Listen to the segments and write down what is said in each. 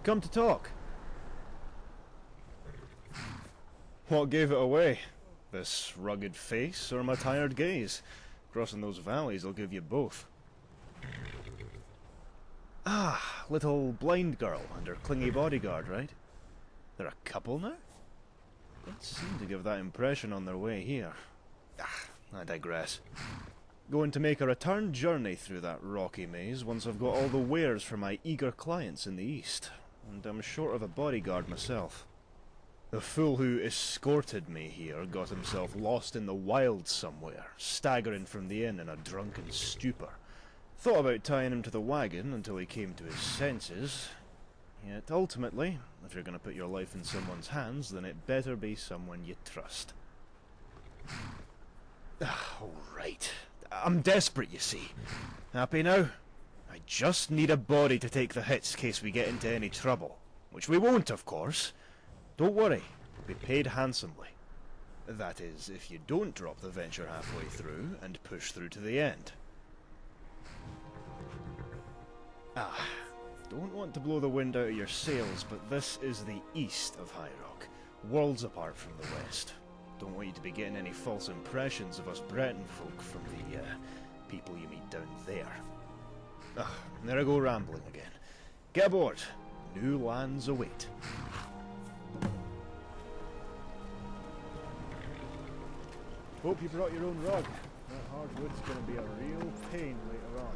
come to talk. What gave it away? This rugged face or my tired gaze? Crossing those valleys will give you both. Ah, little blind girl and her clingy bodyguard, right? They're a couple now? Didn't seem to give that impression on their way here. Ah, I digress. Going to make a return journey through that rocky maze once I've got all the wares for my eager clients in the east, and I'm short of a bodyguard myself. The fool who escorted me here got himself lost in the wilds somewhere, staggering from the inn in a drunken stupor. Thought about tying him to the wagon until he came to his senses. Yet ultimately, if you're going to put your life in someone's hands, then it better be someone you trust. Alright. I'm desperate, you see. Happy now? I just need a body to take the hits in case we get into any trouble. Which we won't, of course. Don't worry, we'll be paid handsomely. That is, if you don't drop the venture halfway through and push through to the end. Don't want to blow the wind out of your sails, but this is the east of High Rock, worlds apart from the west. Don't want you to be getting any false impressions of us Breton folk from the, people you meet down there. There I go rambling again. Get aboard. New lands await. Hope you brought your own rug. That hardwood's gonna be a real pain later on.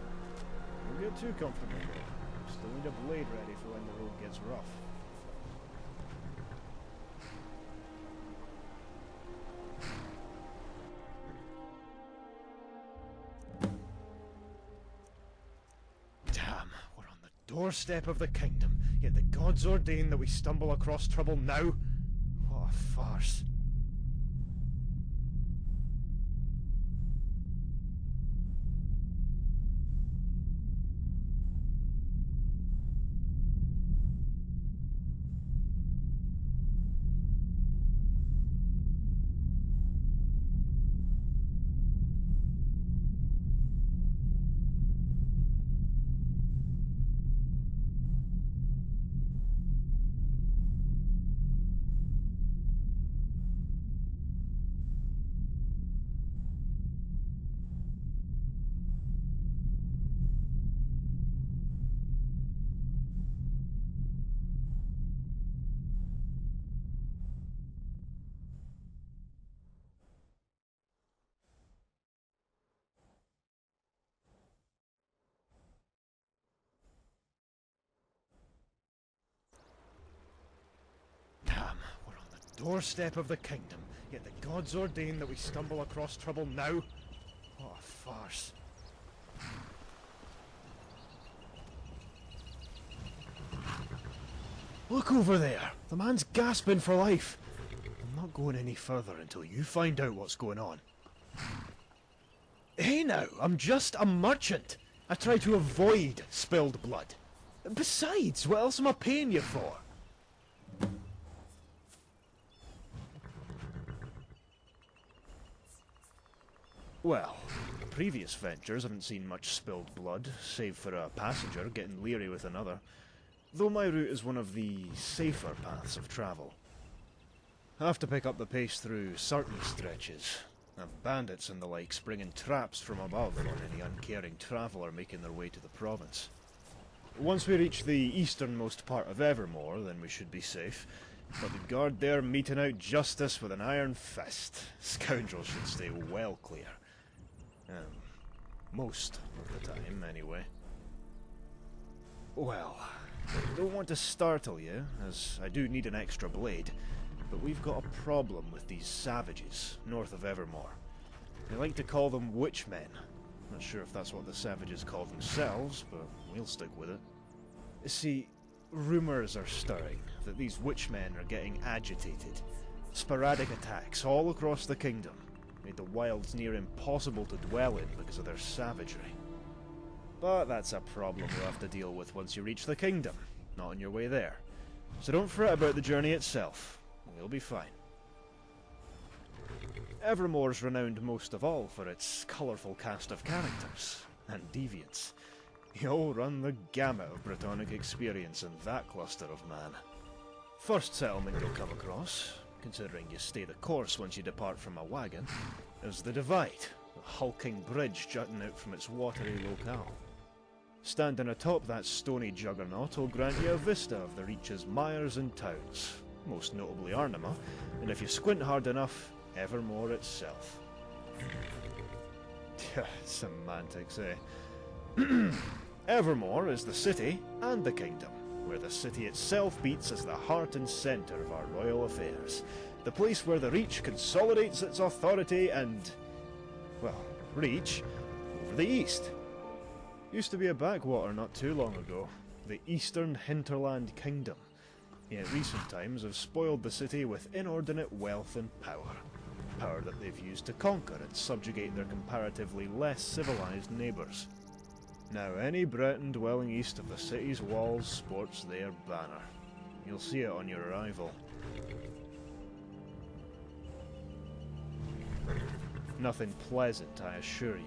Don't get too comfortable though. Still need a blade ready for when the road gets rough. Damn, we're on the doorstep of the kingdom, yet the gods ordain that we stumble across trouble now? What a farce. Doorstep of the kingdom, yet the gods ordain that we stumble across trouble now? What a farce. Look over there! The man's gasping for life! I'm not going any further until you find out what's going on. Hey now, I'm just a merchant! I try to avoid spilled blood. Besides, what else am I paying you for? Well, previous ventures haven't seen much spilled blood, save for a passenger getting leery with another, though my route is one of the safer paths of travel. I have to pick up the pace through certain stretches, of bandits and the like springing traps from above on any uncaring traveller making their way to the province. Once we reach the easternmost part of Evermore, then we should be safe, but the guard there meting out justice with an iron fist. Scoundrels should stay well clear. Most of the time, anyway. Well, I don't want to startle you, as I do need an extra blade, but we've got a problem with these savages, north of Evermore. They like to call them Witchmen. Not sure if that's what the savages call themselves, but we'll stick with it. See, rumours are stirring that these Witchmen are getting agitated. Sporadic attacks all across the kingdom. Made the wilds near impossible to dwell in because of their savagery. But that's a problem you'll have to deal with once you reach the kingdom, not on your way there. So don't fret about the journey itself. We'll be fine. Evermore's renowned most of all for its colourful cast of characters, and deviants. You'll run the gamut of Brittonic experience in that cluster of man. First settlement you'll come across, considering you stay the course once you depart from a wagon, is the Divide, a hulking bridge jutting out from its watery locale. Standing atop that stony juggernaut will grant you a vista of the Reach's mires and towns, most notably Arnima, and if you squint hard enough, Evermore itself. Semantics, eh? Evermore is the city and the kingdom, where the city itself beats as the heart and centre of our royal affairs, the place where the Reach consolidates its authority and, well, reach over the east. Used to be a backwater not too long ago, the Eastern Hinterland Kingdom, yet recent times have spoiled the city with inordinate wealth and power. Power that they've used to conquer and subjugate their comparatively less civilized neighbours. Now any Breton dwelling east of the city's walls sports their banner. You'll see it on your arrival. Nothing pleasant, I assure you.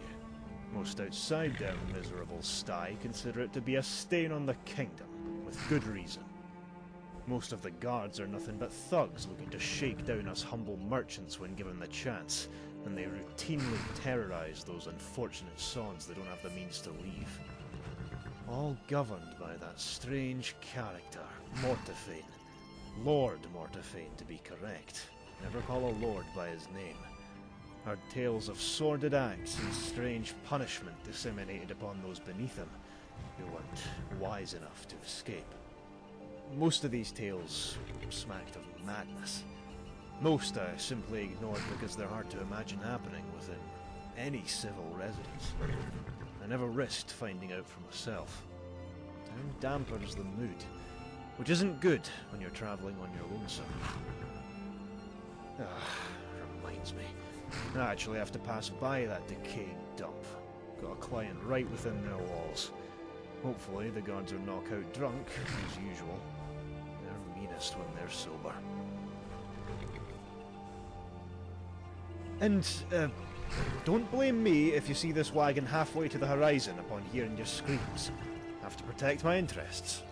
Most outside their miserable sty consider it to be a stain on the kingdom, with good reason. Most of the guards are nothing but thugs looking to shake down us humble merchants when given the chance, and they routinely terrorize those unfortunate sods that don't have the means to leave. All governed by that strange character, Mortifayne. Lord Mortifayne, to be correct. Never call a lord by his name. Heard tales of sordid acts and strange punishment disseminated upon those beneath him, who weren't wise enough to escape. Most of these tales smacked of madness. Most I simply ignored because they're hard to imagine happening within any civil residence. I never risked finding out for myself. Town dampers the mood, which isn't good when you're travelling on your lonesome. Reminds me, I actually have to pass by that decayed dump. Got a client right within their walls. Hopefully the guards are knockout drunk, as usual. They're meanest when they're sober. And, don't blame me if you see this wagon halfway to the horizon upon hearing your screams. Have to protect my interests.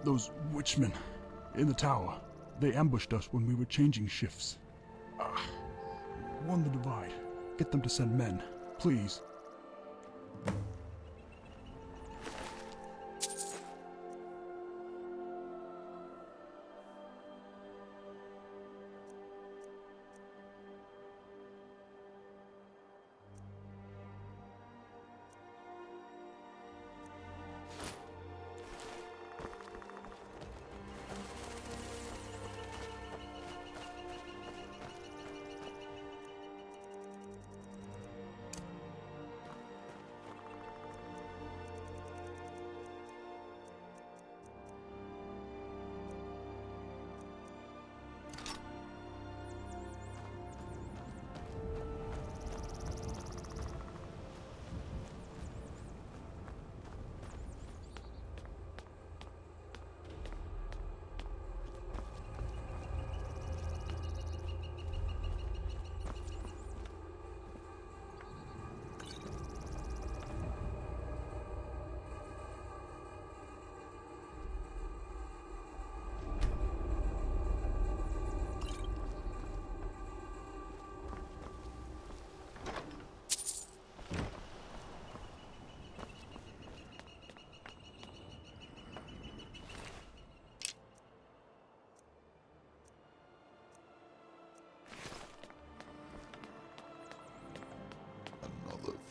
Those Witchmen in the tower, they ambushed us when we were changing shifts. Warn the Divide. Get them to send men, please.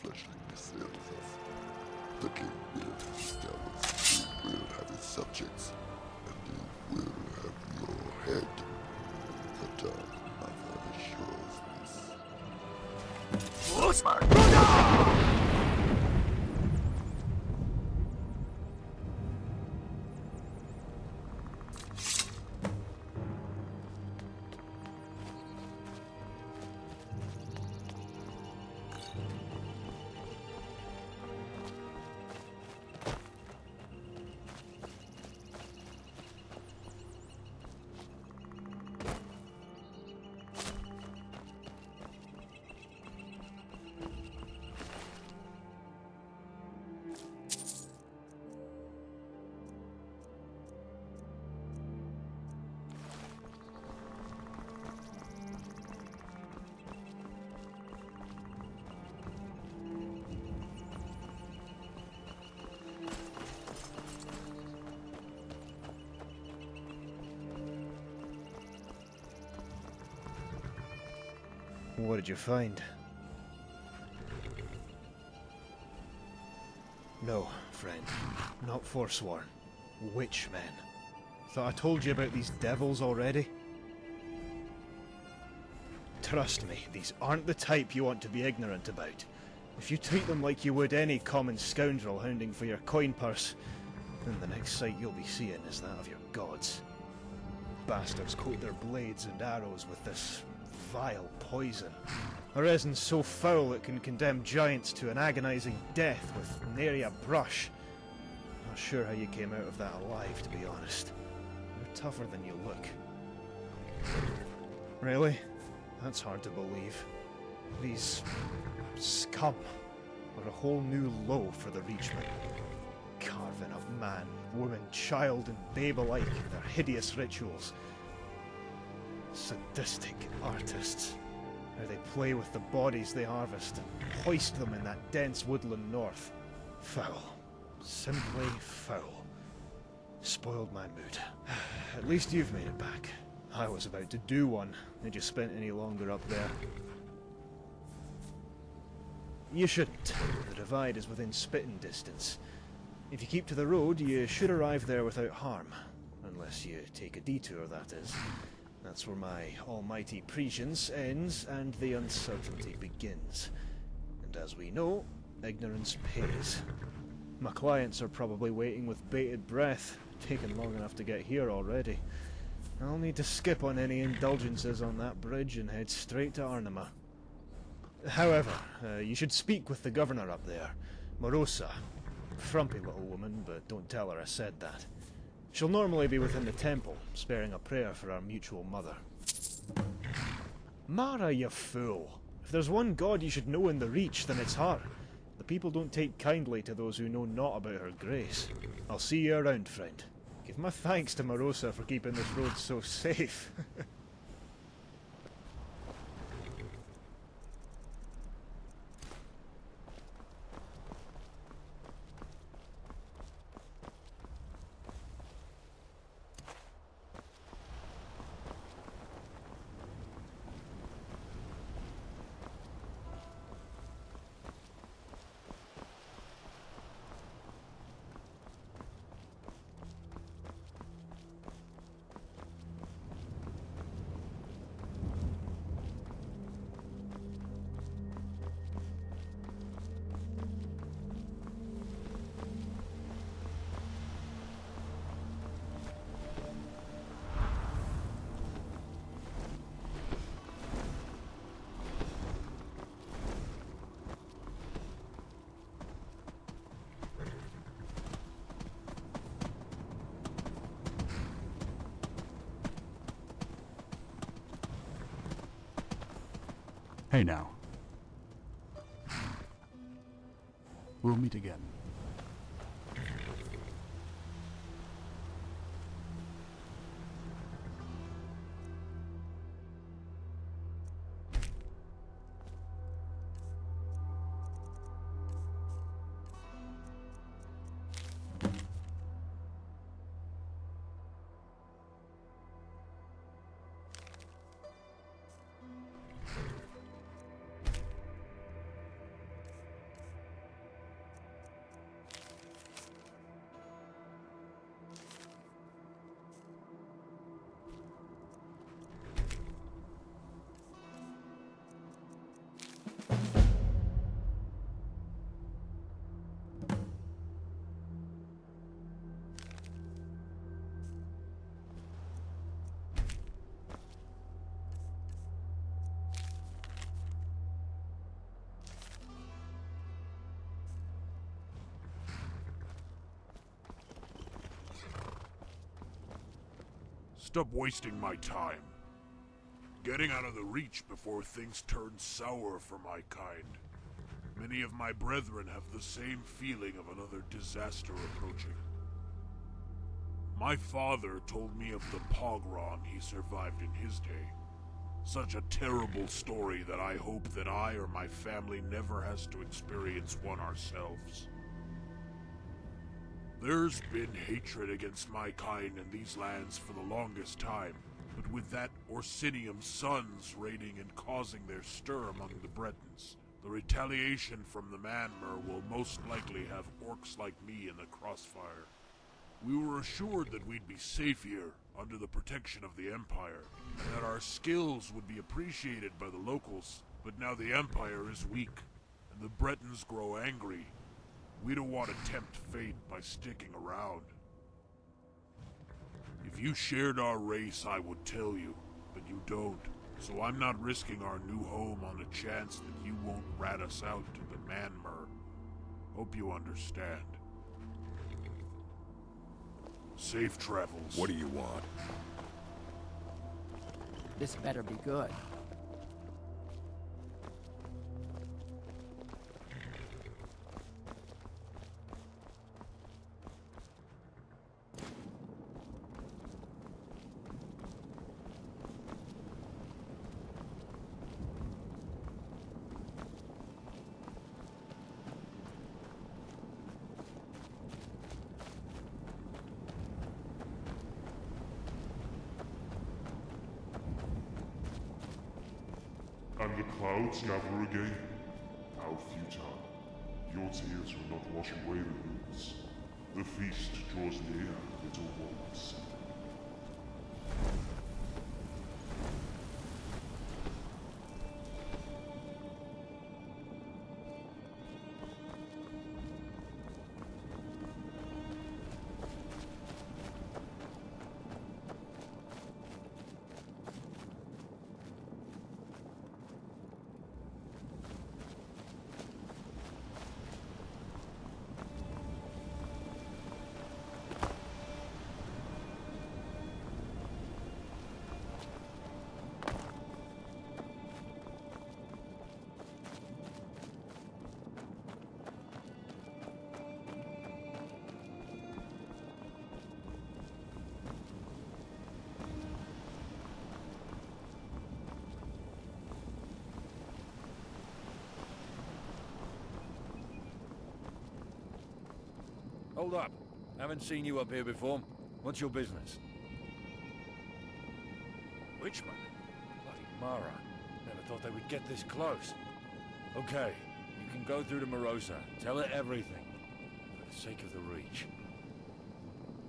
Fleshling assails us. The king will establish, he will have his subjects, and he will have your head. The Dark Mother assures this. What did you find? No, friend. Not Forsworn. Witchmen. Thought I told you about these devils already? Trust me, these aren't the type you want to be ignorant about. If you treat them like you would any common scoundrel hounding for your coin purse, then the next sight you'll be seeing is that of your gods. Bastards coat their blades and arrows with this vile poison. A resin so foul it can condemn giants to an agonizing death with nary a brush. Not sure how you came out of that alive, to be honest. You're tougher than you look. Really? That's hard to believe. These scum are a whole new low for the Reachmen. Carving up man, woman, child, and babe alike in their hideous rituals. Sadistic artists. How they play with the bodies they harvest and hoist them in that dense woodland north. Foul. Simply foul. Spoiled my mood. At least you've made it back. I was about to do one, had you spent any longer up there. You shouldn't. The divide is within spitting distance. If you keep to the road, you should arrive there without harm. Unless you take a detour, that is. That's where my almighty prescience ends and the uncertainty begins. And as we know, ignorance pays. My clients are probably waiting with bated breath, taken long enough to get here already. I'll need to skip on any indulgences on that bridge and head straight to Arnima. However, you should speak with the governor up there, Merosa. Frumpy little woman, but don't tell her I said that. She'll normally be within the temple, sparing a prayer for our mutual mother. Mara, you fool! If there's one god you should know in the Reach, then it's her. The people don't take kindly to those who know not about her grace. I'll see you around, friend. Give my thanks to Merosa for keeping this road so safe. Hey now. We'll meet again. Stop wasting my time. Getting out of the Reach before things turn sour for my kind. Many of my brethren have the same feeling of another disaster approaching. My father told me of the pogrom he survived in his day. Such a terrible story that I hope that I or my family never has to experience one ourselves. There's been hatred against my kind in these lands for the longest time, but with that Orsinium's sons raiding and causing their stir among the Bretons. The retaliation from the Manmer will most likely have orcs like me in the crossfire. We were assured that we'd be safe here, under the protection of the Empire, and that our skills would be appreciated by the locals. But now the Empire is weak, and the Bretons grow angry. We don't want to tempt fate by sticking around. If you shared our race, I would tell you, but you don't. So I'm not risking our new home on a chance that you won't rat us out to the Manmer. Hope you understand. Safe travels. What do you want? This better be good. And the clouds gather again. How futile. Your tears will not wash away the roots. The feast draws near, little ones. Hold up. Haven't seen you up here before. What's your business? Witchmen? Bloody Mara. Never thought they would get this close. Okay, you can go through to Merosa. Tell her everything. For the sake of the Reach.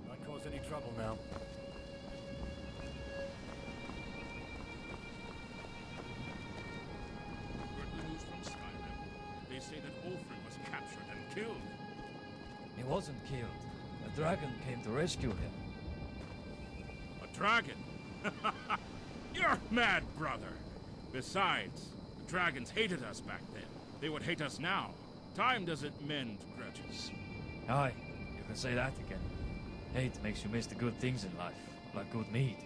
Not cause any trouble now. Heard the news from Skyrim. They say that Ulfric was captured and killed. He wasn't killed. A dragon came to rescue him. A dragon? You're mad, brother! Besides, the dragons hated us back then. They would hate us now. Time doesn't mend grudges. Aye, you can say that again. Hate makes you miss the good things in life, like good meat.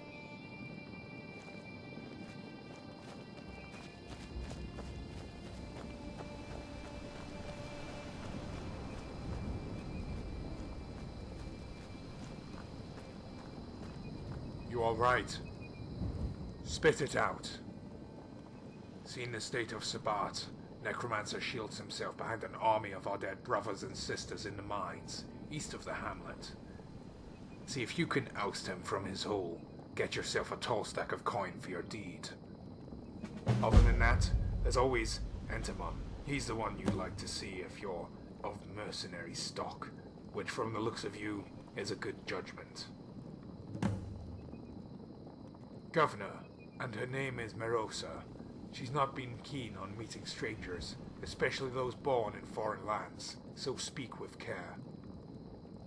You all right? Spit it out. Seeing the state of Sabbat, Necromancer shields himself behind an army of our dead brothers and sisters in the mines, east of the hamlet. See if you can oust him from his hole. Get yourself a tall stack of coin for your deed. Other than that, there's always Entamon. He's the one you'd like to see if you're of mercenary stock, which from the looks of you is a good judgment. Governor, and her name is Merosa. She's not been keen on meeting strangers, especially those born in foreign lands, so speak with care.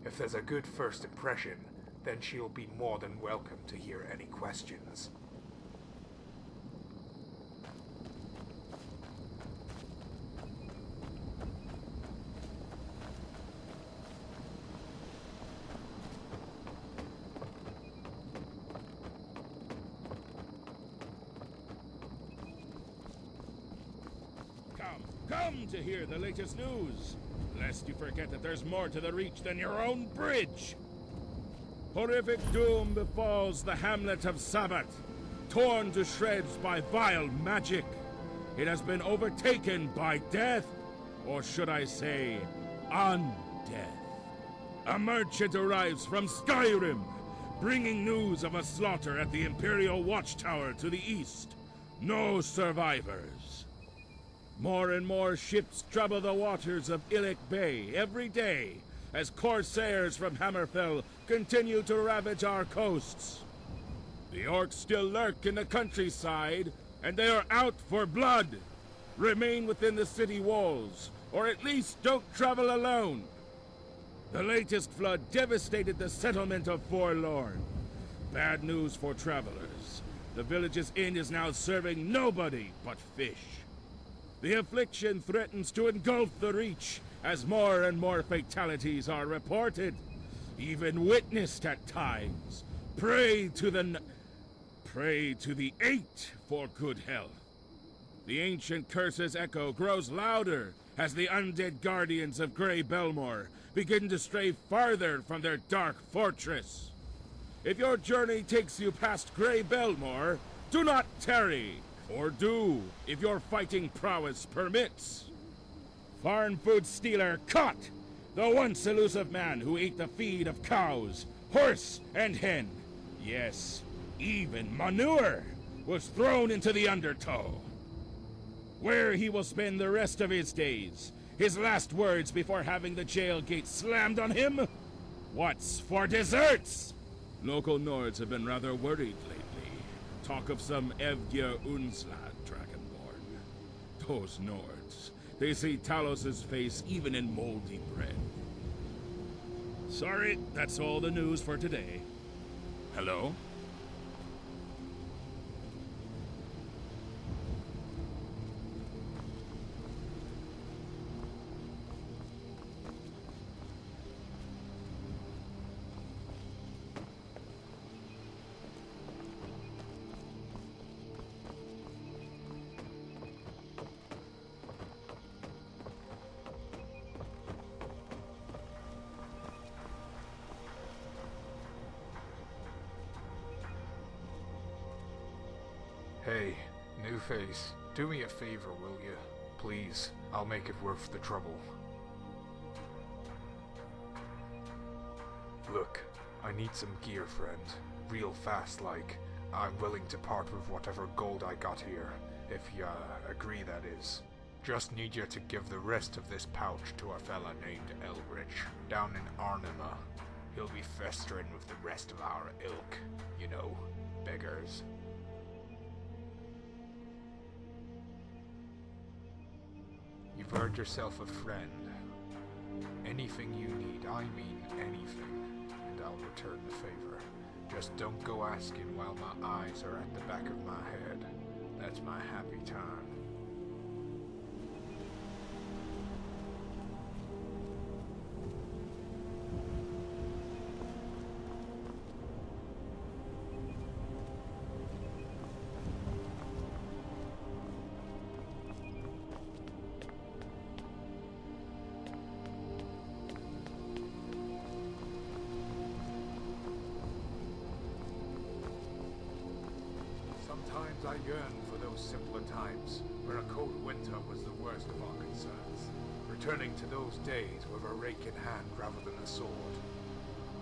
If there's a good first impression, then she'll be more than welcome to hear any questions. Come to hear the latest news, lest you forget that there's more to the Reach than your own bridge. Horrific doom befalls the hamlet of Sabbat, torn to shreds by vile magic. It has been overtaken by death, or should I say, undeath. A merchant arrives from Skyrim, bringing news of a slaughter at the Imperial Watchtower to the east. No survivors. More and more ships trouble the waters of Illic Bay every day as corsairs from Hammerfell continue to ravage our coasts. The orcs still lurk in the countryside, and they are out for blood. Remain within the city walls, or at least don't travel alone. The latest flood devastated the settlement of Forlorn. Bad news for travelers. The village's inn is now serving nobody but fish. The affliction threatens to engulf the Reach as more and more fatalities are reported, even witnessed at times. Pray to the Eight for good health. The ancient curse's echo grows louder as the undead guardians of Grey Belmore begin to stray farther from their dark fortress. If your journey takes you past Grey Belmore, do not tarry, or do if your fighting prowess permits. Farm food stealer caught! The once elusive man who ate the feed of cows, horse, and hen. Yes, even manure was thrown into the undertow. Where he will spend the rest of his days, his last words before having the jail gate slammed on him? What's for desserts? Local Nords have been rather worried lately. Talk of some Evgir Unslad dragonborn. Those Nords, they see Talos's face even in moldy bread. Sorry, that's all the news for today. Hello? Hey, new face, do me a favor, will you? Please, I'll make it worth the trouble. Look, I need some gear, friend. Real fast, like. I'm willing to part with whatever gold I got here, if you agree, that is. Just need you to give the rest of this pouch to a fella named Elrich, down in Arnima. He'll be festering with the rest of our ilk, you know, beggars. You've earned yourself a friend. Anything you need, I mean anything, and I'll return the favor. Just don't go asking while my eyes are at the back of my head. That's my happy time. Sometimes I yearn for those simpler times, where a cold winter was the worst of our concerns. Returning to those days with a rake in hand rather than a sword.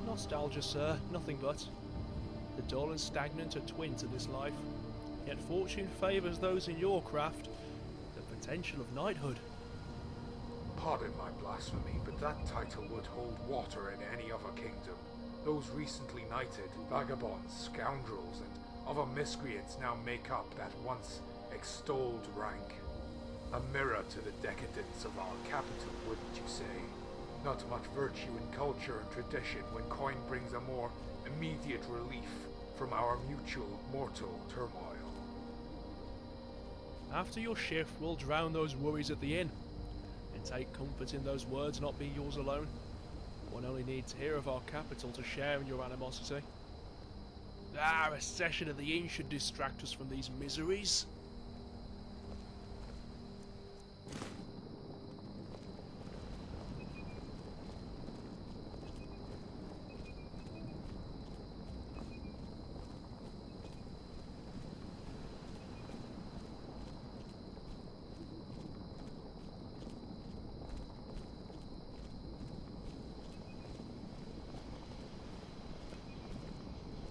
Nostalgia, sir, nothing but. The dull and stagnant are twin to this life, yet fortune favours those in your craft the potential of knighthood. Pardon my blasphemy, but that title would hold water in any other kingdom. Those recently knighted, vagabonds, scoundrels, and other miscreants now make up that once extolled rank. A mirror to the decadence of our capital, wouldn't you say? Not much virtue in culture and tradition when coin brings a more immediate relief from our mutual mortal turmoil. After your shift, we'll drown those worries at the inn, and take comfort in those words not being yours alone. One only needs to hear of our capital to share in your animosity. A session at the inn should distract us from these miseries.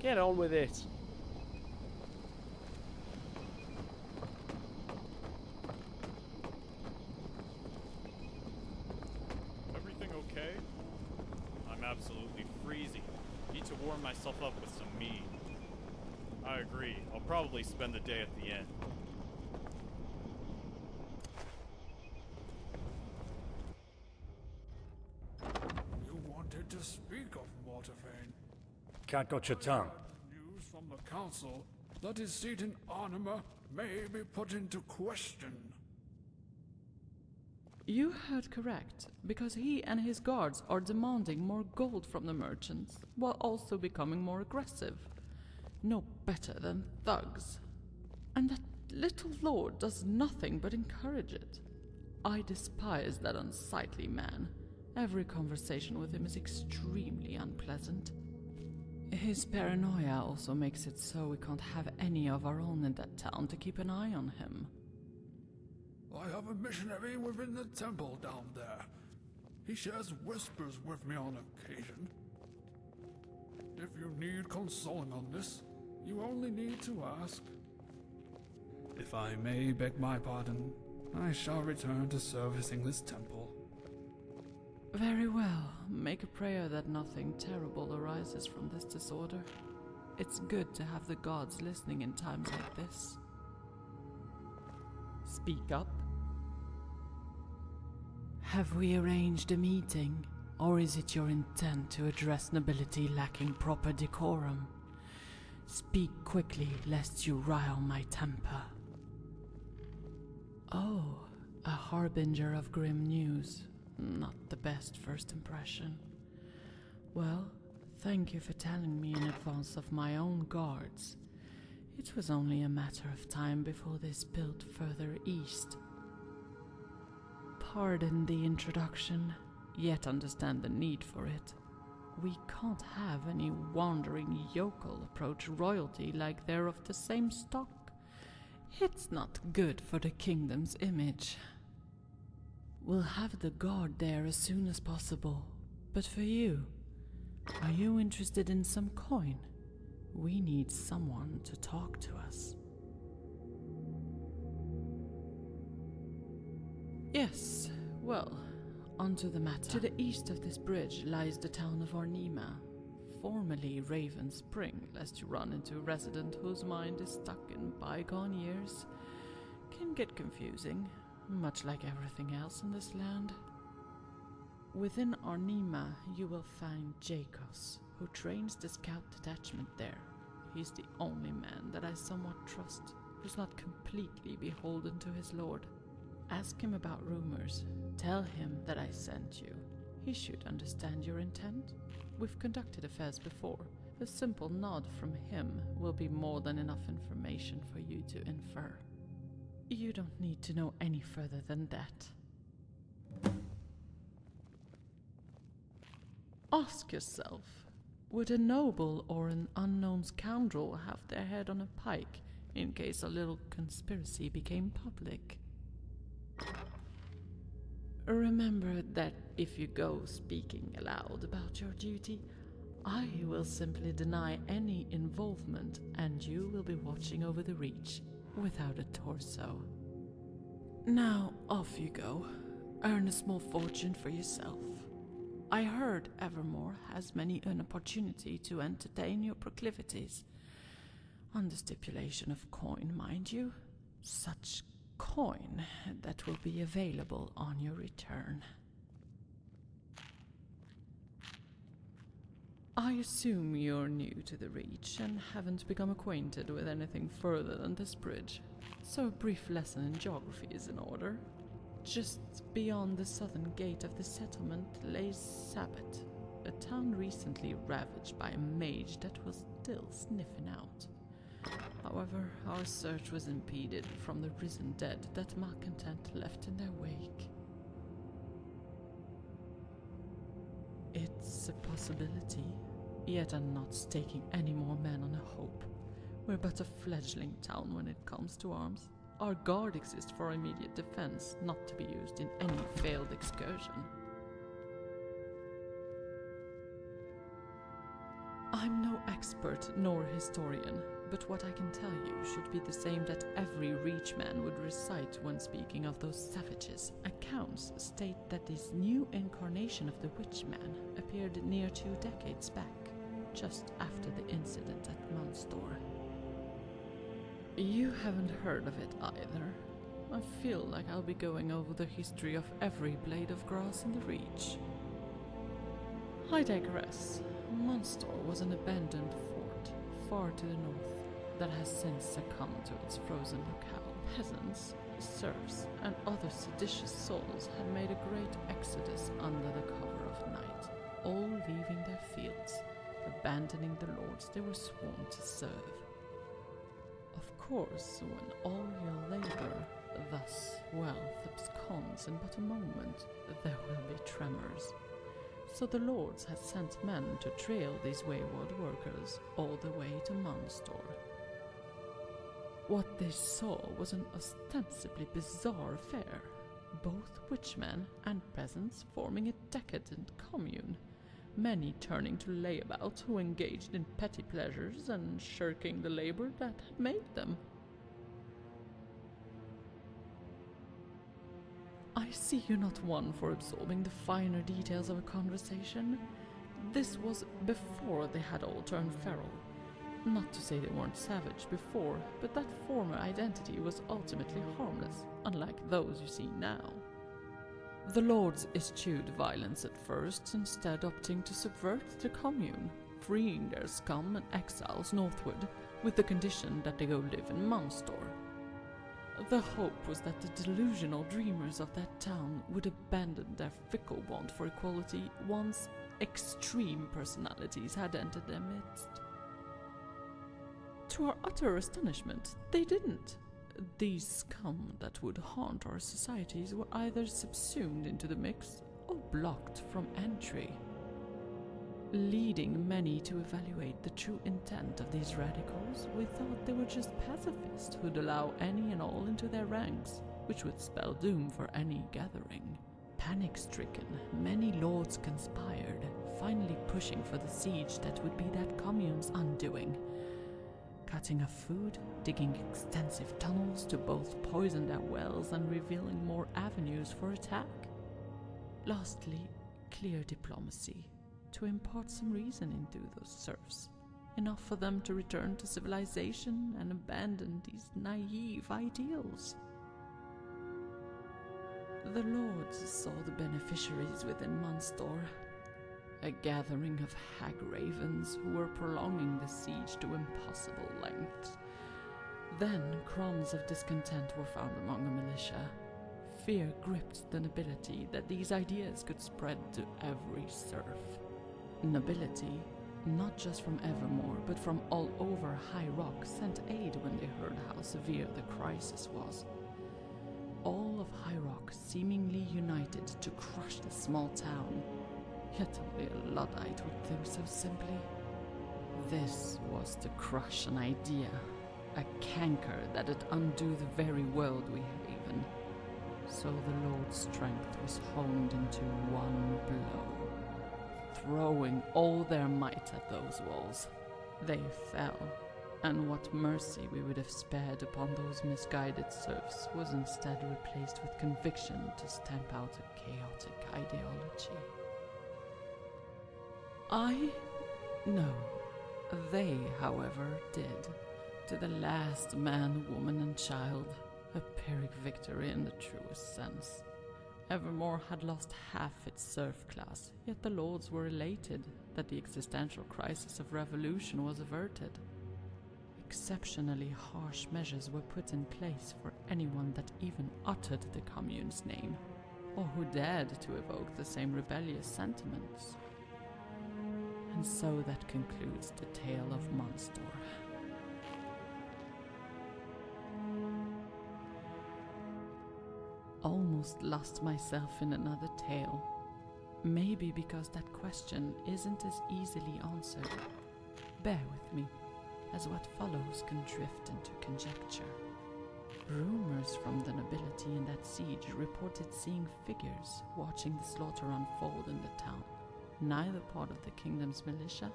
Get on with it. Everything okay? I'm absolutely freezing. Need to warm myself up with some mead. I agree. I'll probably spend the day at the inn. You wanted to speak of Mortifayne. Cat got your tongue. News from the council that his seat in Arnima may be put into question. You heard correct, because he and his guards are demanding more gold from the merchants, while also becoming more aggressive. No better than thugs. And that little lord does nothing but encourage it. I despise that unsightly man. Every conversation with him is extremely unpleasant. His paranoia also makes it so we can't have any of our own in that town to keep an eye on him. I have a missionary within the temple down there. He shares whispers with me on occasion. If you need consoling on this, you only need to ask. If I may beg my pardon, I shall return to servicing this temple. Very well. Make a prayer that nothing terrible arises from this disorder. It's good to have the gods listening in times like this. Speak up. Have we arranged a meeting, or is it your intent to address nobility lacking proper decorum? Speak quickly, lest you rile my temper. Oh, a harbinger of grim news. Not the best first impression. Well, thank you for telling me in advance of my own guards. It was only a matter of time before they spilled further east. Pardon the introduction, yet understand the need for it. We can't have any wandering yokel approach royalty like they're of the same stock. It's not good for the kingdom's image. We'll have the guard there as soon as possible. But for you, are you interested in some coin? We need someone to talk to us. Yes, well, onto the matter. To the east of this bridge lies the town of Arnima, formerly Raven Spring, lest you run into a resident whose mind is stuck in bygone years. Can get confusing, much like everything else in this land. Within Arnima, you will find Jakos, who trains the scout detachment there. He's the only man that I somewhat trust, who's not completely beholden to his lord. Ask him about rumors. Tell him that I sent you. He should understand your intent. We've conducted affairs before. A simple nod from him will be more than enough information for you to infer. You don't need to know any further than that. Ask yourself, would a noble or an unknown scoundrel have their head on a pike in case a little conspiracy became public? Remember that if you go speaking aloud about your duty, I will simply deny any involvement and you will be watching over the Reach without a torso. Now off you go. Earn a small fortune for yourself. I heard Evermore has many an opportunity to entertain your proclivities. On the stipulation of coin, mind you. Such coin that will be available on your return. I assume you're new to the Reach and haven't become acquainted with anything further than this bridge, so a brief lesson in geography is in order. Just beyond the southern gate of the settlement lays Sabbath, a town recently ravaged by a mage that was still sniffing out. However, our search was impeded from the risen dead that Malcontent left in their wake. It's a possibility, yet I'm not staking any more men on a hope. We're but a fledgling town when it comes to arms. Our guard exists for immediate defense, not to be used in any failed excursion. I'm no expert nor historian, but what I can tell you should be the same that every Reachman would recite when speaking of those savages. Accounts state that this new incarnation of the Witchman appeared near 2 decades back, just after the incident at Munstor. You haven't heard of it either. I feel like I'll be going over the history of every blade of grass in the Reach. I digress. Munstor was an abandoned fort, far to the north, that has since succumbed to its frozen locale. Peasants, serfs, and other seditious souls had made a great exodus under the cover of night, all leaving their fields, abandoning the lords they were sworn to serve. Of course, when all your labor, thus wealth, absconds in but a moment, there will be tremors. So the lords had sent men to trail these wayward workers all the way to Munstor. What they saw was an ostensibly bizarre affair, both witchmen and peasants forming a decadent commune, many turning to layabouts who engaged in petty pleasures and shirking the labor that had made them. I see you're not one for absorbing the finer details of a conversation. This was before they had all turned feral. Not to say they weren't savage before, but that former identity was ultimately harmless, unlike those you see now. The lords eschewed violence at first, instead opting to subvert the commune, freeing their scum and exiles northward, with the condition that they go live in Munstor. The hope was that the delusional dreamers of that town would abandon their fickle want for equality once extreme personalities had entered their midst. To our utter astonishment, they didn't. These scum that would haunt our societies were either subsumed into the mix or blocked from entry, leading many to evaluate the true intent of these radicals. We thought they were just pacifists who'd allow any and all into their ranks, which would spell doom for any gathering. Panic-stricken, many lords conspired, finally pushing for the siege that would be that commune's undoing. Cutting off food, digging extensive tunnels to both poison their wells and revealing more avenues for attack. Lastly, clear diplomacy, to impart some reason into those serfs, enough for them to return to civilization and abandon these naive ideals. The lords saw the beneficiaries within Munstor, a gathering of hag ravens who were prolonging the siege to impossible lengths. Then crumbs of discontent were found among the militia. Fear gripped the nobility that these ideas could spread to every serf. Nobility, not just from Evermore, but from all over High Rock, sent aid when they heard how severe the crisis was. All of High Rock seemingly united to crush the small town, yet only a Luddite would think so simply. This was to crush an idea, a canker that'd undo the very world we haven. So the Lord's strength was honed into one blow, throwing all their might at those walls. They fell, and what mercy we would have spared upon those misguided serfs was instead replaced with conviction to stamp out a chaotic ideology. No. They, however, did. To the last man, woman, and child, a Pyrrhic victory in the truest sense. Evermore had lost half its serf class, yet the lords were elated that the existential crisis of revolution was averted. Exceptionally harsh measures were put in place for anyone that even uttered the commune's name, or who dared to evoke the same rebellious sentiments. And so that concludes the tale of Munstor. Almost lost myself in another tale. Maybe because that question isn't as easily answered. Bear with me, as what follows can drift into conjecture. Rumors from the nobility in that siege reported seeing figures watching the slaughter unfold in the town. Neither part of the kingdom's militia,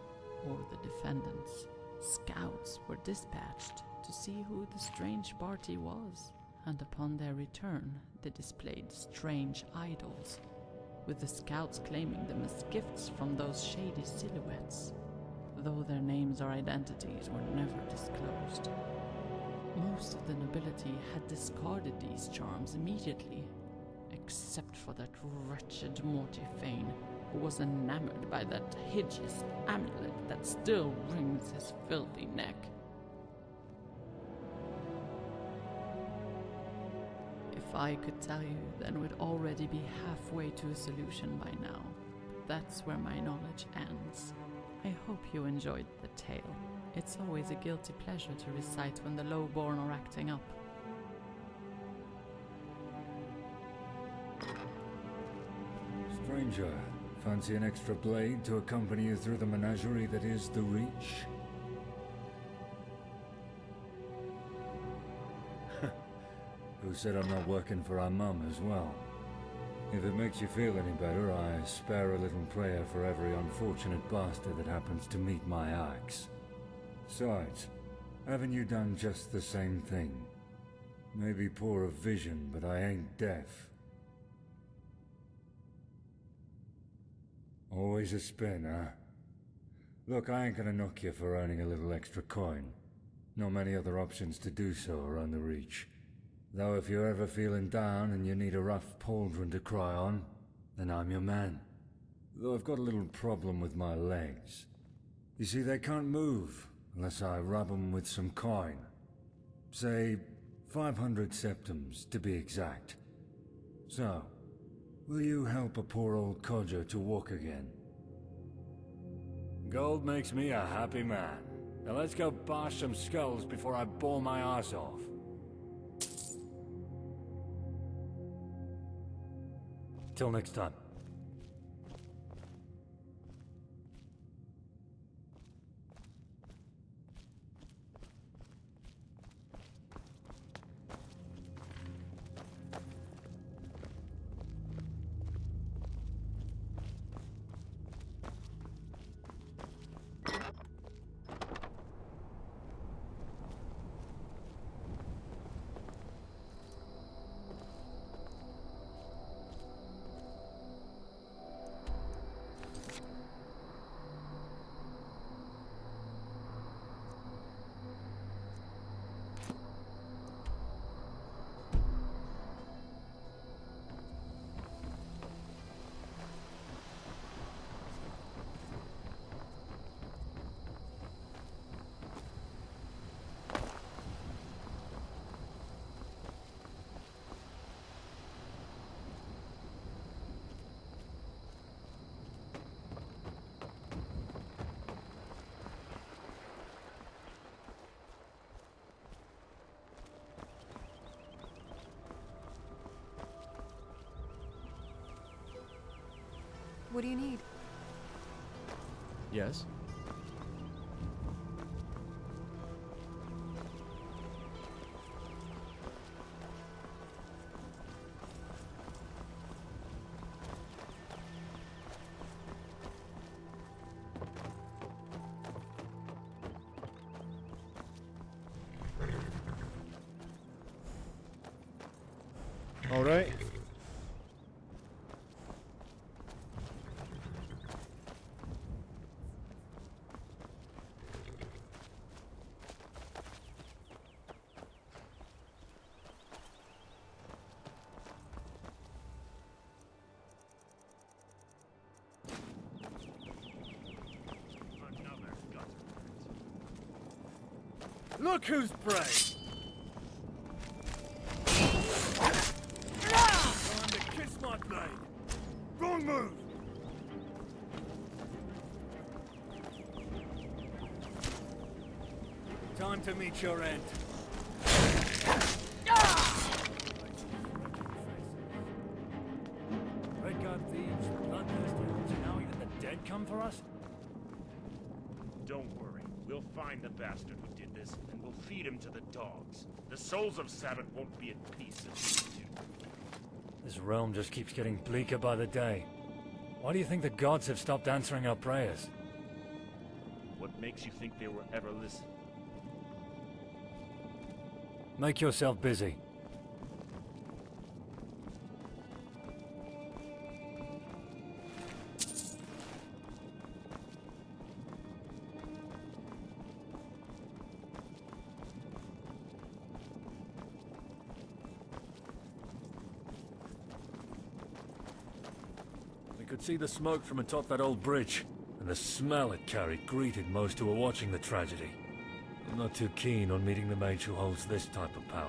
or the defendants. Scouts were dispatched to see who the strange party was, and upon their return they displayed strange idols, with the scouts claiming them as gifts from those shady silhouettes, though their names or identities were never disclosed. Most of the nobility had discarded these charms immediately, except for that wretched Mortifayne, who was enamored by that hideous amulet that still wrings his filthy neck. If I could tell you, then we'd already be halfway to a solution by now. That's where my knowledge ends. I hope you enjoyed the tale. It's always a guilty pleasure to recite when the lowborn are acting up. Stranger, fancy an extra blade to accompany you through the menagerie that is the Reach? Who said I'm not working for our mum as well? If it makes you feel any better, I spare a little prayer for every unfortunate bastard that happens to meet my axe. Besides, haven't you done just the same thing? Maybe poor of vision, but I ain't deaf. Always a spin, huh? Look, I ain't gonna knock you for earning a little extra coin. Not many other options to do so around the Reach. Though if you're ever feeling down and you need a rough pauldron to cry on, then I'm your man. Though I've got a little problem with my legs. You see, they can't move unless I rub them with some coin. Say, 500 septums to be exact. So, will you help a poor old codger to walk again? Gold makes me a happy man. Now let's go bash some skulls before I bore my ass off. Till next time. What do you need? Yes? All right. Look who's brave! Time to kiss my blade! Wrong move! Time to meet your end. Redguard thieves, bloodthirsty, now even the dead come for us? Don't worry. We'll find the bastard who did this, and we'll feed him to the dogs. The souls of Sabbath won't be at peace if we do. This realm just keeps getting bleaker by the day. Why do you think the gods have stopped answering our prayers? what makes you think they will ever listen? Make yourself busy. Could see the smoke from atop that old bridge, and the smell it carried greeted most who were watching the tragedy. I'm not too keen on meeting the mage who holds this type of power.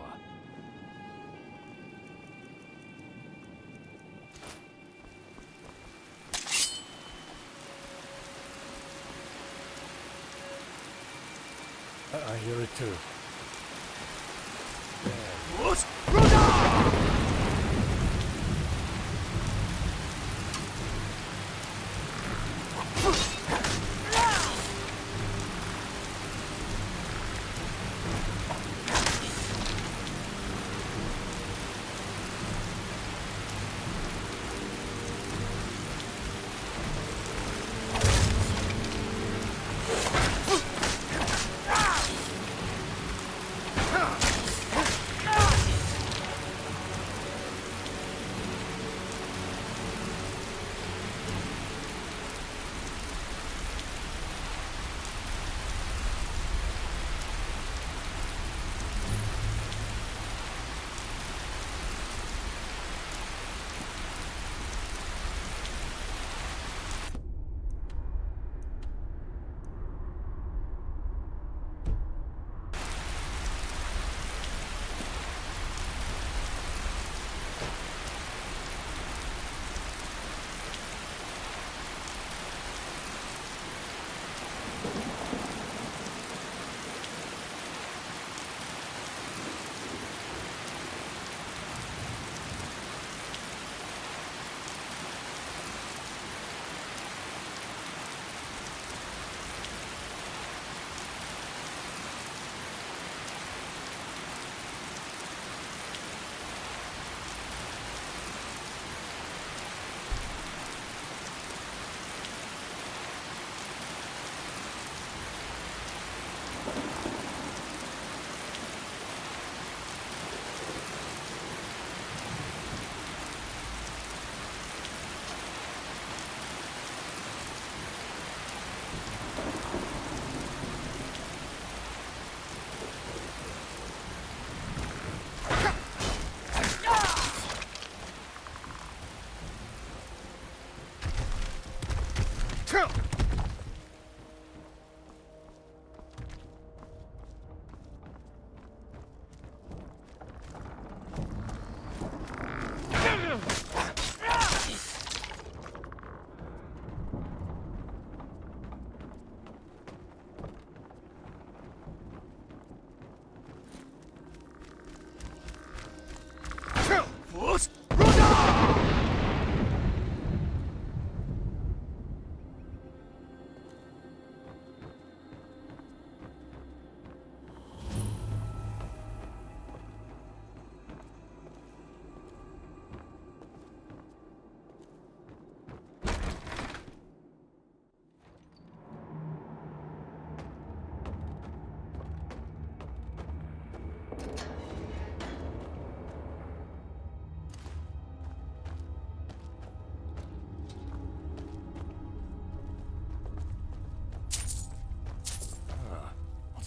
I hear it too.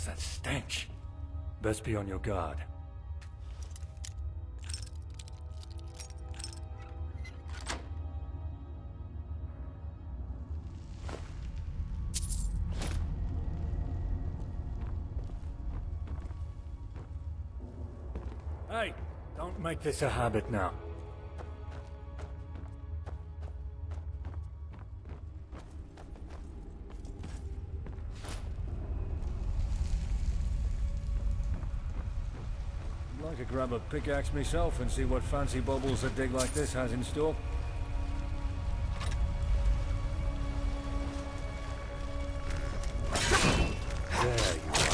That stench. Best be on your guard. Hey, don't make this a habit now. I'd like to grab a pickaxe myself and see what fancy bubbles a dig like this has in store. There you are.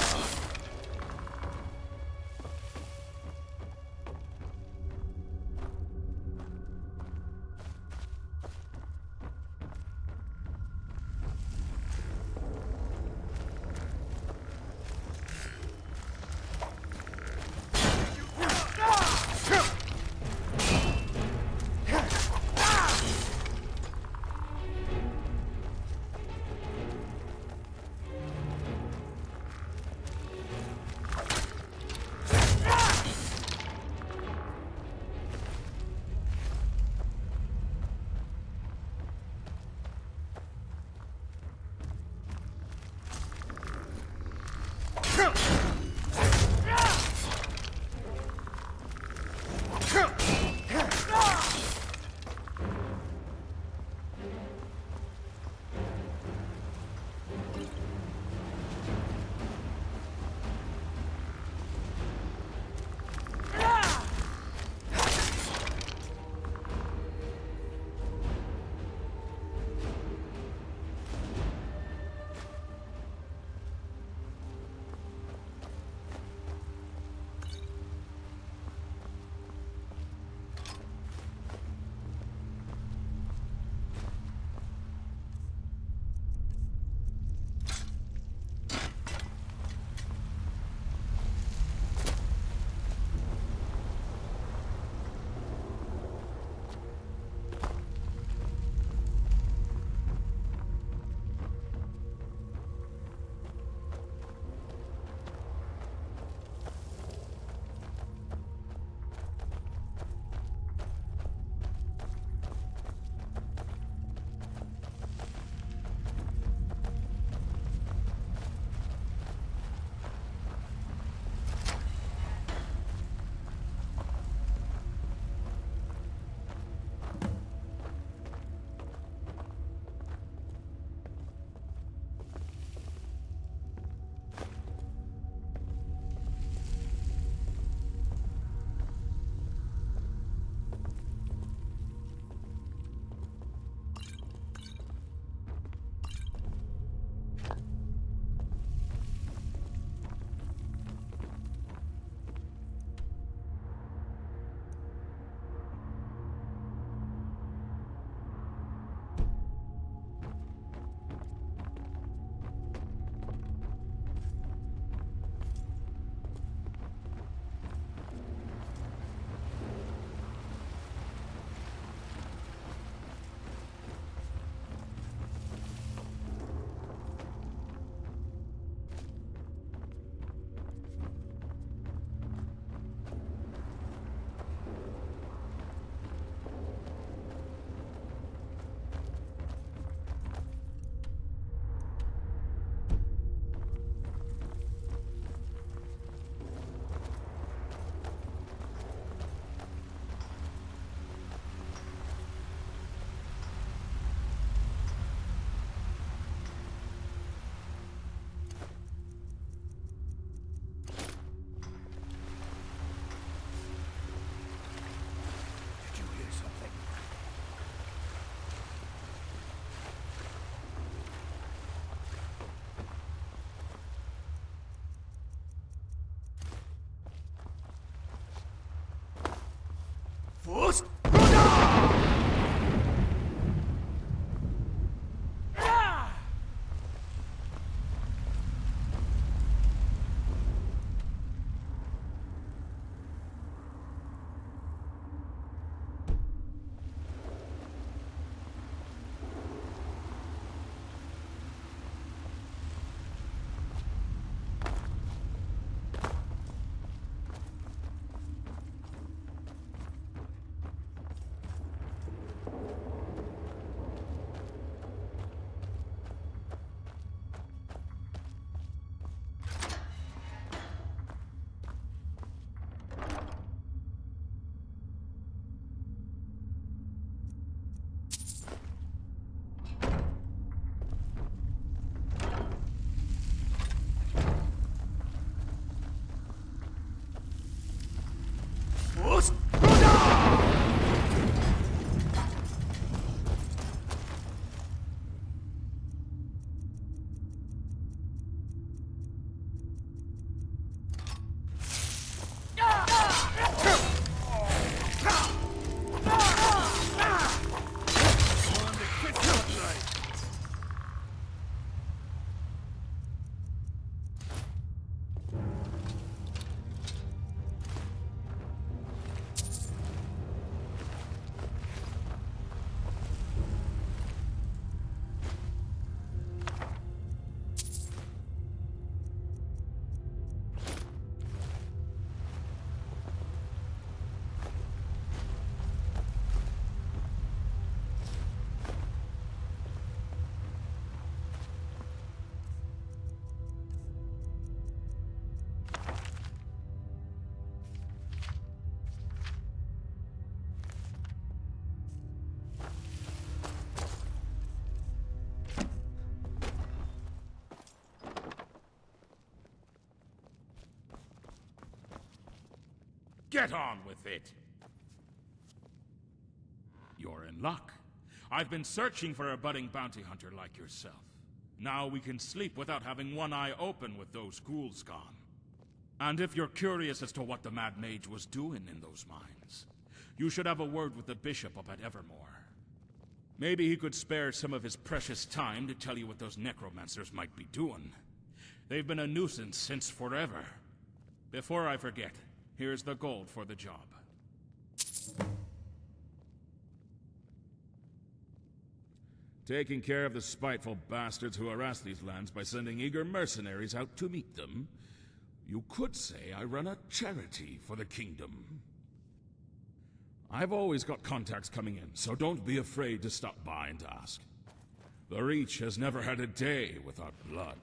Get on with it! You're in luck. I've been searching for a budding bounty hunter like yourself. Now we can sleep without having one eye open with those ghouls gone. And if you're curious as to what the Mad Mage was doing in those mines, you should have a word with the bishop up at Evermore. Maybe he could spare some of his precious time to tell you what those necromancers might be doing. They've been a nuisance since forever. Before I forget, here's the gold for the job. Taking care of the spiteful bastards who harass these lands by sending eager mercenaries out to meet them. You could say I run a charity for the kingdom. I've always got contacts coming in, so don't be afraid to stop by and ask. The Reach has never had a day without blood.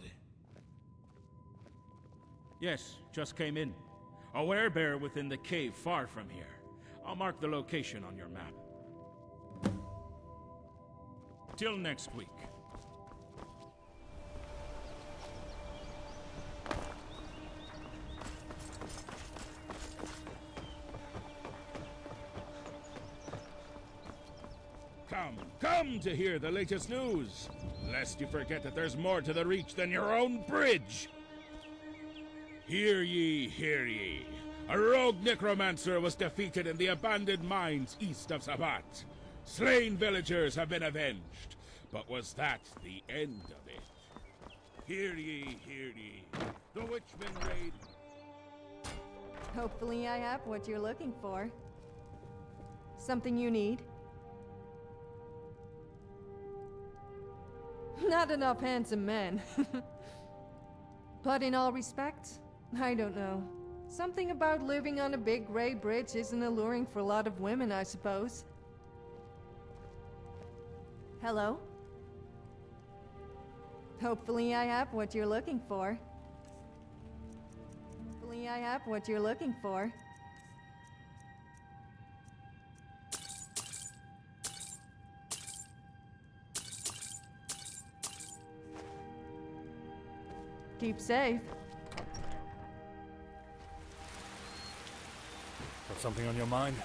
Yes, just came in. A werebear within the cave far from here. I'll mark the location on your map. Till next week. Come to hear the latest news, lest you forget that there's more to the Reach than your own bridge. Hear ye, hear ye. A rogue necromancer was defeated in the abandoned mines east of Sabbat. Slain villagers have been avenged, but was that the end of it? Hear ye, hear ye. The Witchmen raid. Hopefully I have what you're looking for. Something you need? Not enough handsome men. But in all respects, I don't know. Something about living on a big gray bridge isn't alluring for a lot of women, I suppose. Hello? Hopefully I have what you're looking for. Hopefully I have what you're looking for. Keep safe. Got something on your mind?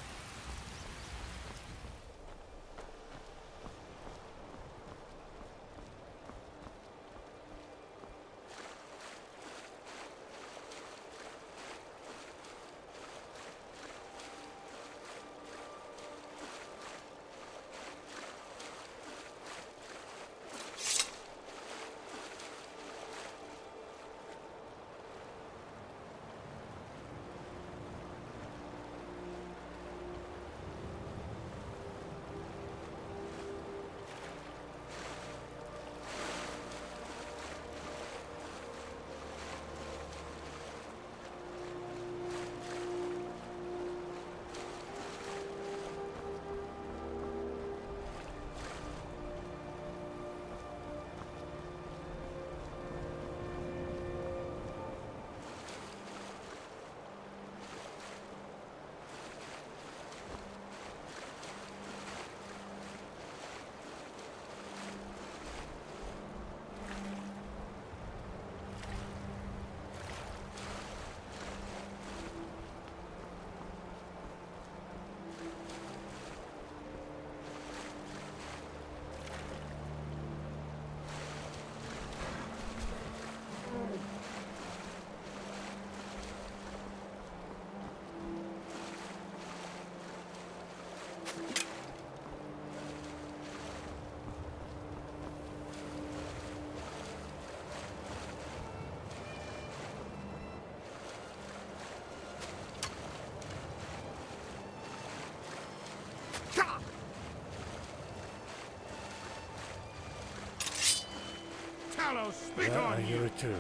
Speak yeah, on I hear it too.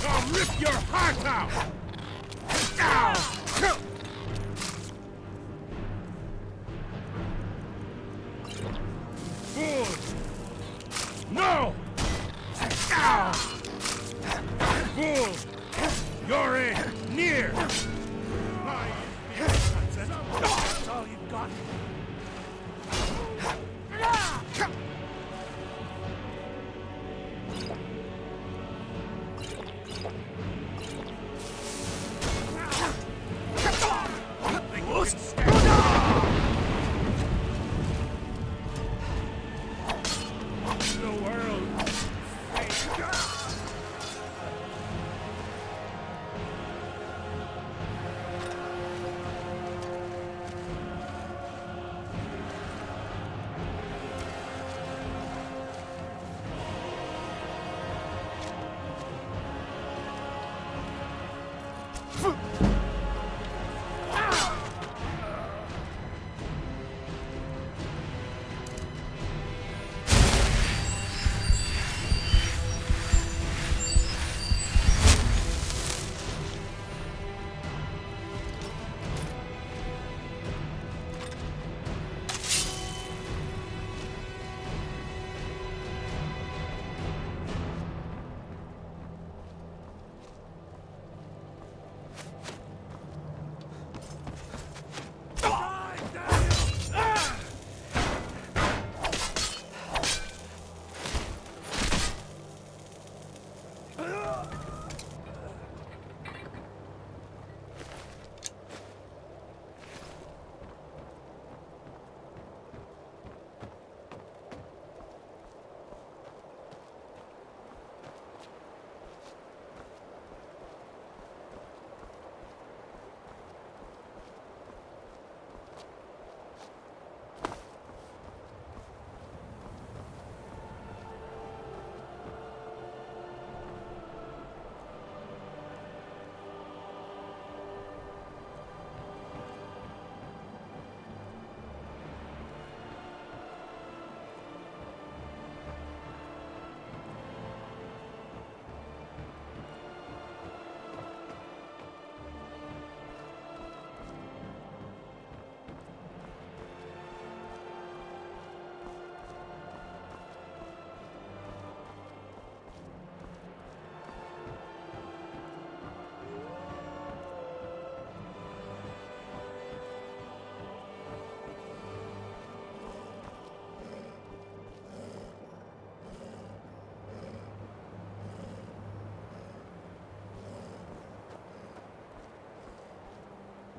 I'll rip your heart out! Fool! No! Fool! You're in! Near! That's all you've got.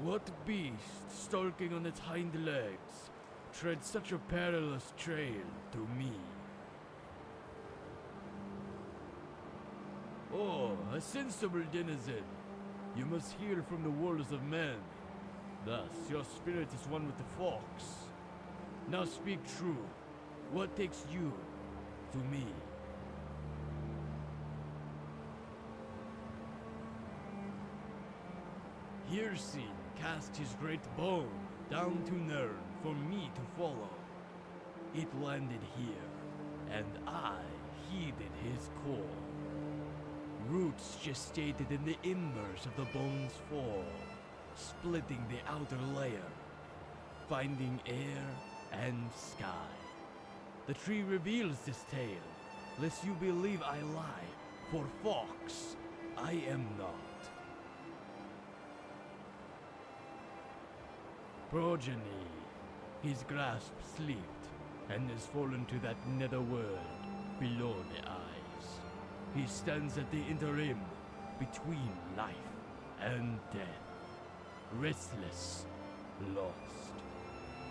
What beast, stalking on its hind legs, treads such a perilous trail to me? Oh, a sensible denizen. You must hear from the wolves of men. Thus, your spirit is one with the fox. Now speak true. What takes you to me? Hircine cast his great bone down to Nirn for me to follow. It landed here, and I heeded his call. Roots gestated in the embers of the bone's fall, splitting the outer layer, finding air and sky. The tree reveals this tale, lest you believe I lie, for fox, I am not. Progeny, his grasp slipped, and has fallen to that netherworld below the eyes. He stands at the interim between life and death, restless, lost.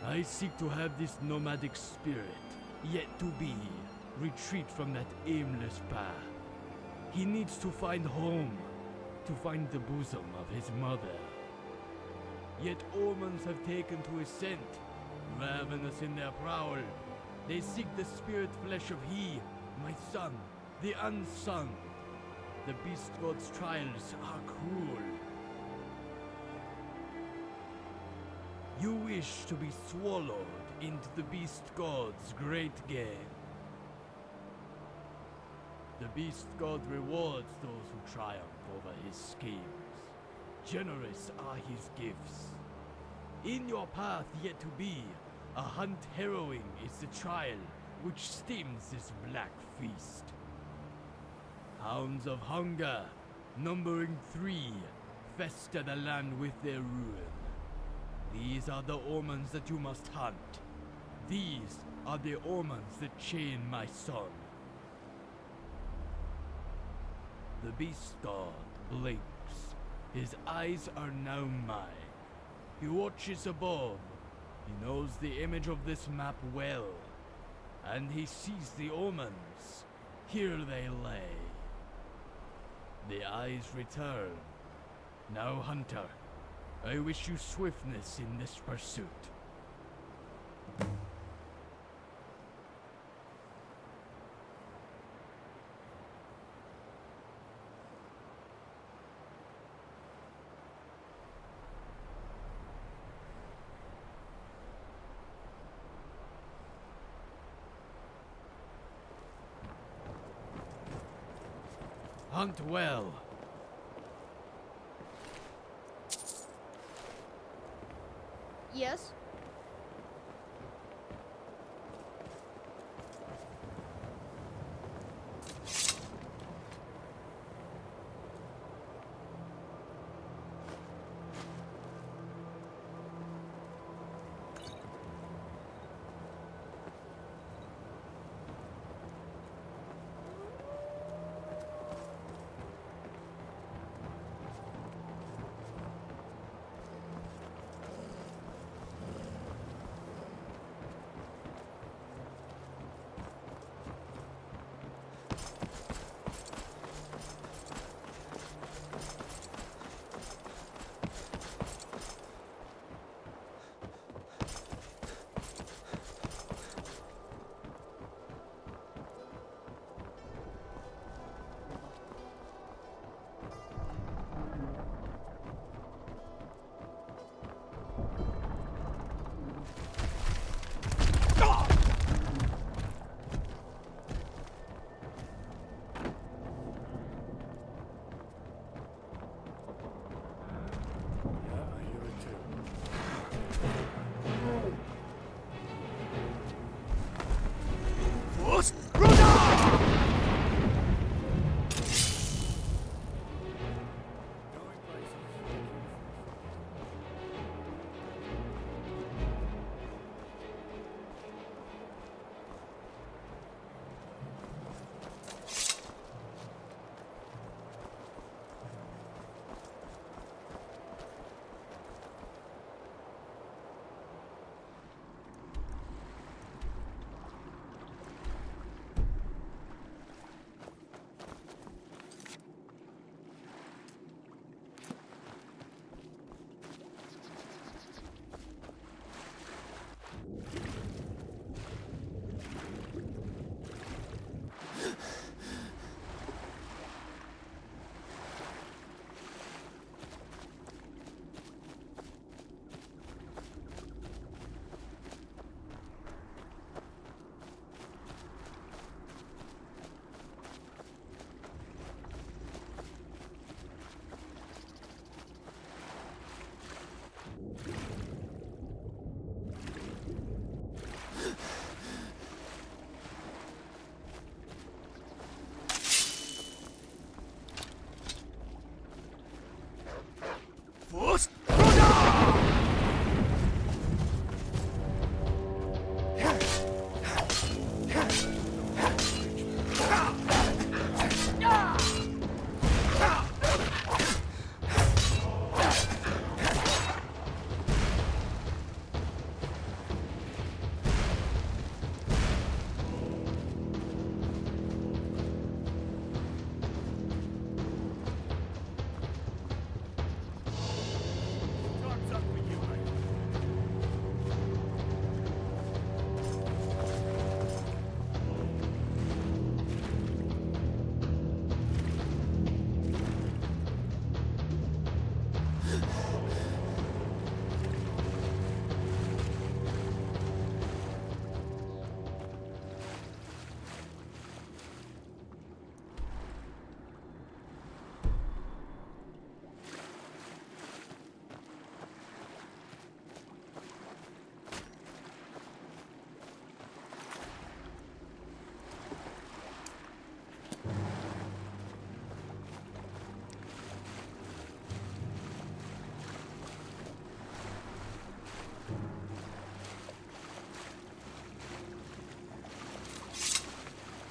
I seek to have this nomadic spirit, yet to be, retreat from that aimless path. He needs to find home, to find the bosom of his mother. Yet omens have taken to his scent, ravenous in their prowl. They seek the spirit flesh of he, my son, the unsung. The beast god's trials are cruel. You wish to be swallowed into the beast god's great game. The beast god rewards those who triumph over his schemes. Generous are his gifts. In your path yet to be, a hunt harrowing is the trial which steams this black feast. Hounds of hunger, numbering 3, fester the land with their ruin. These are the omens that you must hunt. These are the omens that chain my son. The beast god blinks. His eyes are now mine. He watches above. He knows the image of this map well. And he sees the omens. Here they lay. The eyes return. Now, Hunter, I wish you swiftness in this pursuit. Hunt well. Yes?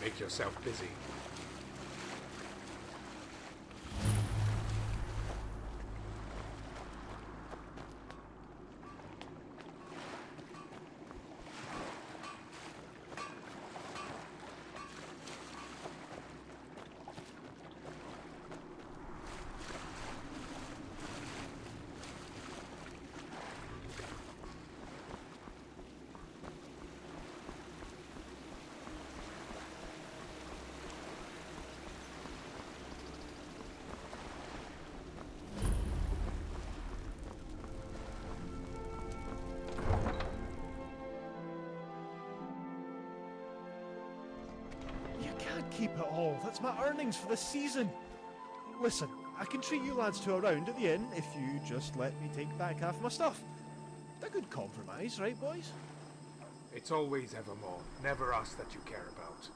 Make yourself busy. keep it all. That's my earnings for the season. Listen, I can treat you lads to a round at the inn if you just let me take back half my stuff. A good compromise, right, boys? It's always evermore, never us that you care about.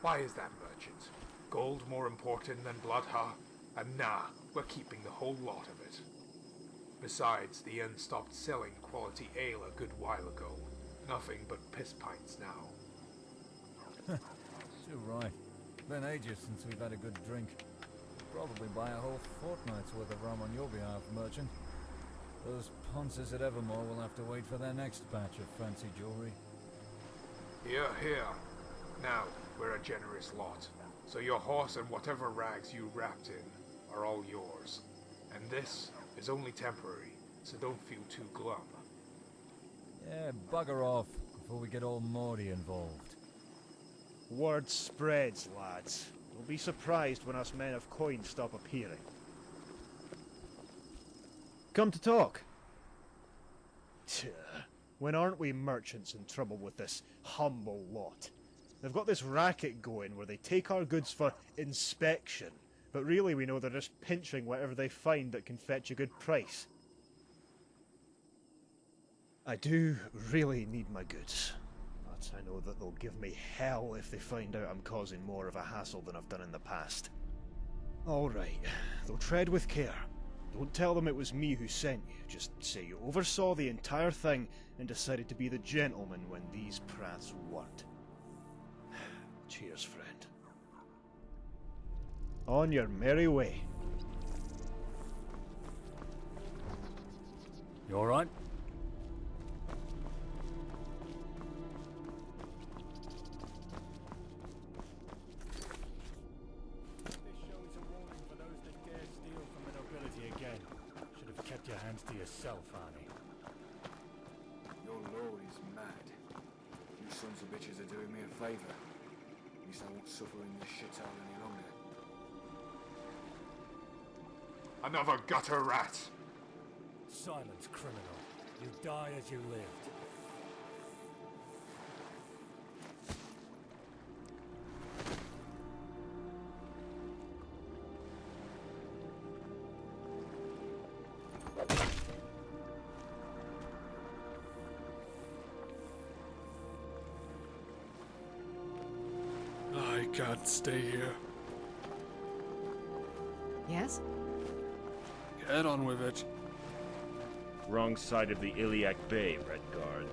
Why is that, merchant? Gold more important than blood, huh? And nah, we're keeping the whole lot of it. Besides, the inn stopped selling quality ale a good while ago. Nothing but piss pints now. Too right. Been ages since we've had a good drink. Probably buy a whole fortnight's worth of rum on your behalf, merchant. Those ponces at Evermore will have to wait for their next batch of fancy jewelry. Here, here. Now, we're a generous lot. So your horse and whatever rags you wrapped in are all yours. And this is only temporary, so don't feel too glum. Yeah, bugger off before we get all Morty involved. Word spreads, lads. You'll be surprised when us men of coin stop appearing. Come to talk. Tch, when aren't we merchants in trouble with this humble lot? They've got this racket going where they take our goods for inspection, but really we know they're just pinching whatever they find that can fetch a good price. I do really need my goods, but I know that they'll give me hell if they find out I'm causing more of a hassle than I've done in the past. Alright, they'll tread with care. Don't tell them it was me who sent you, just say you oversaw the entire thing and decided to be the gentleman when these prats weren't. Cheers, friend. On your merry way. You alright? Kept your hands to yourself, Arnie. Your lord is mad. You sons of bitches are doing me a favour. At least I won't suffer in this shithole any longer. Another gutter rat! Silence, criminal. You die as you lived. I can't stay here. Yes? Get on with it. Wrong side of the Iliac Bay, Red Guard.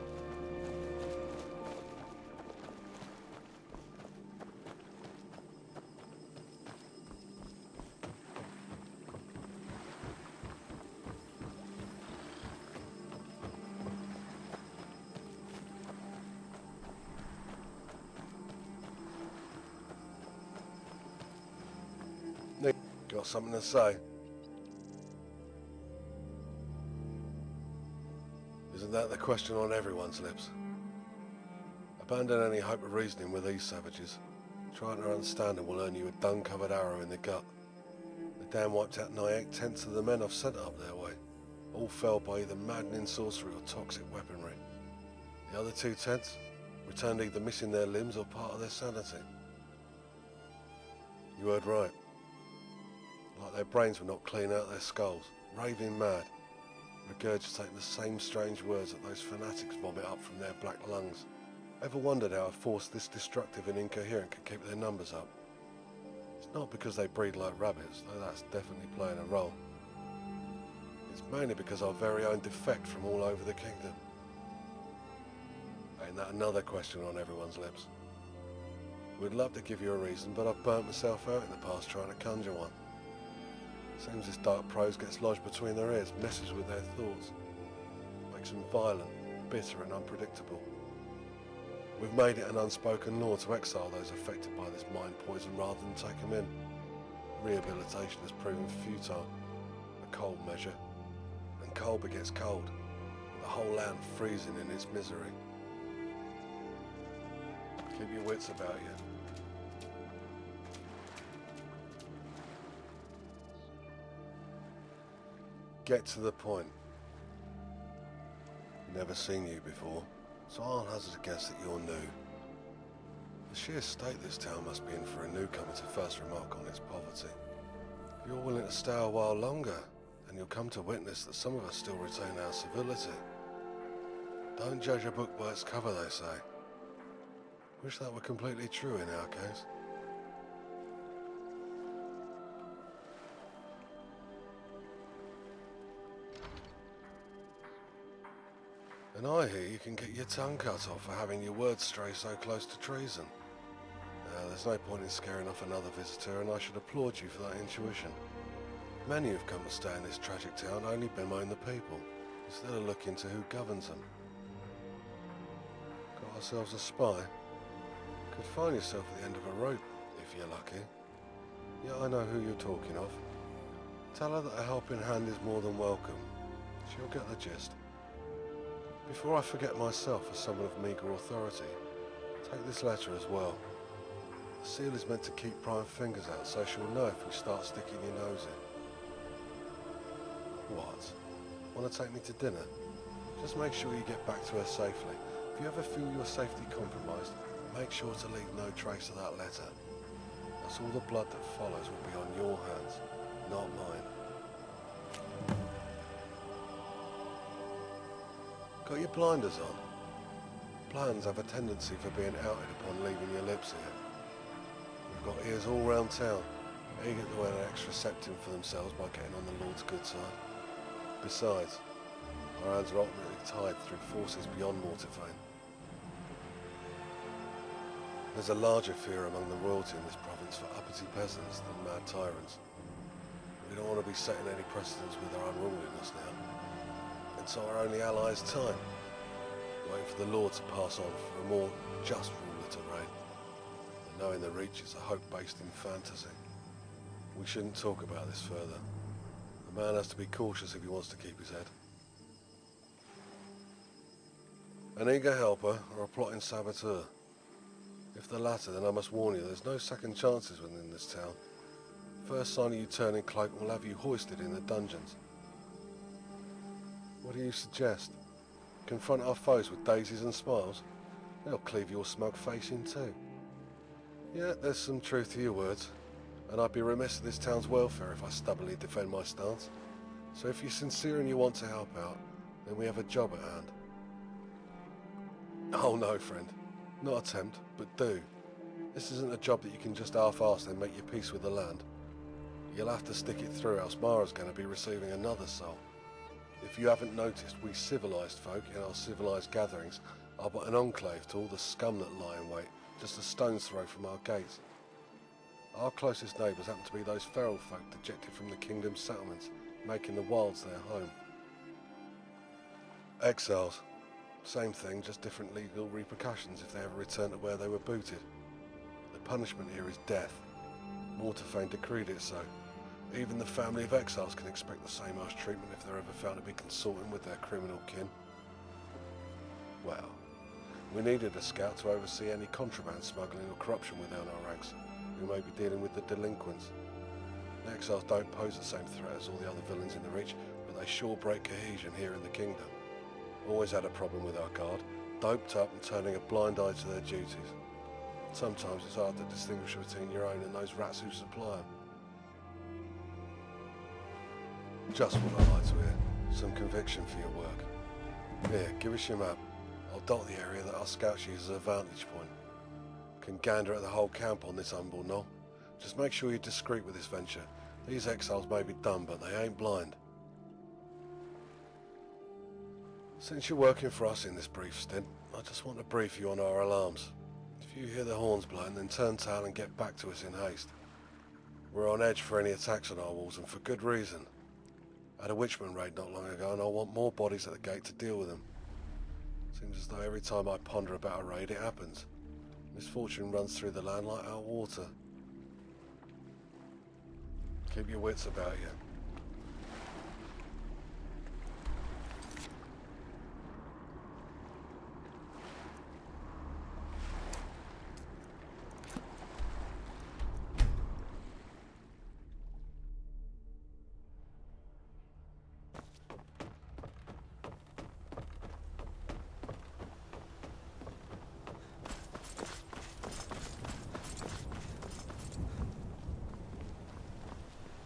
Got something to say? Isn't that the question on everyone's lips? Abandon any hope of reasoning with these savages. Trying to understand them will earn you a dung-covered arrow in the gut. The dam wiped out nigh 8/10 of the men I've sent up their way. All fell by either maddening sorcery or toxic weaponry. The other 2/10 returned either missing their limbs or part of their sanity. You heard right. Like their brains were not clean out of their skulls, raving mad, regurgitating the same strange words that those fanatics vomit up from their black lungs. Ever wondered how a force this destructive and incoherent can keep their numbers up? It's not because they breed like rabbits, though that's definitely playing a role. It's mainly because our very own defect from all over the kingdom. Ain't that another question on everyone's lips? We'd love to give you a reason, but I've burnt myself out in the past trying to conjure one. Seems this dark prose gets lodged between their ears, messes with their thoughts, makes them violent, bitter and unpredictable. We've made it an unspoken law to exile those affected by this mind poison rather than take them in. Rehabilitation has proven futile, a cold measure, and cold begets cold, the whole land freezing in its misery. Keep your wits about you. Get to the point. Never seen you before, so I'll hazard a guess that you're new. The sheer state this town must be in for a newcomer to first remark on its poverty. If you're willing to stay a while longer, then you'll come to witness that some of us still retain our civility. Don't judge a book by its cover, they say. Wish that were completely true in our case. And I hear you can get your tongue cut off for having your words stray so close to treason. There's no point in scaring off another visitor, and I should applaud you for that intuition. Many who've come to stay in this tragic town only bemoan the people, instead of looking to who governs them. Got ourselves a spy? Could find yourself at the end of a rope, if you're lucky. Yeah, I know who you're talking of. Tell her that a helping hand is more than welcome. She'll get the gist. Before I forget myself as someone of meagre authority, take this letter as well. The seal is meant to keep prying fingers out, so she'll know if you start sticking your nose in. What? Want to take me to dinner? Just make sure you get back to her safely. If you ever feel your safety compromised, make sure to leave no trace of that letter. Thus all the blood that follows will be on your hands, not mine. Got your blinders on? Plans have a tendency for being outed upon leaving your lips here. We've got ears all round town, eager to earn an extra septim for themselves by getting on the Lord's good side. Besides, our hands are ultimately tied through forces beyond Mortifayne. There's a larger fear among the royalty in this province for uppity peasants than mad tyrants. We don't want to be setting any precedents with our unruliness now. And so our only ally is time, waiting for the Lord to pass on for a more just ruler to reign. And knowing the Reach is a hope based in fantasy. We shouldn't talk about this further. A man has to be cautious if he wants to keep his head. An eager helper or a plotting saboteur? If the latter, then I must warn you, there's no second chances within this town. First sign of you turning cloak will have you hoisted in the dungeons. What do you suggest? Confront our foes with daisies and smiles? They'll cleave your smug face in too. Yeah, there's some truth to your words, and I'd be remiss of this town's welfare if I stubbornly defend my stance. So if you're sincere and you want to help out, then we have a job at hand. Oh no, friend. Not attempt, but do. This isn't a job that you can just half-arse and make your peace with the land. You'll have to stick it through, else Mara's going to be receiving another soul. If you haven't noticed, we civilized folk in our civilized gatherings are but an enclave to all the scum that lie in wait, just a stone's throw from our gates. Our closest neighbours happen to be those feral folk dejected from the kingdom's settlements, making the wilds their home. Exiles. Same thing, just different legal repercussions if they ever return to where they were booted. The punishment here is death. Mortifayne decreed it so. Even the family of exiles can expect the same harsh treatment if they're ever found to be consorting with their criminal kin. Well, we needed a scout to oversee any contraband smuggling or corruption within our ranks, who may be dealing with the delinquents. The exiles don't pose the same threat as all the other villains in the Reach, but they sure break cohesion here in the kingdom. Always had a problem with our guard, doped up and turning a blind eye to their duties. Sometimes it's hard to distinguish between your own and those rats who supply them. Just what I like to hear. Some conviction for your work. Here, give us your map. I'll dot the area that our scouts use as a vantage point. Can gander at the whole camp on this humble knoll. Just make sure you're discreet with this venture. These exiles may be dumb, but they ain't blind. Since you're working for us in this brief stint, I just want to brief you on our alarms. If you hear the horns blowing, then turn tail and get back to us in haste. We're on edge for any attacks on our walls, and for good reason. I had a Witchman raid not long ago, and I want more bodies at the gate to deal with them. Seems as though every time I ponder about a raid, it happens. Misfortune runs through the land like our water. Keep your wits about you.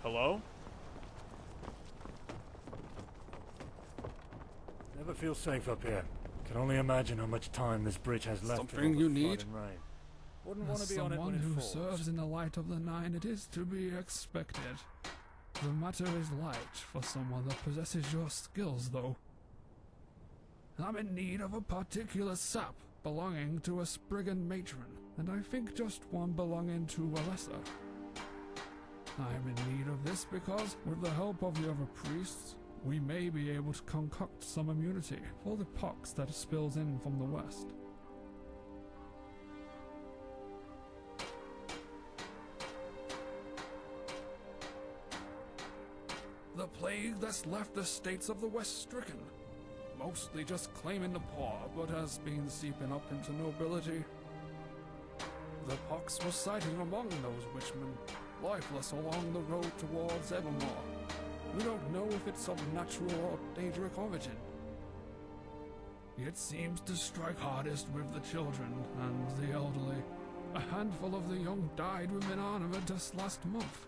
Hello? Never feel safe up here. Can only imagine how much time this bridge has left. Something you need? Rain. Wouldn't want As to be on it when someone it who falls. serves in the light of the nine, it is to be expected. The matter is light for someone that possesses your skills, though. I'm in need of a particular sap belonging to a Spriggan matron, and I think just one belonging to a lesser. I am in need of this because, with the help of the other priests, we may be able to concoct some immunity for the pox that spills in from the west. The plague that's left the states of the West stricken. Mostly just claiming the poor, but has been seeping up into nobility. The pox was sighting among those witchmen, lifeless along the road towards Evermore. We don't know if it's of natural or Daedric origin. It seems to strike hardest with the children and the elderly. A handful of the young died within Arnima just last month.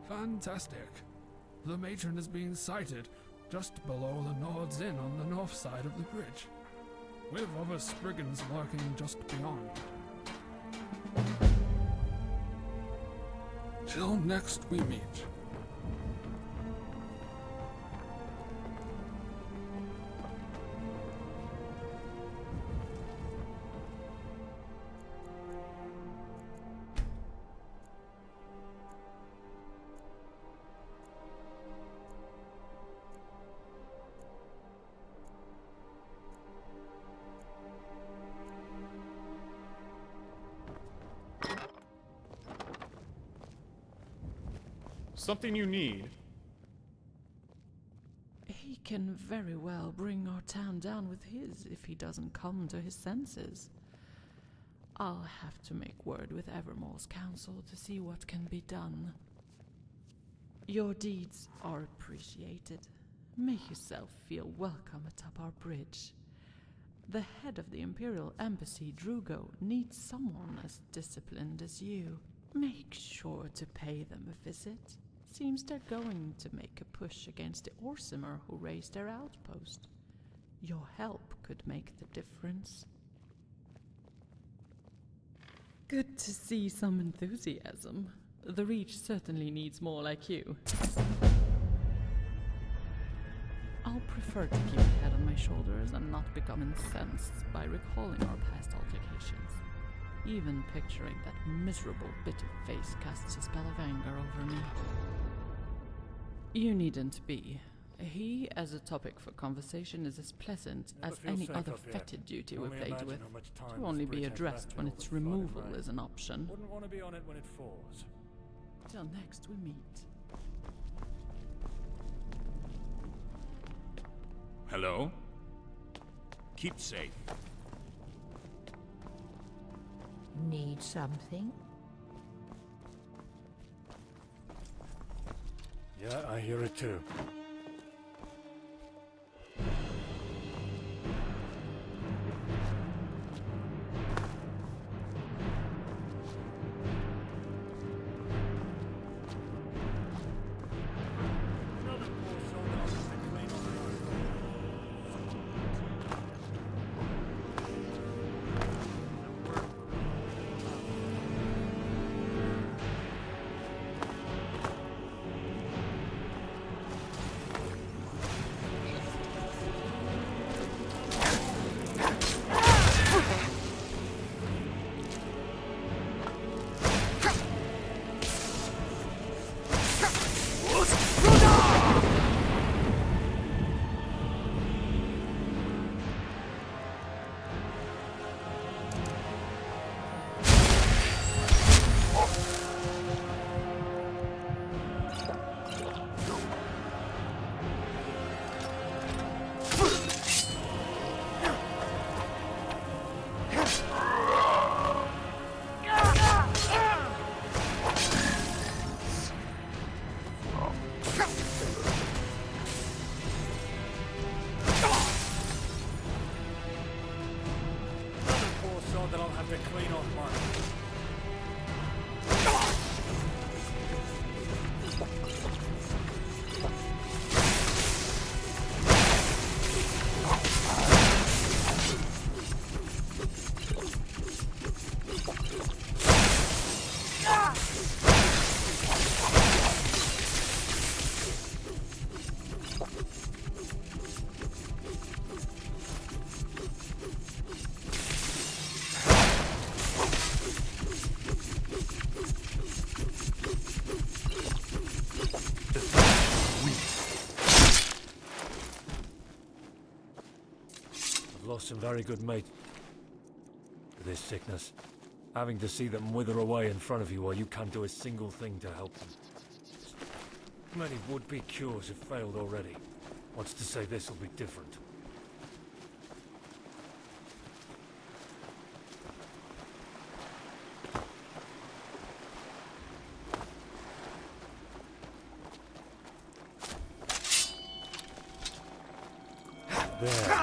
Fantastic. The matron is being sighted just below the Nord's Inn on the north side of the bridge, with other Spriggans lurking just beyond. Till next we meet. Something you need? He can very well bring our town down with his if he doesn't come to his senses. I'll have to make word with Evermore's council to see what can be done. Your deeds are appreciated. Make yourself feel welcome atop our bridge. The head of the Imperial Embassy, Drugo, needs someone as disciplined as you. Make sure to pay them a visit. Seems they're going to make a push against the Orsimer who raised their outpost. Your help could make the difference. Good to see some enthusiasm. The Reach certainly needs more like you. I'll prefer to keep a head on my shoulders and not become incensed by recalling our past altercations. Even picturing that miserable, bitter face casts a spell of anger over me. You needn't be. He, as a topic for conversation, is as pleasant as any other fetid duty we're plagued with, to only be addressed when its removal is an option. Wouldn't want to be on it when it falls. Till next we meet. Hello? Keep safe. Need something? Yeah, I hear it too. lost some very good mates to this sickness. Having to see them wither away in front of you while you can't do a single thing to help them. Many would-be cures have failed already. What's to say this will be different? There.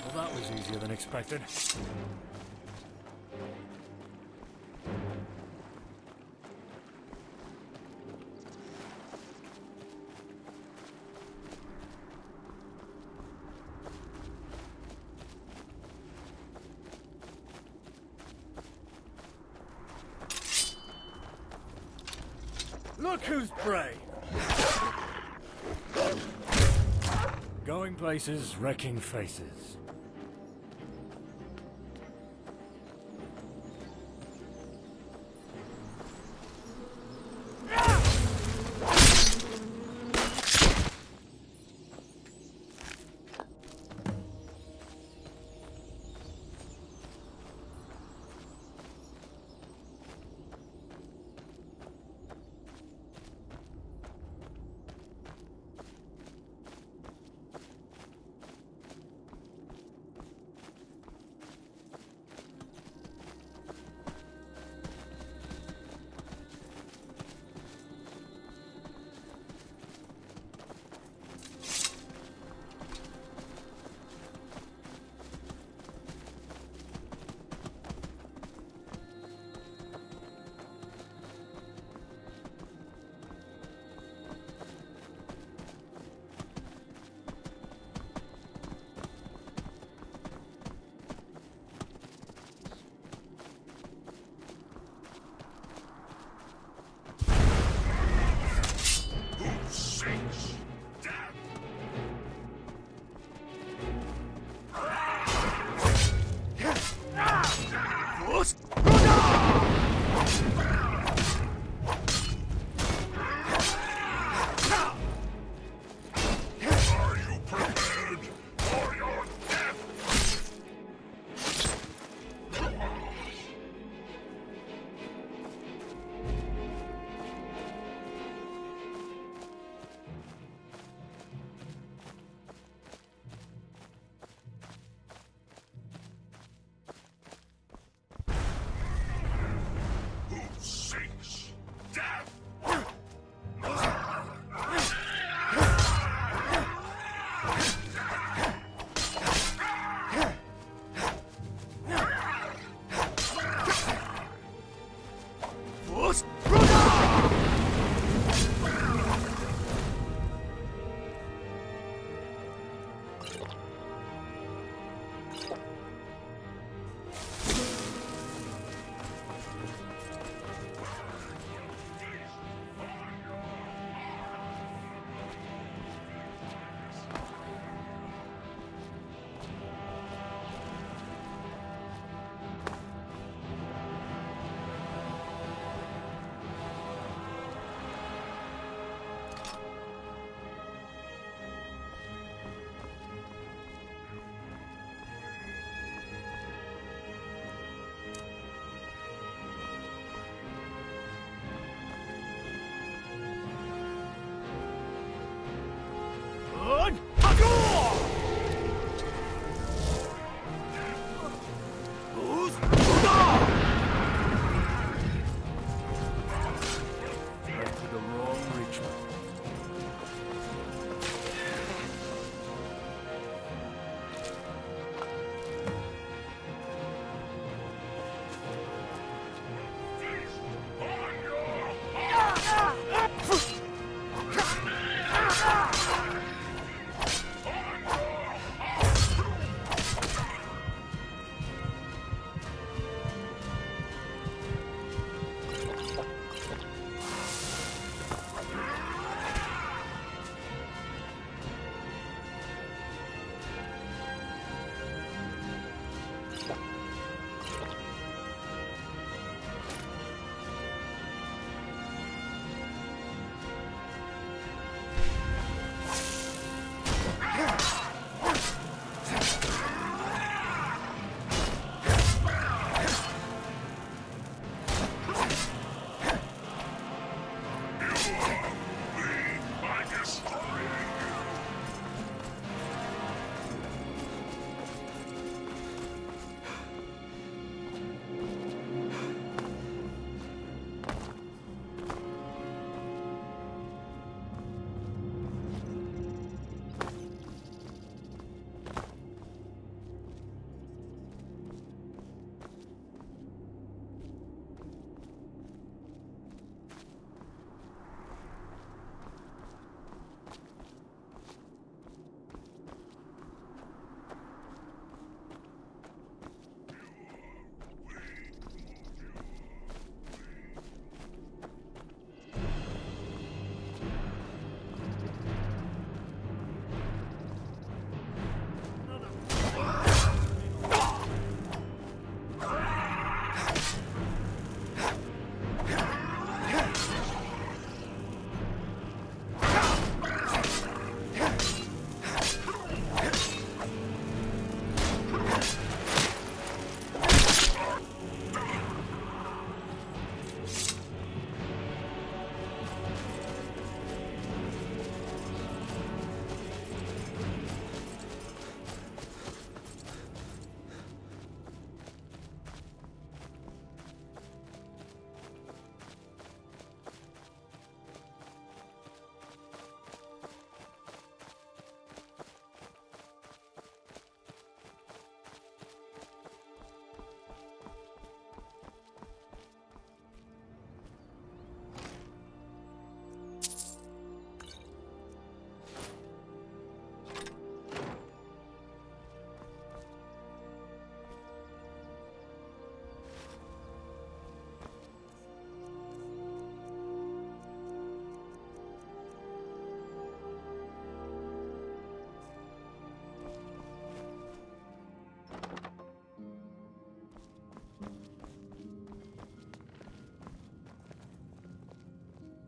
Well, that was easier than expected. Look who's prey! Going places, wrecking faces.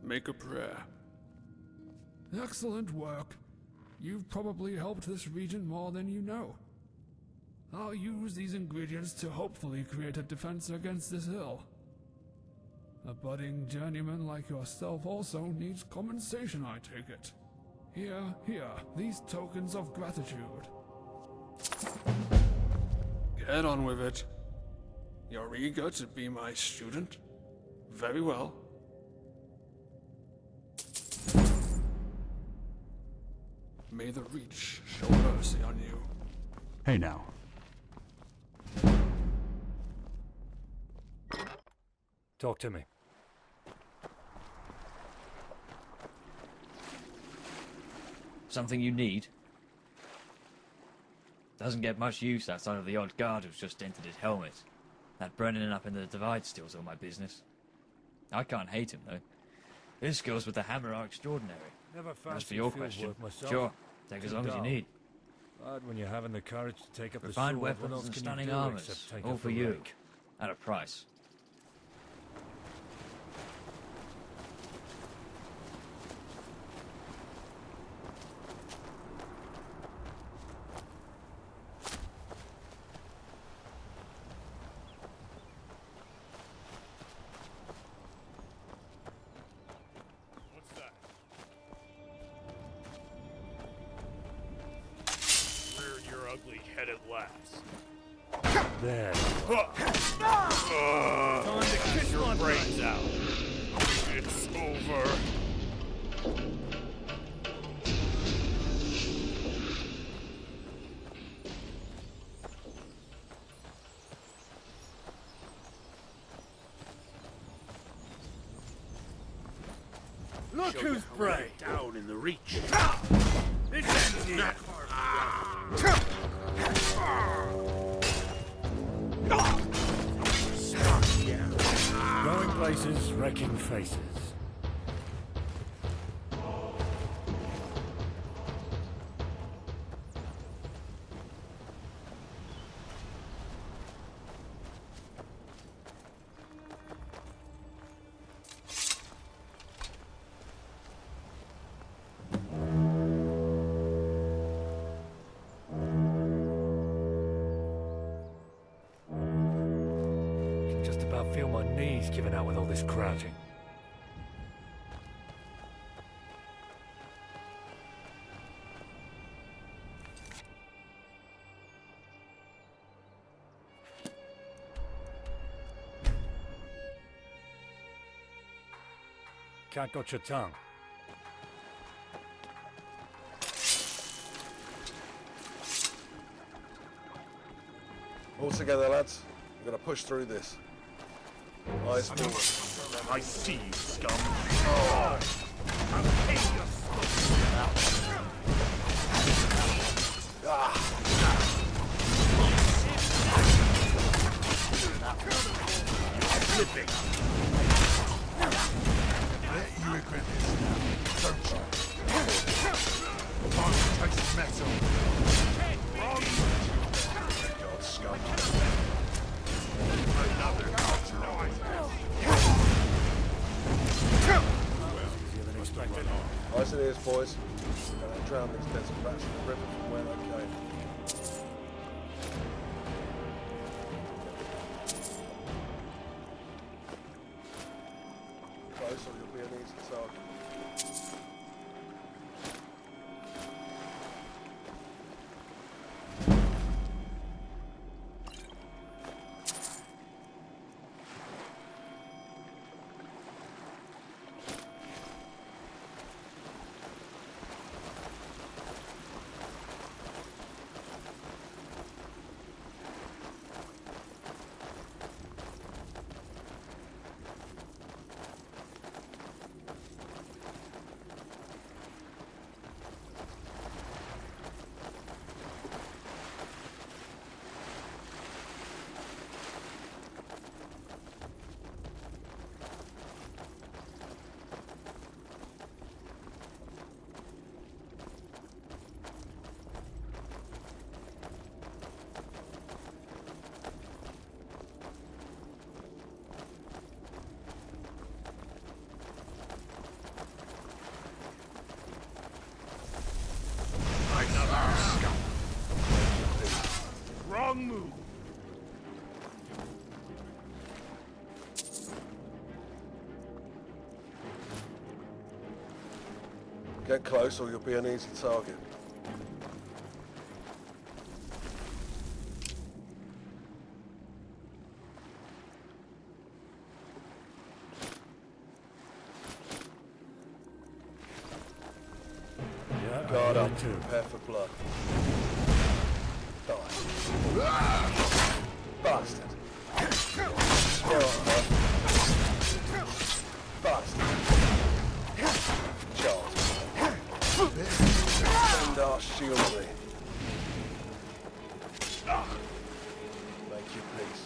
make a prayer. Excellent work. You've probably helped this region more than you know. I'll use these ingredients to hopefully create a defense against this hill. A budding journeyman like yourself also needs compensation, I take it. Here, these tokens of gratitude. Get on with it. You're eager to be my student? Very well. May the Reach show mercy on you. Hey now. Talk to me. Something you need? Doesn't get much use outside of the odd guard who's just entered his helmet. That Brennan up in the Divide steals all my business. I can't hate him, though. His skills with the hammer are extraordinary. Never As for fancied your field question, work myself. sure, take as Too long as you dull. need. But when you're having the courage to take up the Refined sword, what weapons else and can stunning you do armors, except take all up for the you, rake? at a price. What's that? Reared your ugly head at last. There. Time to kick your brains out. It's over. Look Show who's you how to brave. lay down in the Reach. This ends here. Going places, wrecking faces. Can just about feel my knees giving out with all this crouching. Cat got your tongue. All together, lads. We're gonna push through this. Eyes forward. I see you, scum. I'll take your Flipping. You regret this, don't you? Concentrated metal. God, scum. Another Eyes and ears, boys. We're gonna drown these desert rats in the river from where they came. Close or you'll be an easy target. Get close or you'll be an easy target. Guard up, prepare for blood. Die. Bastard. Bastard. Child. Send our shield me. Make your peace.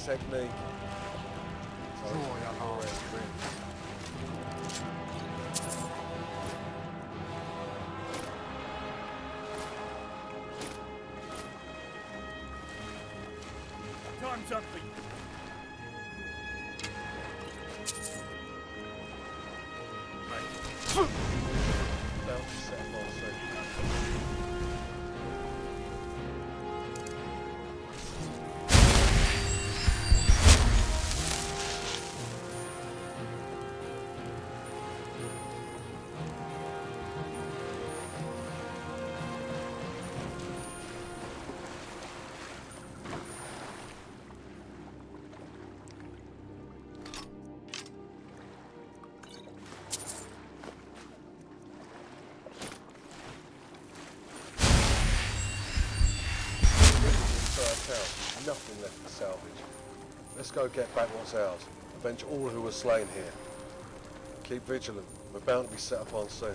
Technique. Time's up for you. Nothing left to salvage. Let's go get back what's ours. Avenge all who were slain here. Keep vigilant. We're bound to be set upon soon.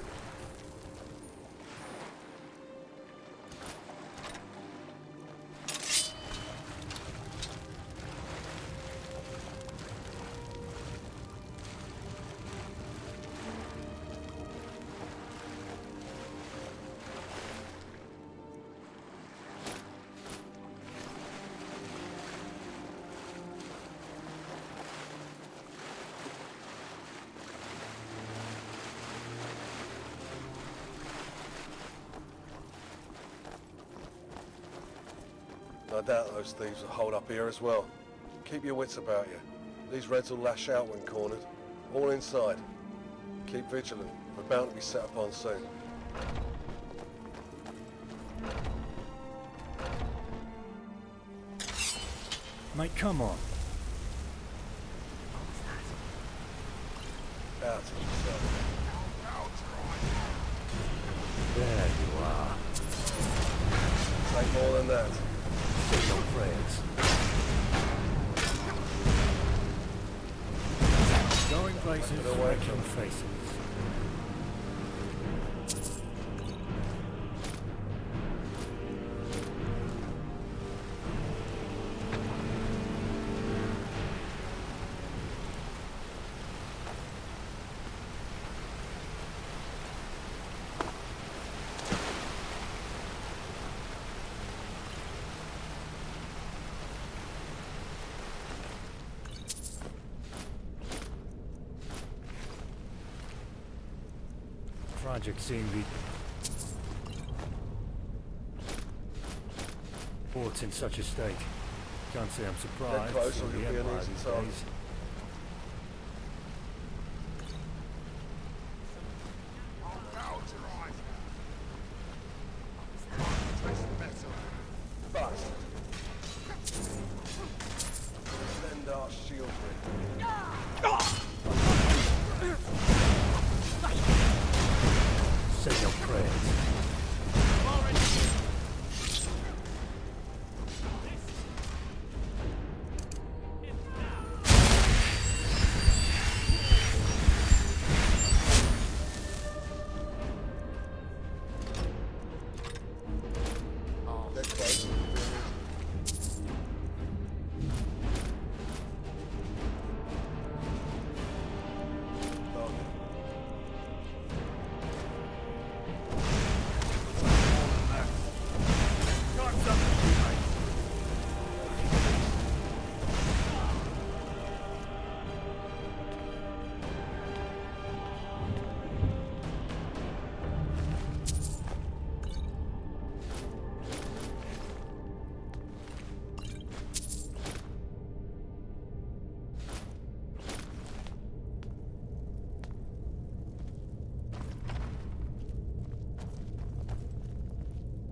I doubt those thieves will hold up here as well. Keep your wits about you. These Reds will lash out when cornered. All inside. Keep vigilant. We're bound to be set upon soon. Mate, come on. Out of yourself. There you are. Take more than that. Say no prayers. Going places, making faces. Project seeing the Port's in such a state. Can't say I'm surprised. close seeing or the you'll be an Empire easy these target. days. Bust. Send our shield Say your prayers.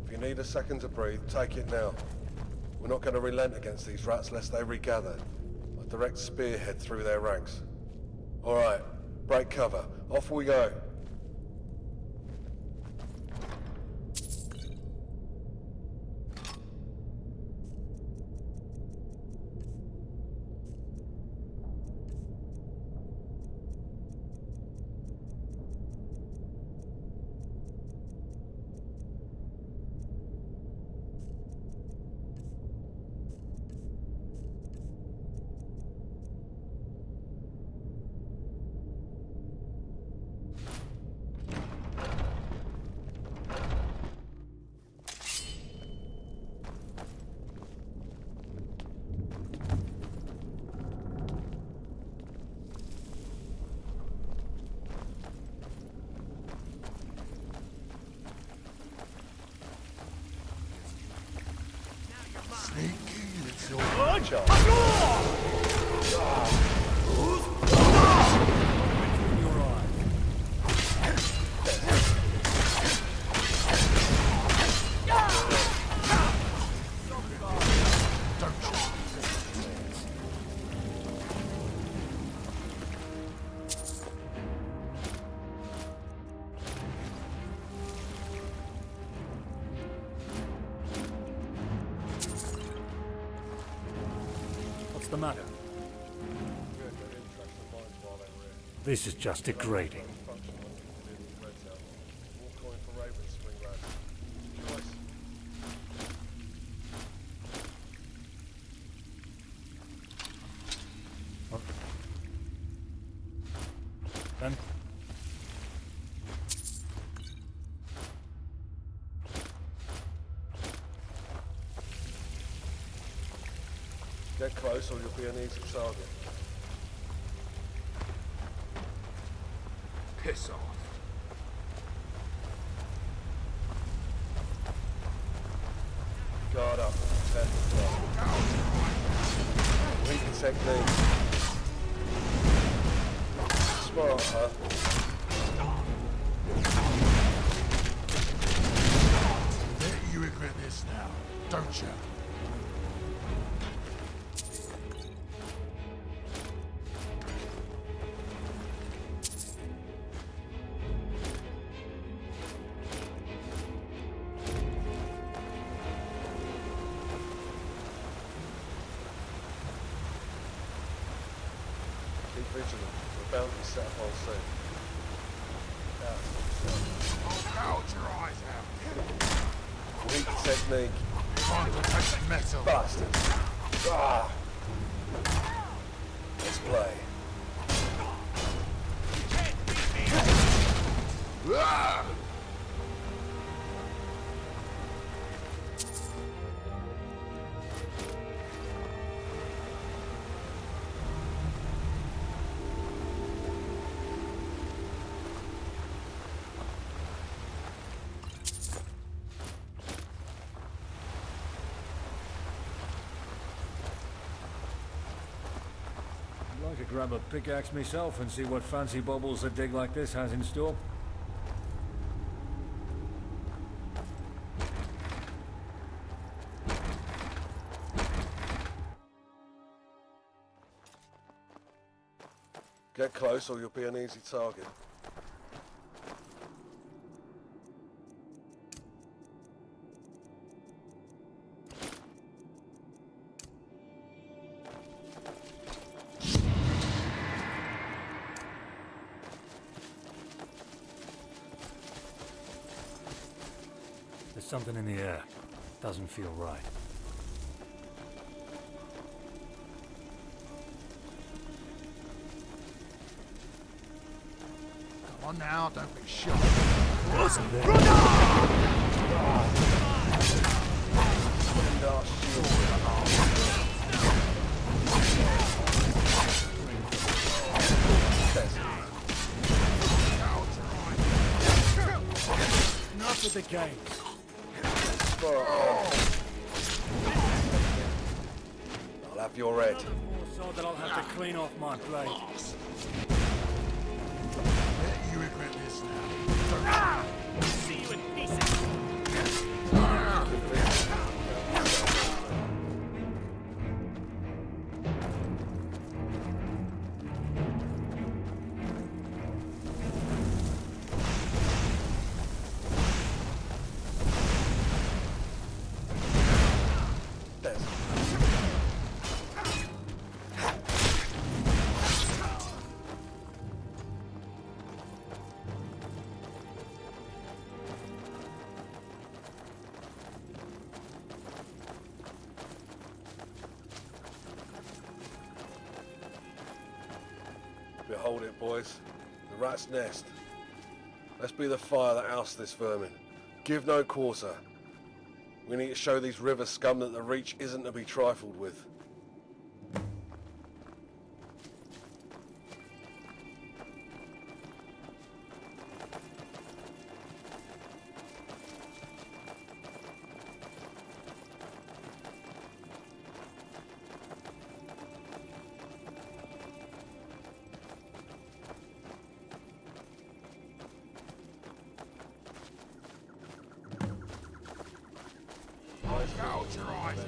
If you need a second to breathe, take it now. We're not going to relent against these rats lest they regather. A direct spearhead through their ranks. Alright, break cover. Off we go. What's the matter? This is just degrading. Then? Get close or you'll be an easy target. Piss off. Guard up. Weaken technique. Smart, huh? You regret this now, don't you? Keep vigilant. We're bound to be set upon soon. Gouge your eyes out. Weak technique. Trying to touch metal. Bastard. Ah. Let's play. Ah! could grab a pickaxe myself and see what fancy baubles a dig like this has in store. Get close or you'll be an easy target. There's something in the air. Doesn't feel right. Come on now, don't be shot. Enough with the games. I'll have your head. So that I'll have to clean off my blade. You regret this now. See you in pieces. Behold it, boys. The rat's nest. Let's be the fire that ousts this vermin. Give no quarter. We need to show these river scum that the Reach isn't to be trifled with. Gouge your eyes out.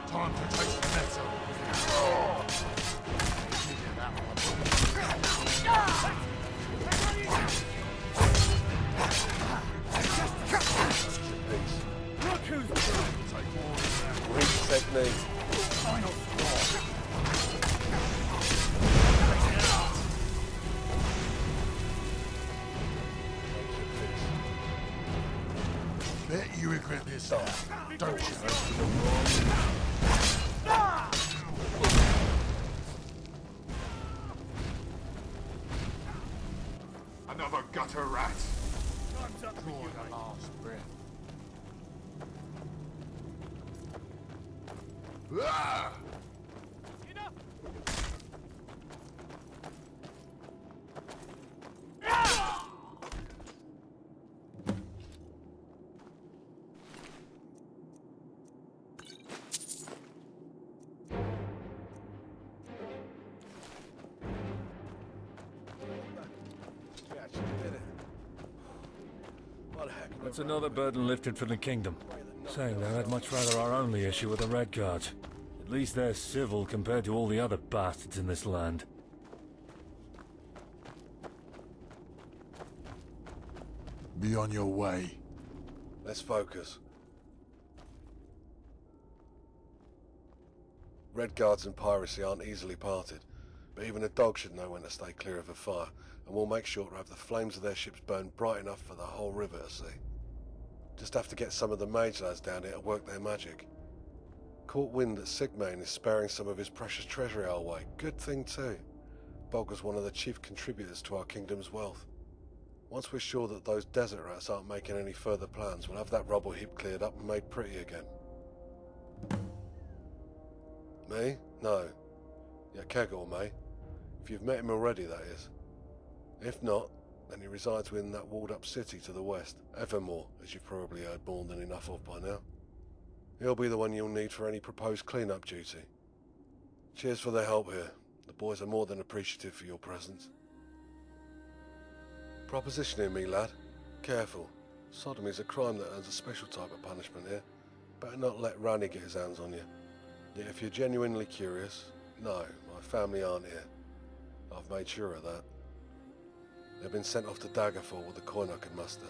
Time to taste the metal. Look who's Reach technique. Final score. Bet you regret this now, don't you? Another gutter rat. Draw the last breath. Ah! That's another burden lifted from the kingdom. Saying that, I'd much rather our only issue with the Red Guards. At least they're civil compared to all the other bastards in this land. Be on your way. Let's focus. Red Guards and piracy aren't easily parted, but even a dog should know when to stay clear of a fire, and we'll make sure to have the flames of their ships burn bright enough for the whole river to see. Just have to get some of the mage lads down here to work their magic. Caught wind that Sigmayne is sparing some of his precious treasury our way. Good thing too. Bog was one of the chief contributors to our kingdom's wealth. Once we're sure that those desert rats aren't making any further plans, we'll have that rubble heap cleared up and made pretty again. Me? No. Yeah, Kegor may. If you've met him already, that is. If not, then he resides within that walled-up city to the west, Evermore, as you've probably heard more than enough of by now. He'll be the one you'll need for any proposed clean-up duty. Cheers for their help here. The boys are more than appreciative for your presence. Propositioning me, lad. Careful. Sodomy's a crime that earns a special type of punishment here. Better not let Rani get his hands on you. Yet if you're genuinely curious, no, my family aren't here. I've made sure of that. They've been sent off to Daggerfall with the coin I can muster.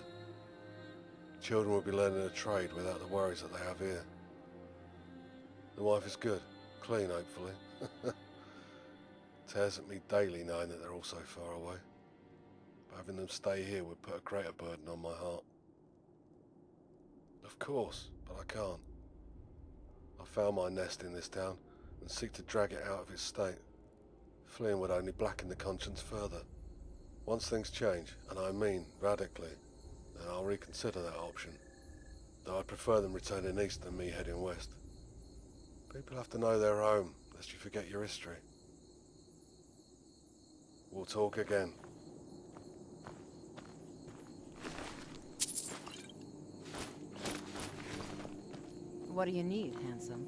Children will be learning a trade without the worries that they have here. The wife is good, clean hopefully. Tears at me daily knowing that they're all so far away. But having them stay here would put a greater burden on my heart. Of course, but I can't. I found my nest in this town and seek to drag it out of its state. Fleeing would only blacken the conscience further. Once things change, and I mean radically, then I'll reconsider that option. Though I'd prefer them returning east than me heading west. People have to know their home, lest you forget your history. We'll talk again. What do you need, handsome?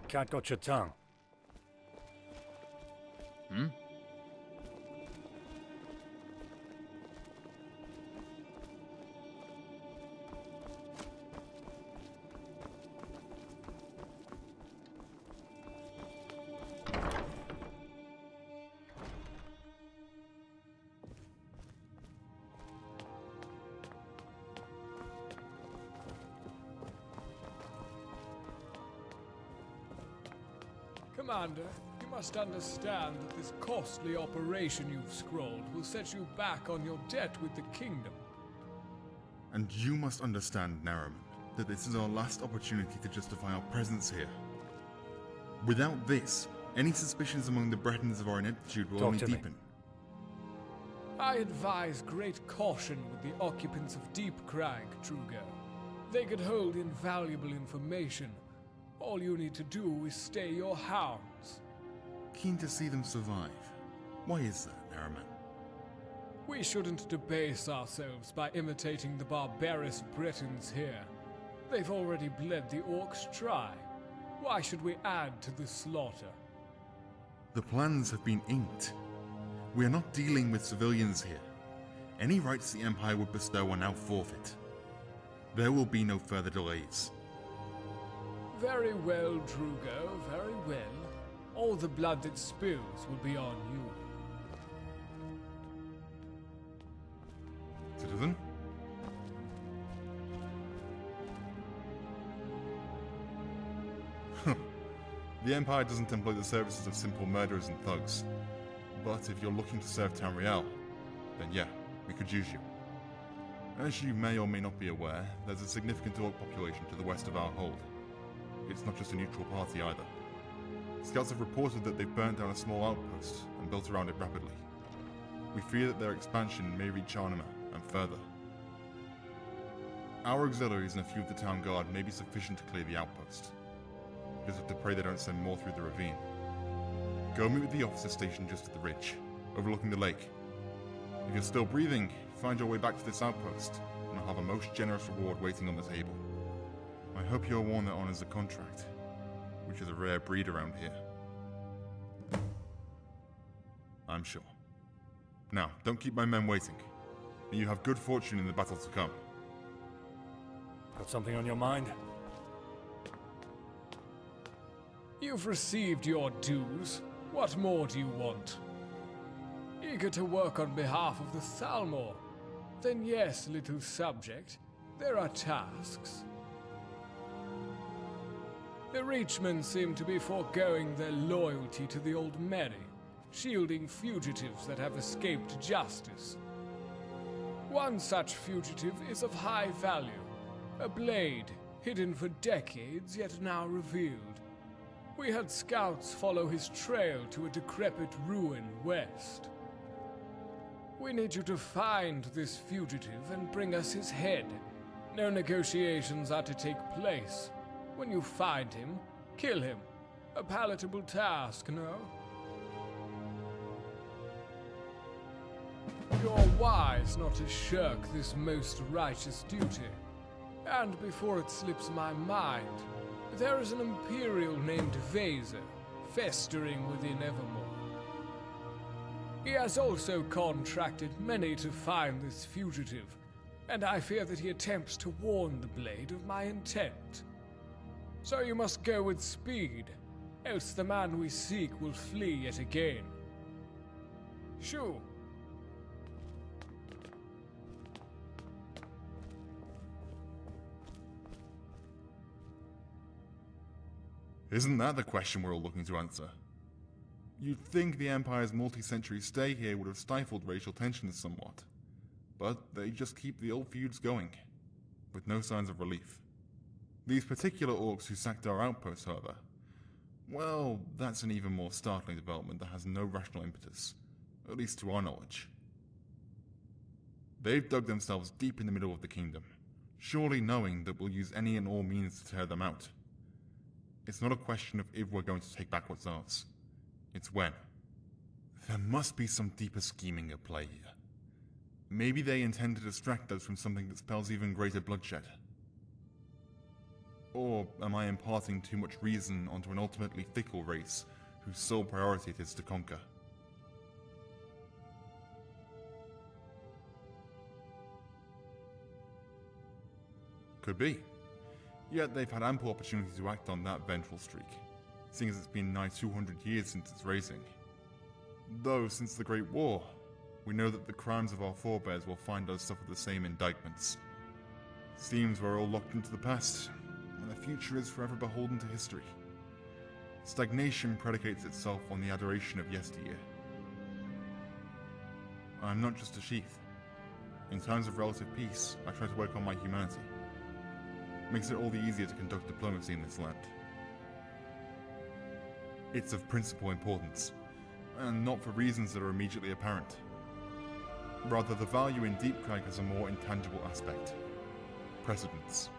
Cat got your tongue. Hmm? Commander, you must understand that this costly operation you've scrolled will set you back on your debt with the kingdom. And you must understand, Naraman, that this is our last opportunity to justify our presence here. Without this, any suspicions among the Bretons of our ineptitude will only deepen. I advise great caution with the occupants of Deep Crag, Trugo. They could hold invaluable information. All you need to do is stay your hounds. Keen to see them survive. Why is that, Naraman? We shouldn't debase ourselves by imitating the barbarous Britons here. They've already bled the orcs dry. Why should we add to the slaughter? The plans have been inked. We are not dealing with civilians here. Any rights the Empire would bestow are now forfeit. There will be no further delays. Very well, Drugo, very well. All the blood that spills will be on you. Citizen? The Empire doesn't employ the services of simple murderers and thugs. But if you're looking to serve Tamriel, then yeah, we could use you. As you may or may not be aware, there's a significant orc population to the west of our hold. It's not just a neutral party either. Scouts have reported that they've burnt down a small outpost and built around it rapidly. We fear that their expansion may reach Arnima and further. Our auxiliaries and a few of the town guard may be sufficient to clear the outpost. We just have to pray they don't send more through the ravine. Go meet with the officer stationed just at the ridge, overlooking the lake. If you're still breathing, find your way back to this outpost, and I'll have a most generous reward waiting on the table. I hope you're one that honors the contract, which is a rare breed around here. I'm sure. Now, don't keep my men waiting. May you have good fortune in the battle to come. Got something on your mind? You've received your dues. What more do you want? Eager to work on behalf of the Thalmor? Then yes, little subject, there are tasks. The Reachmen seem to be foregoing their loyalty to the Old Mary, shielding fugitives that have escaped justice. One such fugitive is of high value, a blade hidden for decades yet now revealed. We had scouts follow his trail to a decrepit ruin west. We need you to find this fugitive and bring us his head. No negotiations are to take place. When you find him, kill him. A palatable task, no? You're wise not to shirk this most righteous duty. And before it slips my mind, there is an Imperial named Vaser, festering within Evermore. He has also contracted many to find this fugitive, and I fear that he attempts to warn the Blade of my intent. So you must go with speed, else the man we seek will flee yet again. Shoo! Isn't that the question we're all looking to answer? You'd think the Empire's multi-century stay here would have stifled racial tensions somewhat. But they just keep the old feuds going, with no signs of relief. These particular orcs who sacked our outpost, however, well, that's an even more startling development that has no rational impetus, at least to our knowledge. They've dug themselves deep in the middle of the kingdom, surely knowing that we'll use any and all means to tear them out. It's not a question of if we're going to take back what's ours. It's when. There must be some deeper scheming at play here. Maybe they intend to distract us from something that spells even greater bloodshed. Or am I imparting too much reason onto an ultimately fickle race whose sole priority it is to conquer? Could be. Yet they've had ample opportunity to act on that vengeful streak, seeing as it's been nigh 200 years since its raising. Though, since the Great War, we know that the crimes of our forebears will find us suffer the same indictments. Seems we're all locked into the past, and the future is forever beholden to history. Stagnation predicates itself on the adoration of yesteryear. I'm not just a sheath. In times of relative peace, I try to work on my humanity. Makes it all the easier to conduct diplomacy in this land. It's of principal importance, and not for reasons that are immediately apparent. Rather, the value in Deepcrag has a more intangible aspect. Precedence.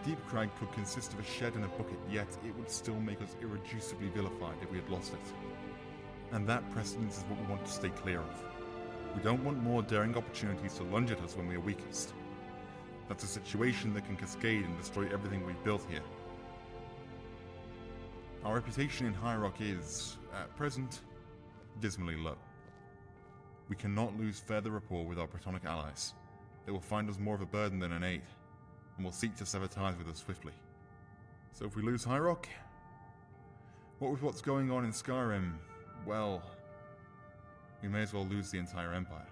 Deepcrag could consist of a shed and a bucket, yet it would still make us irreducibly vilified if we had lost it. And that precedence is what we want to stay clear of. We don't want more daring opportunities to lunge at us when we are weakest. That's a situation that can cascade and destroy everything we've built here. Our reputation in High Rock is, at present, dismally low. We cannot lose further rapport with our Bretonic allies. They will find us more of a burden than an aid, and will seek to sever ties with us swiftly. So if we lose High Rock, what with what's going on in Skyrim, well, we may as well lose the entire Empire.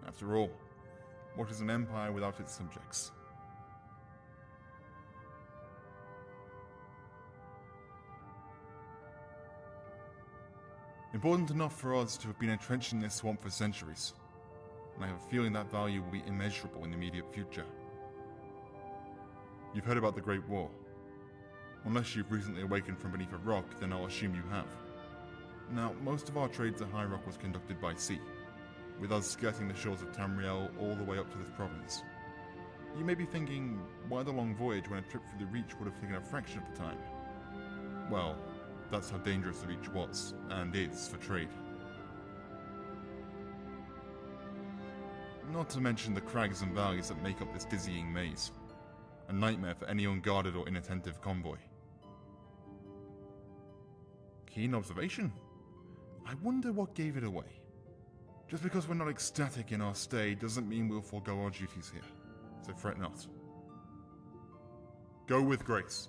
After all, what is an empire without its subjects? Important enough for us to have been entrenched in this swamp for centuries, and I have a feeling that value will be immeasurable in the immediate future. You've heard about the Great War. Unless you've recently awakened from beneath a rock, then I'll assume you have. Now, most of our trade to High Rock was conducted by sea, with us skirting the shores of Tamriel all the way up to this province. You may be thinking, why the long voyage when a trip through the Reach would have taken a fraction of the time? Well, that's how dangerous the Reach was, and is, for trade. Not to mention the crags and valleys that make up this dizzying maze. A nightmare for any unguarded or inattentive convoy. Keen observation. I wonder what gave it away. Just because we're not ecstatic in our stay doesn't mean we'll forego our duties here, so fret not. Go with grace.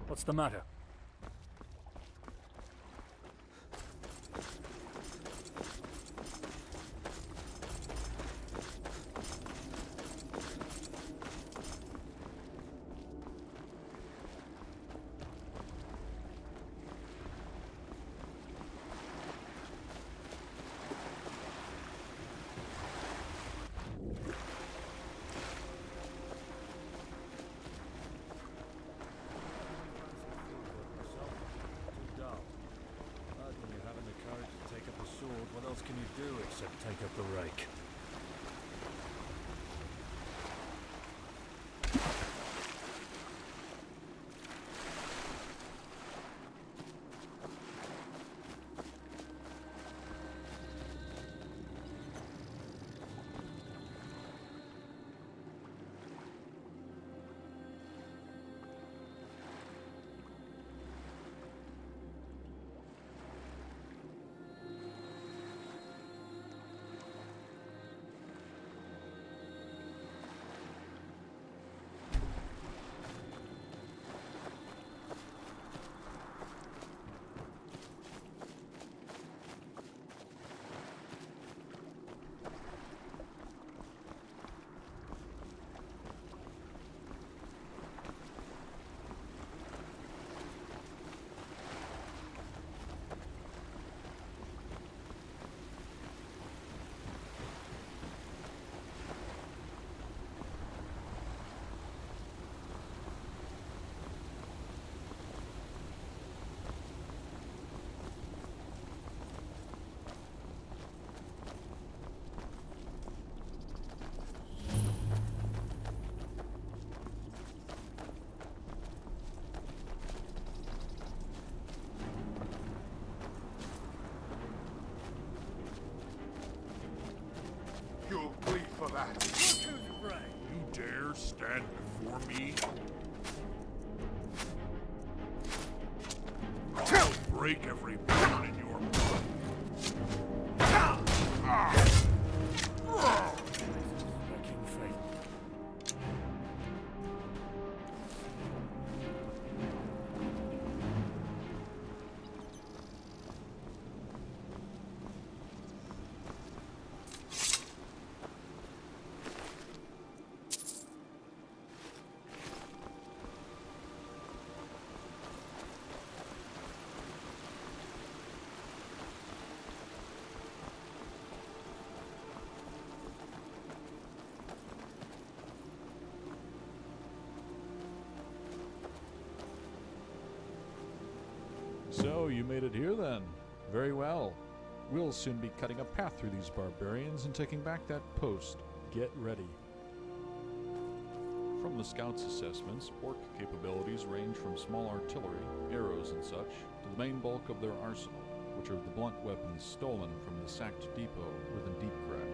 What's the matter? What else can you do except take up the rake? You'll bleed for that. Look who's afraid. You dare stand before me? I'll break every bone in your blood. Fucking fate. So, you made it here then. Very well. We'll soon be cutting a path through these barbarians and taking back that post. Get ready. From the scouts' assessments, orc capabilities range from small artillery, arrows and such, to the main bulk of their arsenal, which are the blunt weapons stolen from the sacked depot within Deep Crack.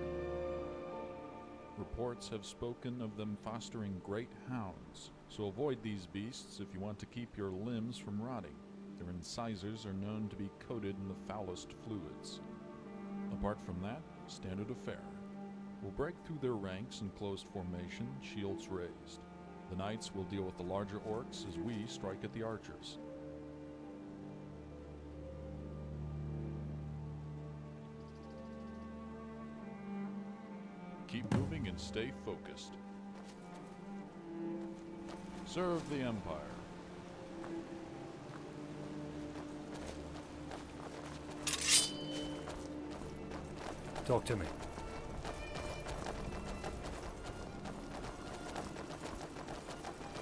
Reports have spoken of them fostering great hounds, so avoid these beasts if you want to keep your limbs from rotting. Their incisors are known to be coated in the foulest fluids. Apart from that, standard affair. We'll break through their ranks in closed formation, shields raised. The knights will deal with the larger orcs as we strike at the archers. Keep moving and stay focused. Serve the Empire. Talk to me.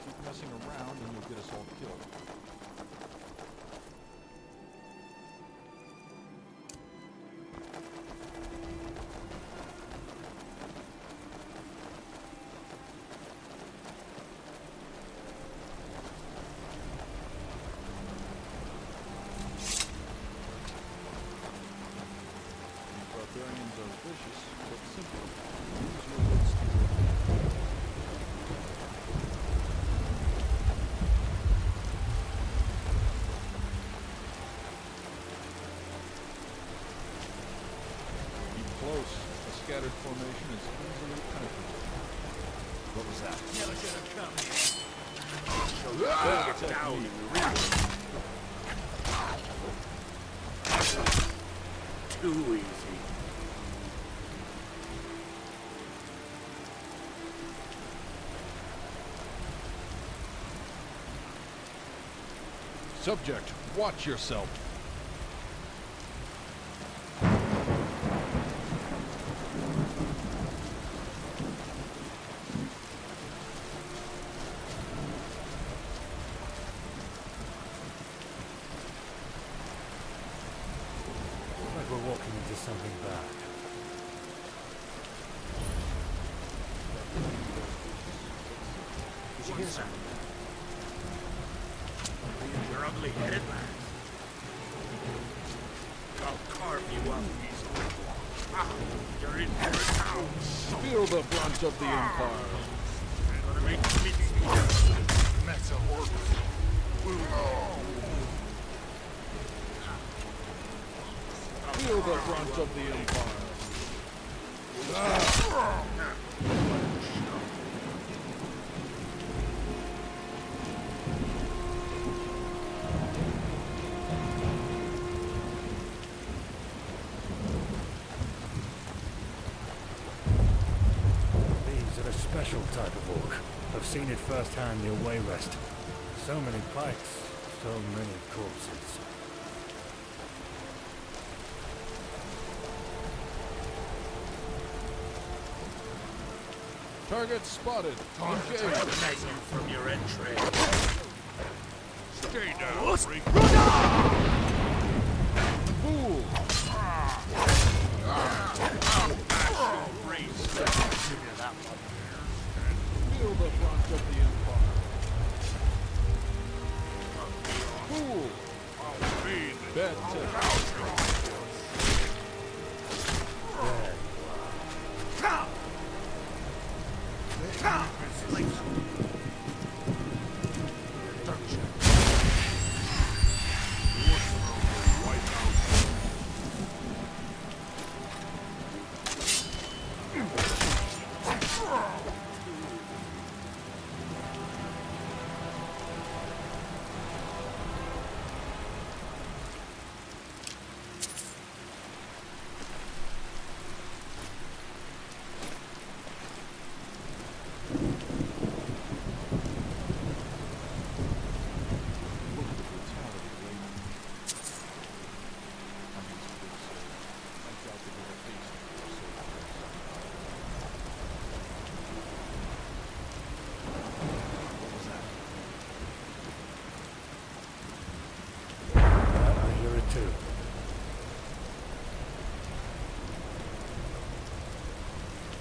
Keep messing around and you'll get us all killed. Barbarians are vicious, but simple. Use your wits to your advantage. Keep close. A scattered formation is easily penetrable. What was that? Never should have come here. Too easy. Subject, watch yourself. Like we're walking into something bad. Did you hear something? You're ugly-headed man. I'll carve you up easily. Ah, you're in for a town. Feel the brunt of the Empire. I'm gonna make me mess of work. Feel the brunt of the Empire. These are a special type of orc. I've seen it firsthand near Wayrest. So many pikes, so many corpses. Target spotted. Engage. Recognize you from your entry. Stay down, freak. Fool. Feel the brunt of the Empire. Fool. Bad tip.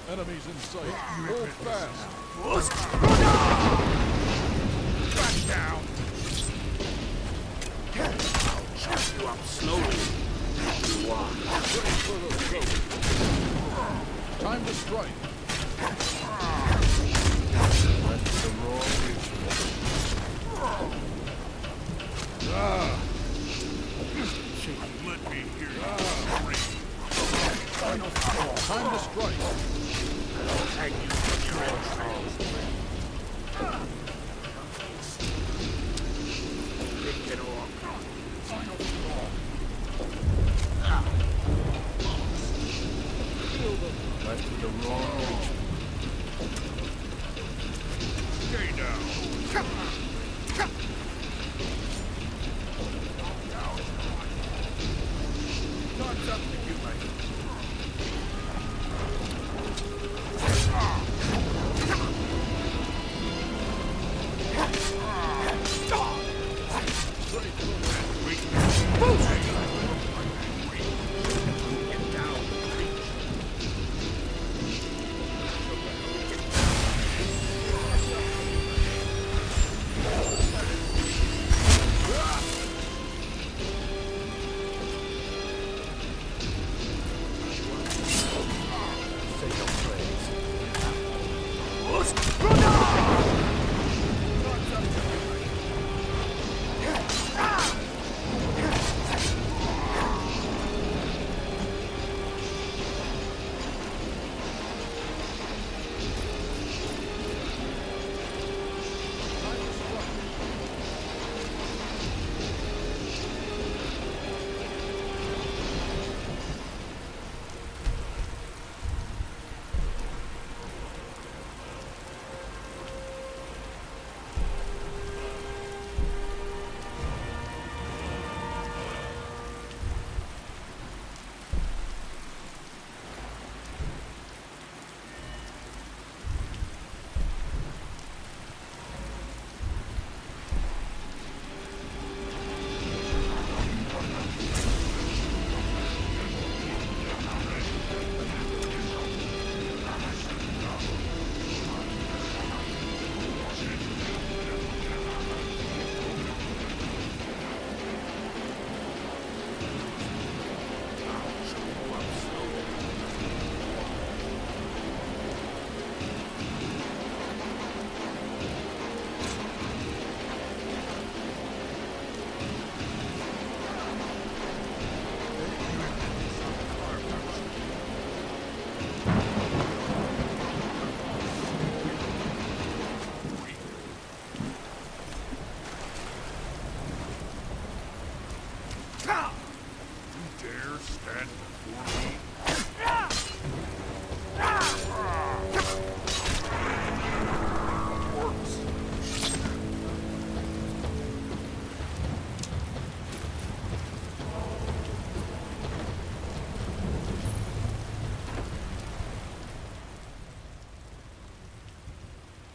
Enemies in sight. Hold fast. Back down. I'll chop you up slowly. Ready for the throat. Time to strike. Rest of the roar let me hear you scream. Time to strike. I'll hang you from your entrails. Left with the wrong reach. Stay down. Time's up to you, mate.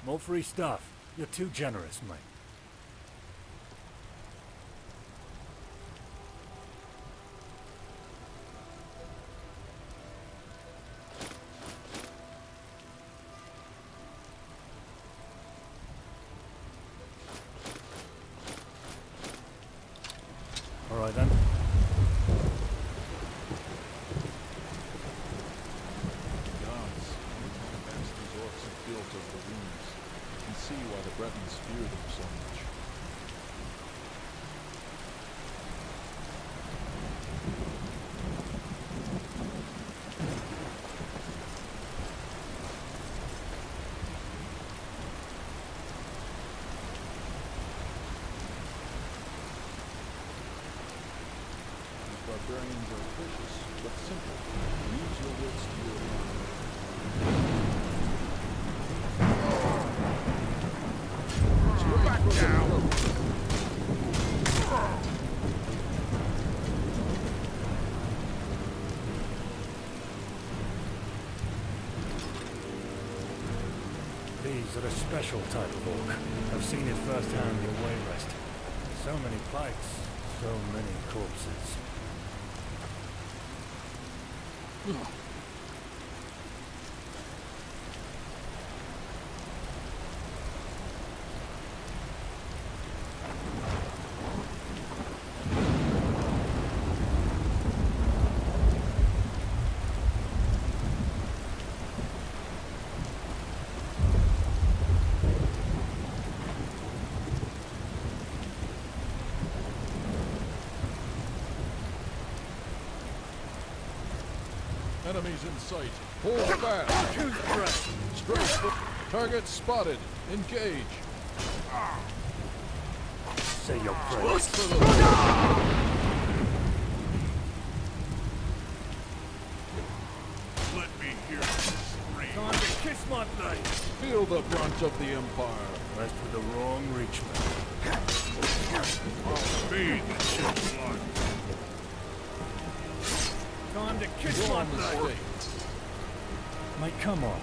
More free stuff. You're too generous, mate. All right then. Gods, what bastards orcs have built over the ruins. You can see why the Bretons fear them so much. Barbarians are vicious, but simple. Use your wits to your advantage. Back down! These are a special type of orc. I've seen it firsthand in Wayrest. So many pikes, so many corpses. Enemies in sight. Hold fast. Choose the track. Straight. Target spotted. Engage. Say your prayers. Let me hear you scream. Time to kiss my blade. Feel the brunt of the Empire. Messed with the wrong Reachman. Feed the shit blood. Time to kiss my blade. Mate, come on.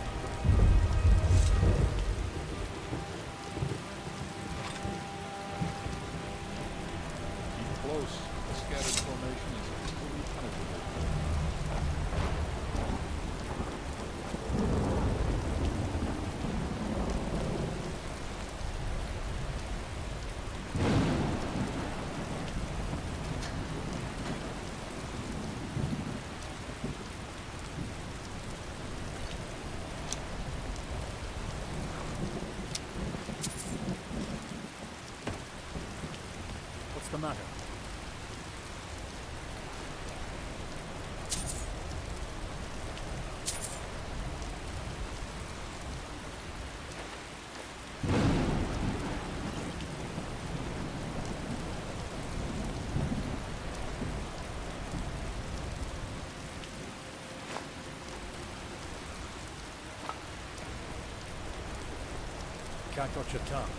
Keep close. The scattered formation is easily penetrable. What's the matter? Cat got your tongue.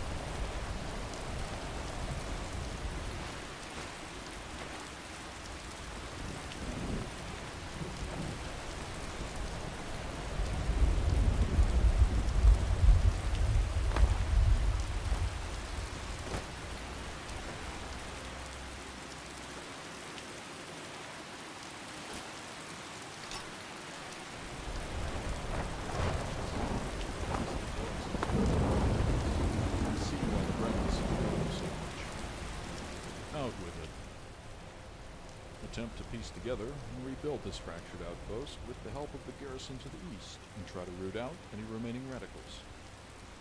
Attempt to piece together and rebuild this fractured outpost with the help of the garrison to the east and try to root out any remaining radicals.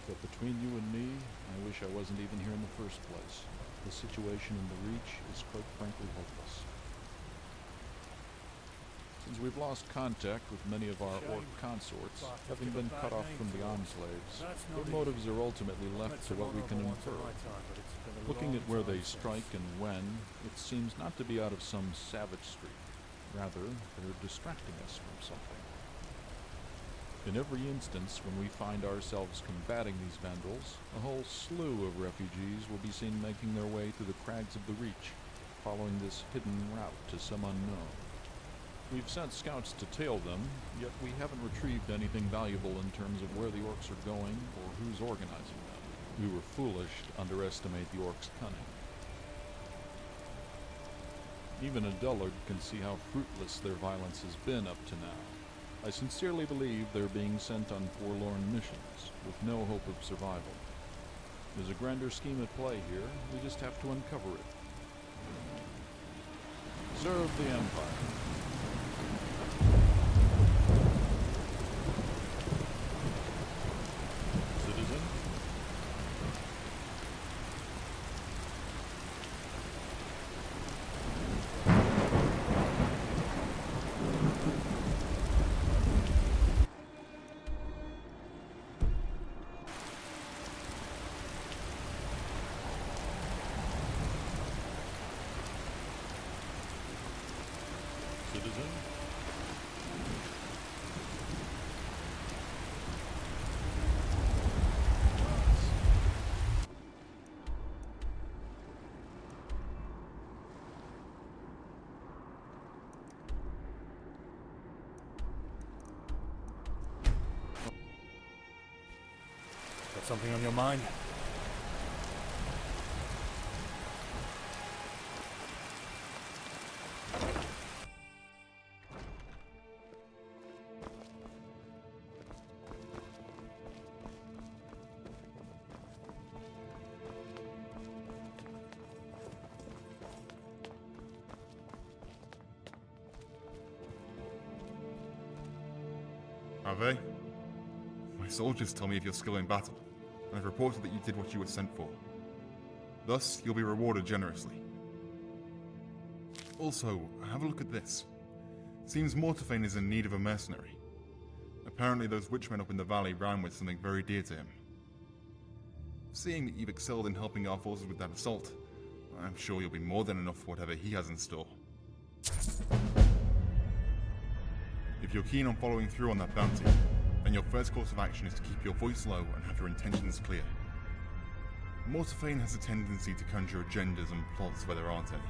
But between you and me, I wish I wasn't even here in the first place. The situation in the Reach is quite frankly hopeless. Since we've lost contact with many of our orc consorts, having been cut off from the enclaves, their motives are ultimately left to what we can infer. Looking at where they strike and when, it seems not to be out of some savage streak. Rather, they're distracting us from something. In every instance when we find ourselves combating these vandals, a whole slew of refugees will be seen making their way through the crags of the Reach, following this hidden route to some unknown. We've sent scouts to tail them, yet we haven't retrieved anything valuable in terms of where the orcs are going or who's organizing them. We were foolish to underestimate the orcs' cunning. Even a dullard can see how fruitless their violence has been up to now. I sincerely believe they're being sent on forlorn missions, with no hope of survival. There's a grander scheme at play here, we just have to uncover it. Serve the Empire. Citizen? Citizen? Got something on your mind? Have they? My soldiers tell me of your skill in battle, and have reported that you did what you were sent for. Thus, you'll be rewarded generously. Also, have a look at this. Seems Mortifayne is in need of a mercenary. Apparently those witchmen up in the valley ran with something very dear to him. Seeing that you've excelled in helping our forces with that assault, I'm sure you'll be more than enough for whatever he has in store. If you're keen on following through on that bounty, then your first course of action is to keep your voice low and have your intentions clear. Mortifayne has a tendency to conjure agendas and plots where there aren't any,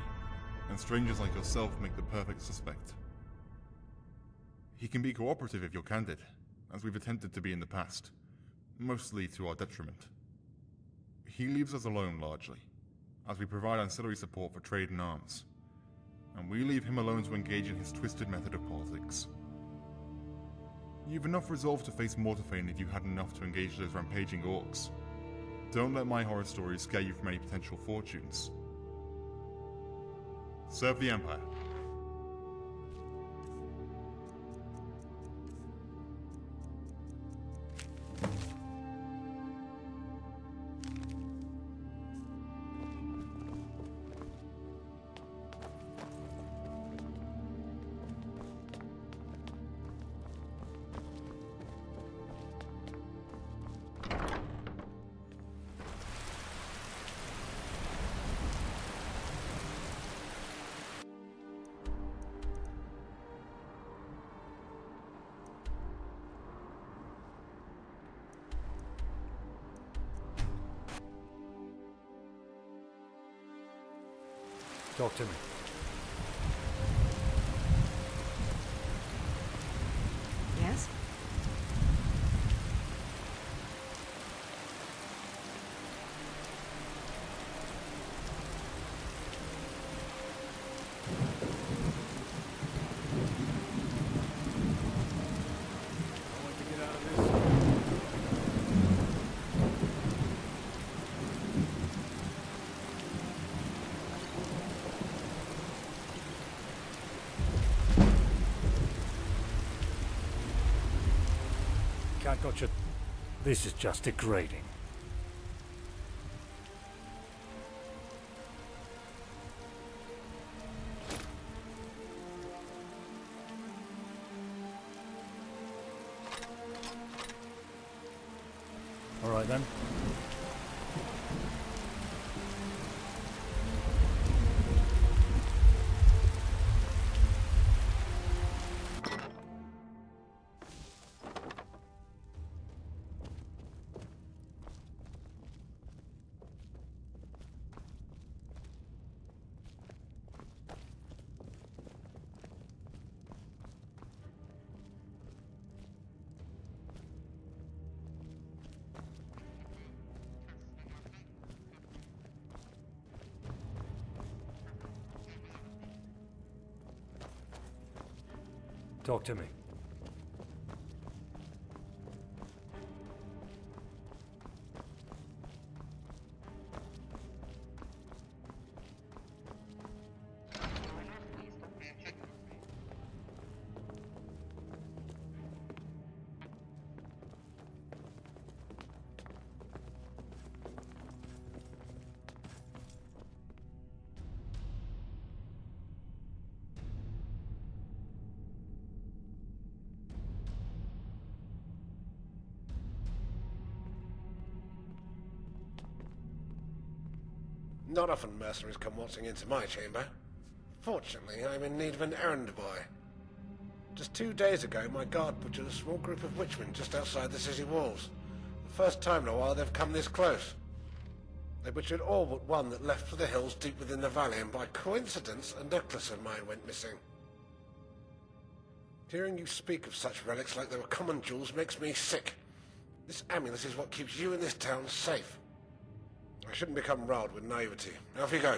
and strangers like yourself make the perfect suspect. He can be cooperative if you're candid, as we've attempted to be in the past, mostly to our detriment. He leaves us alone largely, as we provide ancillary support for trade and arms, and we leave him alone to engage in his twisted method of politics. You've enough resolve to face Mortifayne if you had enough to engage those rampaging orcs. Don't let my horror stories scare you from any potential fortunes. Serve the Empire. Talk to me. Yes? Gotcha. This is just degrading. All right then. Talk to me. Not often mercenaries come waltzing into my chamber. Fortunately, I'm in need of an errand boy. Just 2 days ago, my guard butchered a small group of witchmen just outside the city walls. The first time in a while they've come this close. They butchered all but one that left for the hills deep within the valley, and by coincidence, a necklace of mine went missing. Hearing you speak of such relics like they were common jewels makes me sick. This amulet is what keeps you in this town safe. I shouldn't become riled with naivety. Off you go,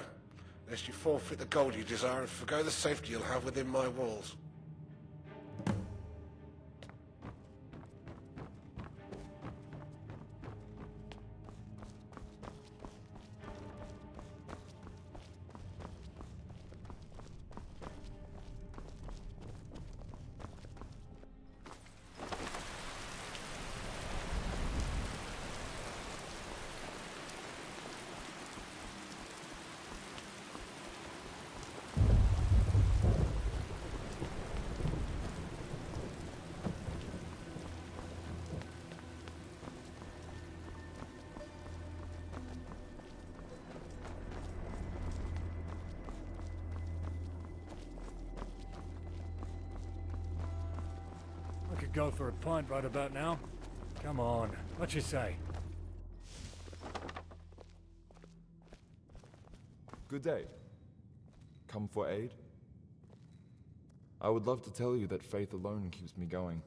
lest you forfeit the gold you desire and forgo the safety you'll have within my walls. could go for a pint right about now. Come on, what you say? Good day. Come for aid? I would love to tell you that faith alone keeps me going,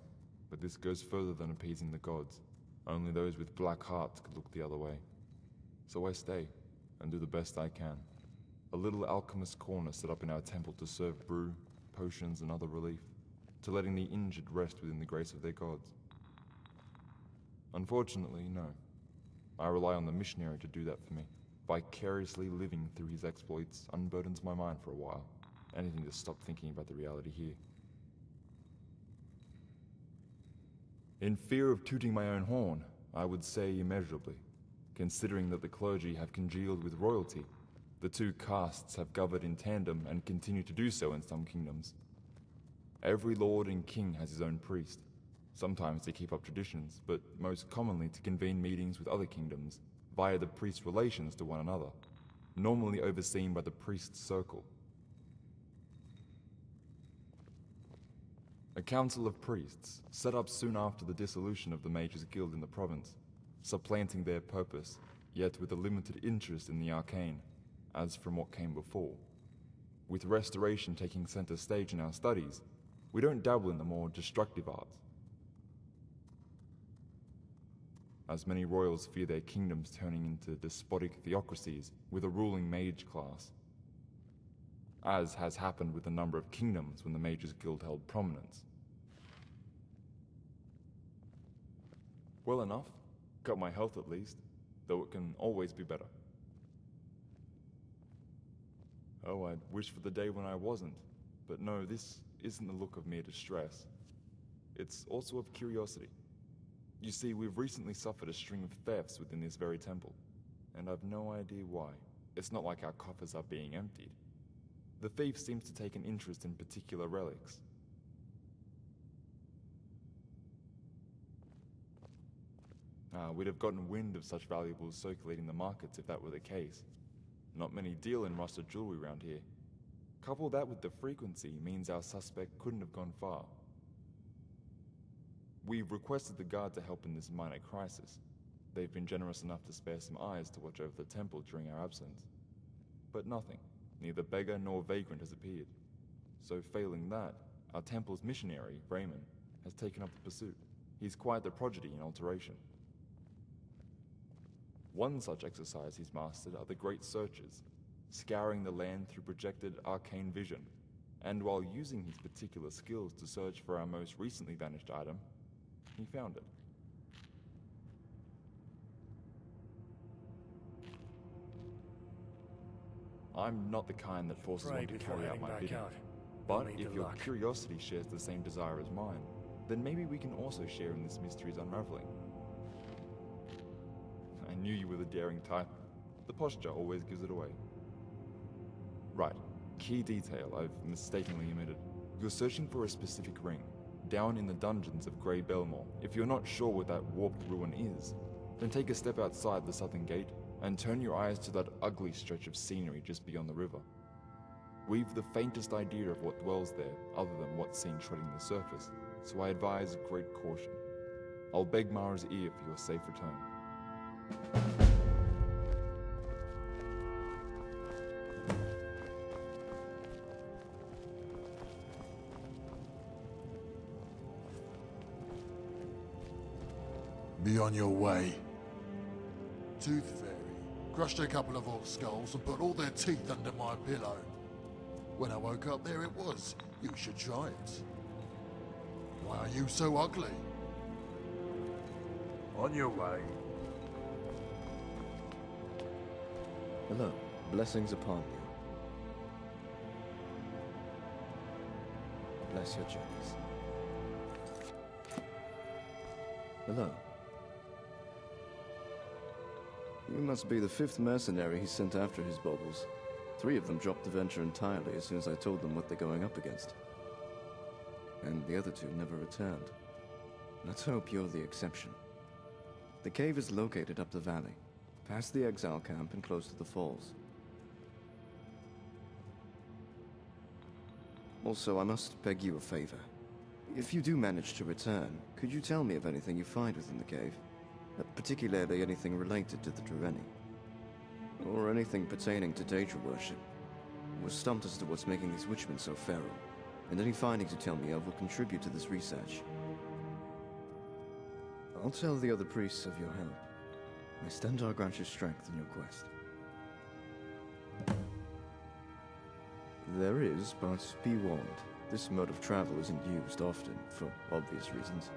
but this goes further than appeasing the gods. Only those with black hearts could look the other way. So I stay, and do the best I can. A little alchemist corner set up in our temple to serve brew, potions, and other relief, to letting the injured rest within the grace of their gods. Unfortunately, no. I rely on the missionary to do that for me. Vicariously living through his exploits unburdens my mind for a while. Anything to stop thinking about the reality here. In fear of tooting my own horn, I would say immeasurably, considering that the clergy have congealed with royalty. The two castes have governed in tandem and continue to do so in some kingdoms. Every lord and king has his own priest, sometimes to keep up traditions, but most commonly to convene meetings with other kingdoms via the priest's relations to one another, normally overseen by the priest's circle. A council of priests, set up soon after the dissolution of the Mages Guild in the province, supplanting their purpose, yet with a limited interest in the arcane, as from what came before. With restoration taking center stage in our studies, we don't dabble in the more destructive arts. As many royals fear their kingdoms turning into despotic theocracies with a ruling mage class, as has happened with a number of kingdoms when the Mages Guild held prominence. Well enough. Got my health at least, though it can always be better. Oh, I'd wish for the day when I wasn't, but no, this isn't the look of mere distress. It's also of curiosity. You see, we've recently suffered a string of thefts within this very temple, and I've no idea why. It's not like our coffers are being emptied. The thief seems to take an interest in particular relics. We'd have gotten wind of such valuables circulating the markets if that were the case. Not many deal in rusted jewelry around here. Couple that with the frequency means our suspect couldn't have gone far. We've requested the guard to help in this minor crisis. They've been generous enough to spare some eyes to watch over the temple during our absence. But nothing. Neither beggar nor vagrant has appeared. So failing that, our temple's missionary, Raymond, has taken up the pursuit. He's quite the prodigy in alteration. One such exercise he's mastered are the Great Searches, scouring the land through projected arcane vision, and while using his particular skills to search for our most recently vanished item, he found it. I'm not the kind that forces one to carry out my bidding, but if your curiosity shares the same desire as mine, then maybe we can also share in this mystery's unraveling. I knew you were the daring type. The posture always gives it away. Right. Key detail I've mistakenly omitted. You're searching for a specific ring, down in the dungeons of Grey Belmore. If you're not sure what that warped ruin is, then take a step outside the southern gate and turn your eyes to that ugly stretch of scenery just beyond the river. We've the faintest idea of what dwells there, other than what's seen treading the surface, so I advise great caution. I'll beg Mara's ear for your safe return. Be on your way. Tooth Fairy crushed a couple of old skulls and put all their teeth under my pillow. When I woke up, there it was. You should try it. Why are you so ugly? On your way. Hello. Blessings upon you. Bless your journeys. Hello. You must be the 5th mercenary he sent after his baubles. 3 of them dropped the venture entirely as soon as I told them what they're going up against. And the other 2 never returned. Let's hope you're the exception. The cave is located up the valley, past the exile camp and close to the falls. Also, I must beg you a favor. If you do manage to return, could you tell me of anything you find within the cave? Particularly anything related to the Dreveni? Or anything pertaining to Daedra worship? We're stumped as to what's making these Witchmen so feral, and any findings you tell me of will contribute to this research. I'll tell the other priests of your help. May Stendarr grant you strength in your quest. There is, but be warned, this mode of travel isn't used often, for obvious reasons.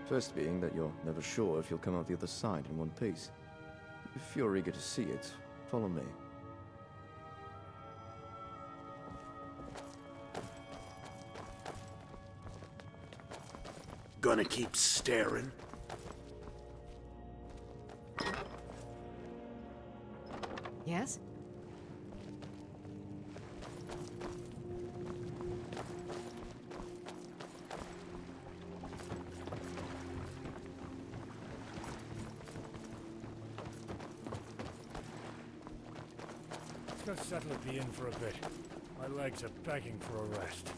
First being that you're never sure if you'll come out the other side in one piece. If you're eager to see it, follow me. Gonna keep staring? Yes? Let's go settle at the inn for a bit. My legs are begging for a rest.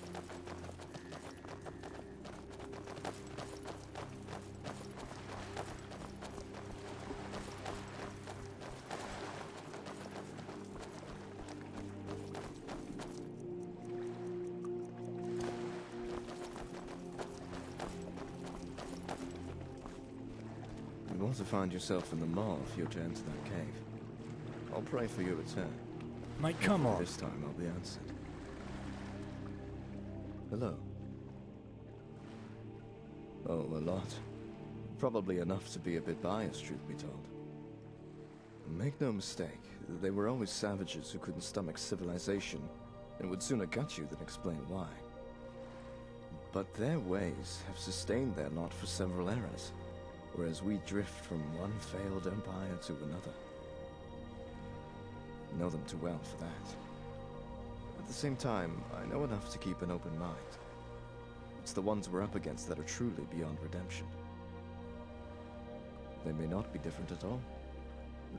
You want to find yourself in the mall if you're to enter that cave. I'll pray for your return. Mate, come on. This time I'll be answered. Hello. Oh, a lot. Probably enough to be a bit biased, truth be told. Make no mistake, they were always savages who couldn't stomach civilization and would sooner gut you than explain why. But their ways have sustained their lot for several eras, whereas we drift from one failed empire to another. Know them too well for that. At the same time, I know enough to keep an open mind. It's the ones we're up against that are truly beyond redemption. They may not be different at all.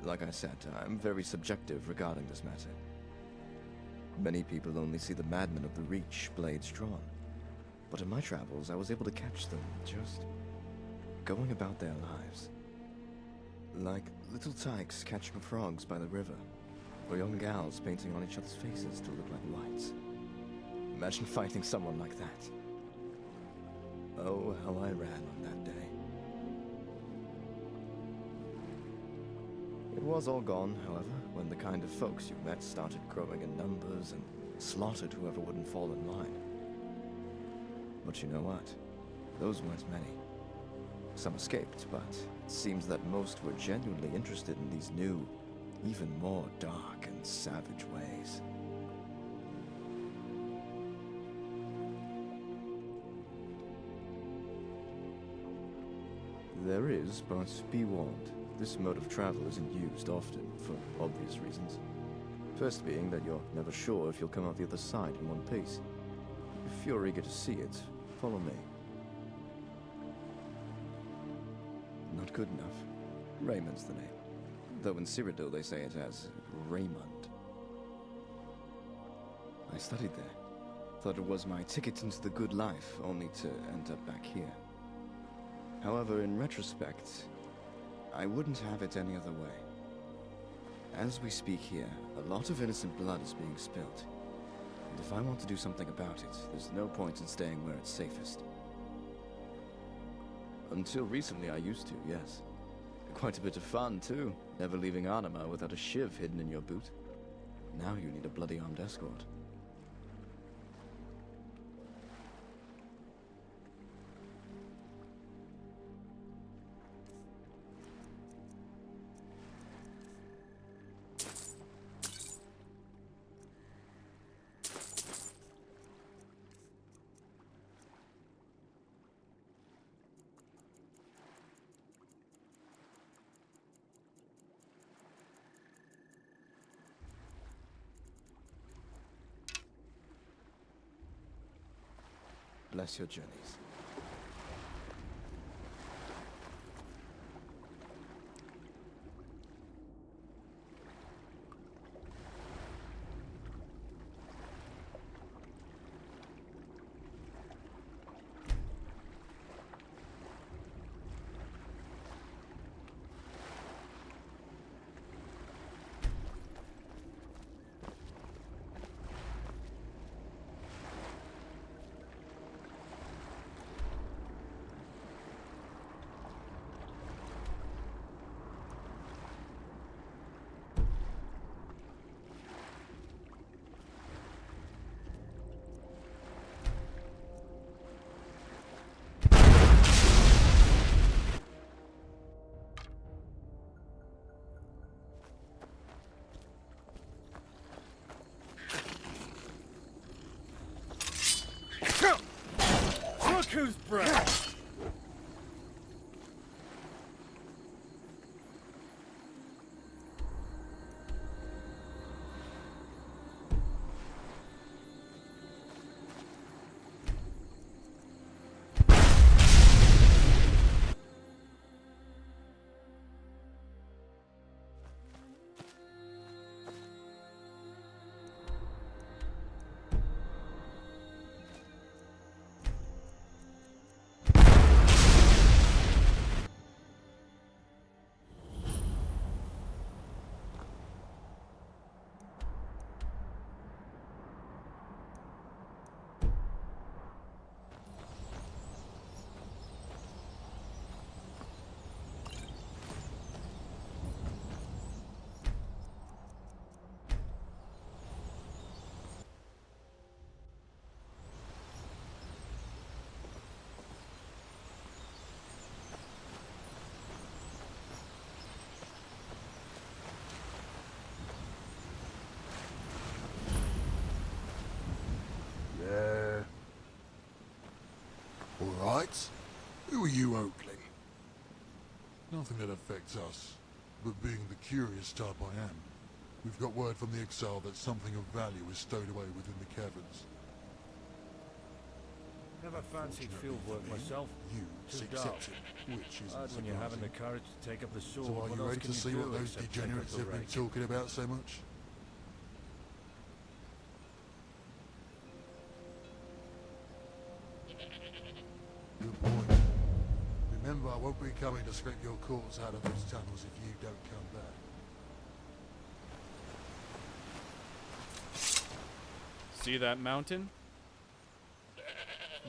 Like I said, I'm very subjective regarding this matter. Many people only see the madmen of the Reach, blades drawn. But in my travels, I was able to catch them just going about their lives. Like little tykes catching frogs by the river, or young gals painting on each other's faces to look like whites. Imagine fighting someone like that. Oh, how I ran on that day. It was all gone, however, when the kind of folks you met started growing in numbers and slaughtered whoever wouldn't fall in line. But you know what? Those weren't many. Some escaped, but it seems that most were genuinely interested in these new, even more dark and savage ways. There is, but be warned, this mode of travel isn't used often, for obvious reasons. First being that you're never sure if you'll come out the other side in one piece. If you're eager to see it, follow me. Not good enough. Raymond's the name. Though in Cyrodiil they say it as Raymond. I studied there. Thought it was my ticket into the good life, only to end up back here. However, in retrospect, I wouldn't have it any other way. As we speak here, a lot of innocent blood is being spilled. And if I want to do something about it, there's no point in staying where it's safest. Until recently I used to, yes. Quite a bit of fun, too. Never leaving Arnima without a shiv hidden in your boot. Now you need a bloody armed escort. Bless your journeys. rights. Who are you, Oakling? Nothing that affects us, but being the curious type I am, we've got word from the exile that something of value is stowed away within the caverns. Never fancied field work myself. You Too seek dull. Septim, which isn't Hard when you haven't the surprising. courage to take up the sword. So are What you else ready can to you see do what those except take up degenerates the have been rake? talking about so much? Good boy. Remember, I won't be coming to scrape your corpse out of those tunnels if you don't come back. See that mountain?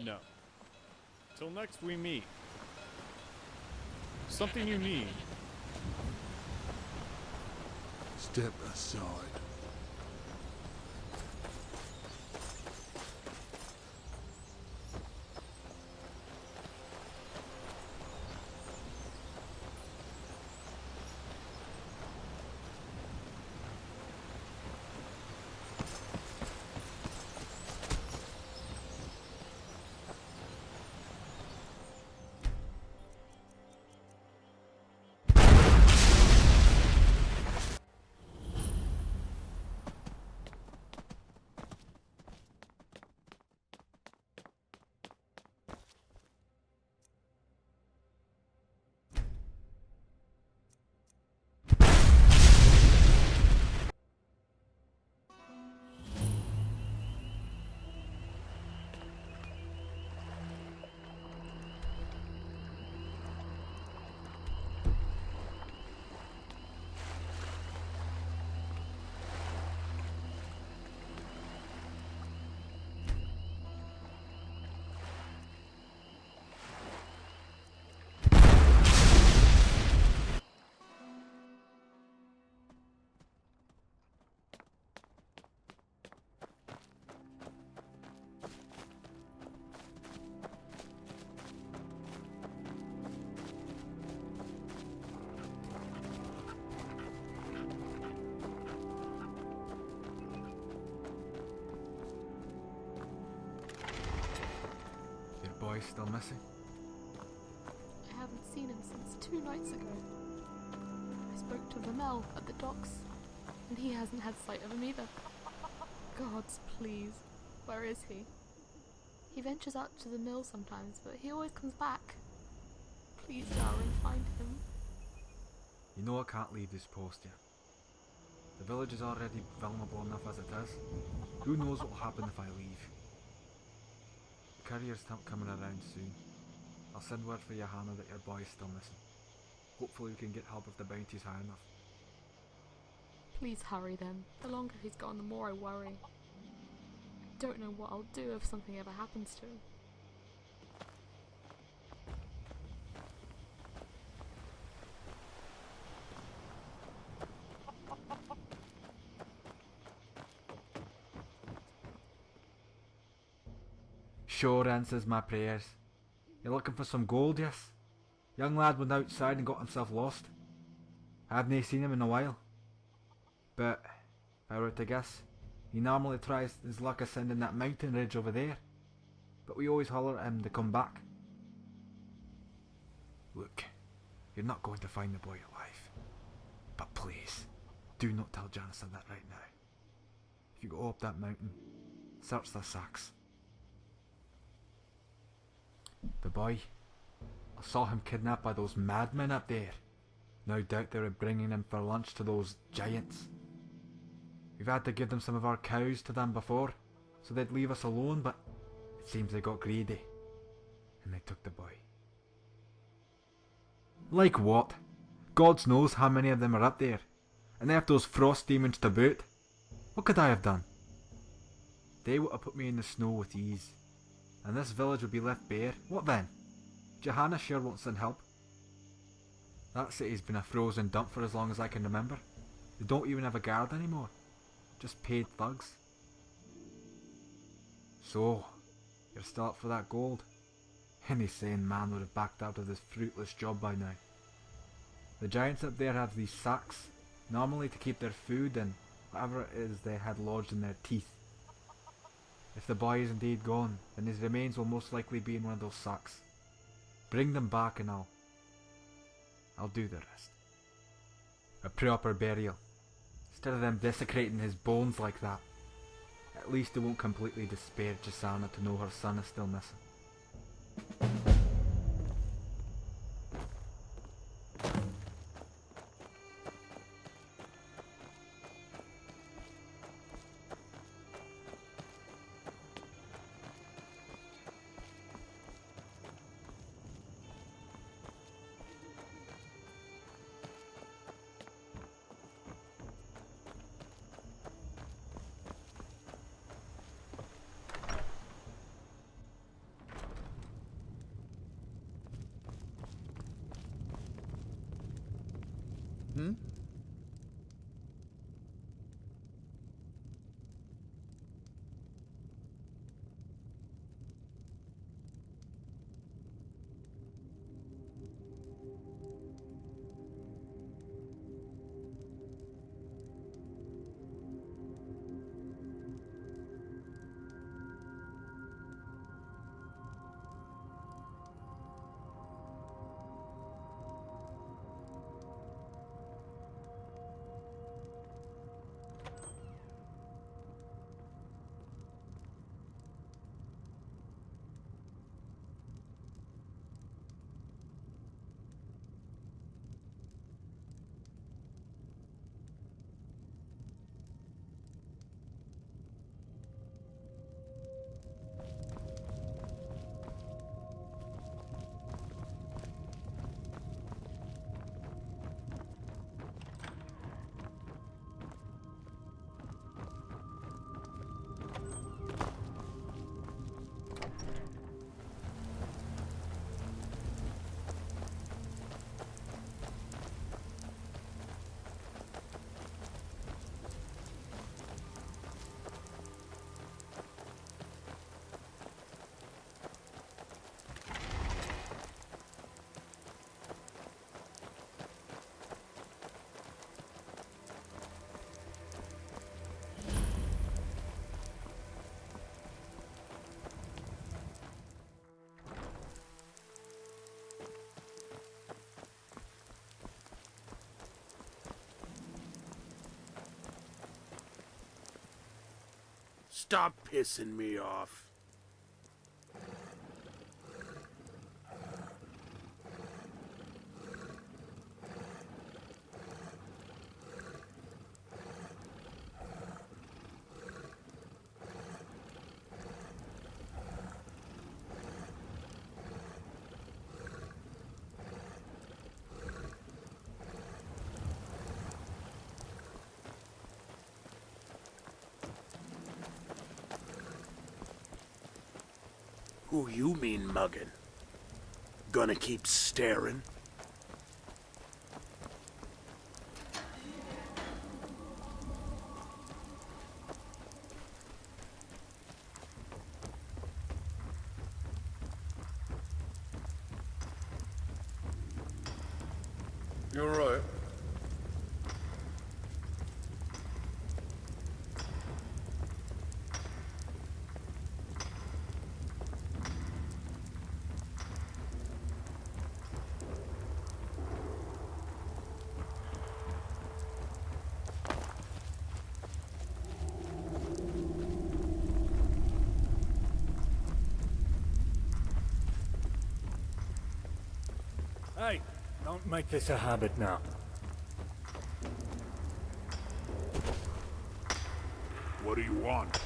No. Till next we meet. Something you need. Step aside. Boy still missing? I haven't seen him since 2 nights ago. I spoke to Vermel at the docks, and he hasn't had sight of him either. Gods, please, where is he? He ventures out to the mill sometimes, but he always comes back. Please, darling, find him. You know I can't leave this post yet. The village is already vulnerable enough as it is. Who knows what will happen if I leave? The courier's not coming around soon. I'll send word for Johanna that your boy is still missing. Hopefully we can get help if the bounty's high enough. Please hurry then. The longer he's gone, the more I worry. I don't know what I'll do if something ever happens to him. Sure answers my prayers. You're looking for some gold, yes? Young lad went outside and got himself lost. I haven't seen him in a while. But, if I were to guess, he normally tries his luck ascending that mountain ridge over there. But we always holler at him to come back. Look, you're not going to find the boy alive. But please, do not tell Janison that right now. If you go up that mountain, search the sacks. The boy, I saw him kidnapped by those madmen up there. No doubt they were bringing him for lunch to those giants. We've had to give them some of our cows to them before, so they'd leave us alone, but it seems they got greedy, and they took the boy. Like what? God knows how many of them are up there, and they have those frost demons to boot. What could I have done? They would have put me in the snow with ease, and this village would be left bare. What then? Johanna sure won't send help. That city's been a frozen dump for as long as I can remember. They don't even have a guard anymore. Just paid thugs. So, you're still up for that gold? Any sane man would have backed out of this fruitless job by now. The giants up there have these sacks, normally to keep their food and whatever it is they had lodged in their teeth. If the boy is indeed gone, then his remains will most likely be in one of those sacks. Bring them back and I'll do the rest. A proper burial. Instead of them desecrating his bones like that. At least it won't completely despair Jasana to know her son is still missing. Hmm? Stop pissing me off. Who you mean mugging? Gonna keep staring? You're right. Hey, don't make this a habit now. What do you want?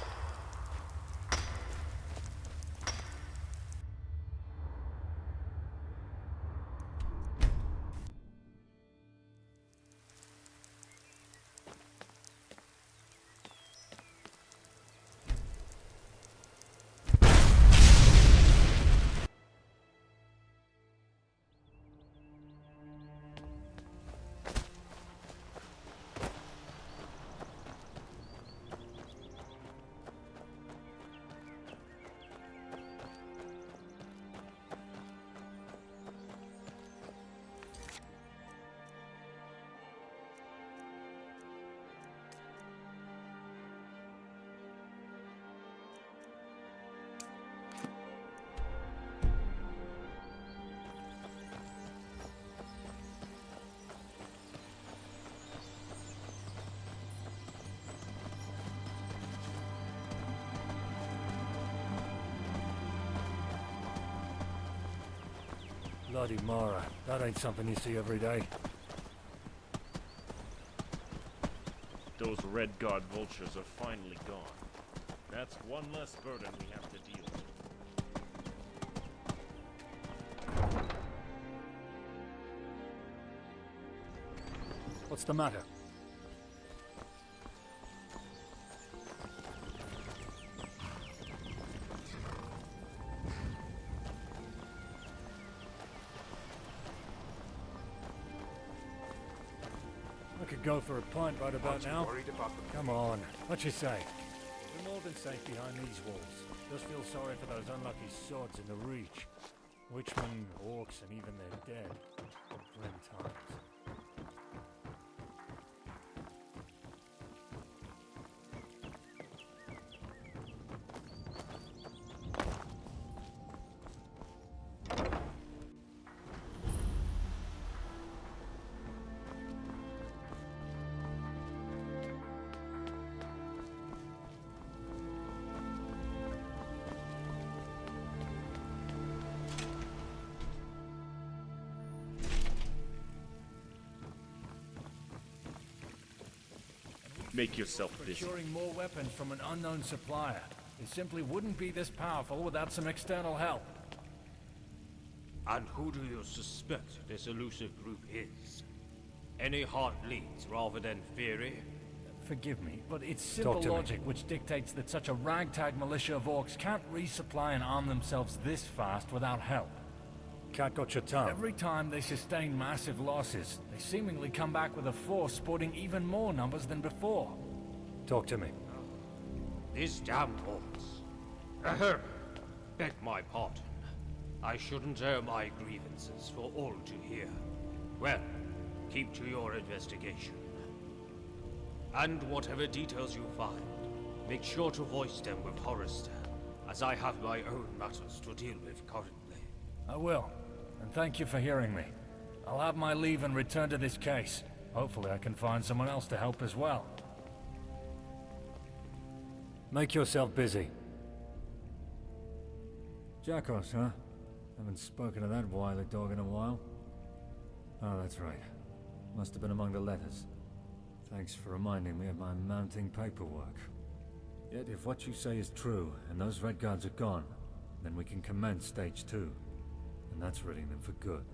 Bloody Mara, that ain't something you see every day. Those Red Guard vultures are finally gone. That's one less burden we have to deal with. What's the matter? I could go for a pint right about now. Come on, what you say? We're more than safe behind these walls. Just feel sorry for those unlucky sods in the Reach. Witchmen, orcs, and even their dead. Grim times. Make yourself busy. Procuring more weapons from an unknown supplier. It simply wouldn't be this powerful without some external help. And who do you suspect this elusive group is? Any heart leads rather than theory? Forgive me, but it's simple logic which dictates that such a ragtag militia of orcs can't resupply and arm themselves this fast without help. Cat got your tongue. Every time they sustain massive losses, they seemingly come back with a force sporting even more numbers than before. Talk to me. These damned orcs. Ahem. Beg my pardon. I shouldn't air my grievances for all to hear. Well, keep to your investigation. And whatever details you find, make sure to voice them with Hollister, as I have my own matters to deal with currently. I will, and thank you for hearing me. I'll have my leave and return to this case. Hopefully I can find someone else to help as well. Make yourself busy. Jackos, huh? Haven't spoken to that wily dog in a while. Oh, that's right. Must have been among the letters. Thanks for reminding me of my mounting paperwork. Yet if what you say is true, and those Red Guards are gone, then we can commence Stage 2. And that's ridding them for good.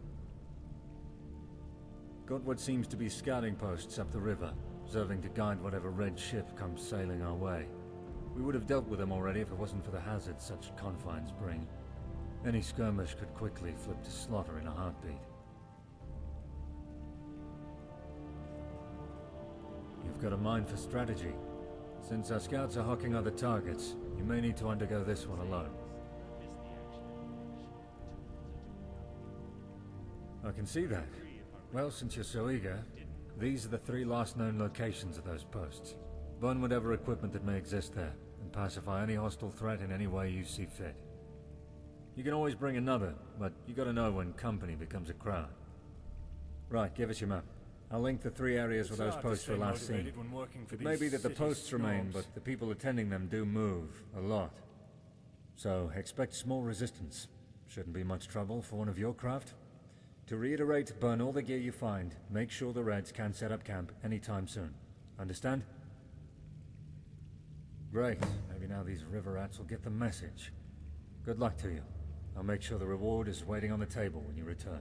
Got what seems to be scouting posts up the river, serving to guide whatever red ship comes sailing our way. We would have dealt with them already if it wasn't for the hazards such confines bring. Any skirmish could quickly flip to slaughter in a heartbeat. You've got a mind for strategy. Since our scouts are hawking other targets, you may need to undergo this one alone. I can see that. Well, since you're so eager, these are the 3 last known locations of those posts. Burn whatever equipment that may exist there, and pacify any hostile threat in any way you see fit. You can always bring another, but you gotta know when company becomes a crowd. Right, give us your map. I'll link the 3 areas where those posts were last seen. It may be that the posts remain, but the people attending them do move, a lot. So, expect small resistance. Shouldn't be much trouble for one of your craft. To reiterate, burn all the gear you find. Make sure the Reds can't set up camp anytime soon. Understand? Great. Maybe now these river rats will get the message. Good luck to you. I'll make sure the reward is waiting on the table when you return.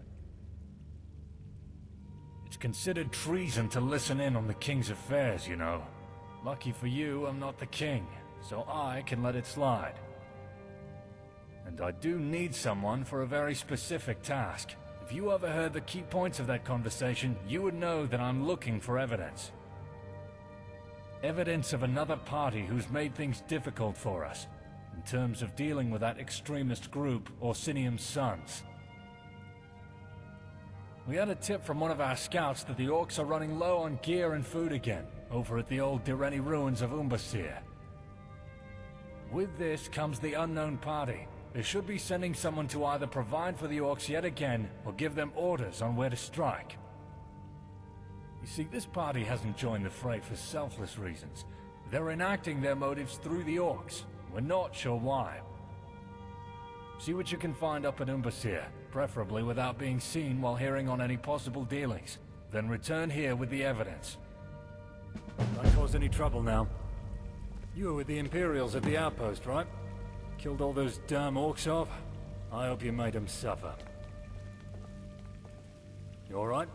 It's considered treason to listen in on the king's affairs, you know. Lucky for you, I'm not the king, so I can let it slide. And I do need someone for a very specific task. If you overheard the key points of that conversation, you would know that I'm looking for evidence. Evidence of another party who's made things difficult for us, in terms of dealing with that extremist group, Orsinium's Sons. We had a tip from one of our scouts that the orcs are running low on gear and food again, over at the old Direni ruins of Umbasir. With this comes the unknown party. They should be sending someone to either provide for the orcs yet again, or give them orders on where to strike. You see, this party hasn't joined the fray for selfless reasons. They're enacting their motives through the orcs. We're not sure why. See what you can find up at Umbasir. preferably without being seen while hearing on any possible dealings. Then return here with the evidence. Don't cause any trouble now. You were with the Imperials at the outpost, right? Killed all those damn orcs off? I hope you made them suffer. You alright?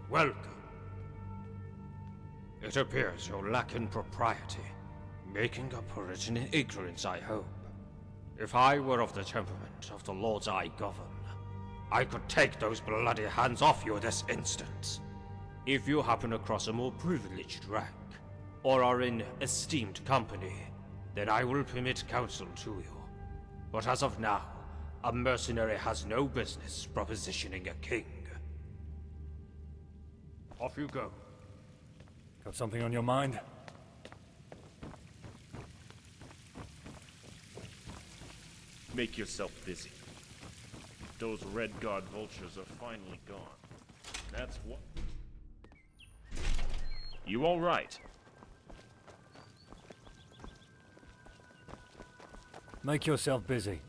Welcome. It appears you're lacking propriety. Making up for it in ignorance, I hope. If I were of the temperament of the lords I govern, I could take those bloody hands off you this instant. If you happen across a more privileged rank, or are in esteemed company, then I will permit counsel to you. But as of now, a mercenary has no business propositioning a king. Off you go. Got something on your mind? Make yourself busy. Those Red Guard vultures are finally gone. That's what... You all right? Make yourself busy.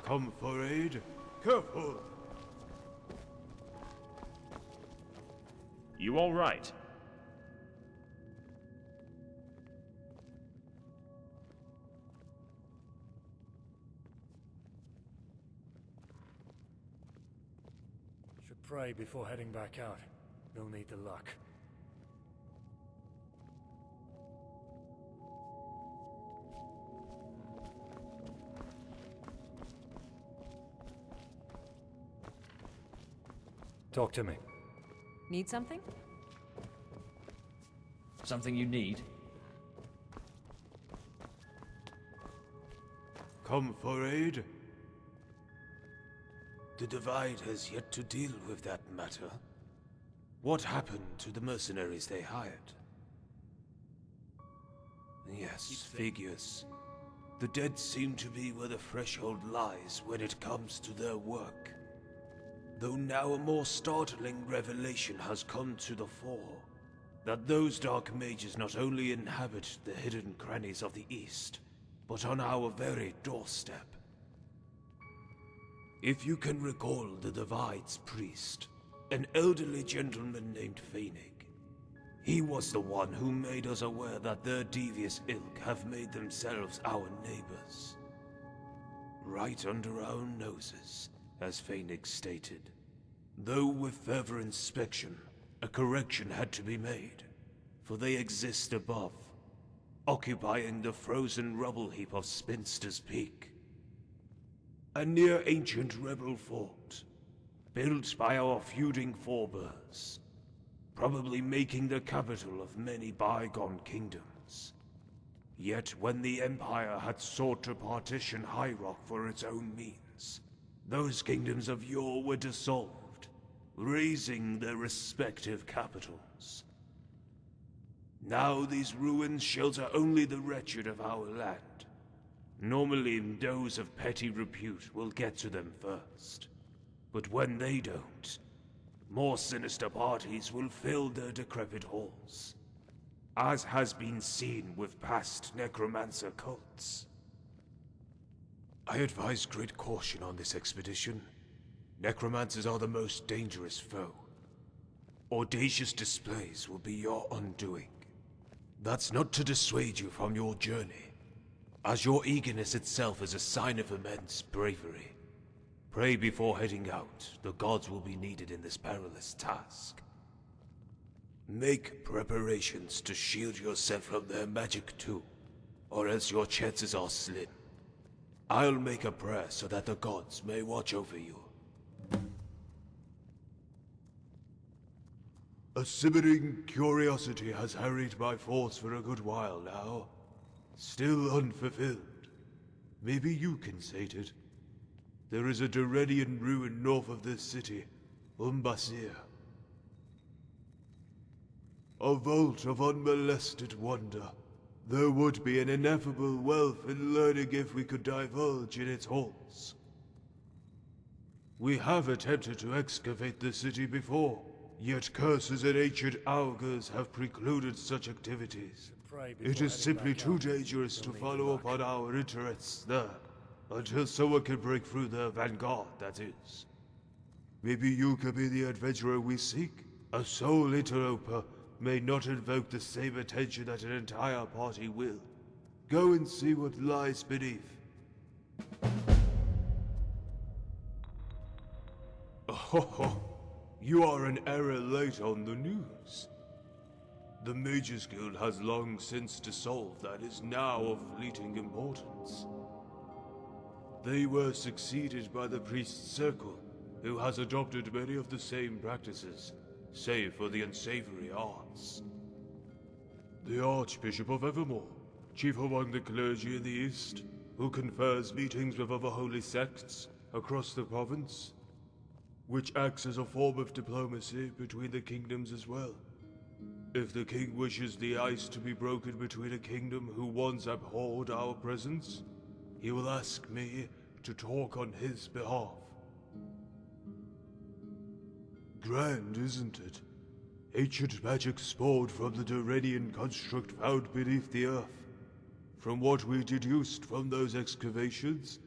Come for aid. Careful. You all right? Should pray before heading back out. You'll need the luck. Talk to me. Need something? Something you need? Come for aid? The Divide has yet to deal with that matter. What happened to the mercenaries they hired? Yes, figures. The dead seem to be where the threshold lies when it comes to their work. Though now a more startling revelation has come to the fore, that those dark mages not only inhabit the hidden crannies of the East, but on our very doorstep. If you can recall the Divide's priest, an elderly gentleman named Feinig, he was the one who made us aware that their devious ilk have made themselves our neighbors. Right under our noses, as Feinig stated. Though with further inspection, a correction had to be made, for they exist above, occupying the frozen rubble heap of Spinster's Peak. A near-ancient rebel fort, built by our feuding forebears, probably making the capital of many bygone kingdoms. Yet when the Empire had sought to partition High Rock for its own means, those kingdoms of yore were dissolved, razing their respective capitals. Now these ruins shelter only the wretched of our land. Normally those of petty repute will get to them first. But when they don't, more sinister parties will fill their decrepit halls, as has been seen with past Necromancer cults. I advise great caution on this expedition. Necromancers are the most dangerous foe. Audacious displays will be your undoing. That's not to dissuade you from your journey, as your eagerness itself is a sign of immense bravery. Pray before heading out. The gods will be needed in this perilous task. Make preparations to shield yourself from their magic too, or else your chances are slim. I'll make a prayer so that the gods may watch over you. A simmering curiosity has harried my thoughts for a good while now. Still unfulfilled. Maybe you can sate it. There is a Durenian ruin north of this city, Umbasir. A vault of unmolested wonder. There would be an ineffable wealth in learning if we could divulge in its halls. We have attempted to excavate the city before, yet curses and ancient augurs have precluded such activities. It is simply too dangerous to follow up on our interests there, until someone can break through the vanguard, that is. Maybe you could be the adventurer we seek. A soul interloper may not invoke the same attention that an entire party will. Go and see what lies beneath. Oh, you are an era late on the news. The Mages Guild has long since dissolved that is now of fleeting importance. They were succeeded by the Priest Circle, who has adopted many of the same practices, save for the unsavory arts. The Archbishop of Evermore, chief among the clergy in the East, who confers meetings with other holy sects across the province, which acts as a form of diplomacy between the kingdoms as well. If the king wishes the ice to be broken between a kingdom who once abhorred our presence, he will ask me to talk on his behalf. Grand, isn't it? Ancient magic spawned from the Durenian construct found beneath the earth. From what we deduced from those excavations,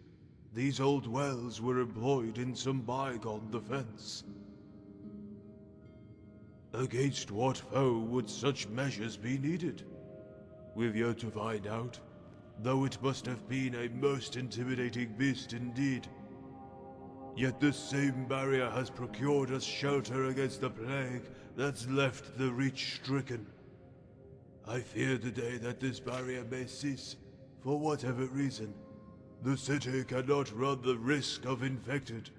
these old wells were employed in some bygone defense. Against what foe would such measures be needed? We've yet to find out, though it must have been a most intimidating beast indeed. Yet this same barrier has procured us shelter against the plague that's left the Reach stricken. I fear the day that this barrier may cease, for whatever reason. The city cannot run the risk of infected.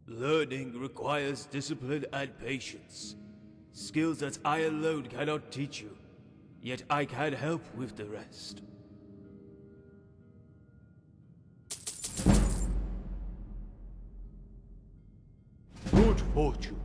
Learning requires discipline and patience. Skills that I alone cannot teach you, yet I can help with the rest. Good fortunes.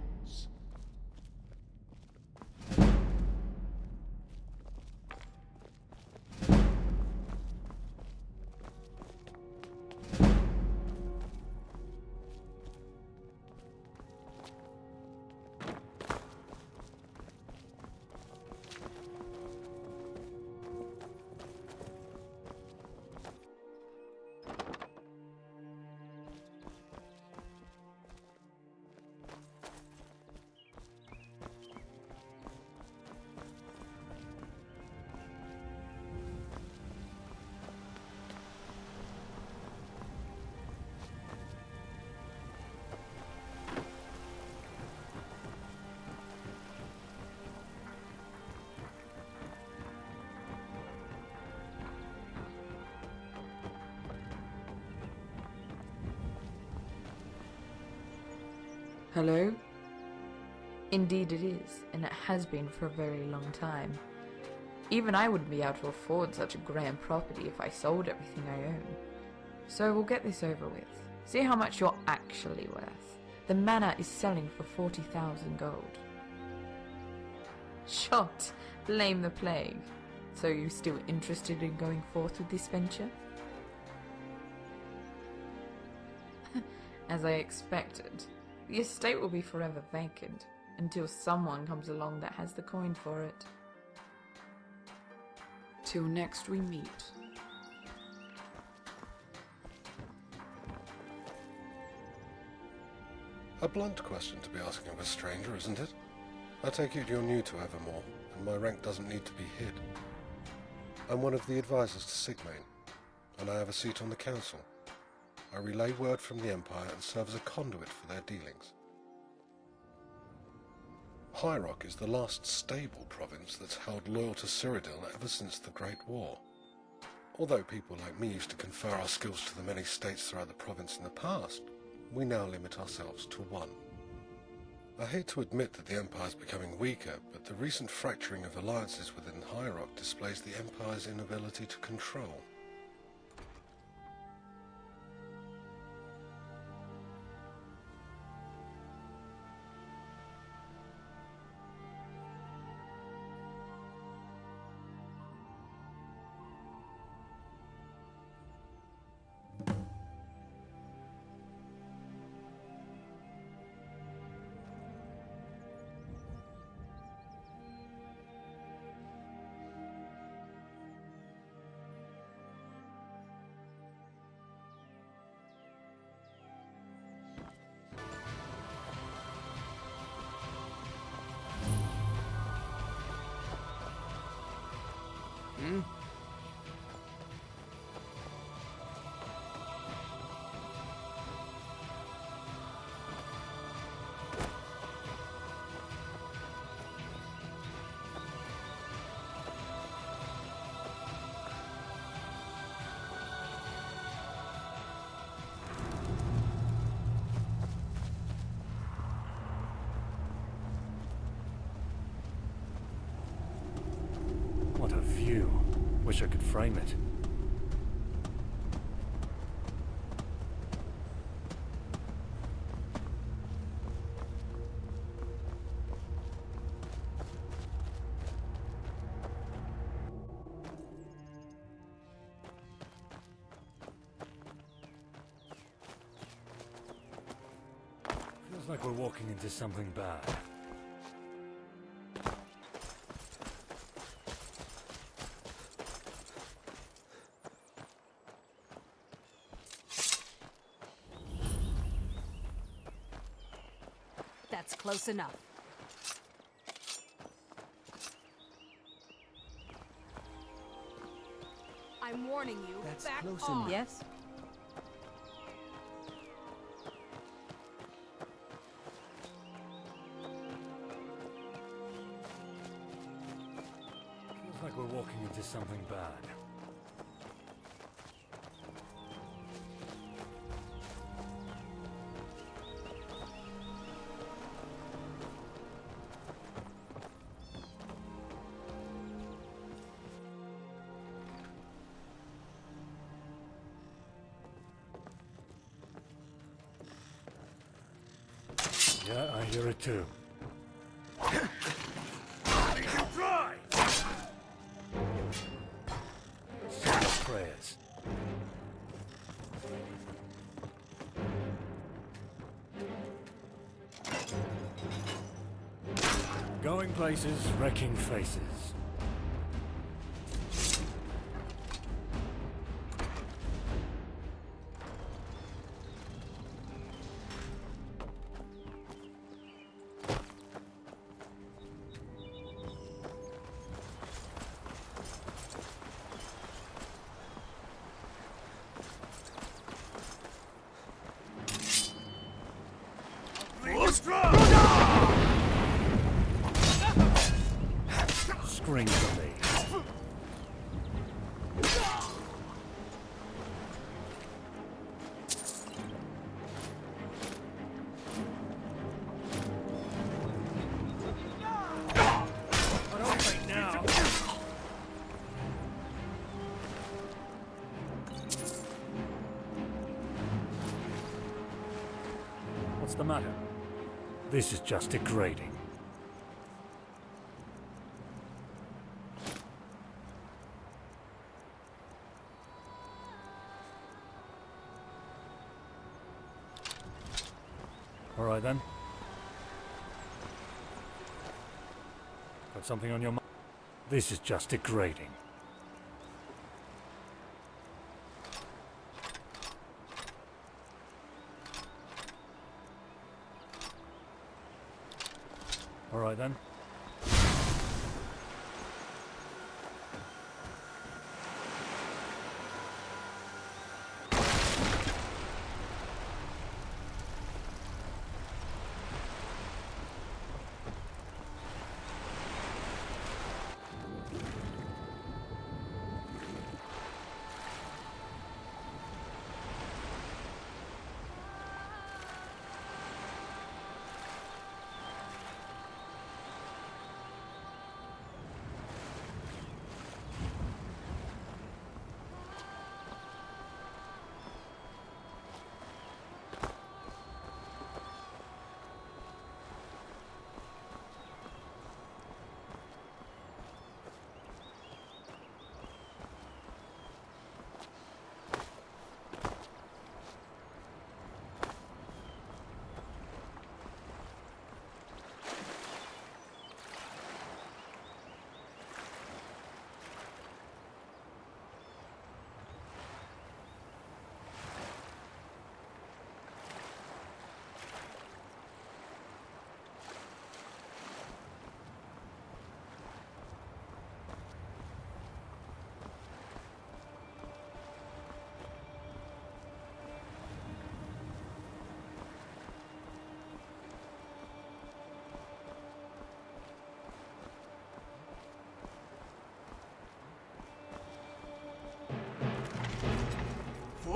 Hello? Indeed it is, and it has been for a very long time. Even I wouldn't be able to afford such a grand property if I sold everything I own. So we'll get this over with. See how much you're actually worth. The manor is selling for 40,000 gold. Shot! Blame the plague. So you still interested in going forth with this venture? As I expected. The estate will be forever vacant, until someone comes along that has the coin for it. Till next we meet. A blunt question to be asking of a stranger, isn't it? I take it you're new to Evermore, and my rank doesn't need to be hid. I'm one of the advisors to Sigmayne, and I have a seat on the council. I relay word from the Empire and serve as a conduit for their dealings. High Rock is the last stable province that's held loyal to Cyrodiil ever since the Great War. Although people like me used to confer our skills to the many states throughout the province in the past, we now limit ourselves to one. I hate to admit that the Empire is becoming weaker, but the recent fracturing of alliances within High Rock displays the Empire's inability to control. What a view. Wish I could frame it. Feels like we're walking into something bad. That's close enough. I'm warning you. That's back close off. enough. Yes? Feels like we're walking into something bad. Yeah, I hear it too. Dry! Say your prayers. Going places, wrecking faces. Scream for me. I don't think now. What's the matter? This is just degrading. All right then. Got something on your mind? This is just degrading. All right then.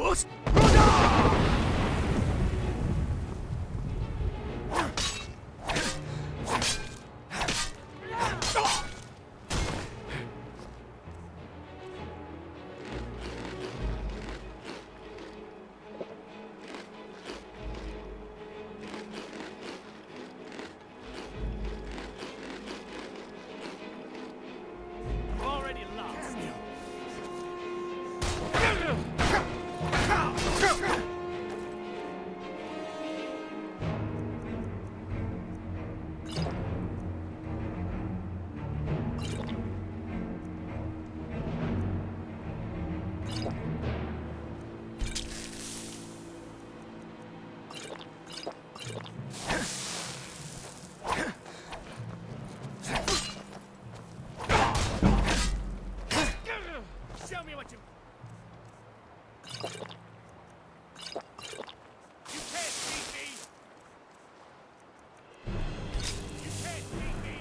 Already lost. Show me what you... You can't beat me! You can't beat me!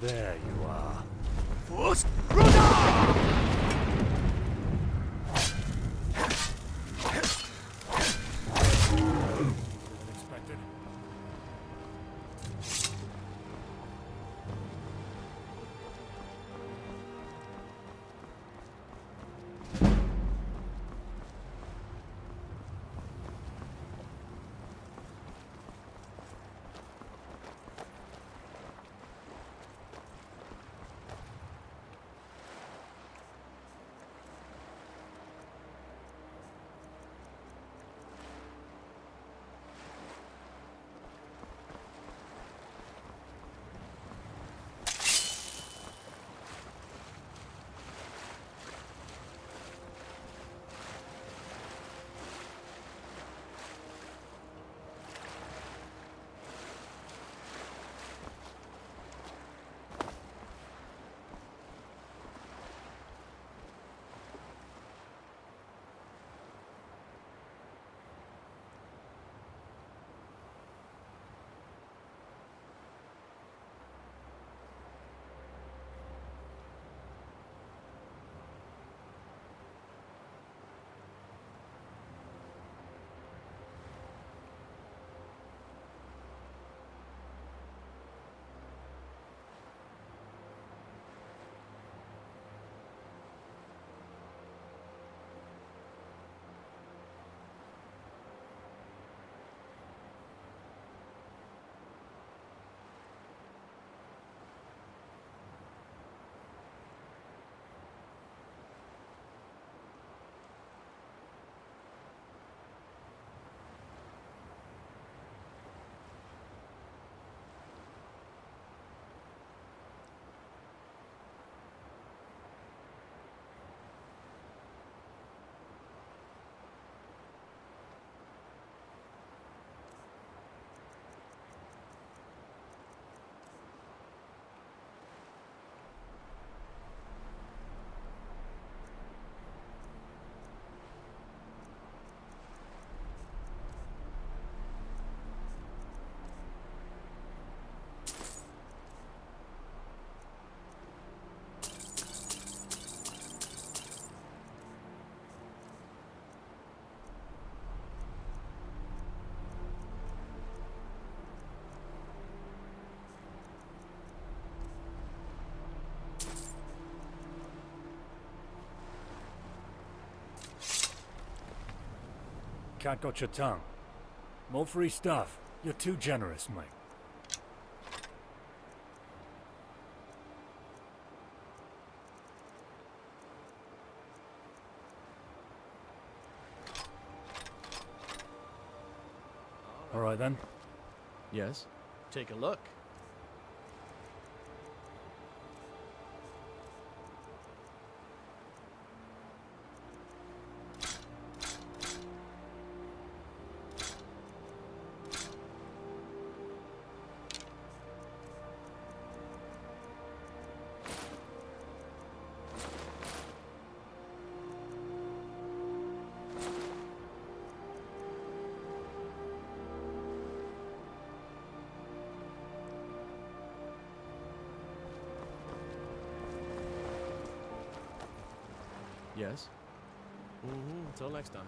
There you are. What? Expected. Cat got your tongue. More free stuff. You're too generous, mate. All right then. Yes. Take a look. Yes. Until next time.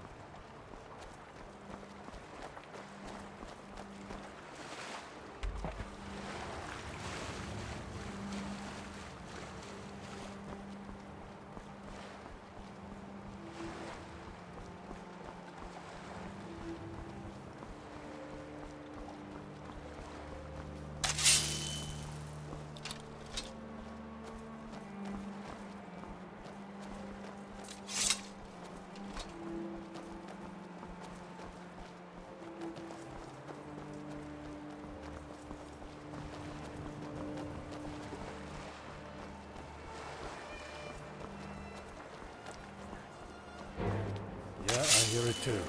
Yeah, I hear it too.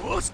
What?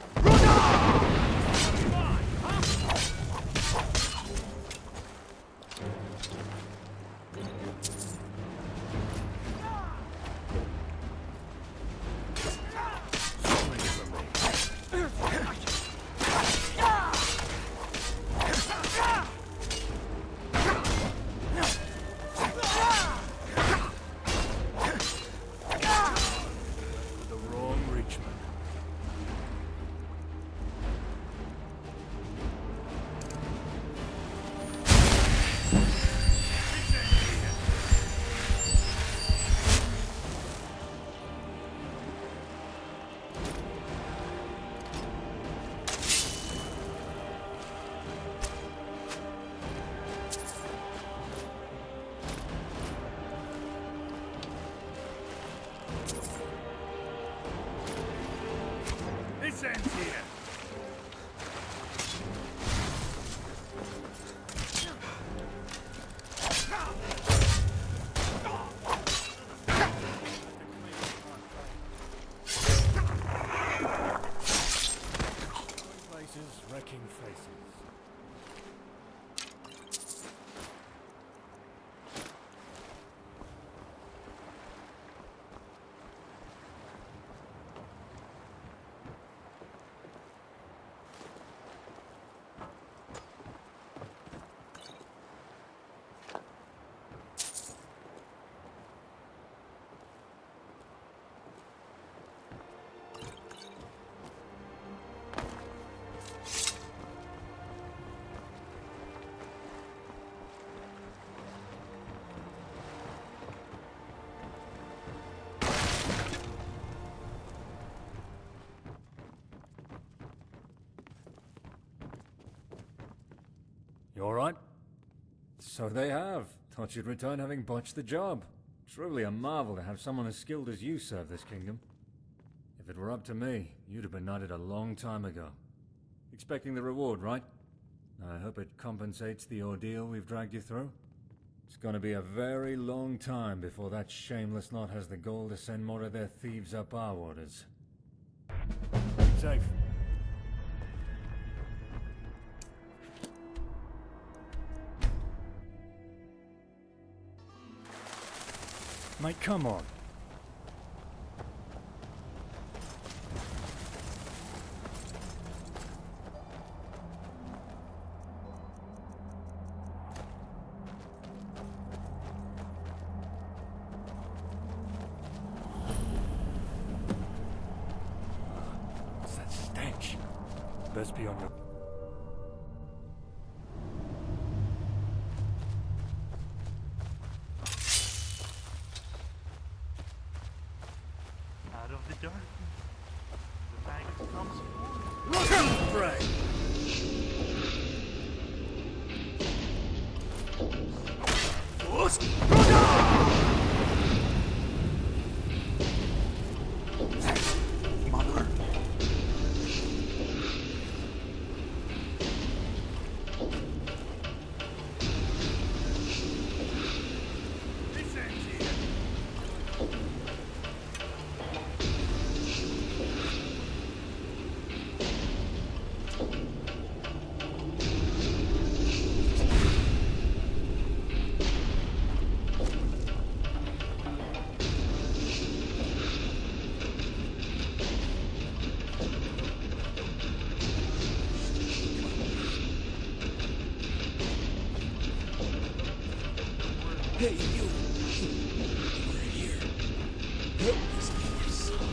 You alright? So they have. Thought you'd return having botched the job. Truly a marvel to have someone as skilled as you serve this kingdom. If it were up to me, you'd have been knighted a long time ago. Expecting the reward, right? I hope it compensates the ordeal we've dragged you through. It's gonna be a very long time before that shameless lot has the gall to send more of their thieves up our waters. Keep safe. Mate, come on. What's that stench? Best be on your... Out of the darkness, the light comes forth. Look out, Prey! Mother. This ends here. Hey, you! Over here. Help this poor son.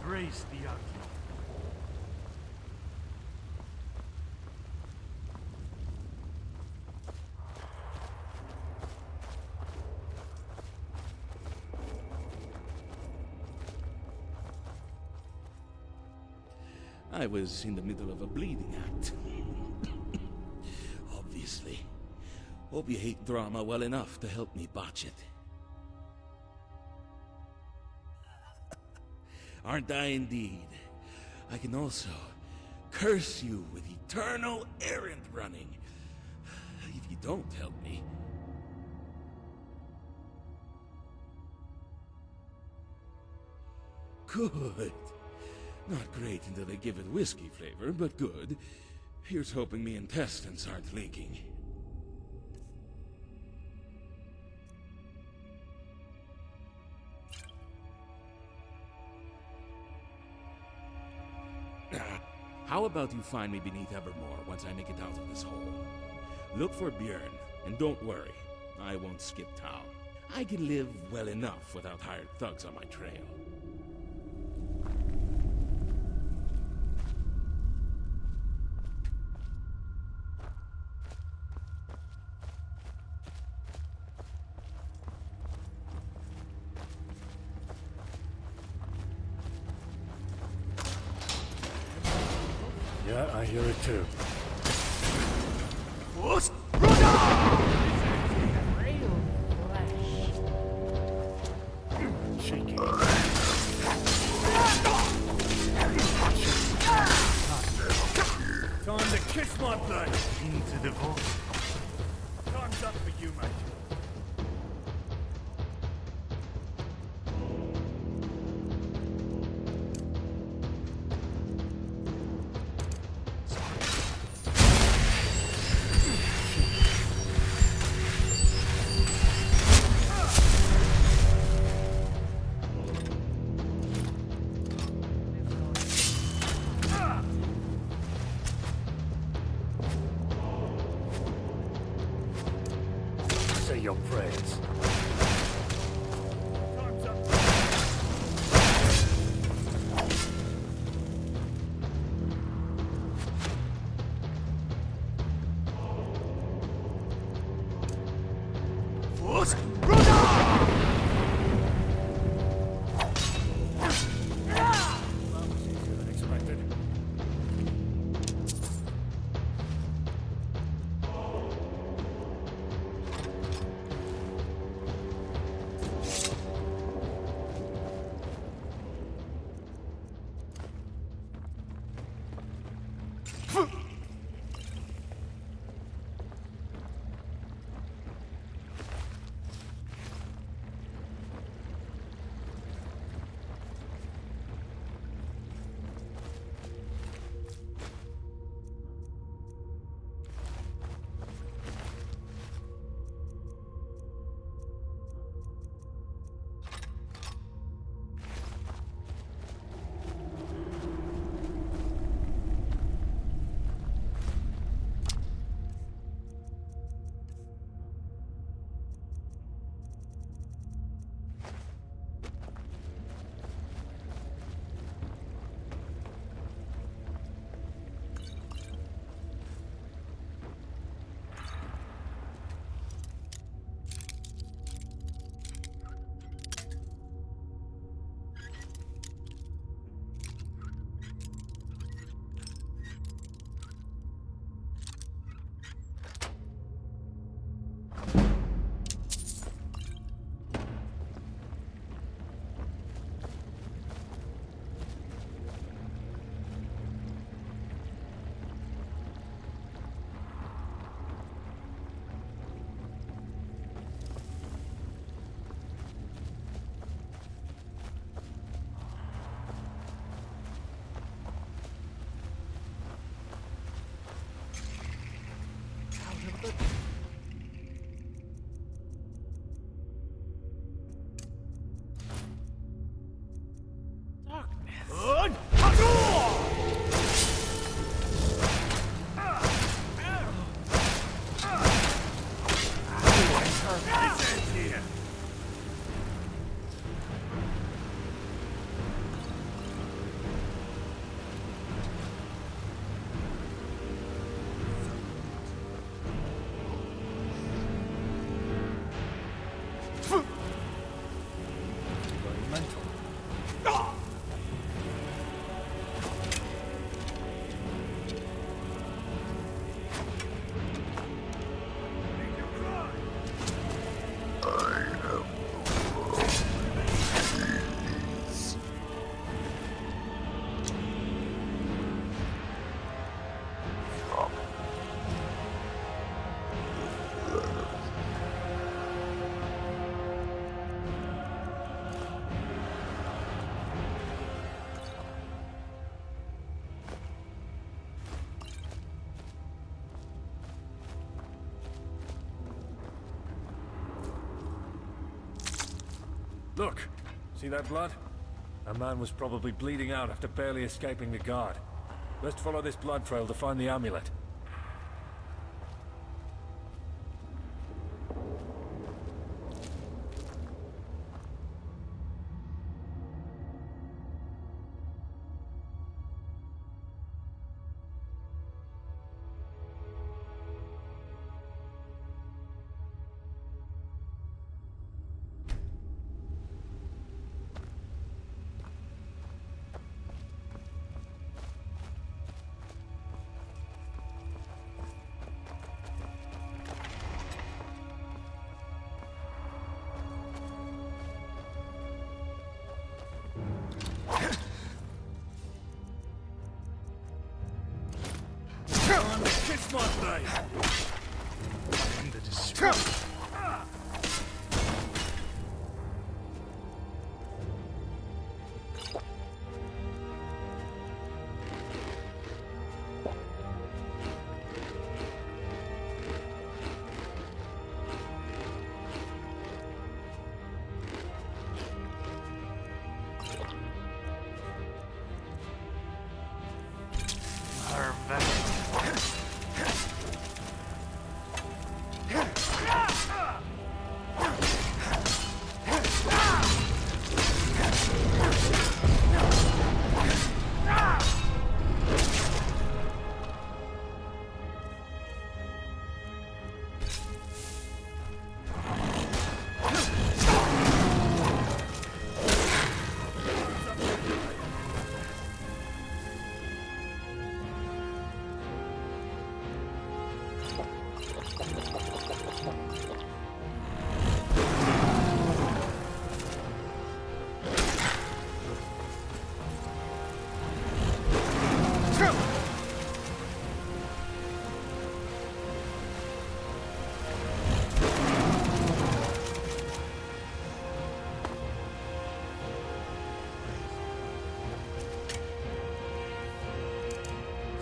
Embrace the ugly. I was in the middle of a bleeding act. Obviously. Hope you hate drama well enough to help me botch it. Aren't I indeed? I can also curse you with eternal errand running. If you don't help me. good. Not great until they give it whiskey flavor, but good. Here's hoping me intestines aren't leaking. How about you find me beneath Evermore once I make it out of this hole? Look for Björn, and don't worry, I won't skip town. I can live well enough without hired thugs on my trail. Yeah, I hear it too. What? Time to kiss my blood into the void. Time's up for you, mate. Say your prayers. Time's up. What? Look! See that blood? A man was probably bleeding out after barely escaping the guard. Let's follow this blood trail to find the amulet. Kiss my blade! And the destroyer.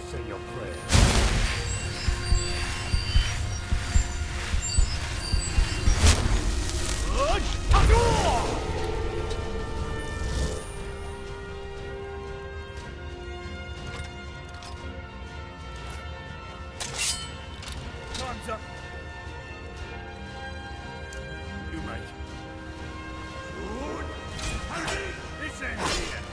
Say your prayer. Time's up. You mate. Good. This ends here.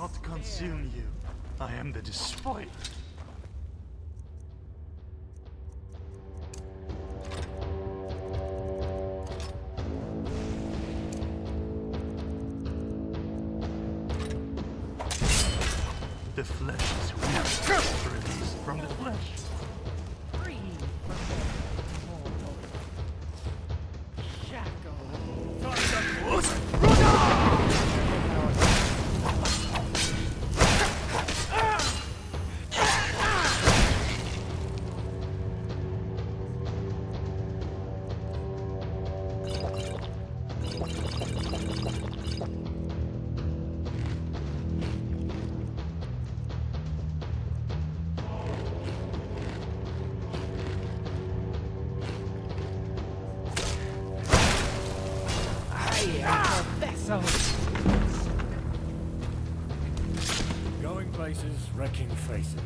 not consume you. I am the despoiler. The flesh is weak, released from the flesh. Free from the mortal shackle. Going places, wrecking faces.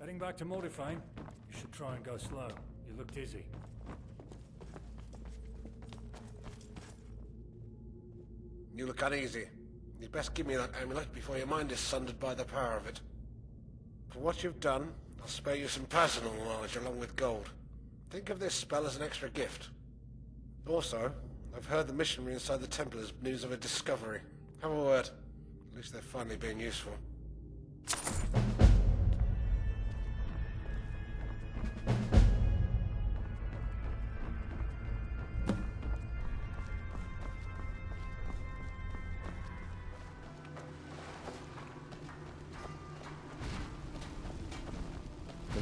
Heading back to Mortifayne. You should try and go slow. You look dizzy. You look uneasy. You'd best give me that amulet before your mind is sundered by the power of it. For what you've done, I'll spare you some personal knowledge along with gold. Think of this spell as an extra gift. Also, I've heard the missionary inside the temple has news of a discovery. Have a word. At least they're finally being useful.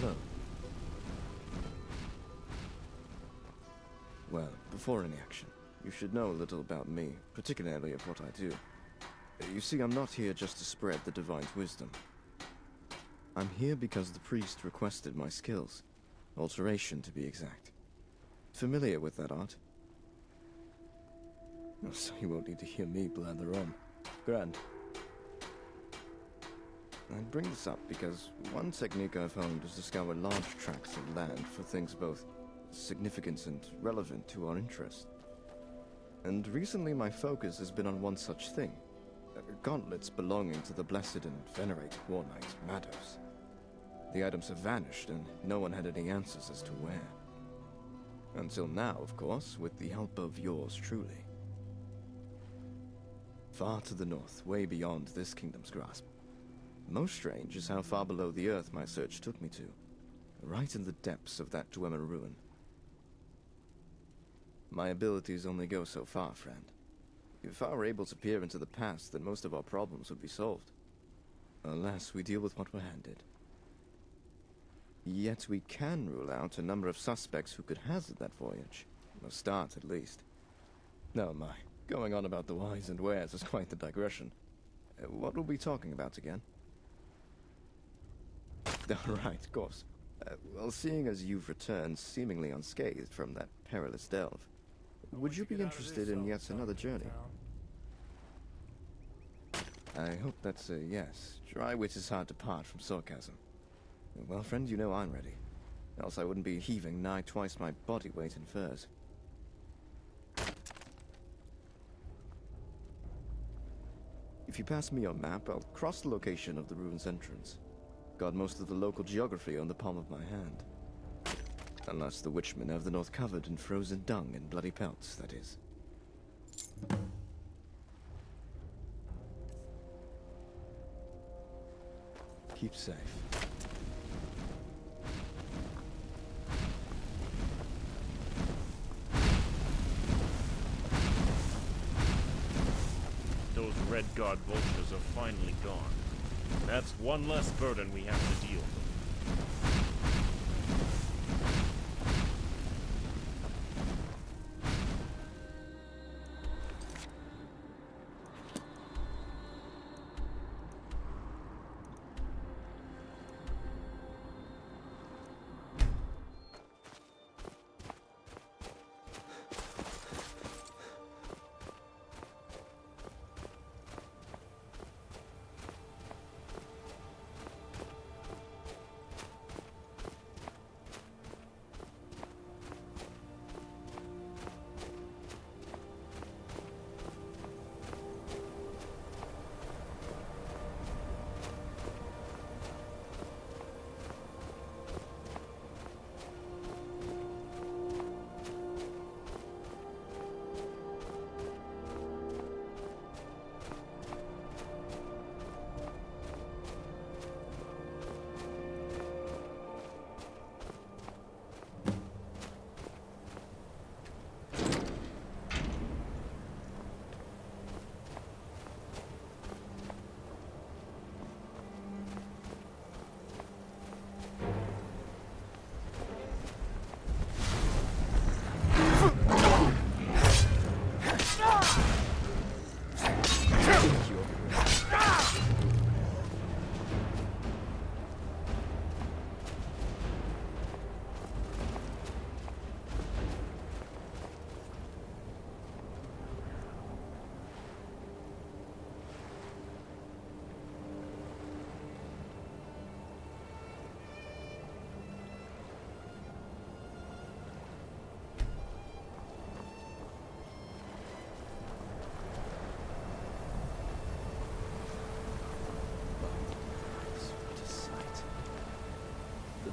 Hello. Well, before any action, you should know a little about me, particularly of what I do. You see, I'm not here just to spread the Divine's wisdom. I'm here because the priest requested my skills. Alteration, to be exact. Familiar with that art? Oh, so you won't need to hear me blather on. Grand. I bring this up because one technique I've honed is to scour large tracts of land for things both significant and relevant to our interest. And recently my focus has been on one such thing. Gauntlets belonging to the blessed and venerated War Knight, Mados. The items have vanished, and no one had any answers as to where. Until now, of course, with the help of yours truly. Far to the north, way beyond this kingdom's grasp. Most strange is how far below the earth my search took me to. Right in the depths of that Dwemer ruin. My abilities only go so far, friend. If I were able to peer into the past, then most of our problems would be solved. Alas, we deal with what we're handed. Yet we can rule out a number of suspects who could hazard that voyage. A start, at least. No, my. Going on about the whys and wheres is quite the digression. What were we talking about again? Right, of course. Well, seeing as you've returned seemingly unscathed from that perilous delve, would you be interested in yet another journey? I hope that's a yes. Dry wit is hard to part from sarcasm. Well, friend, you know I'm ready. Else I wouldn't be heaving nigh twice my body weight in furs. If you pass me your map, I'll cross the location of the ruin's entrance. Got most of the local geography on the palm of my hand. Unless the Witchmen have the north covered in frozen dung and bloody pelts, that is. Keep safe. Those Red Guard vultures are finally gone. That's one less burden we have to deal with.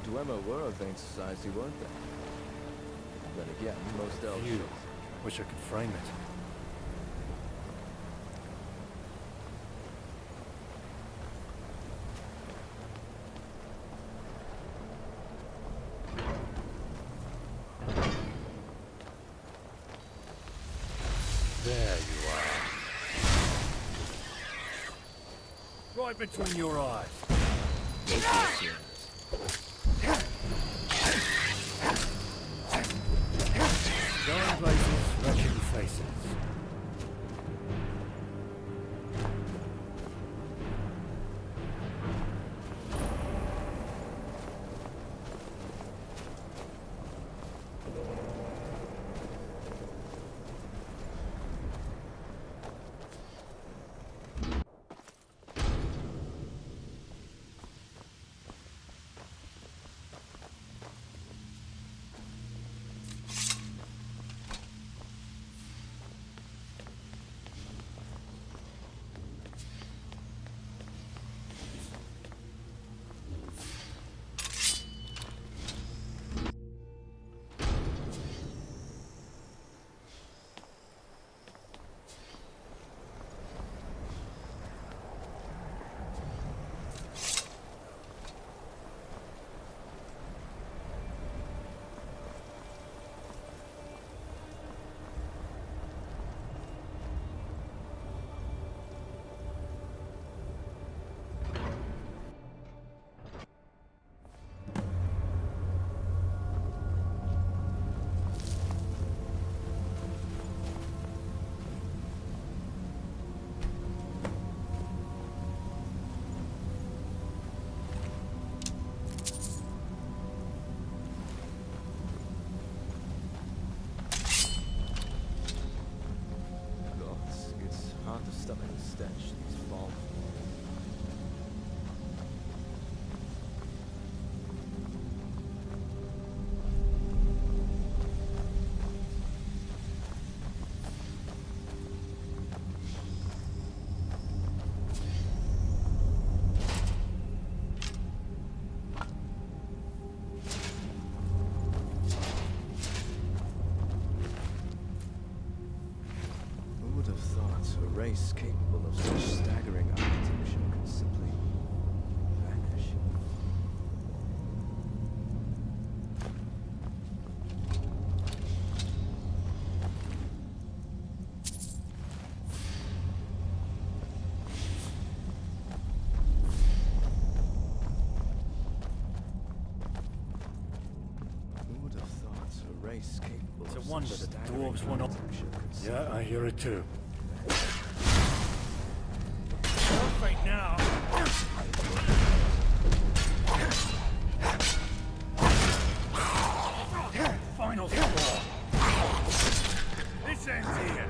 Dwemer were a vain society, weren't they? Then again, most elves... Phew. Wish I could frame it. There you are. Right between your eyes. race capable It's a of wonder such that the staggering dwarves went up. Yeah, I hear it too. Right now. Final score. This ends here.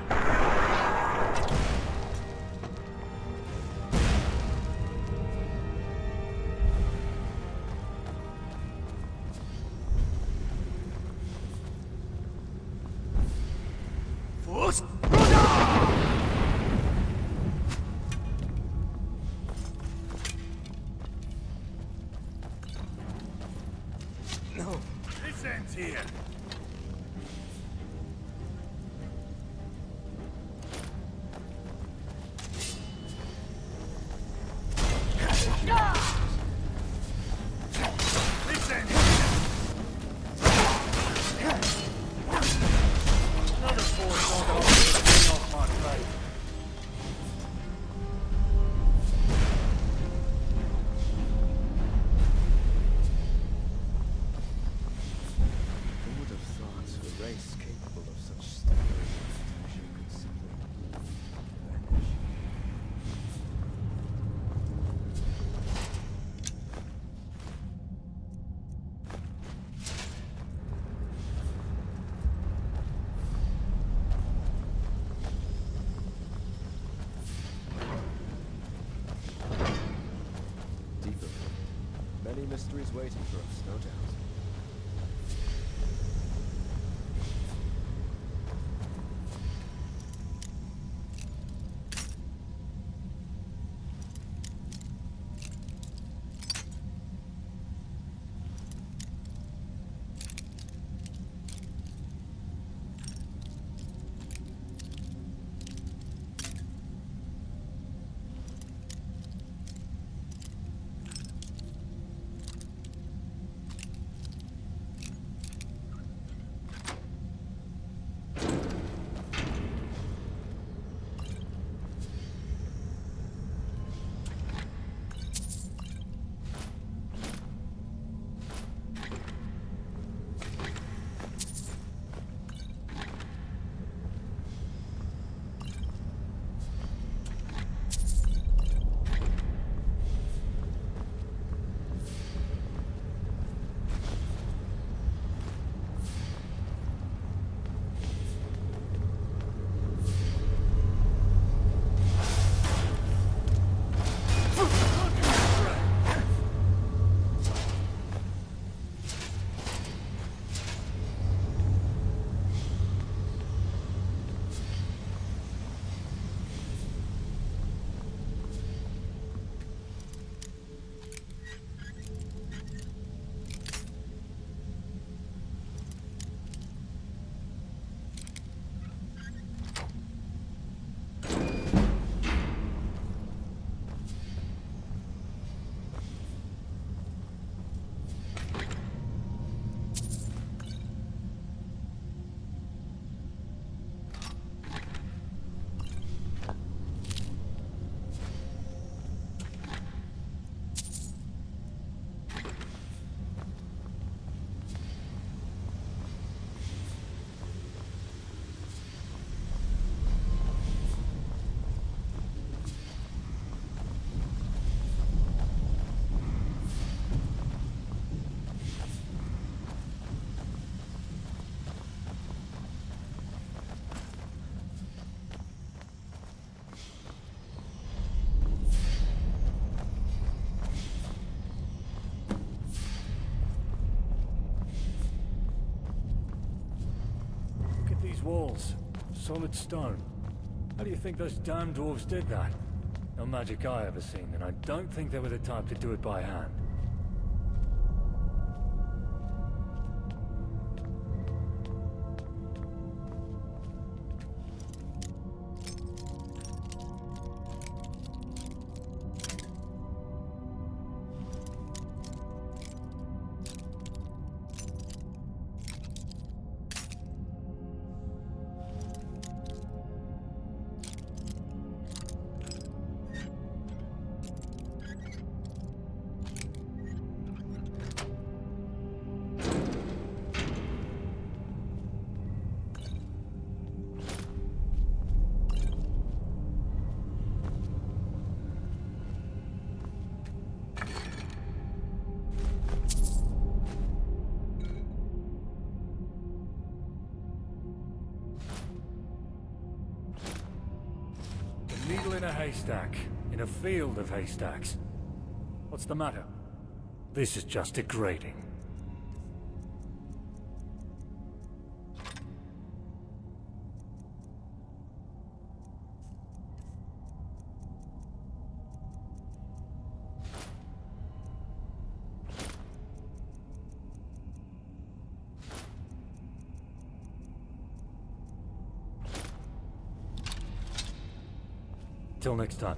Force. No. This ends here. This ends here. Another force on off my plate. Who would have thought a race capable of such staggering protection could simply vanish? Deeper. Many mysteries waiting for us, no doubt. These walls, solid stone. How do you think those damn dwarves did that? No magic I ever seen, and I don't think they were the type to do it by hand. Needle in a haystack, in a field of haystacks. What's the matter? This is just degrading. Till next time.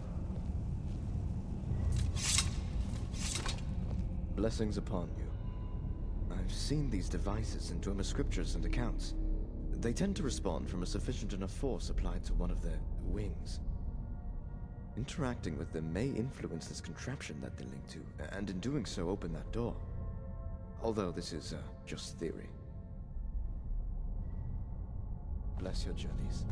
Blessings upon you. I've seen these devices in Dwemer scriptures and accounts. They tend to respond from a sufficient enough force applied to one of their wings. Interacting with them may influence this contraption that they link to, and in doing so open that door. Although this is just theory. Bless your journeys.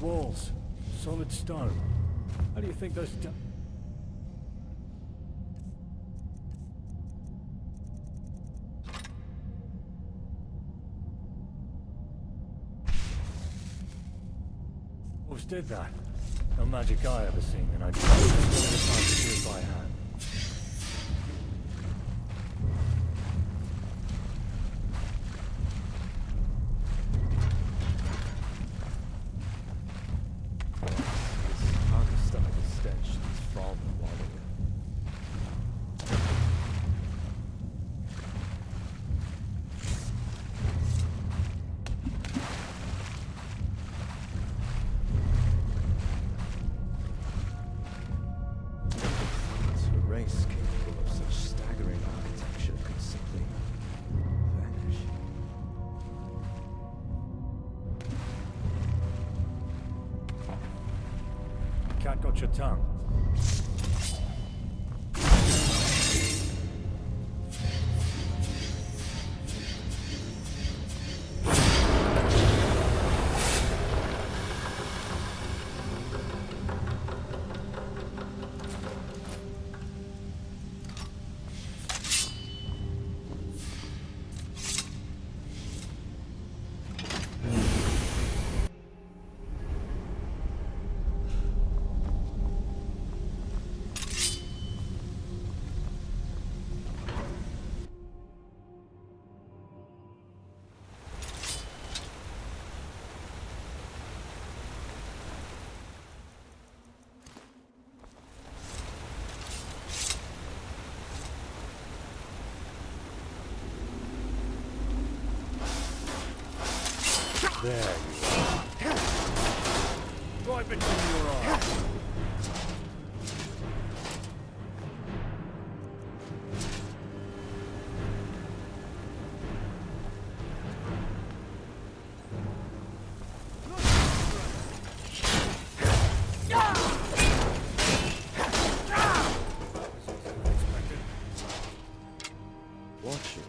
Walls. Solid stone. How do you think those Wolves did that? No magic I ever seen, and I just don't have the time to do it by hand. cat got your tongue? There you are. Right between your eyes. Watch it.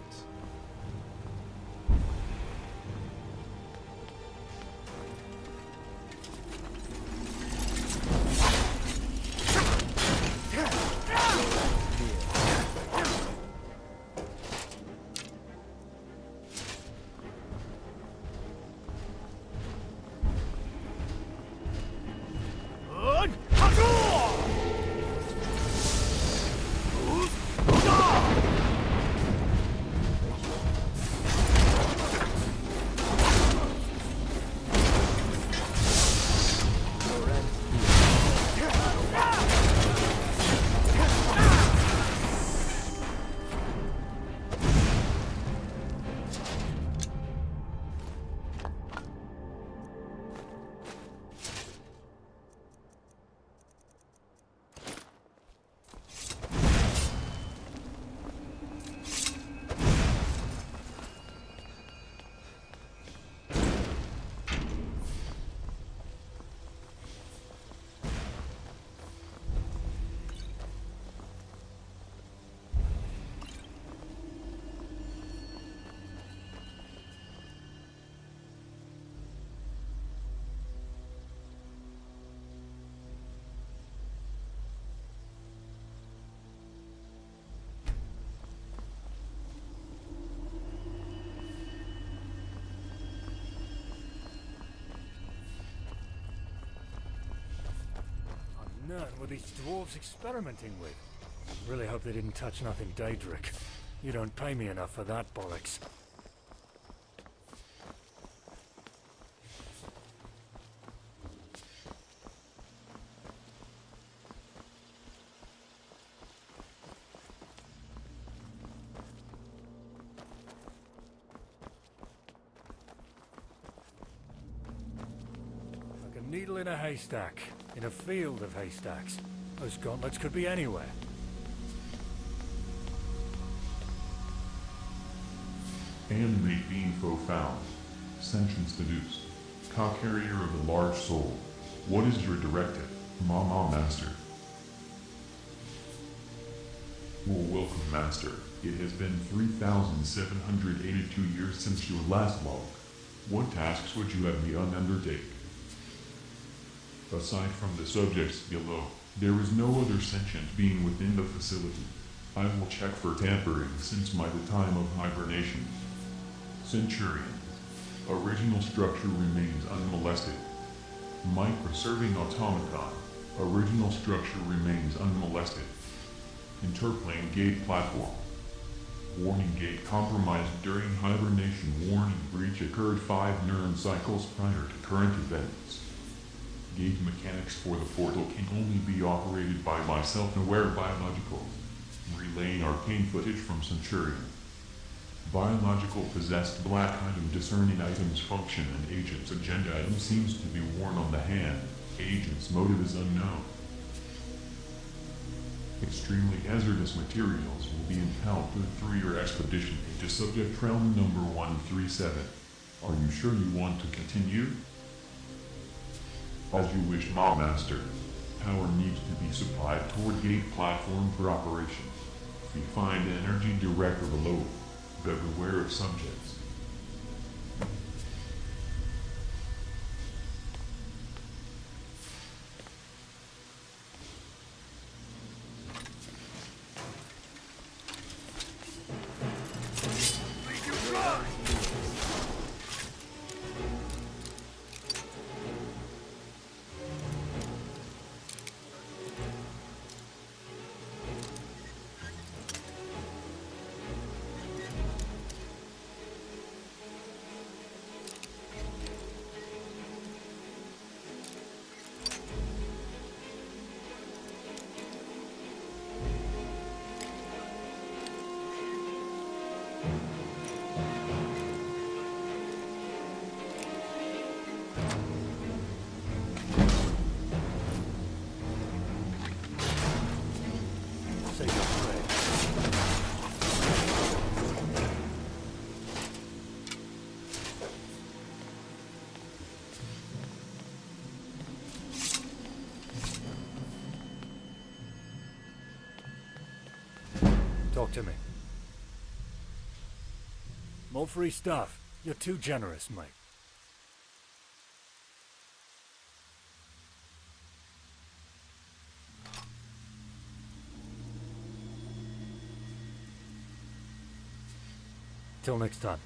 None were these dwarves experimenting with. Really hope they didn't touch nothing Daedric. You don't pay me enough for that bollocks. Like a needle in a haystack. In a field of haystacks. Those gauntlets could be anywhere. Animate being foe found. Sentience deduced. Co-carrier of the large soul. What is your directive, Master? Well, welcome, Master. It has been 3,782 years since your last log. What tasks would you have me undertake? Aside from the subjects below, there is no other sentient being within the facility. I will check for tampering since the time of hibernation. Centurion. Original structure remains unmolested. Microserving automaton. Original structure remains unmolested. Interplane gate platform. Warning gate compromised during hibernation. Warning breach occurred 5 neuron cycles prior to current events. Gate mechanics for the portal can only be operated by my self-aware biological. Relaying arcane footage from Centurion. Biological possessed black item discerning items function and agent's agenda item seems to be worn on the hand. Agent's motive is unknown. Extremely hazardous materials will be impelled through your expedition into subject realm number 137. Are you sure you want to continue? As you wish, Master. power needs to be supplied toward gate platform for operations. We find energy direct or below, but beware of subjects. Talk to me. More free stuff. You're too generous, mate. Till next time.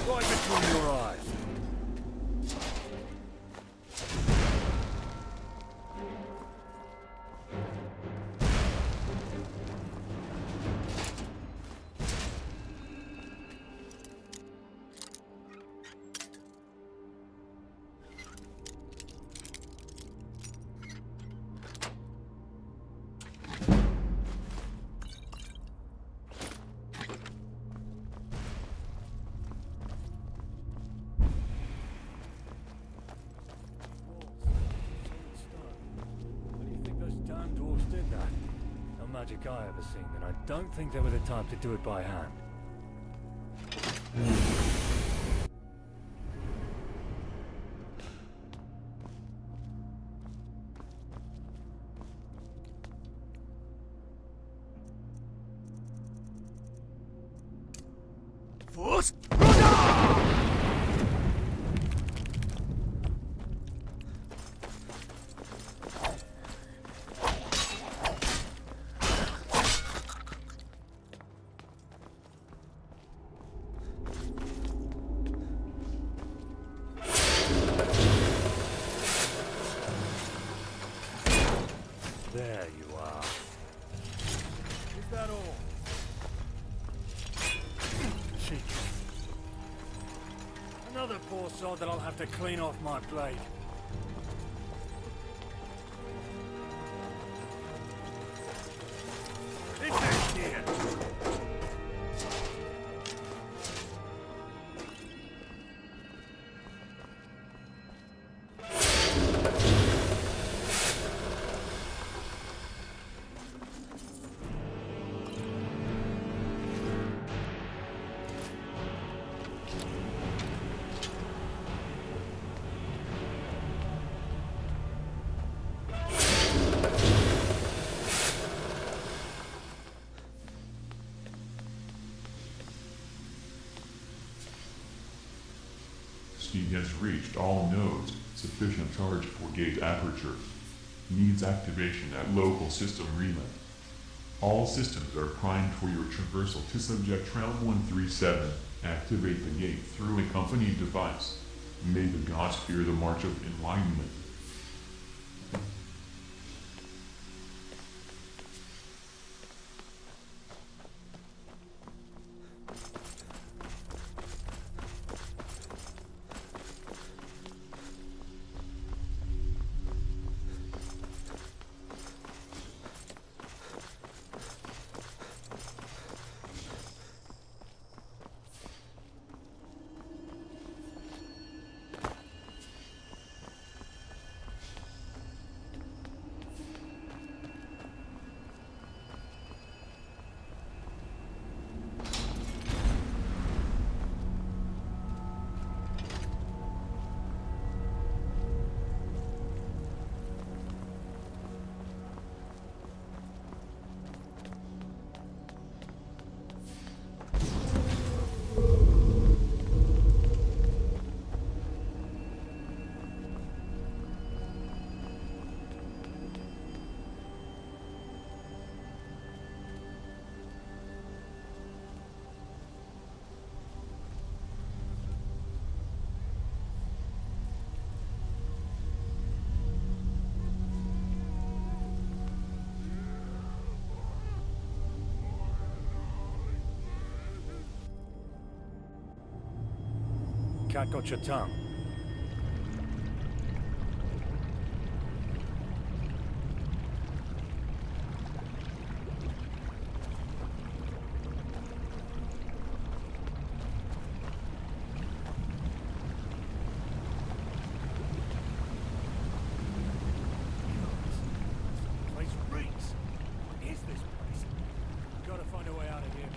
Right between your eyes. Magic I ever seen, and I don't think they were the type to do it by hand. Force! There you are. Is that all? Cheeky. Another poor sod that I'll have to clean off my blade. Is that here? He has reached all nodes, sufficient charge for gate aperture. Needs activation at local system relay. All systems are primed for your traversal to subject Trail 137. Activate the gate through a company device. May the gods fear the march of enlightenment. cat got your tongue? Place reeks. What is this place? We've got to find a way out of here, mate.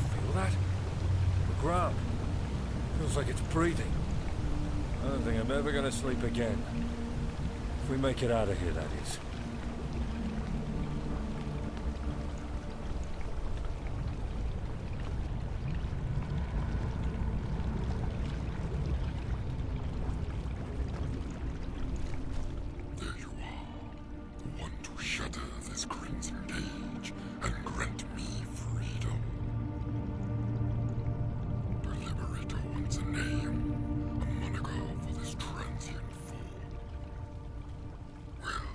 Feel that? The ground. Feels like it's breathing. I don't think I'm ever gonna sleep again. If we make it out of here, that is. There you are, the one to shatter this crimson cage and grant me freedom. The Liberator wants a name, a moniker for this transient foe. Well,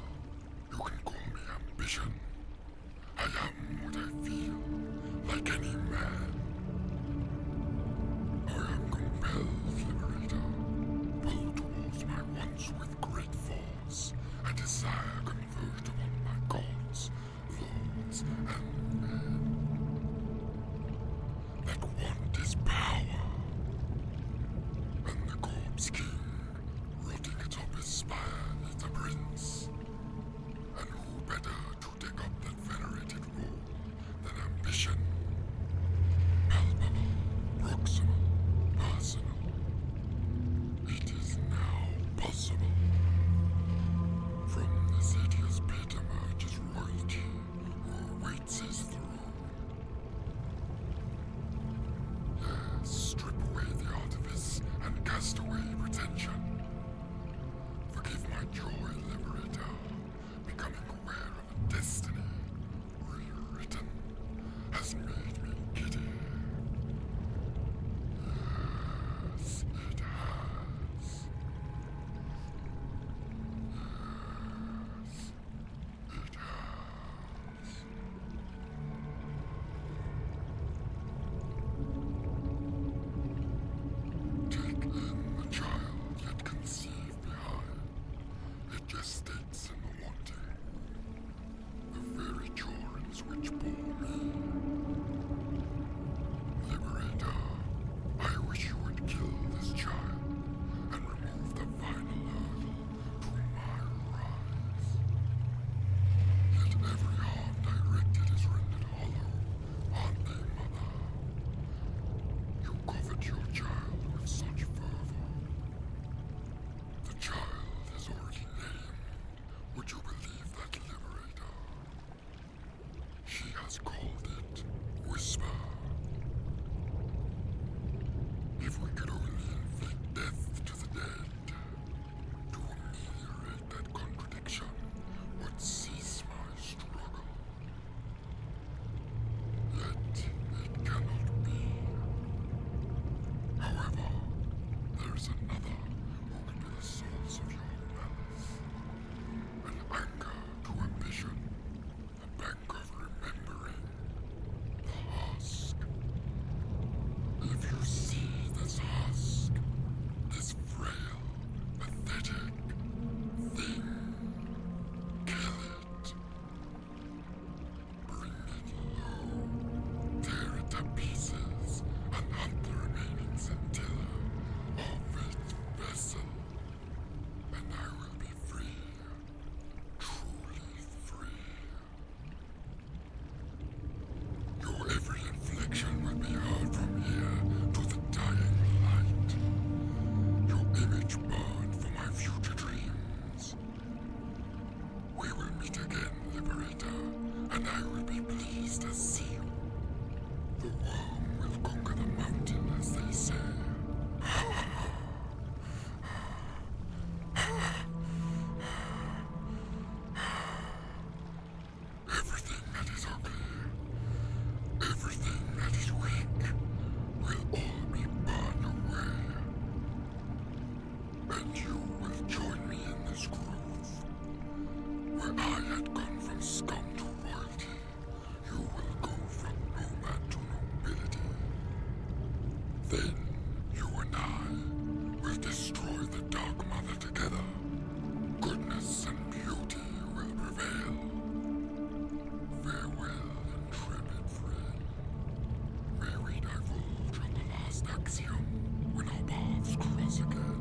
you can call me ambition. I am what I feel, like any man. I am compelled, Liberator. Pulled towards my once with great force, a desire converged upon my gods, lords, and men. That want is power. And the corpse king, rotting atop his spire, is a prince. And who better to take up that venerated role than ambition? Palpable, proximal, personal. It is now possible. From this hideous pit emerges royalty, who awaits his throne. Yes, strip away the artifice and cast away pretension. Forgive my joy, Liberator, becoming aware of a destiny rewritten has made me giddy. Yes, it has. Yes, it has. Take in the child yet conceived behind. It gestates in the wanting womb, the very chorns which bore me. Liberator, I wish you would kill this child and remove the final hurdle to my rise. Yet every harm directed is rendered hollow, aren't they, Mother? You covet your child with such fervor. The child is already named. Would you believe that, Liberator? She has called it Whisper. If we could only inflict death to the dead, to ameliorate that contradiction would cease my struggle. Yet it cannot be. However, there is another who can be the source of your malice. An anchor to ambition, a bank of remembering, the husk. If you see this husk, this frail, pathetic thing, kill it. Bring it low, tear it to pieces, and hunt the remaining scintilla of its vessel. And I will be free, truly free. Your every infliction will be heard from here to the dying light. Your image burned for my future dreams. We will meet again, Liberator, and I will be pleased to see you. the Dark Mother together, goodness and beauty will prevail. Farewell, intrepid friend. May we divulge on the last axiom when our paths cross again.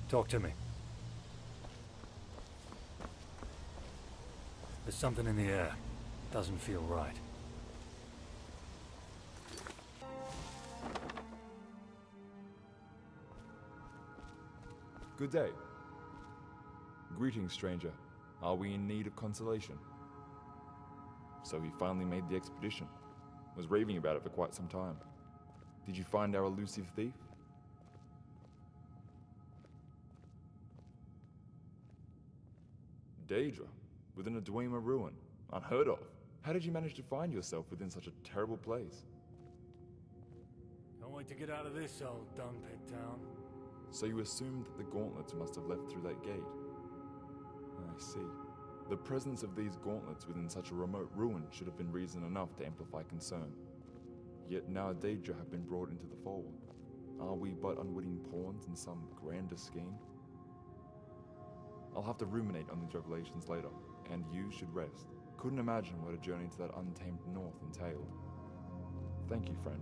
Talk to me. There's something in the air. Doesn't feel right. Good day. Greetings, stranger. Are we in need of consolation? So he finally made the expedition. Was raving about it for quite some time. Did you find our elusive thief? Daedra, within a Dwemer ruin. Unheard of. How did you manage to find yourself within such a terrible place? Can't wait to get out of this old dung pit town. So you assumed that the gauntlets must have left through that gate? I see. The presence of these gauntlets within such a remote ruin should have been reason enough to amplify concern. Yet now Daedra have been brought into the fold. Are we but unwitting pawns in some grander scheme? I'll have to ruminate on these revelations later, and you should rest. Couldn't imagine what a journey to that untamed north entailed. Thank you, friend.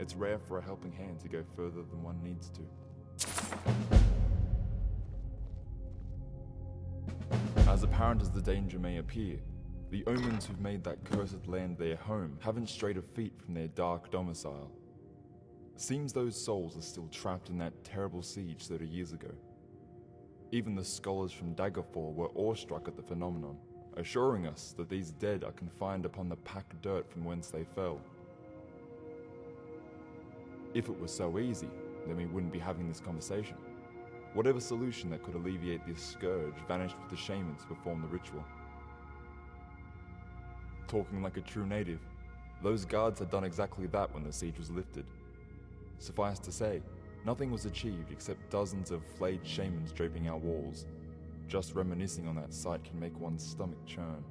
It's rare for a helping hand to go further than one needs to. As apparent as the danger may appear, the omens who've made that cursed land their home haven't strayed a feet from their dark domicile. Seems those souls are still trapped in that terrible siege 30 years ago. Even the scholars from Daggerfall were awestruck at the phenomenon, assuring us that these dead are confined upon the packed dirt from whence they fell. If it was so easy, then we wouldn't be having this conversation. Whatever solution that could alleviate this scourge vanished with the shamans who performed the ritual. Talking like a true native, those guards had done exactly that when the siege was lifted. Suffice to say, nothing was achieved except dozens of flayed shamans draping our walls. Just reminiscing on that sight can make one's stomach churn.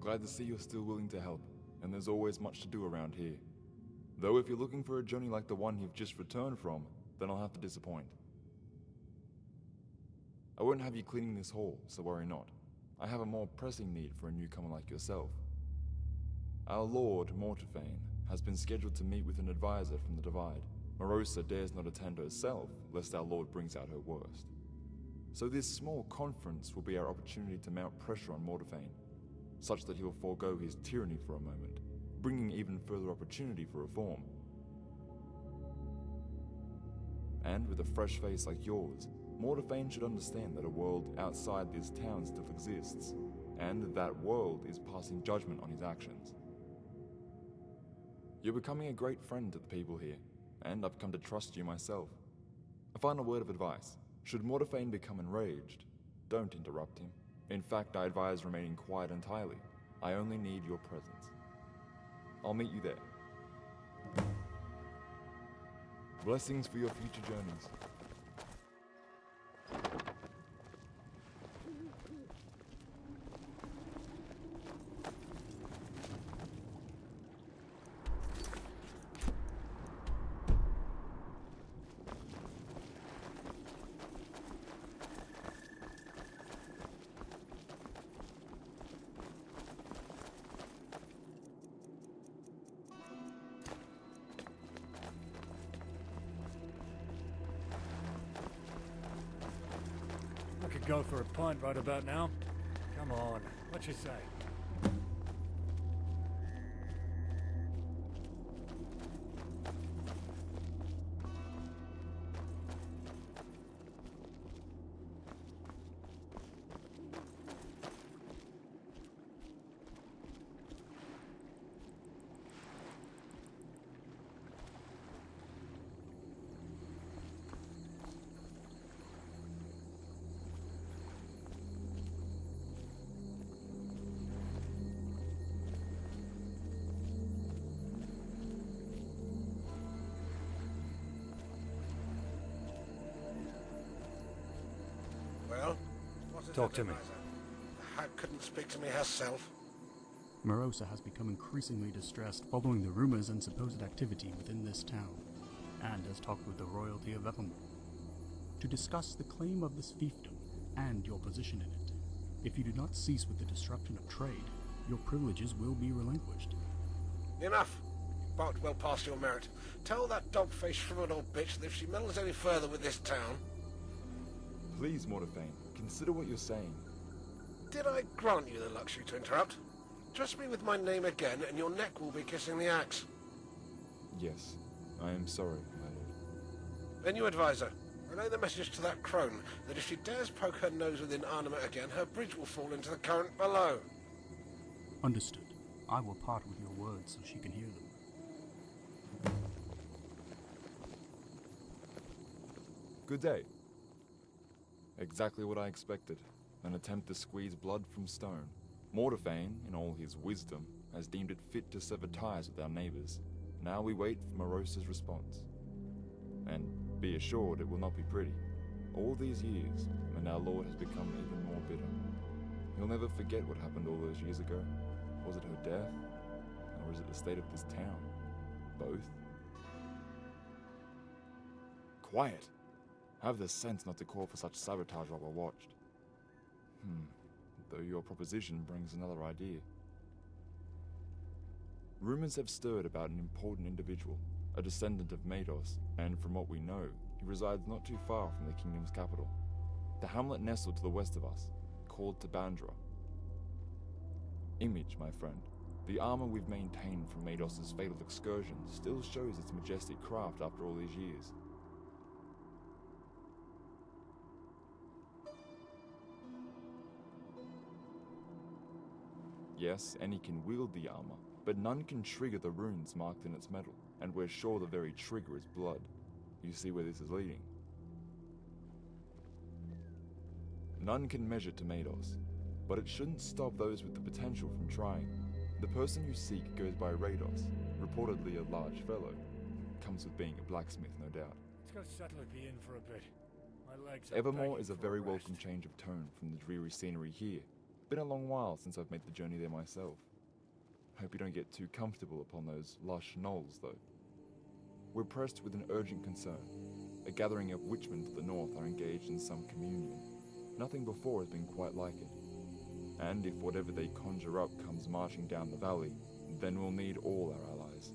Glad to see you're still willing to help, and there's always much to do around here. Though if you're looking for a journey like the one you've just returned from, then I'll have to disappoint. I won't have you cleaning this hall, so worry not. I have a more pressing need for a newcomer like yourself. Our Lord, Mortifayne, has been scheduled to meet with an advisor from the Divide. Merosa dares not attend herself, lest our Lord brings out her worst. So this small conference will be our opportunity to mount pressure on Mortifayne, such that he'll forego his tyranny for a moment, bringing even further opportunity for reform. And with a fresh face like yours, Mortifayne should understand that a world outside this town still exists, and that world is passing judgment on his actions. You're becoming a great friend to the people here, and I've come to trust you myself. A final word of advice. Should Mortifayne become enraged, don't interrupt him. In fact, I advise remaining quiet entirely. I only need your presence. I'll meet you there. Blessings for your future journeys. I could go for a pint right about now. Come on, what you say? Talk to me. The hag couldn't speak to me herself. Merosa has become increasingly distressed following the rumors and supposed activity within this town, and has talked with the royalty of Evermore to discuss the claim of this fiefdom and your position in it. If you do not cease with the destruction of trade, your privileges will be relinquished. Enough! Barked well past your merit. Tell that dog-faced shriveled old bitch that if she meddles any further with this town... Please, Mortifayne, consider what you're saying. Did I grant you the luxury to interrupt? Trust me with my name again, and your neck will be kissing the axe. Yes, I am sorry, my lord. Then you advise her. Relay the message to that crone that if she dares poke her nose within Arnima again, her bridge will fall into the current below. Understood. I will part with your words so she can hear them. Good day. Exactly what I expected. An attempt to squeeze blood from stone. Mortifayne, in all his wisdom, has deemed it fit to sever ties with our neighbors. Now we wait for Merosa's response. And be assured it will not be pretty. All these years, and our Lord has become even more bitter. He'll never forget what happened all those years ago. Was it her death? Or is it the state of this town? Both? Quiet! Have the sense not to call for such sabotage while we're watched. Though your proposition brings another idea. Rumors have stirred about an important individual, a descendant of Mados, and from what we know, he resides not too far from the kingdom's capital. The hamlet nestled to the west of us, called Tabandra. Image, my friend, the armor we've maintained from Mados' fatal excursion still shows its majestic craft after all these years. Yes, any can wield the armor, but none can trigger the runes marked in its metal, and we're sure the very trigger is blood. You see where this is leading? None can measure to Mados, but it shouldn't stop those with the potential from trying. The person you seek goes by Rados, reportedly a large fellow. Comes with being a blacksmith, no doubt. Let's go settle at the inn for a bit. My legs are Evermore begging is a for very rest. welcome change of tone from the dreary scenery here. Been a long while since I've made the journey there myself. Hope you don't get too comfortable upon those lush knolls, though. We're pressed with an urgent concern. A gathering of Witchmen to the north are engaged in some communion. Nothing before has been quite like it. And if whatever they conjure up comes marching down the valley, then we'll need all our allies.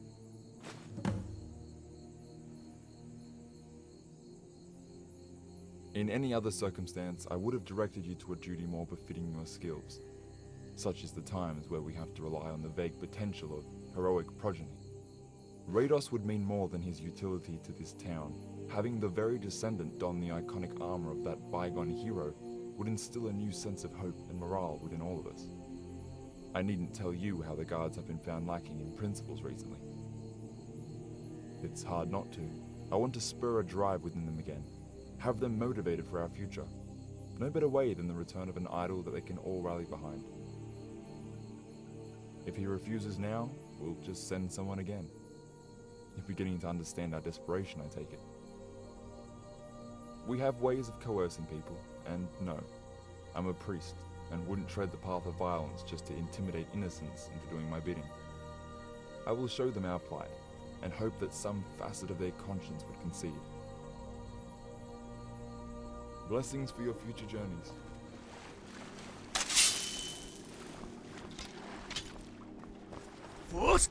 In any other circumstance, I would have directed you to a duty more befitting your skills. Such is the times where we have to rely on the vague potential of heroic progeny. Rados would mean more than his utility to this town. Having the very descendant don the iconic armor of that bygone hero would instill a new sense of hope and morale within all of us. I needn't tell you how the guards have been found lacking in principles recently. It's hard not to. I want to spur a drive within them again. Have them motivated for our future. No better way than the return of an idol that they can all rally behind. If he refuses now, we'll just send someone again. You're beginning to understand our desperation, I take it. We have ways of coercing people, and no, I'm a priest, and wouldn't tread the path of violence just to intimidate innocents into doing my bidding. I will show them our plight, and hope that some facet of their conscience would concede. Blessings for your future journeys. What?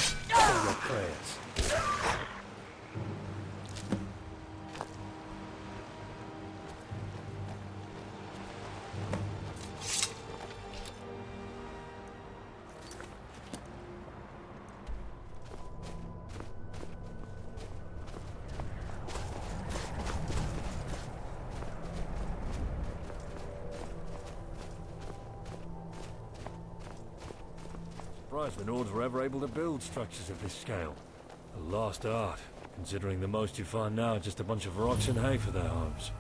Your prayers. Surprised the Nords were ever able to build structures of this scale. A lost art, considering the most you find now are just a bunch of rocks and hay for their homes.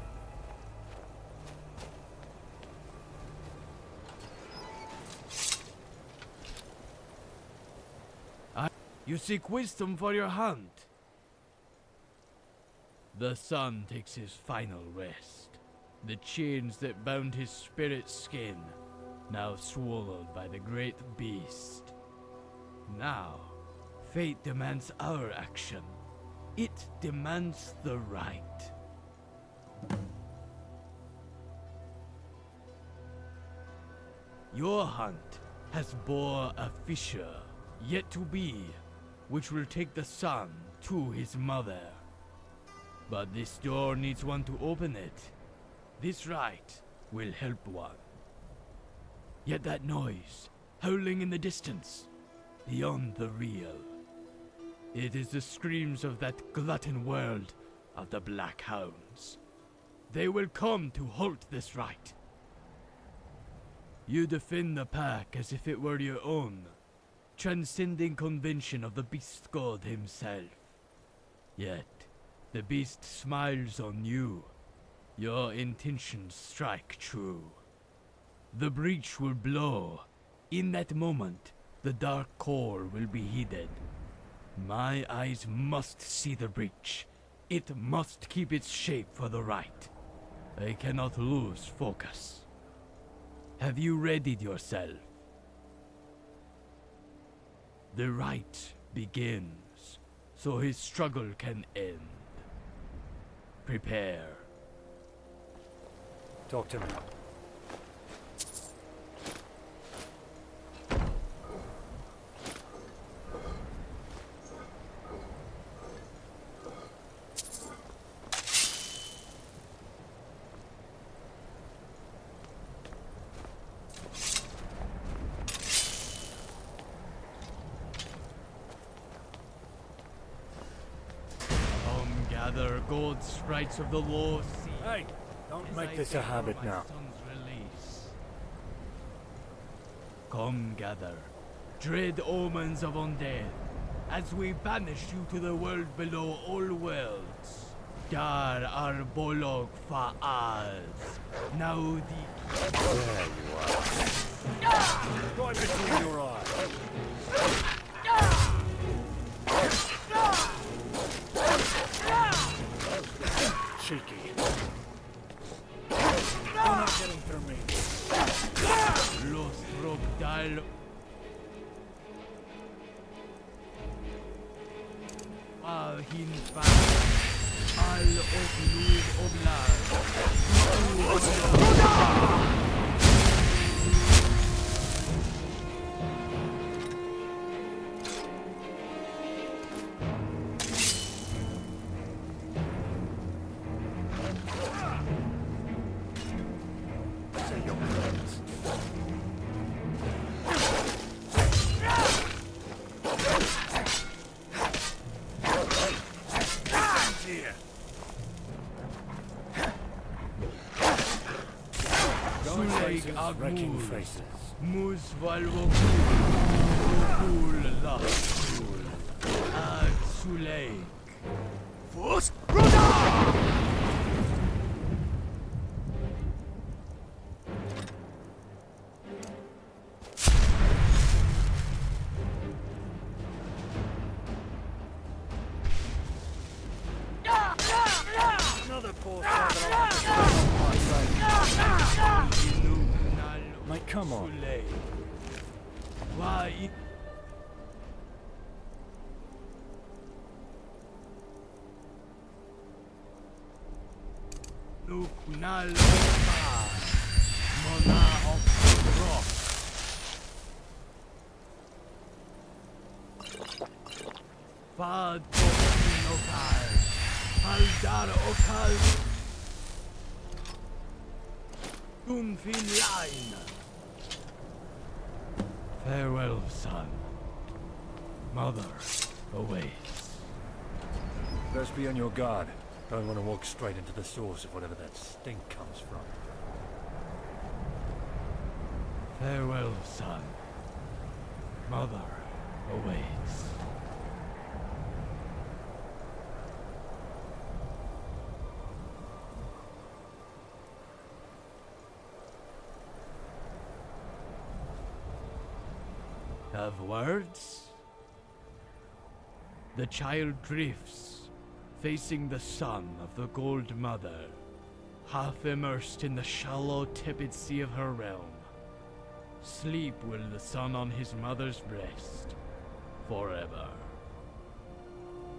You seek wisdom for your hunt. The sun takes his final rest. The chains that bound his spirit's skin, now swallowed by the great beast. Now, fate demands our action. It demands the right. Your hunt has bore a fissure, yet to be, which will take the son to his mother. But this door needs one to open it. This right will help one. Yet that noise, howling in the distance, beyond the real. It is the screams of that glutton world of the Black Hounds. They will come to halt this right. You defend the pack as if it were your own, transcending convention of the beast god himself. Yet, the beast smiles on you. Your intentions strike true. The breach will blow. In that moment, the dark core will be heeded. My eyes must see the breach. It must keep its shape for the right. I cannot lose focus. Have you readied yourself? The right begins, so his struggle can end. Prepare. Talk to me. Gather gold sprites of the low sea. Hey, don't make this a habit now. Come gather, dread omens of undead, as we banish you to the world below all worlds. Dar ar bolog fa'az. Now the... There you are. Right between your eyes. Cheeky. You're not getting through me. Los Rogdal. Alhin Al Oblud Oblad. Wrecking faces. Musvalvokul Laskul Ad Suleik Fust Ruda! Another poor Mate, come on. Why? Nukunal Mona of the Rock. Bad Okal Aldar Okal Dunfin Line. Farewell, son. Mother awaits. Best be on your guard. Don't want to walk straight into the source of whatever that stink comes from. Farewell, son. Mother awaits. Of words? The child drifts, facing the sun of the Gold Mother, half immersed in the shallow, tepid sea of her realm. Sleep will the son on his mother's breast, forever.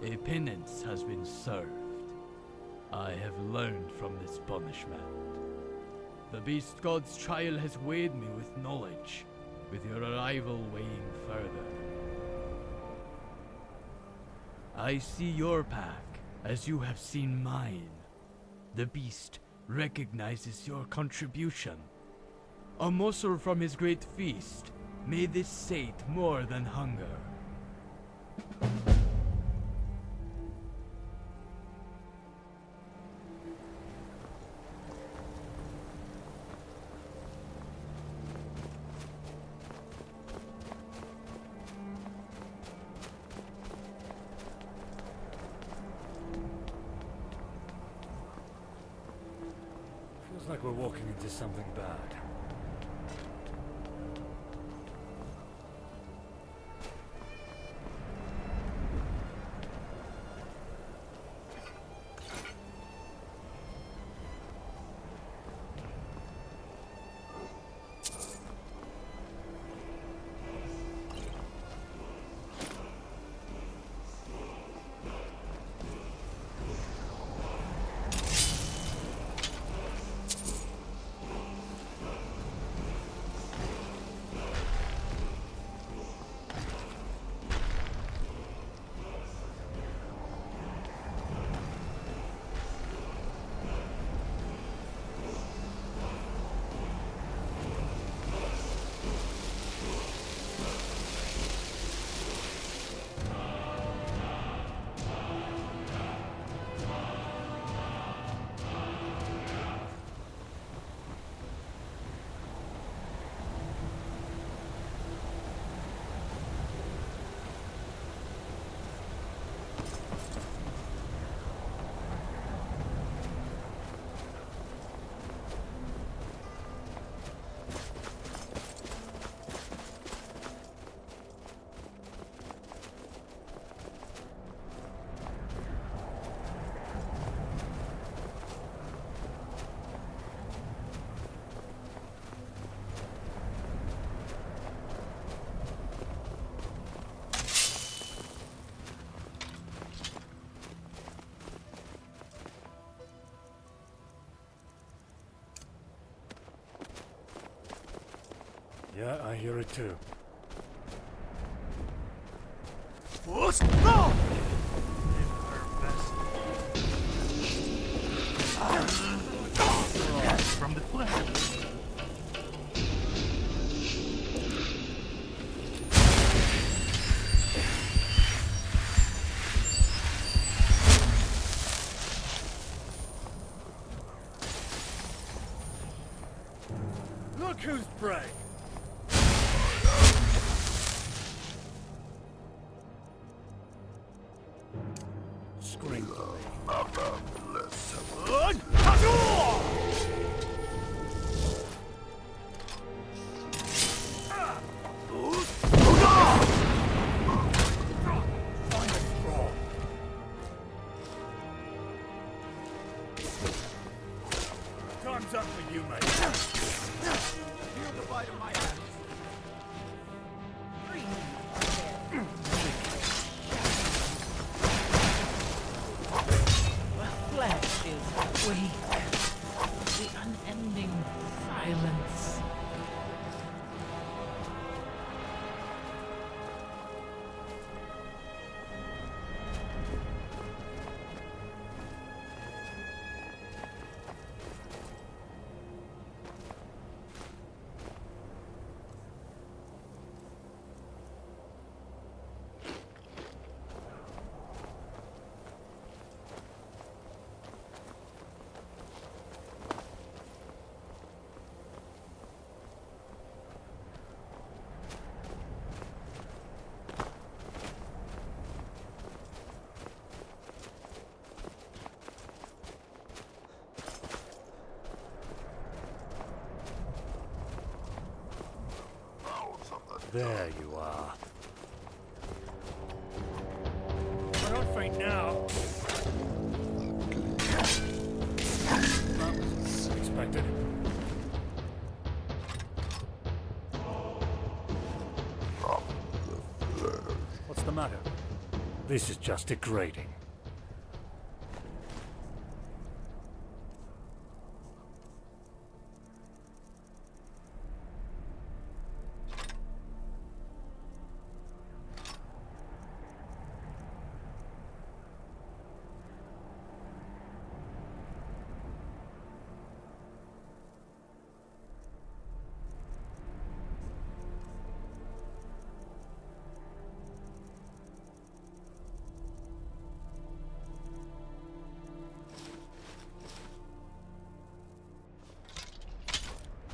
A penance has been served. I have learned from this punishment. The Beast God's trial has weighed me with knowledge, with your arrival weighing further. I see your pack as you have seen mine. The Beast recognizes your contribution. A morsel from his great feast, may this sate more than hunger. Feels like we're walking into something bad. Yeah, I hear it too. What? No! From the flesh. Look who's prey! Scream for me. Time's up for you, mate. Feel the bite of my hand. The flesh is weak. The unending silence. There you are. I don't faint now. expected. What's the matter? This is just degrading.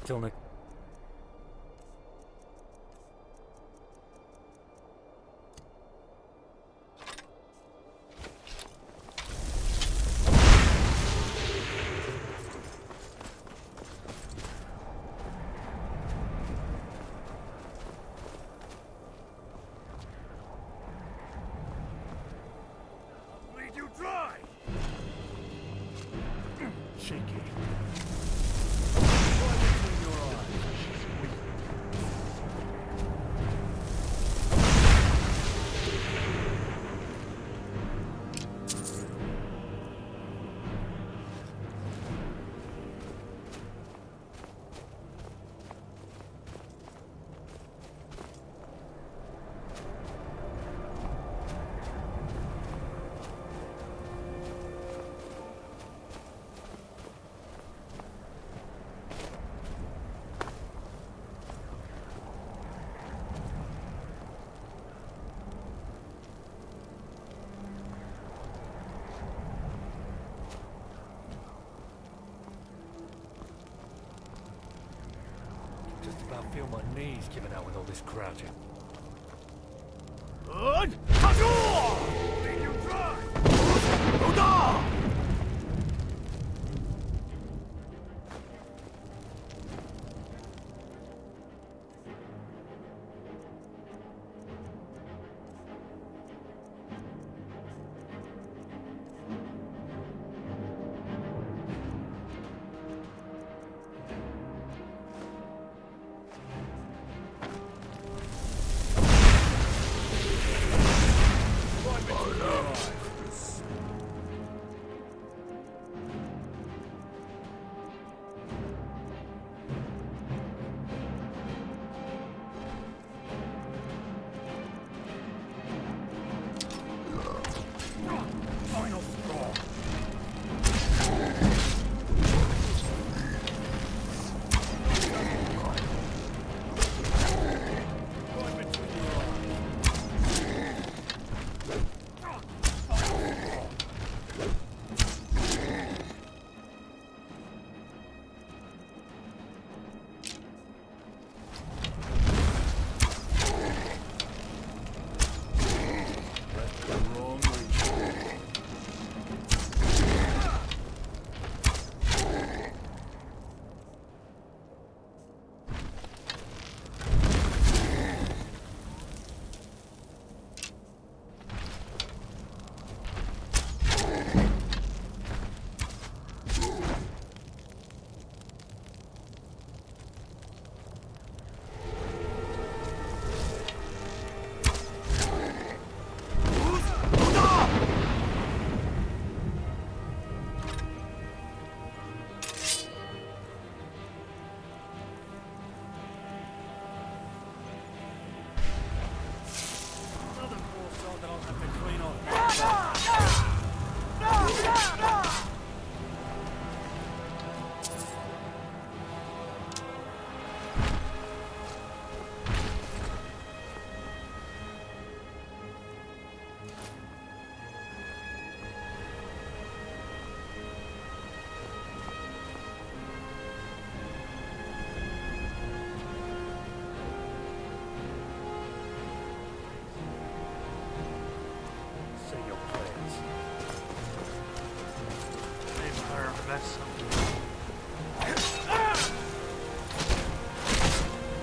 Tilnick. Bleed you dry! Shaky. Just about feel my knees giving out with all this crouching. Lead you dry! Oda!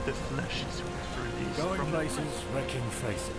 The flesh is released Going from places, wrecking faces.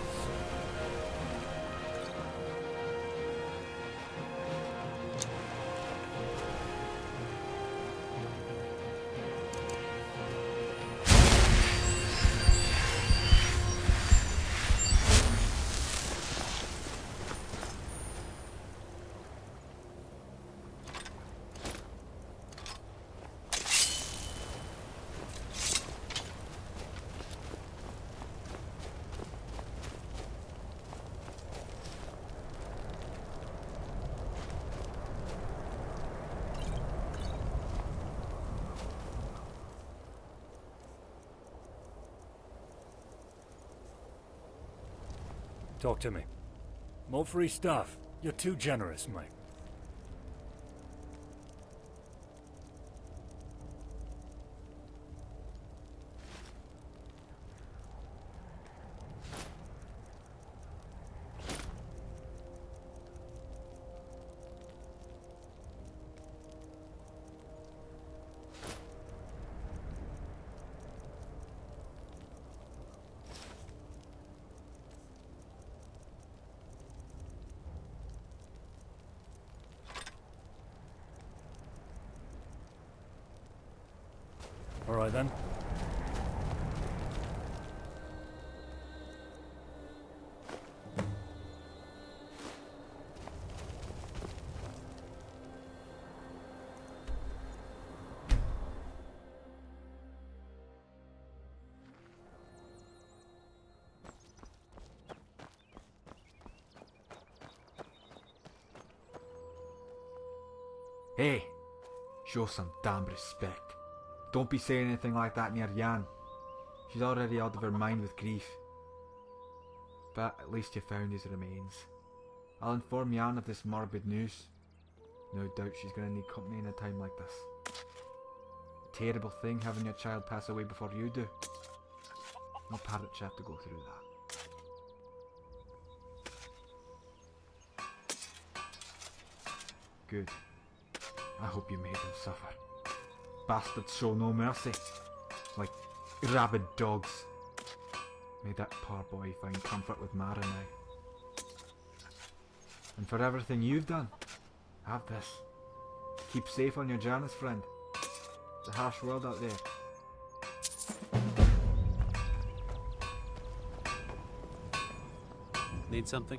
Talk to me. More free stuff. You're too generous, mate. All right then. Hey, show some damn respect. Don't be saying anything like that near Jan. She's already out of her mind with grief. But at least you found his remains. I'll inform Jan of this morbid news. No doubt she's gonna need company in a time like this. A terrible thing having your child pass away before you do. No parrot should have to go through that. Good. I hope you made him suffer. Bastards show no mercy. Like rabid dogs. May that poor boy find comfort with Mara now. And for everything you've done, have this. Keep safe on your journeys, friend. It's a harsh world out there. Need something?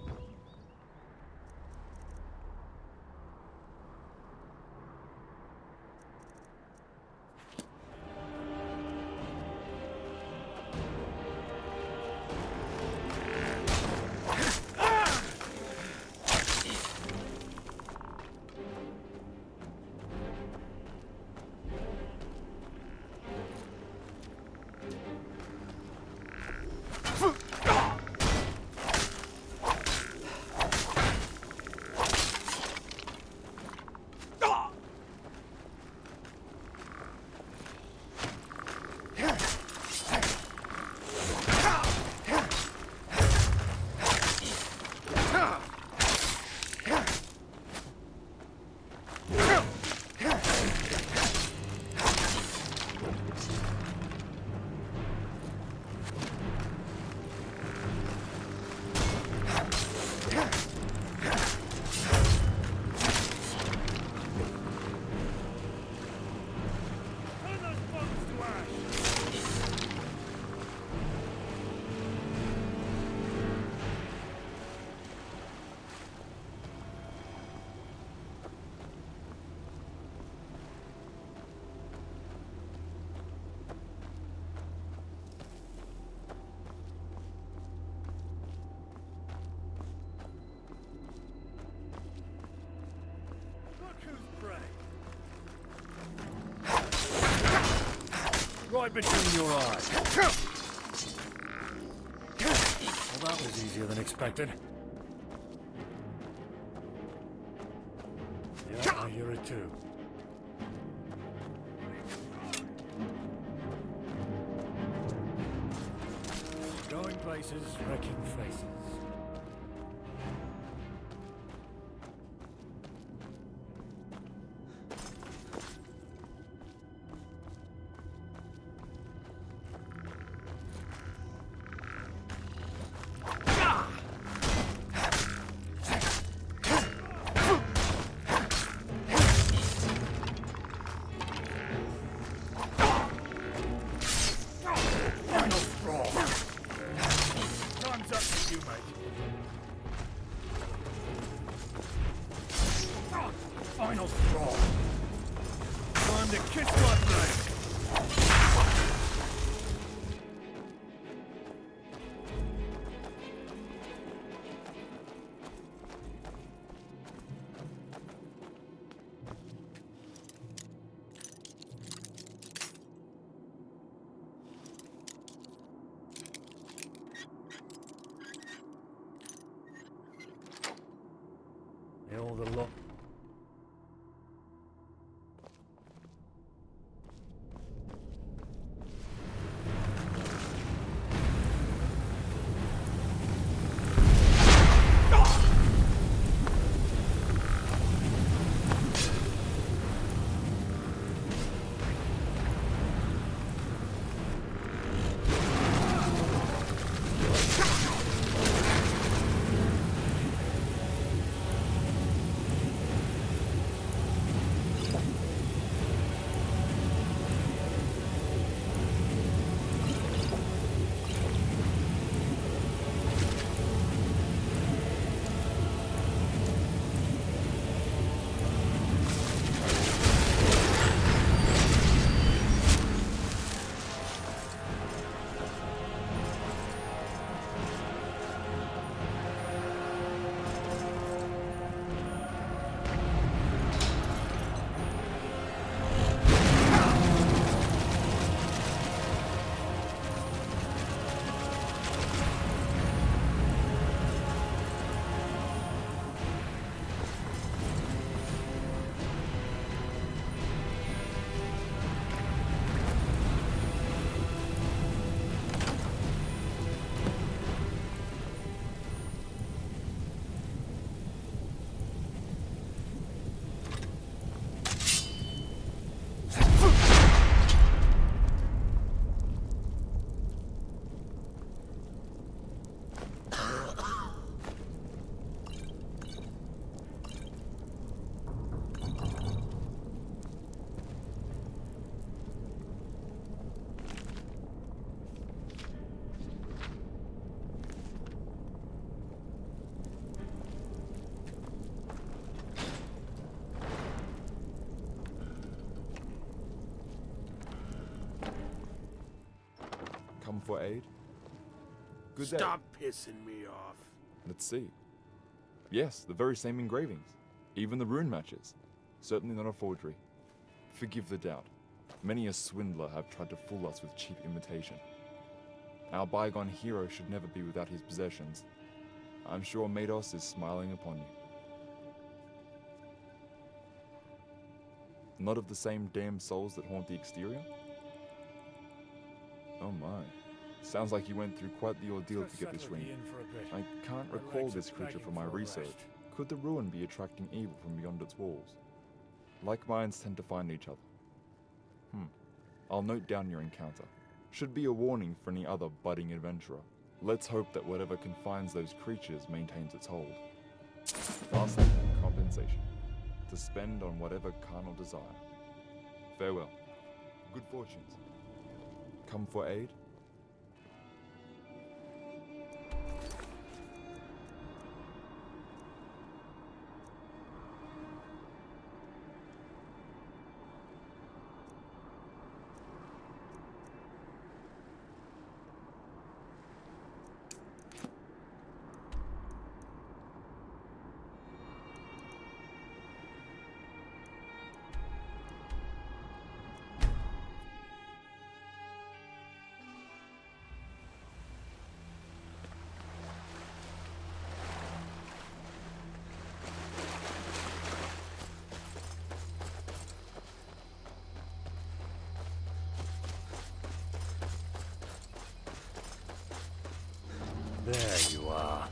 Right between your eyes. Well, that was easier than expected. Yeah, I hear it too. Going places, wrecking faces. all the lot. Come for aid? Good Stop pissing me off. Let's see. Yes, the very same engravings. Even the rune matches. Certainly not a forgery. Forgive the doubt. Many a swindler have tried to fool us with cheap imitation. Our bygone hero should never be without his possessions. I'm sure Merosa is smiling upon you. Not of the same damned souls that haunt the exterior? Oh my. Sounds like you went through quite the ordeal to get this ring. I can't recall this creature from my research. Could the ruin be attracting evil from beyond its walls? Like minds tend to find each other. I'll note down your encounter. Should be a warning for any other budding adventurer. Let's hope that whatever confines those creatures maintains its hold. Lastly, compensation. To spend on whatever carnal desire. Farewell. Good fortunes. Come for aid? There you are.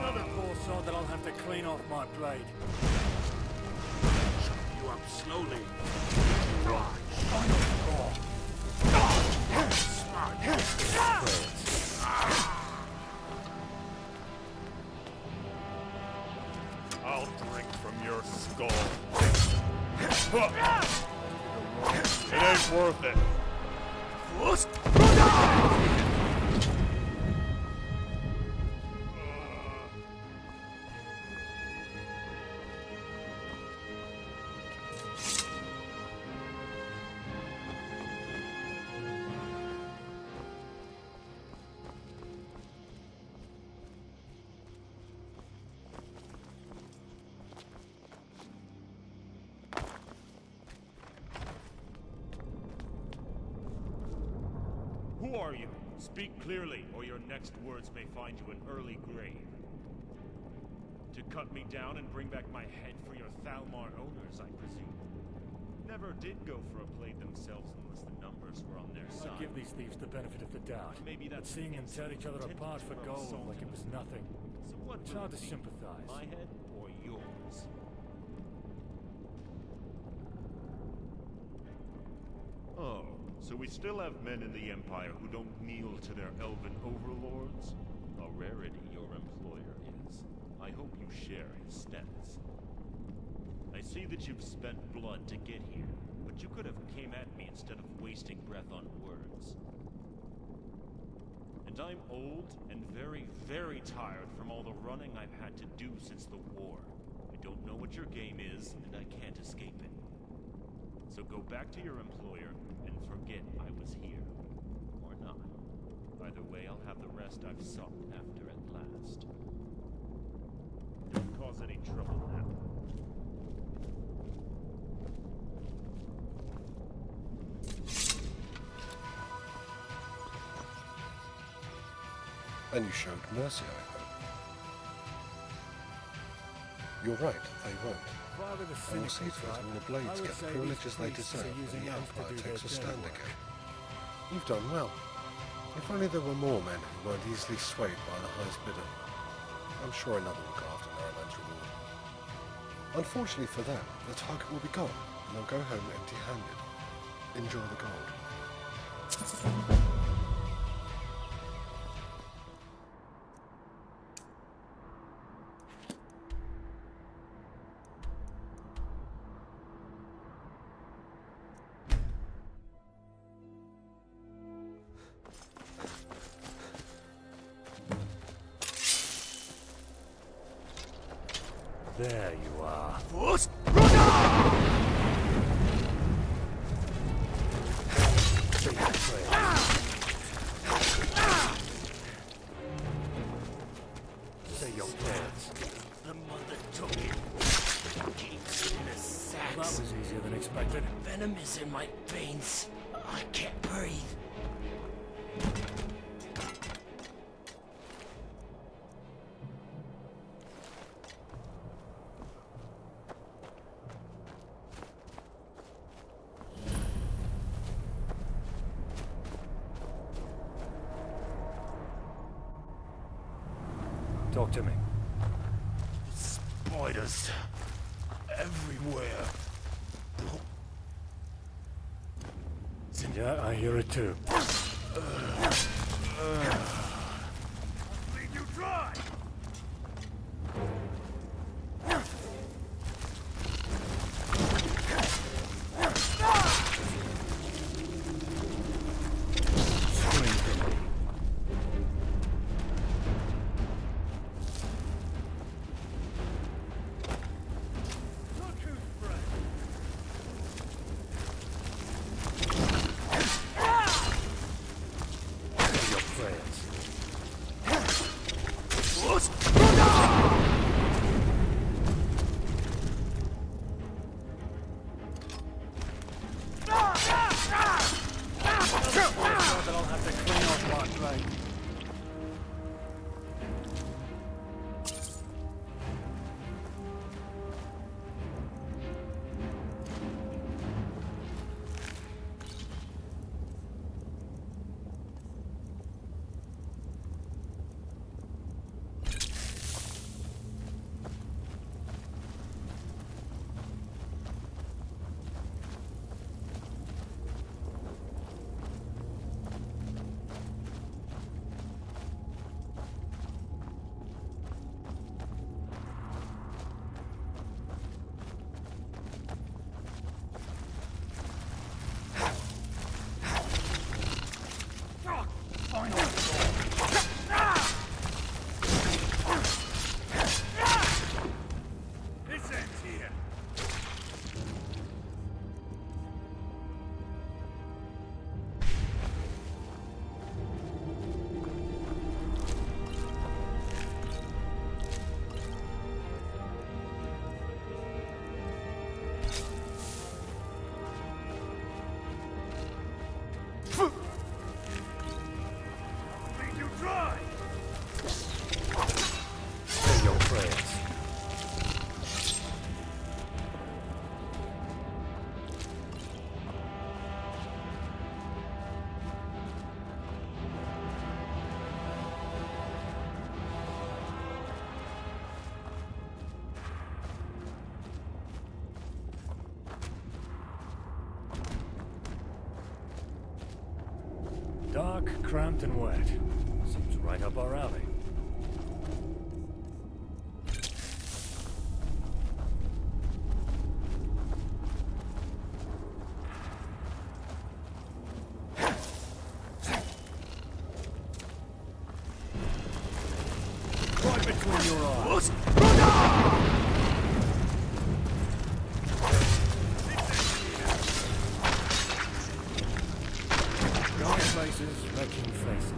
Another poor sod that I'll have to clean off my blade. up slowly. I'll drink from your skull. It ain't worth it. Who are you? Speak clearly, or your next words may find you an early grave. To cut me down and bring back my head for your Thalmar owners, I presume. Never did go for a play themselves unless the numbers were on their side. I'll give these thieves the benefit of the doubt. Maybe But that's seeing them tear each other apart for gold like it was nothing. So what It's will hard it to be? sympathize. My head or yours? Oh, so we still have men in the Empire who don't kneel to their elven overlords? A rarity your employer is. I hope you share his stance. I see that you've spent blood to get here, but you could have came at me instead of wasting breath on words. And I'm old and very, very tired from all the running I've had to do since the war. I don't know what your game is, and I can't escape it. So go back to your employer and forget I was here. Or not. Either way, I'll have the rest I've sought after at last. Don't cause any trouble now. And you showed mercy, I hope. You're right, they won't. I will see to it all the blades get the privileges they deserve when the Empire takes a stand again. You've done well. If only there were more men who weren't easily swayed by the highest bidder. I'm sure another will go after Naralan's reward. Unfortunately for them, the target will be gone, and they'll go home empty-handed. Enjoy the gold. There you are. Say your prayers. The mother took it. Keeps in a sack. Well, that was easier than expected. Venom is in my veins. I can't breathe. Talk to me. Spiders. Everywhere. Yeah, I hear it too. Leave you dry! Leave you dry! Say your prayers. Dark, cramped, and wet. Seems right up our alley. Right between your eyes. Dark places, wrecking faces.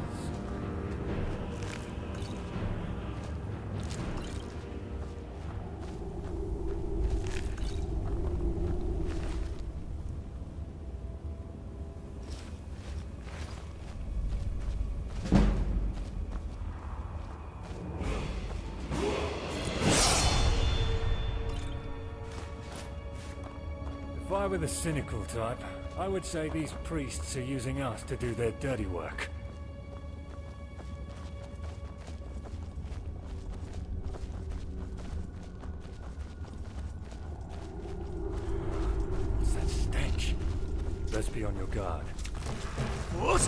If I were the cynical type, I would say these priests are using us to do their dirty work. What's that stench? Best be on your guard. What?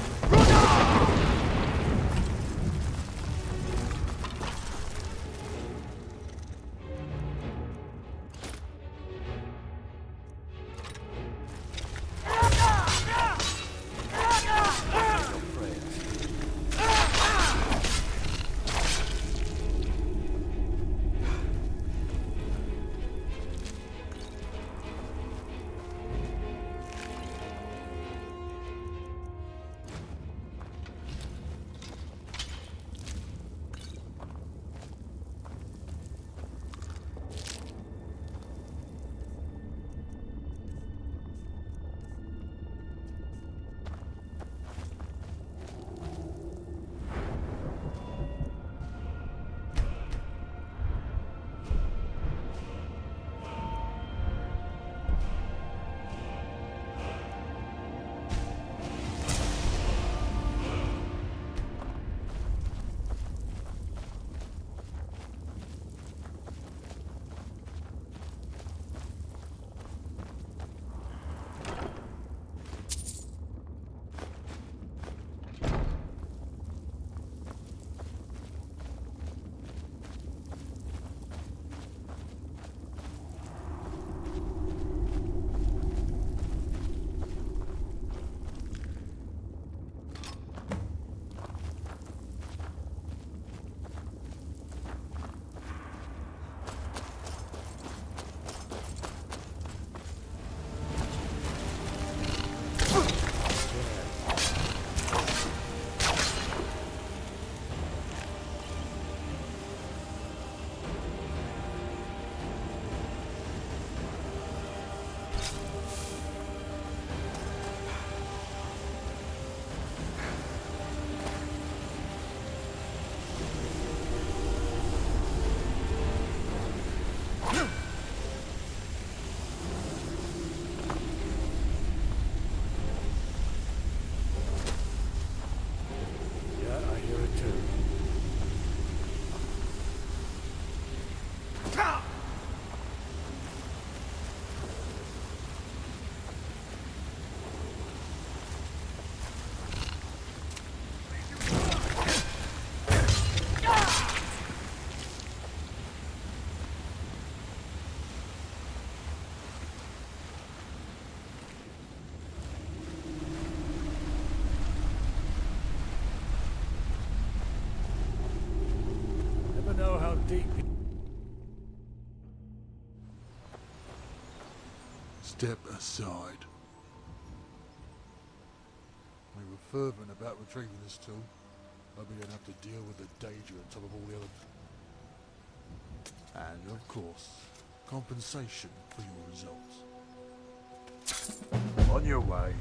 deep. Step aside. We were fervent about retrieving this tool. Hope we don't have to deal with the danger on top of all the other... And, of course, compensation for your results. On your way.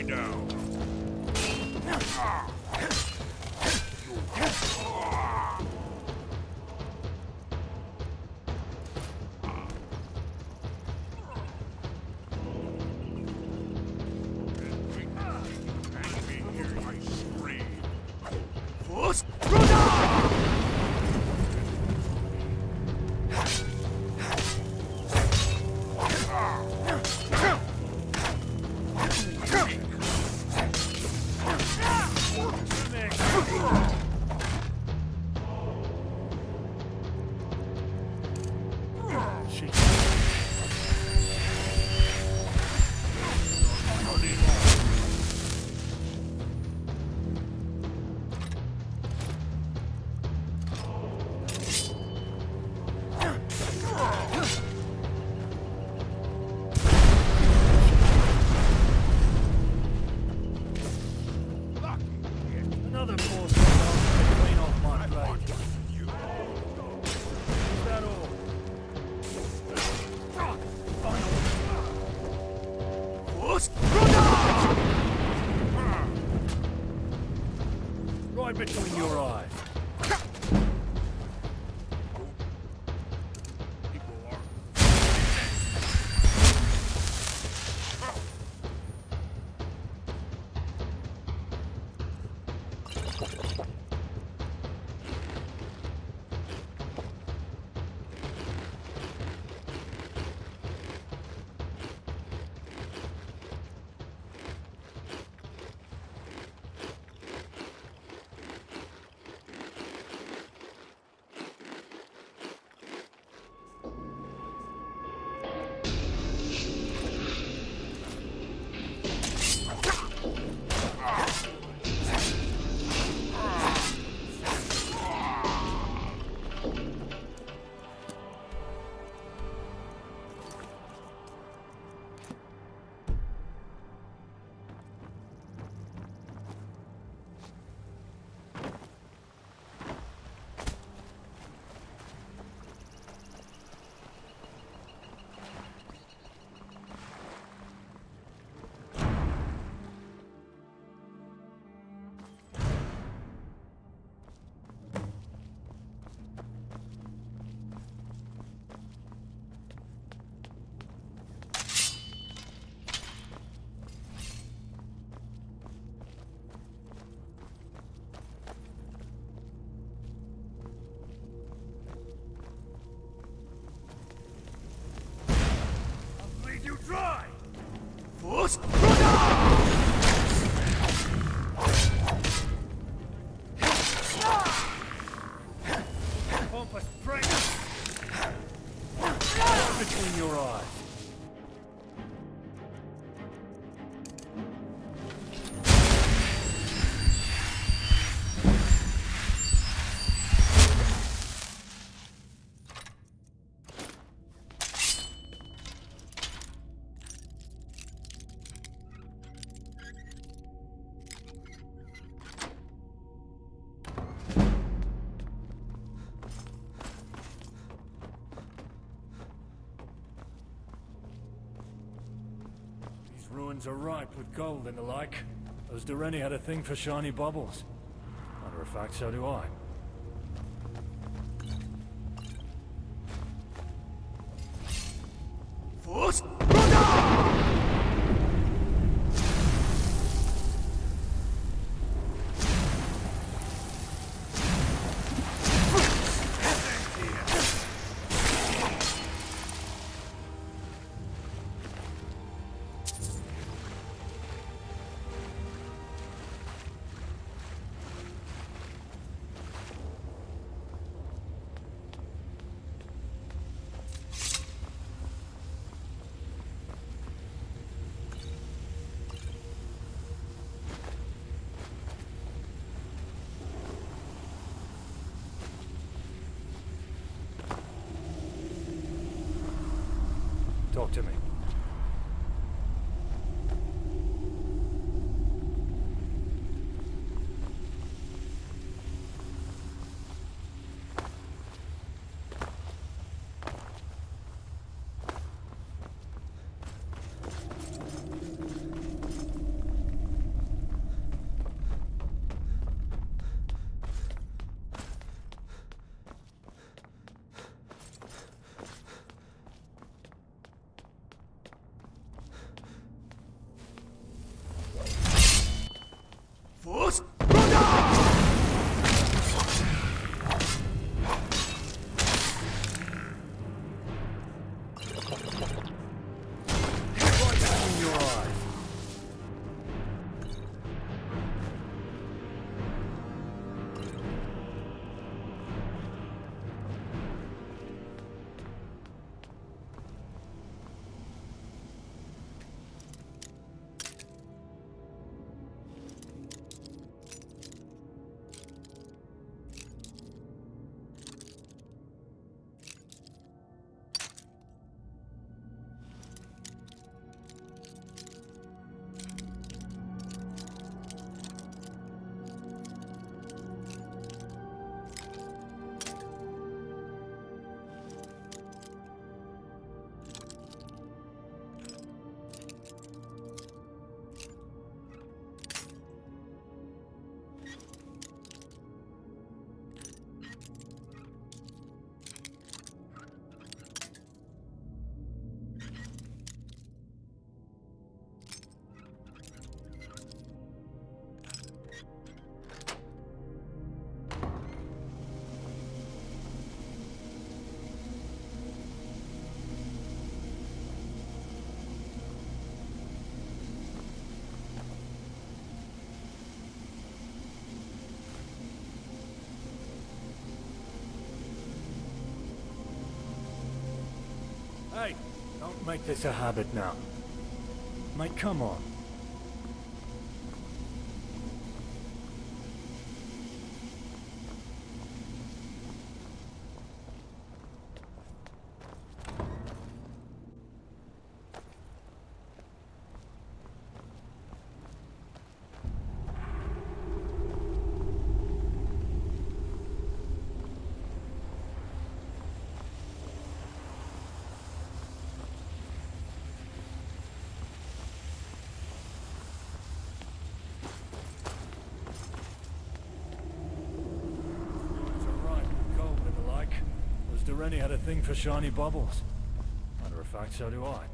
me now. Right between your eyes. You dry! Force! Pompous prick! Between your eyes. Ruins are ripe with gold and the like. Those Dureni had a thing for shiny bubbles. Matter of fact, so do I. Force! Talk to me. Make this a habit now. Mate, come on. Rennie had a thing for shiny bubbles. Matter of fact, so do I.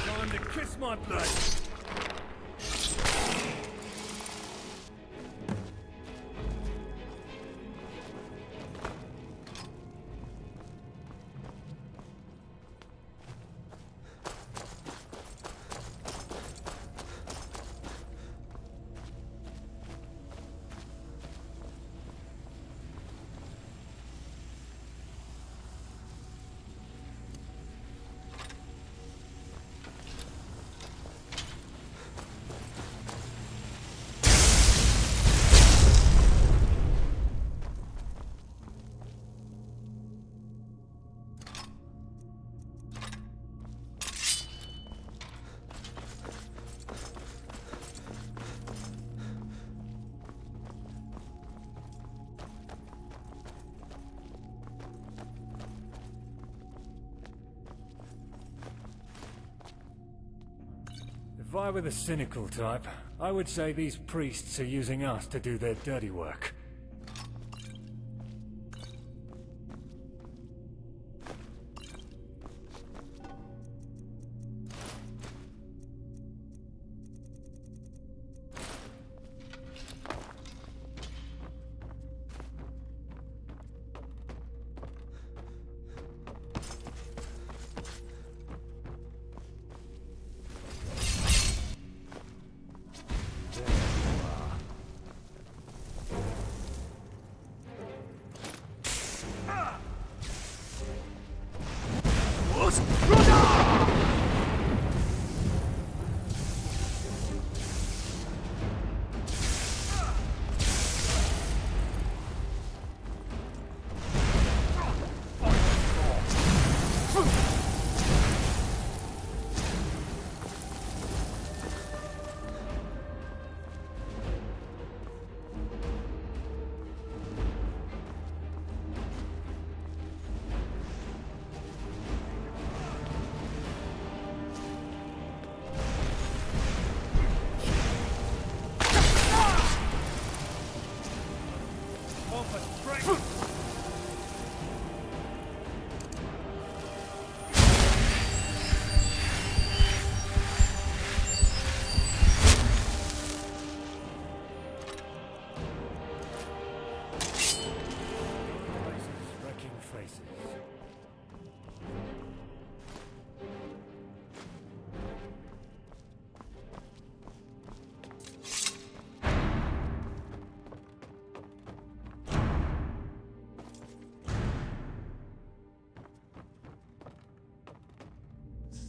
Time to kiss my blood. If I were the cynical type, I would say these priests are using us to do their dirty work.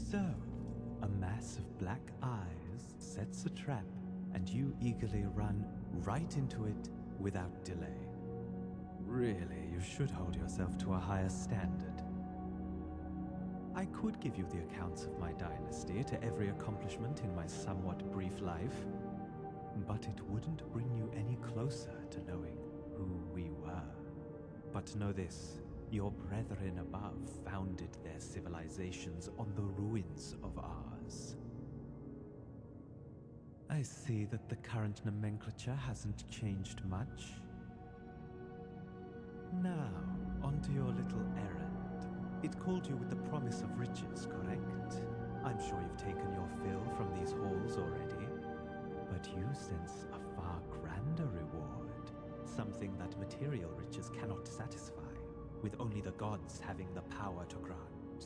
So, a mass of black eyes sets a trap, and you eagerly run right into it without delay. Really, you should hold yourself to a higher standard. I could give you the accounts of my dynasty to every accomplishment in my somewhat brief life, but it wouldn't bring you any closer to knowing who we were. But know this. Your brethren above founded their civilizations on the ruins of ours. I see that the current nomenclature hasn't changed much. Now, onto your little errand. It called you with the promise of riches, correct? I'm sure you've taken your fill from these halls already, but you sense a far grander reward. something that material riches cannot satisfy, with only the gods having the power to grant.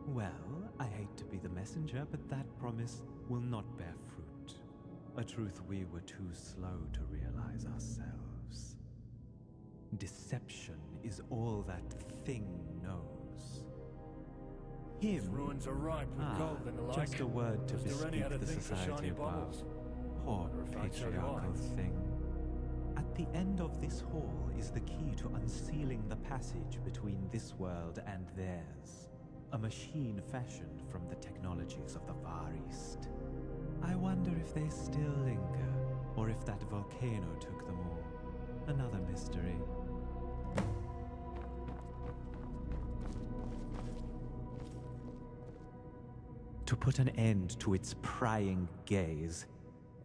Well, I hate to be the messenger, but that promise will not bear fruit. A truth we were too slow to realize ourselves. Deception is all that thing knows. These ruins are ripe with gold and the like. Just a word to Those Durrani had a bespeak the thing for society shiny above. bubbles. Poor Matter of fact, so do patriarchal I. thing. At the end of this hall is the key to unsealing the passage between this world and theirs. A machine fashioned from the technologies of the Far East. I wonder if they still linger, or if that volcano took them all. Another mystery. To put an end to its prying gaze,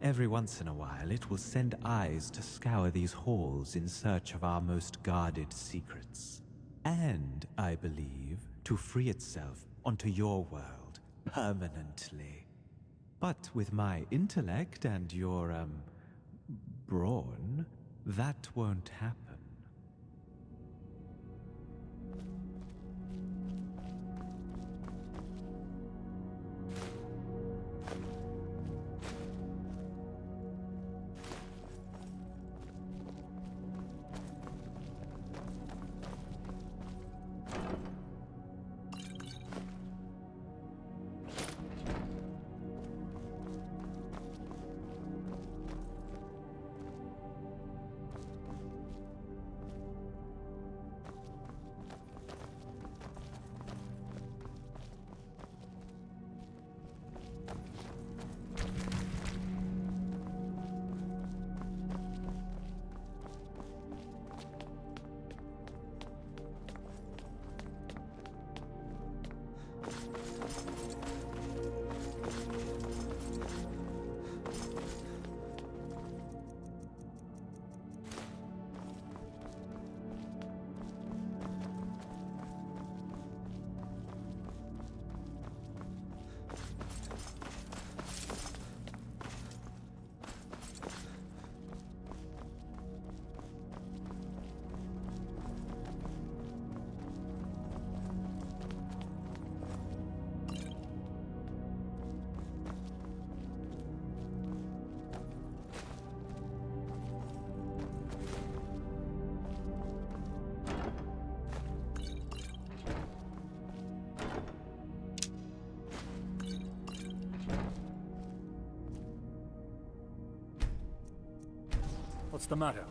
every once in a while it will send eyes to scour these halls in search of our most guarded secrets. And, I believe, to free itself onto your world permanently. But with my intellect and your, brawn, that won't happen. What's the matter?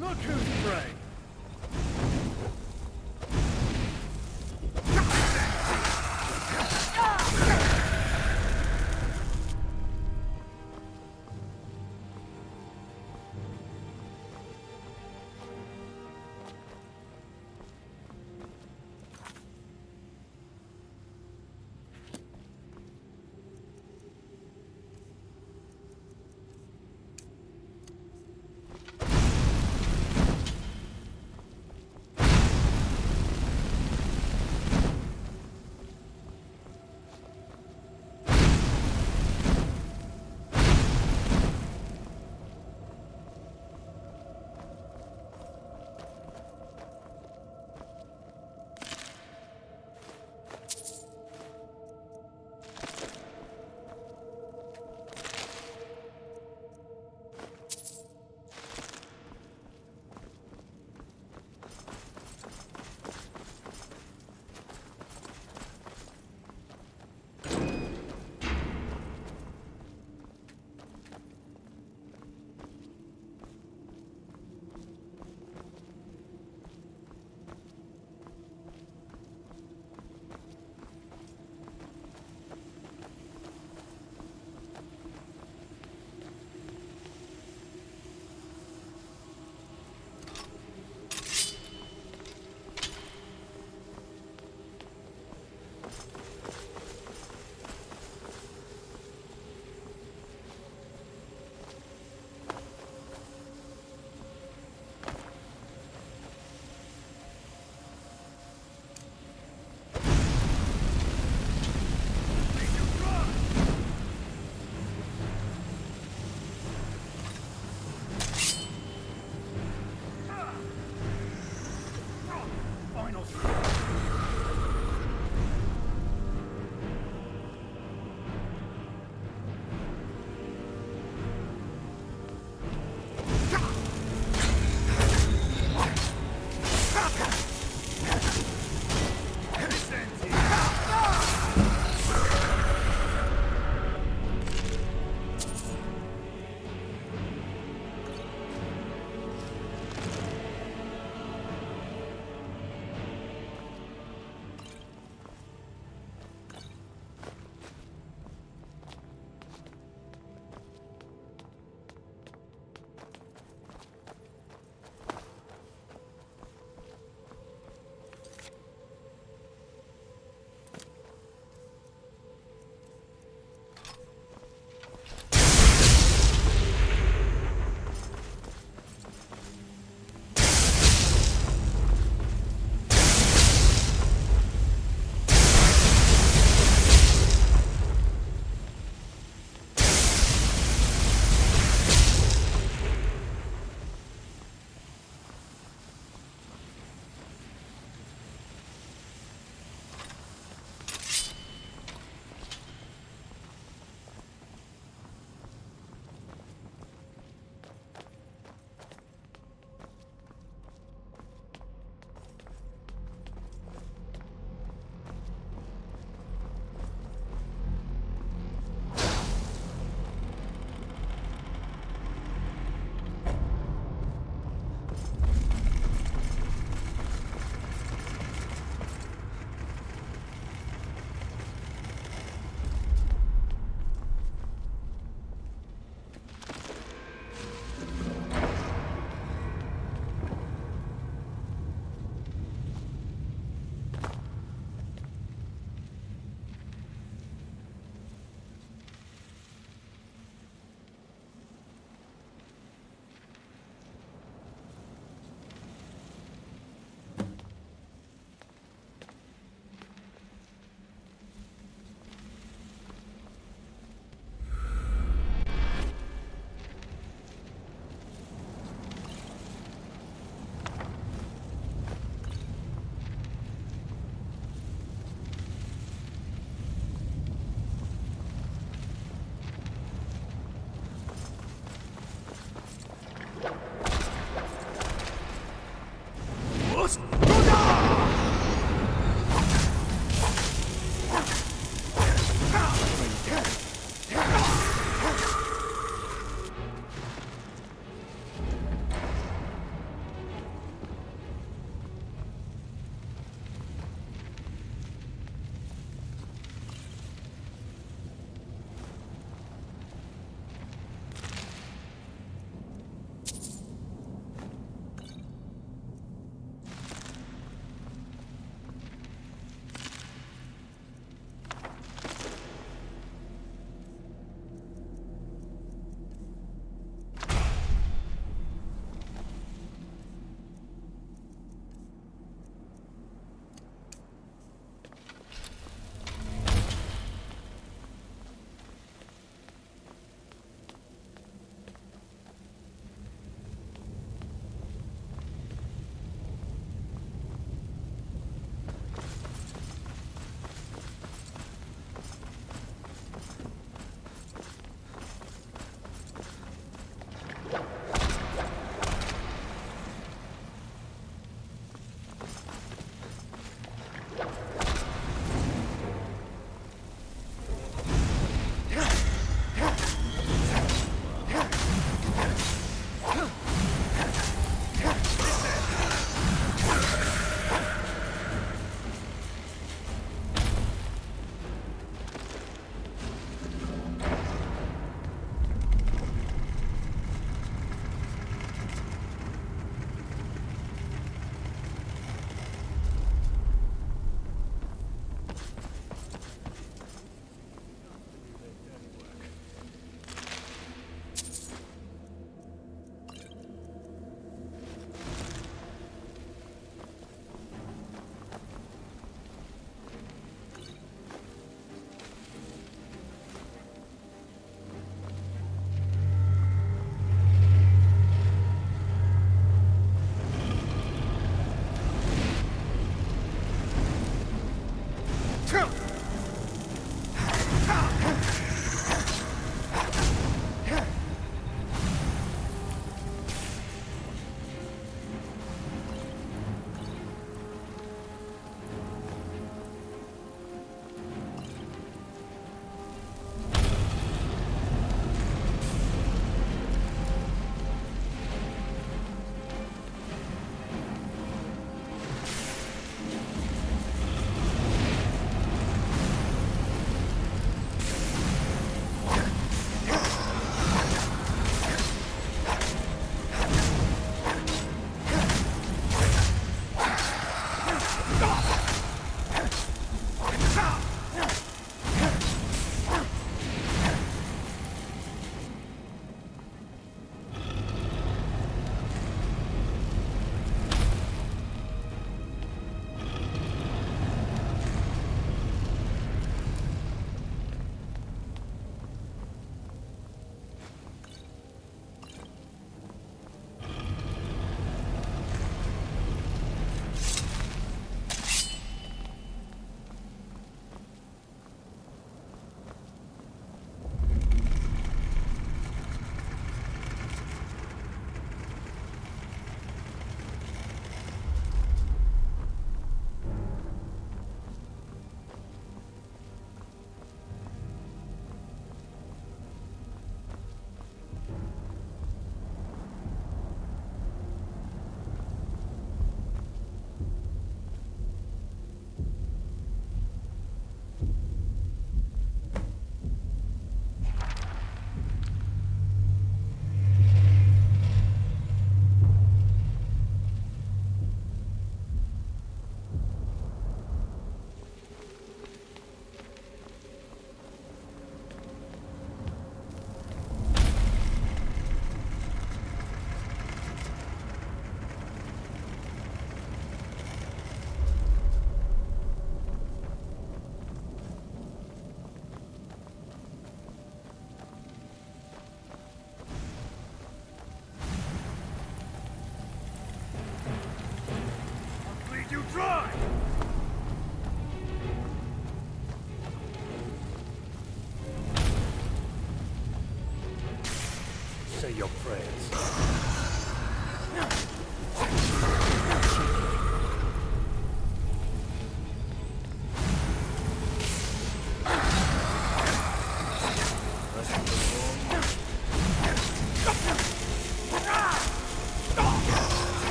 Look who's prey!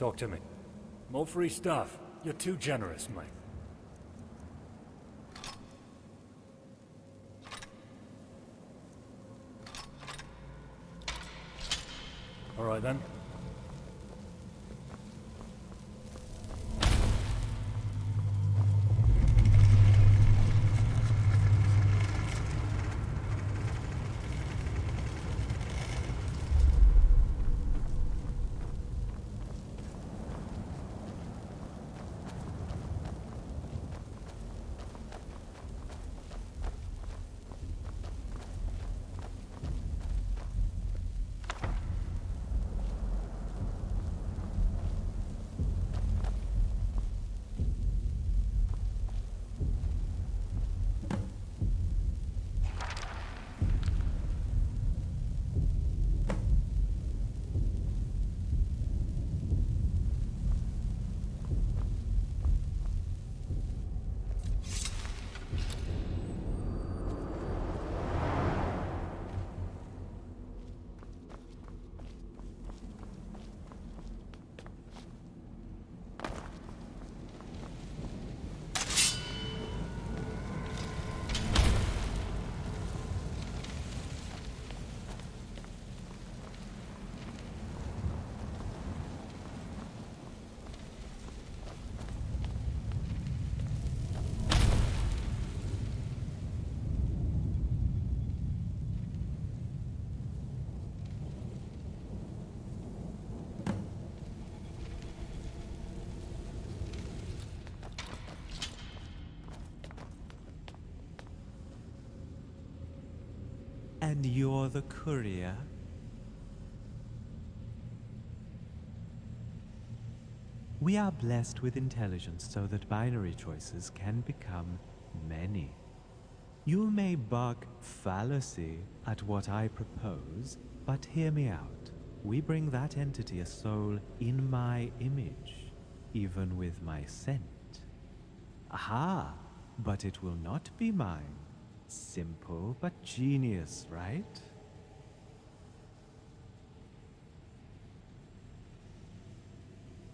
Talk to me. More free stuff. You're too generous, mate. All right then. And you're the courier? We are blessed with intelligence so that binary choices can become many. You may bark fallacy at what I propose, but hear me out. We bring that entity a soul in my image, even with my scent. Aha! But it will not be mine. Simple but genius, right?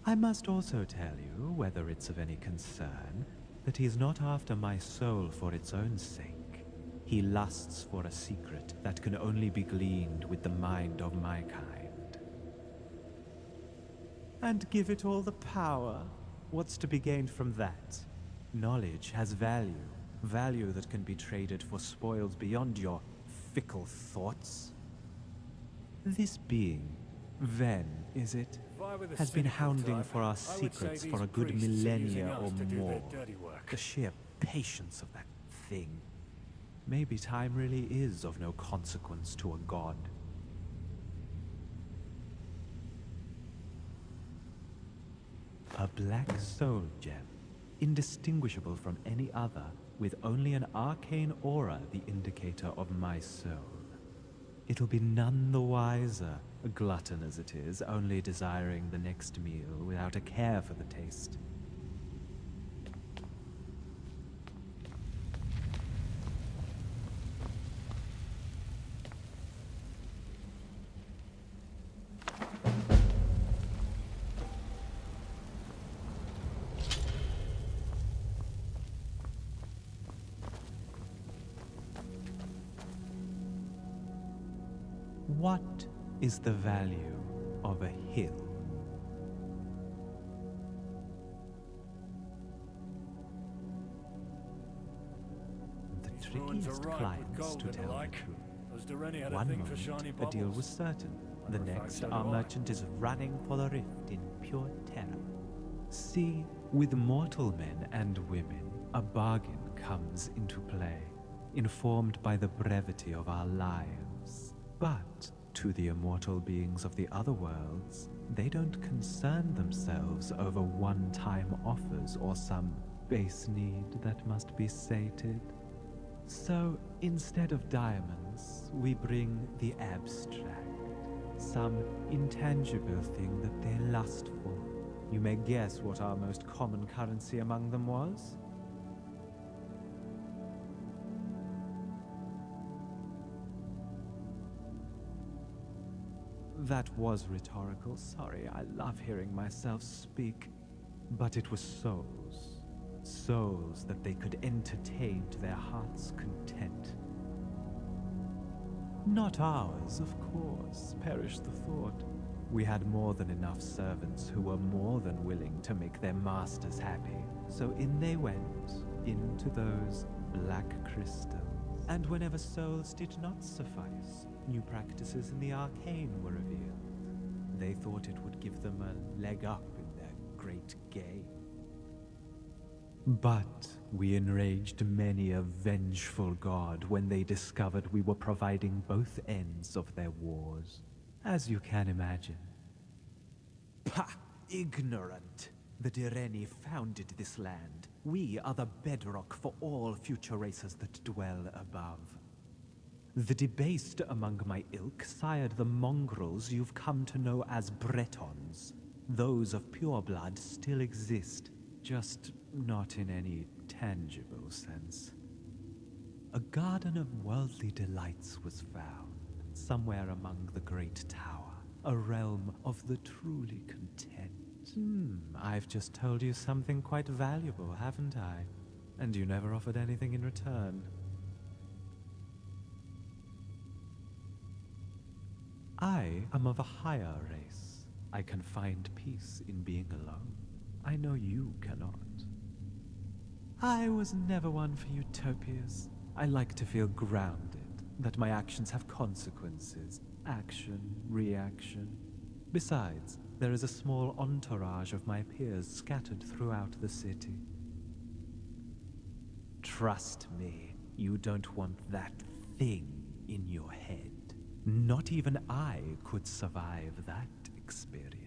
I must also tell you, whether it's of any concern, that he is not after my soul for its own sake. He lusts for a secret that can only be gleaned with the mind of my kind. And give it all the power. What's to be gained from that? Knowledge has value. Value that can be traded for spoils beyond your fickle thoughts. This being, Ven, is it, has been hounding for our secrets for a good millennia or more. The sheer patience of that thing. Maybe time really is of no consequence to a god. A black soul gem, indistinguishable from any other, with only an arcane aura the indicator of my soul. It'll be none the wiser, a glutton as it is, only desiring the next meal without a care for the taste. What is the value of a hill? The trickiest clients, to tell the truth. One moment, a deal was certain. The next, our merchant is running for the rift in pure terror. See, with mortal men and women, a bargain comes into play, informed by the brevity of our lives. But to the immortal beings of the other worlds, they don't concern themselves over one-time offers or some base need that must be sated. So instead of diamonds, we bring the abstract, some intangible thing that they lust for. You may guess what our most common currency among them was? That was rhetorical. Sorry, I love hearing myself speak. But it was souls. Souls that they could entertain to their heart's content. Not ours, of course, perish the thought. We had more than enough servants who were more than willing to make their masters happy. So in they went, into those black crystals. And whenever souls did not suffice, new practices in the arcane were revealed. They thought it would give them a leg up in their great game. But we enraged many a vengeful god when they discovered we were providing both ends of their wars, as you can imagine. Pah! Ignorant! The Direni founded this land. We are the bedrock for all future races that dwell above. The debased among my ilk sired the mongrels you've come to know as Bretons. Those of pure blood still exist, just not in any tangible sense. A garden of worldly delights was found, somewhere among the great tower, a realm of the truly content. I've just told you something quite valuable, haven't I? And you never offered anything in return. I am of a higher race. I can find peace in being alone. I know you cannot. I was never one for utopias. I like to feel grounded, that my actions have consequences. Action, reaction. Besides, there is a small entourage of my peers scattered throughout the city. Trust me, you don't want that thing in your head. Not even I could survive that experience.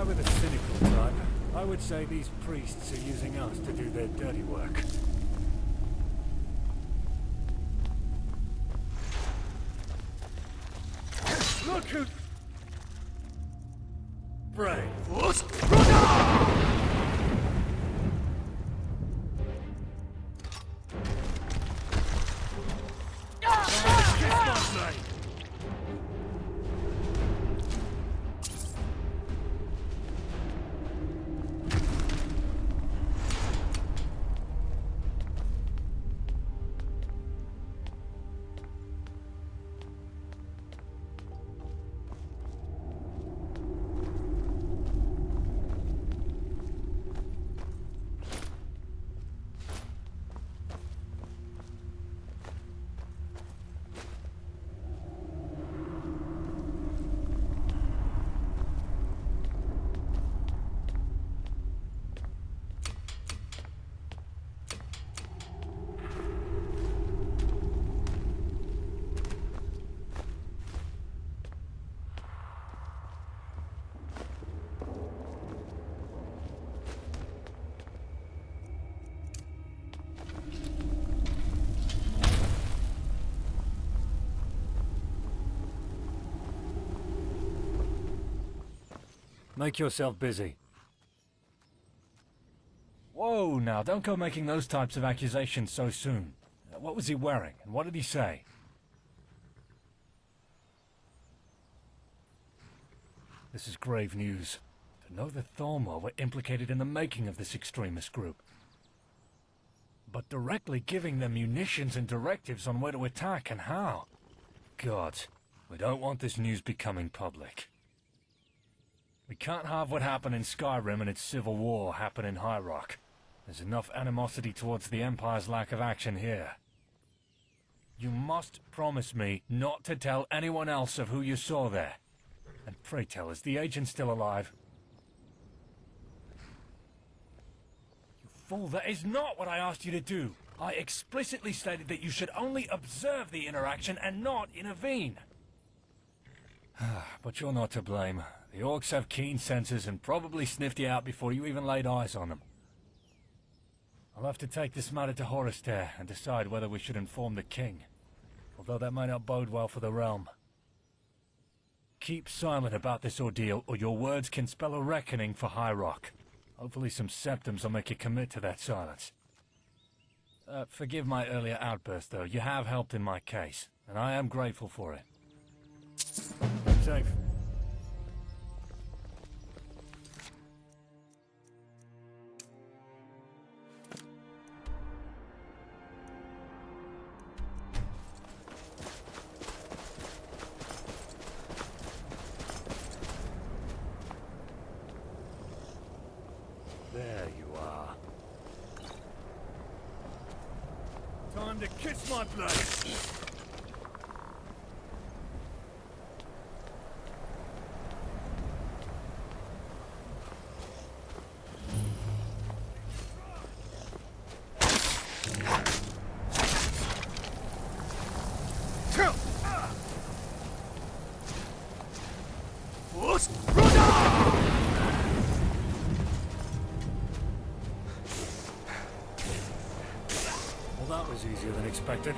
With a cynical type, I would say these priests are using us to do their dirty work. Look who... Brave. Make yourself busy. Whoa, now, don't go making those types of accusations so soon. What was he wearing, and what did he say? This is grave news. To know that Thormar were implicated in the making of this extremist group. But directly giving them munitions and directives on where to attack and how. God, we don't want this news becoming public. We can't have what happened in Skyrim and its civil war happen in High Rock. There's enough animosity towards the Empire's lack of action here. You must promise me not to tell anyone else of who you saw there. And pray tell, is the agent still alive? You fool, that is not what I asked you to do! I explicitly stated that you should only observe the interaction and not intervene. But you're not to blame. The orcs have keen senses and probably sniffed you out before you even laid eyes on them. I'll have to take this matter to Horrister and decide whether we should inform the king, although that may not bode well for the realm. Keep silent about this ordeal, or your words can spell a reckoning for High Rock. Hopefully some septums will make you commit to that silence. Forgive my earlier outburst, though. You have helped in my case, and I am grateful for it. Keep safe. There you are. Time to kiss my blood! Well, that was easier than expected.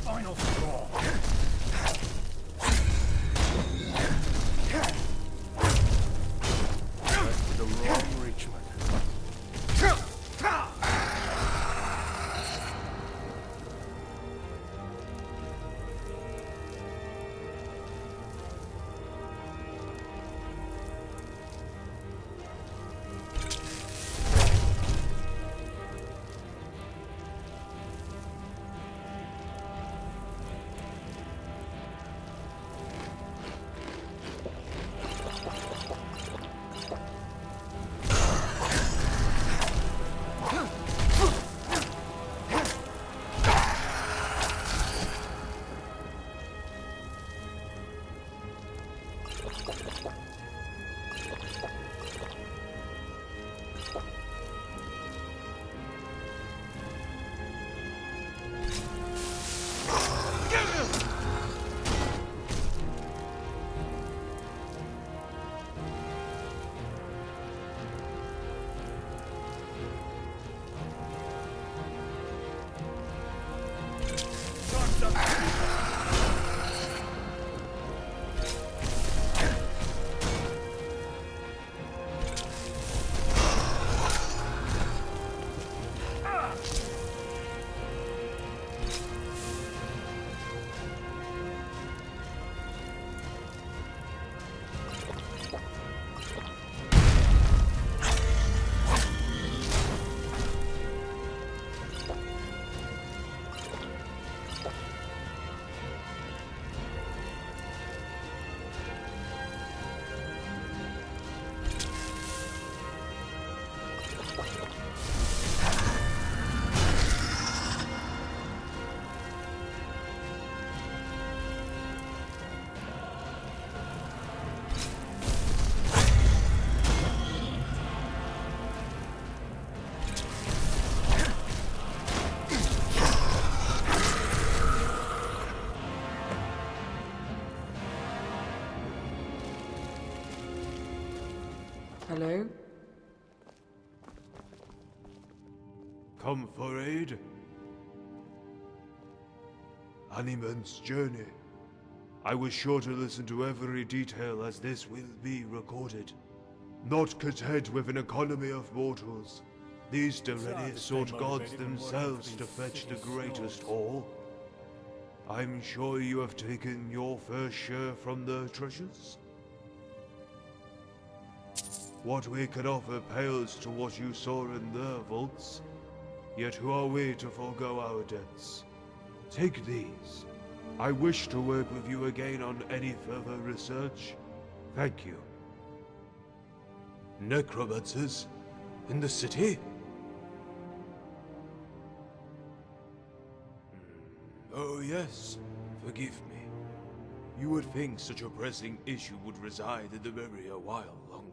Final straw. The wrong Richmond. Hello? Come for aid? An immense journey. I was sure to listen to every detail, as this will be recorded. Not content with an economy of mortals, these Dereni sought gods themselves to fetch the greatest haul. I'm sure you have taken your fair share from the treasures? What we can offer pales to what you saw in their vaults. Yet who are we to forego our debts? Take these. I wish to work with you again on any further research. Thank you. Necromancers? In the city? Oh yes, forgive me. You would think such a pressing issue would reside in the memory a while longer.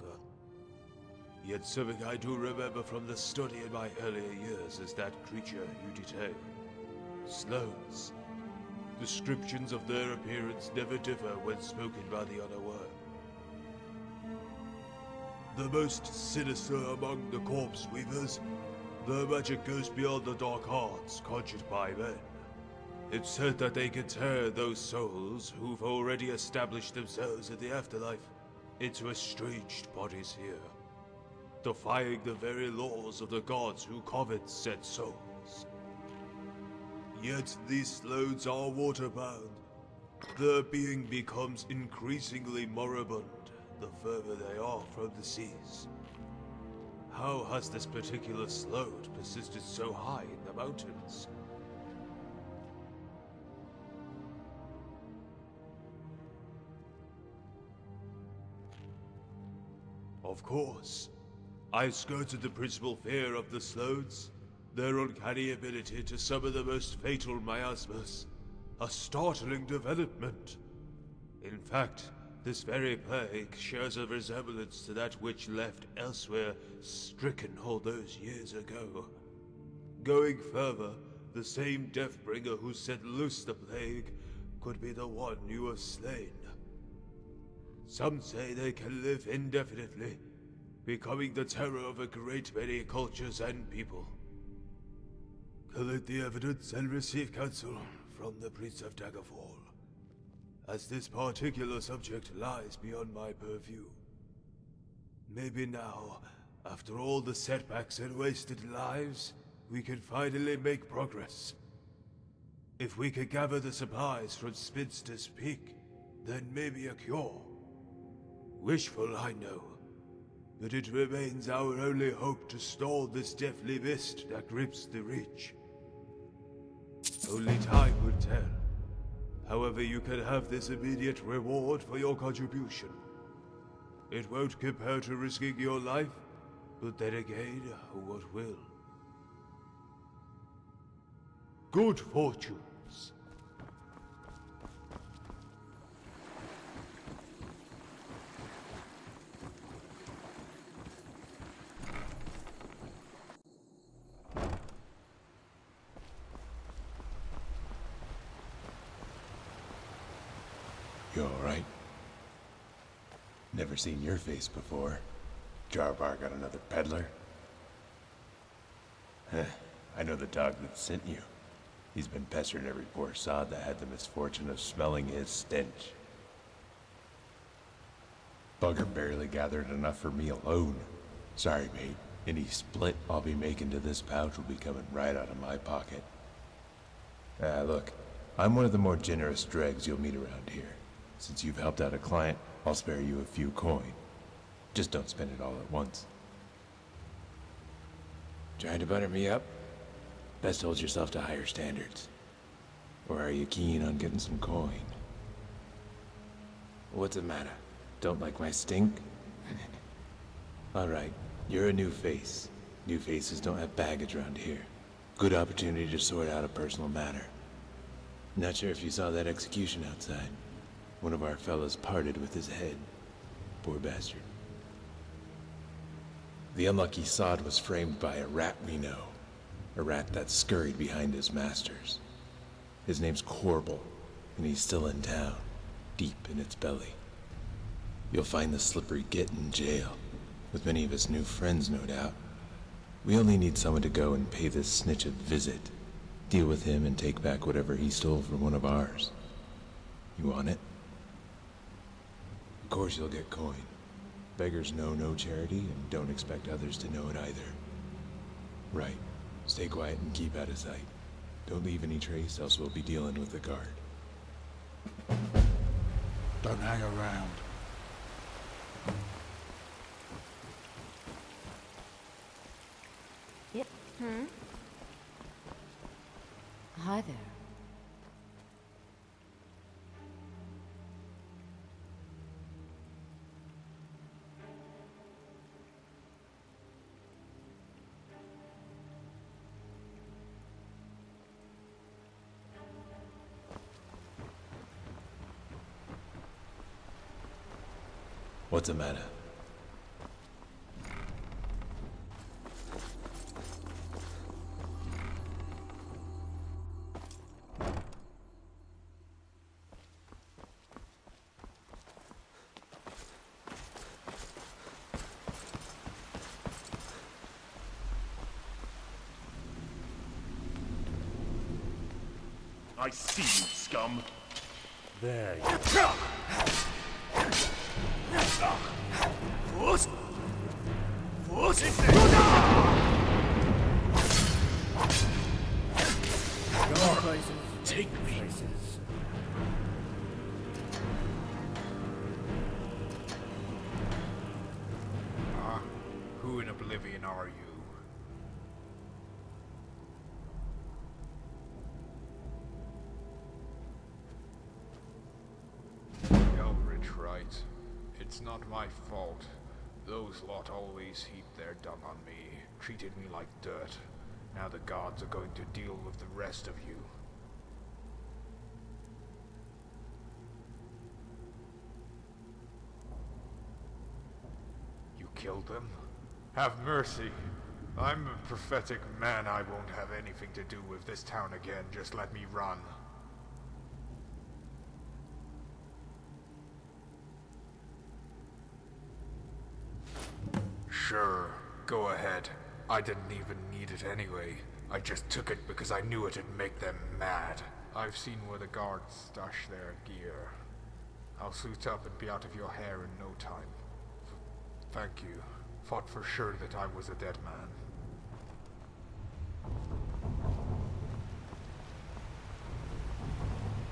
Yet something I do remember from the study in my earlier years is that creature you detail. Slows. Descriptions of their appearance never differ when spoken by the unaware. The most sinister among the corpse weavers, their magic goes beyond the dark arts conjured by men. It's said that they can tear those souls who've already established themselves in the afterlife into estranged bodies here, defying the very laws of the gods who covet said souls. Yet these slodes are waterbound. Their being becomes increasingly moribund the further they are from the seas. How has this particular slode persisted so high in the mountains? Of course. I skirted the principal fear of the slodes, their uncanny ability to summon the most fatal miasmas. A startling development. In fact, this very plague shares a resemblance to that which left elsewhere stricken all those years ago. Going further, the same Deathbringer who set loose the plague could be the one you have slain. Some say they can live indefinitely, becoming the terror of a great many cultures and people. Collect the evidence and receive counsel from the Prince of Daggerfall, as this particular subject lies beyond my purview. Maybe now, after all the setbacks and wasted lives, we can finally make progress. If we could gather the supplies from Spinster's Peak, then maybe a cure. Wishful, I know, but it remains our only hope to stall this deathly mist that grips the Reach. Only time will tell. However, you can have this immediate reward for your contribution. It won't compare to risking your life, but then again, what will? Good fortunes. You alright? Never seen your face before. Jarbar got another peddler? I know the dog that sent you. He's been pestering every poor sod that had the misfortune of smelling his stench. Bugger barely gathered enough for me alone. Sorry, mate. Any split I'll be making to this pouch will be coming right out of my pocket. Look, I'm one of the more generous dregs you'll meet around here. Since you've helped out a client, I'll spare you a few coin. Just don't spend it all at once. Trying to butter me up? Best hold yourself to higher standards. Or are you keen on getting some coin? What's the matter? Don't like my stink? Alright, you're a new face. New faces don't have baggage around here. Good opportunity to sort out a personal matter. Not sure if you saw that execution outside. One of our fellas parted with his head. Poor bastard. The unlucky sod was framed by a rat we know. A rat that scurried behind his masters. His name's Corbel, and he's still in town, deep in its belly. You'll find the slippery git in jail. with many of his new friends, no doubt. We only need someone to go and pay this snitch a visit, deal with him and take back whatever he stole from one of ours. You want it? Of course you'll get coin. Beggars know no charity and don't expect others to know it either. Right. Stay quiet and keep out of sight. Don't leave any trace, else we'll be dealing with the guard. Don't hang around. Yep. Hi there. What's the matter? I see you, scum. There you Force! Force! Go places. Take me. Places. Who in Oblivion are you? Eldritch, right. It's not my fault. Those lot always heaped their dung on me, treated me like dirt. Now the gods are going to deal with the rest of you. You killed them? Have mercy. I'm a prophetic man. I won't have anything to do with this town again. Just let me run. Sure, go ahead. I didn't even need it anyway. I just took it because I knew it'd make them mad. I've seen where the guards stash their gear. I'll suit up and be out of your hair in no time. Thank you. Thought for sure that I was a dead man.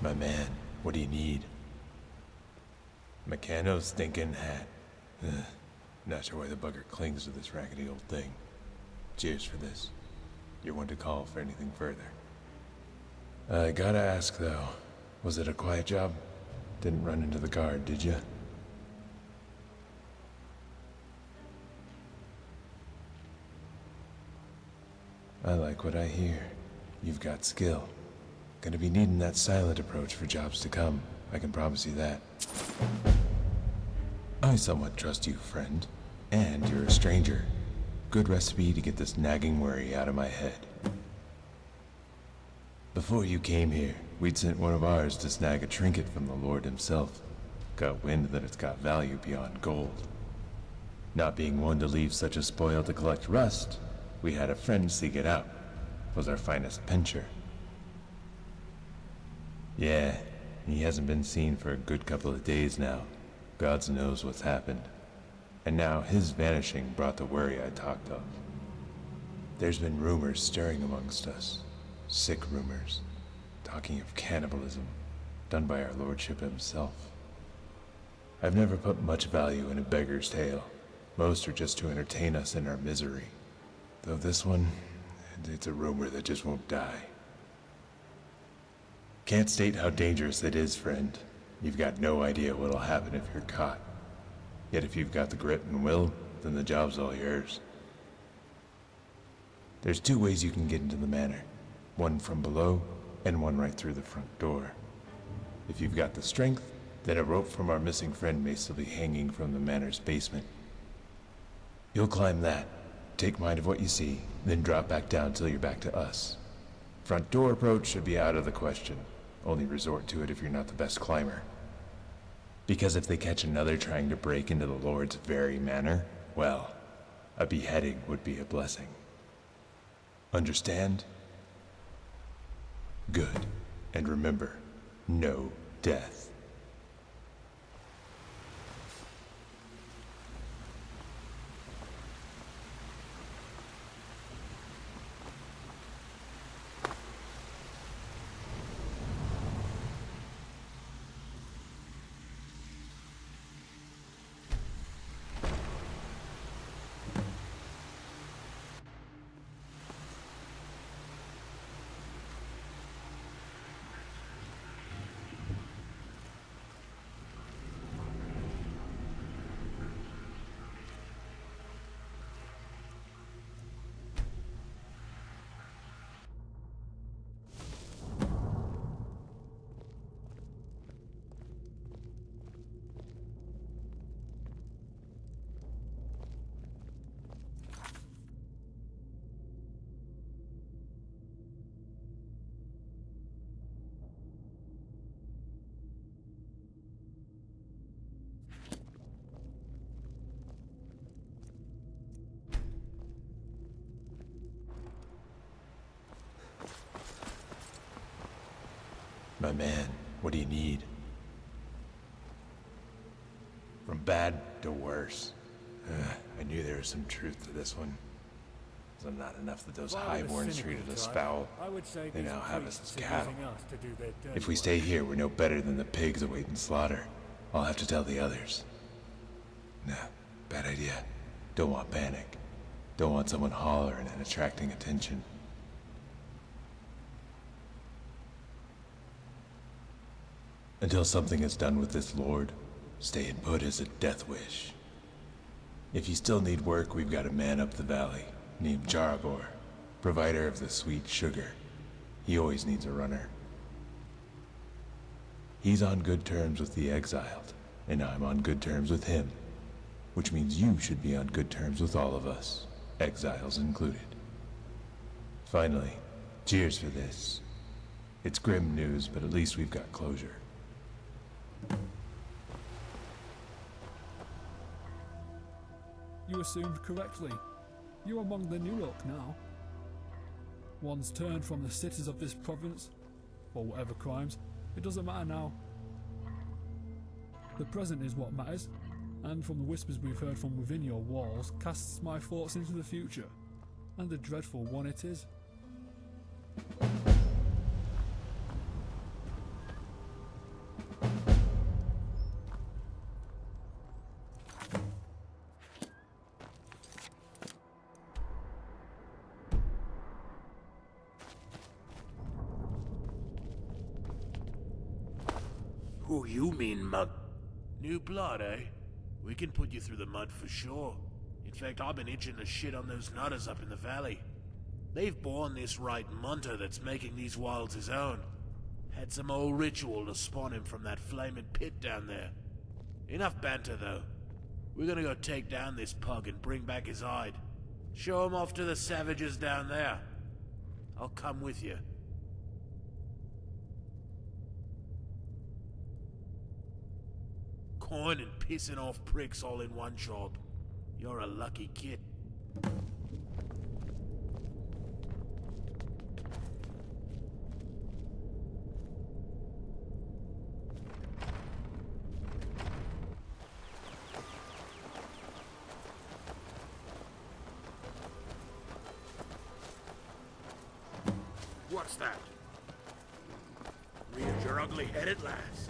My man, what do you need? Meccano's stinking hat. Ugh. Not sure why the bugger clings to this raggedy old thing. Cheers for this. You're one to call for anything further. I gotta ask though, was it a quiet job? Didn't run into the guard, did you? I like what I hear. You've got skill. Gonna be needing that silent approach for jobs to come. I can promise you that. I somewhat trust you, friend. And you're a stranger. Good recipe to get this nagging worry out of my head. Before you came here, we'd sent one of ours to snag a trinket from the Lord himself. Got wind that it's got value beyond gold. Not being one to leave such a spoil to collect rust, we had a friend seek it out. Was our finest pincher. Yeah, he hasn't been seen for a good couple of days now. God knows what's happened. And now his vanishing brought the worry I talked of. There's been rumors stirring amongst us. Sick rumors. Talking of cannibalism, done by our lordship himself. I've never put much value in a beggar's tale. Most are just to entertain us in our misery. Though this one, it's a rumor that just won't die. Can't state how dangerous it is, friend. You've got no idea what'll happen if you're caught. Yet if you've got the grit and will, then the job's all yours. There's two ways you can get into the manor. One from below, and one right through the front door. If you've got the strength, then a rope from our missing friend may still be hanging from the manor's basement. You'll climb that, take mind of what you see, then drop back down till you're back to us. Front door approach should be out of the question. Only resort to it if you're not the best climber. Because if they catch another trying to break into the Lord's very manor, well, a beheading would be a blessing. Understand? Good. And remember, no death. My man, what do you need? From bad to worse. I knew there was some truth to this one. Was it not enough that those highborns treated us foul? They now have us as cattle. If we stay here, we're no better than the pigs awaiting slaughter. I'll have to tell the others. Nah, bad idea. Don't want panic. Don't want someone hollering and attracting attention. Until something is done with this lord, staying put is a death wish. If you still need work, we've got a man up the valley, named Jarabor, provider of the sweet sugar. He always needs a runner. He's on good terms with the exiled, and I'm on good terms with him, which means you should be on good terms with all of us, exiles included. Finally, cheers for this. It's grim news, but at least we've got closure. You assumed correctly. You're among the new ilk now. One's turned from the cities of this province, or whatever crimes, it doesn't matter now. The present is what matters, and from the whispers we've heard from within your walls casts my thoughts into the future, and a dreadful one it is. Who you mean, mug? New blood, eh? We can put you through the mud for sure. In fact, I've been itching to shit on those nutters up in the valley. They've born this right munter that's making these wilds his own. Had some old ritual to spawn him from that flaming pit down there. Enough banter, though. We're gonna go take down this pug and bring back his hide. Show him off to the savages down there. I'll come with you. Coin and pissing off pricks all in one job. You're a lucky kid. What's that? Reared your ugly head at last.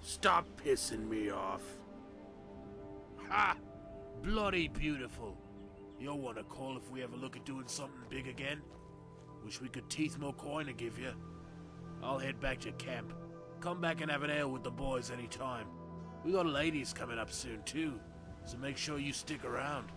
Stop pissing me off. Ha! Bloody beautiful. You'll want to call if we ever look at doing something big again. Wish we could teeth more coin to give you. I'll head back to camp. Come back and have an ale with the boys anytime. We got ladies coming up soon too. so make sure you stick around.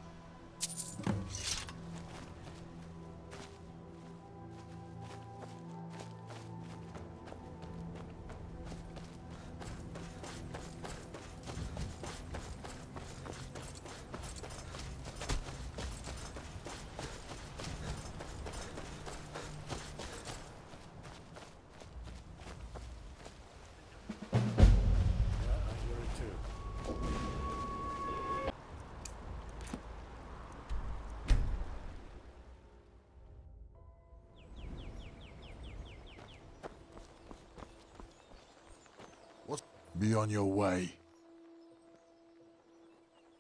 Be on your way.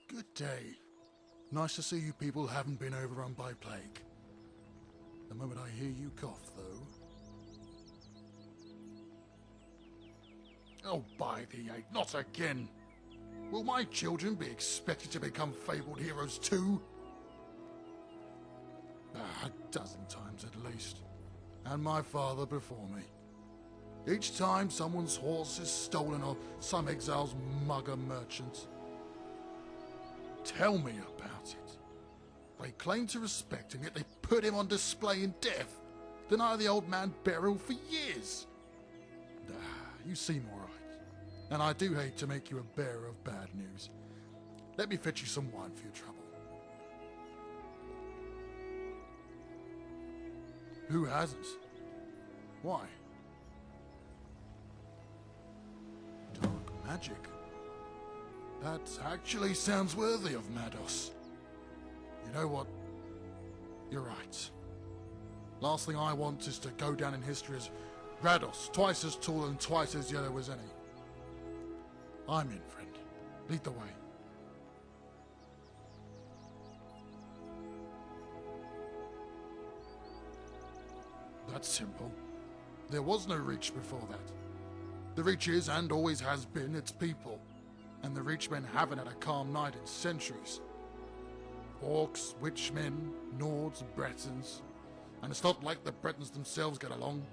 Good day. Nice to see you people haven't been overrun by plague. The moment I hear you cough, though... Oh, by the eight, not again! Will my children be expected to become fabled heroes too? A dozen times at least. And my father before me. Each time someone's horse is stolen or some exile's mugger merchant. Tell me about it. They claim to respect him, yet they put him on display in death. Deny the old man burial for years. You seem alright. And I do hate to make you a bearer of bad news. Let me fetch you some wine for your trouble. Who hasn't? Why? Dark magic. That actually sounds worthy of Mados. You know what? You're right. Last thing I want is to go down in history as Rados, twice as tall and twice as yellow as any. I'm in, friend. Lead the way. That's simple. There was no Reach before that. The Reach is, and always has been, its people. And the Reachmen haven't had a calm night in centuries. Orcs, Witchmen, Nords, Bretons. And it's not like the Bretons themselves get along.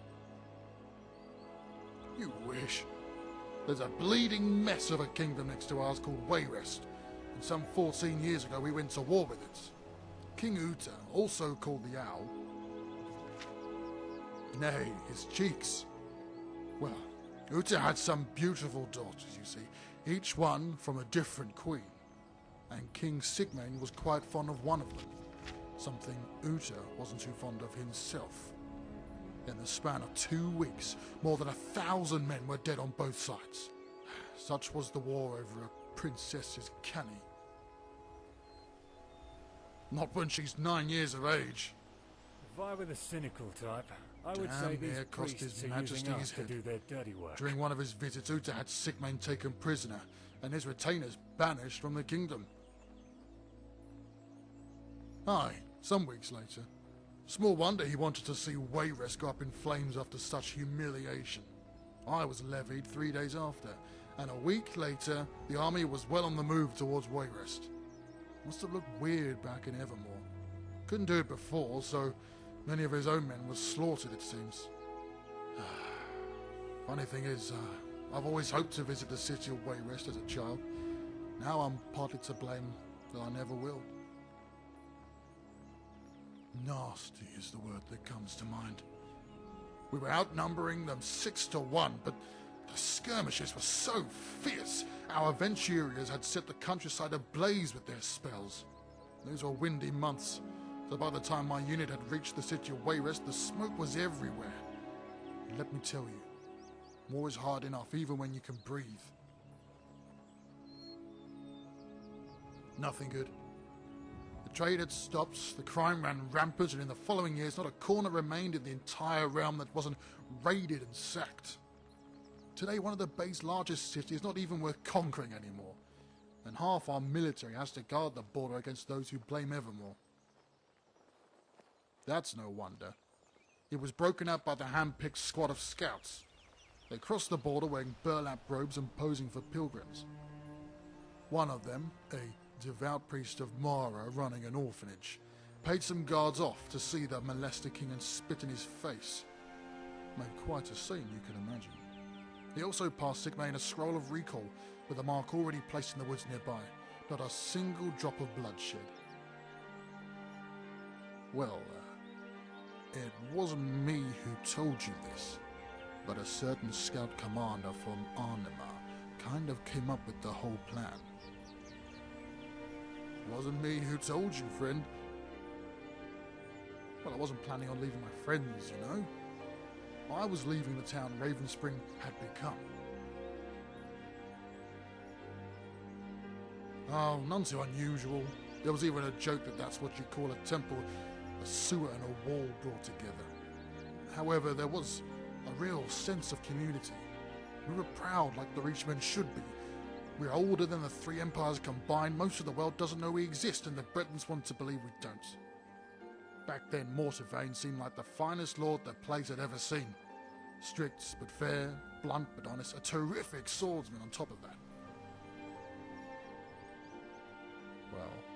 You wish. There's a bleeding mess of a kingdom next to ours called Wayrest. And some 14 years ago we went to war with it. King Uta, also called the Owl. Nay, his cheeks. Well, Uta had some beautiful daughters, you see, each one from a different queen. And King Sigmayne was quite fond of one of them, something Uta wasn't too fond of himself. In the span of 2 weeks, more than 1,000 men were dead on both sides. Such was the war over a princess's canny. Not when she's 9 years of age. If I were the cynical type, I would say these priests are using us to do their dirty work. During one of his visits, Uta had Sigmayne taken prisoner, and his retainers banished from the kingdom. Aye, some weeks later. Small wonder he wanted to see Wayrest go up in flames after such humiliation. I was levied 3 days after, and a week later, the army was well on the move towards Wayrest. Must have looked weird back in Evermore. Couldn't do it before, so many of his own men were slaughtered, it seems. Funny thing is, I've always hoped to visit the city of Wayrest as a child. Now I'm partly to blame that I never will. Nasty is the word that comes to mind. We were outnumbering them 6 to 1, but the skirmishes were so fierce, our Venturiers had set the countryside ablaze with their spells. Those were windy months, so by the time my unit had reached the city of Wayrest, the smoke was everywhere. And let me tell you, war is hard enough even when you can breathe. Nothing good. The trade had stopped, the crime ran rampant, and in the following years not a corner remained in the entire realm that wasn't raided and sacked. Today one of the base's largest cities is not even worth conquering anymore, and half our military has to guard the border against those who blame Evermore. That's no wonder. It was broken up by the hand-picked squad of scouts. They crossed the border wearing burlap robes and posing for pilgrims. One of them, a devout priest of Mara running an orphanage, paid some guards off to see the molester king and spit in his face. Made quite a scene, you can imagine. He also passed Sigmayne a scroll of recall with a mark already placed in the woods nearby, Not a single drop of bloodshed. Well, it wasn't me who told you this, but a certain scout commander from Arnima kind of came up with the whole plan. Wasn't me who told you, friend. Well, I wasn't planning on leaving my friends, you know. I was leaving the town Ravenspring had become. Oh, none too unusual. There was even a joke that that's what you call a temple, a sewer and a wall brought together. However, there was a real sense of community. We were proud like the Witchmen should be. We're older than the three empires combined. Most of the world doesn't know we exist, and the Bretons want to believe we don't. Back then, Mortifayne seemed like the finest lord the place had ever seen. Strict but fair, blunt but honest, a terrific swordsman on top of that. Well,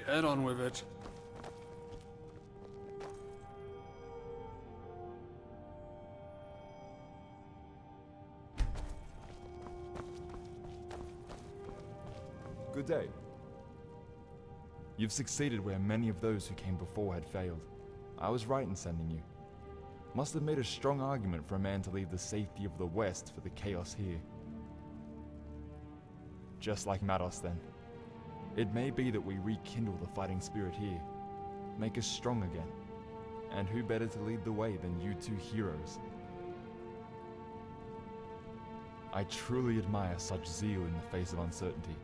get on with it. Good day. You've succeeded where many of those who came before had failed. I was right in sending you. Must have made a strong argument for a man to leave the safety of the West for the chaos here. Just like Mados then. It may be that we rekindle the fighting spirit here, make us strong again. And who better to lead the way than you two heroes? I truly admire such zeal in the face of uncertainty.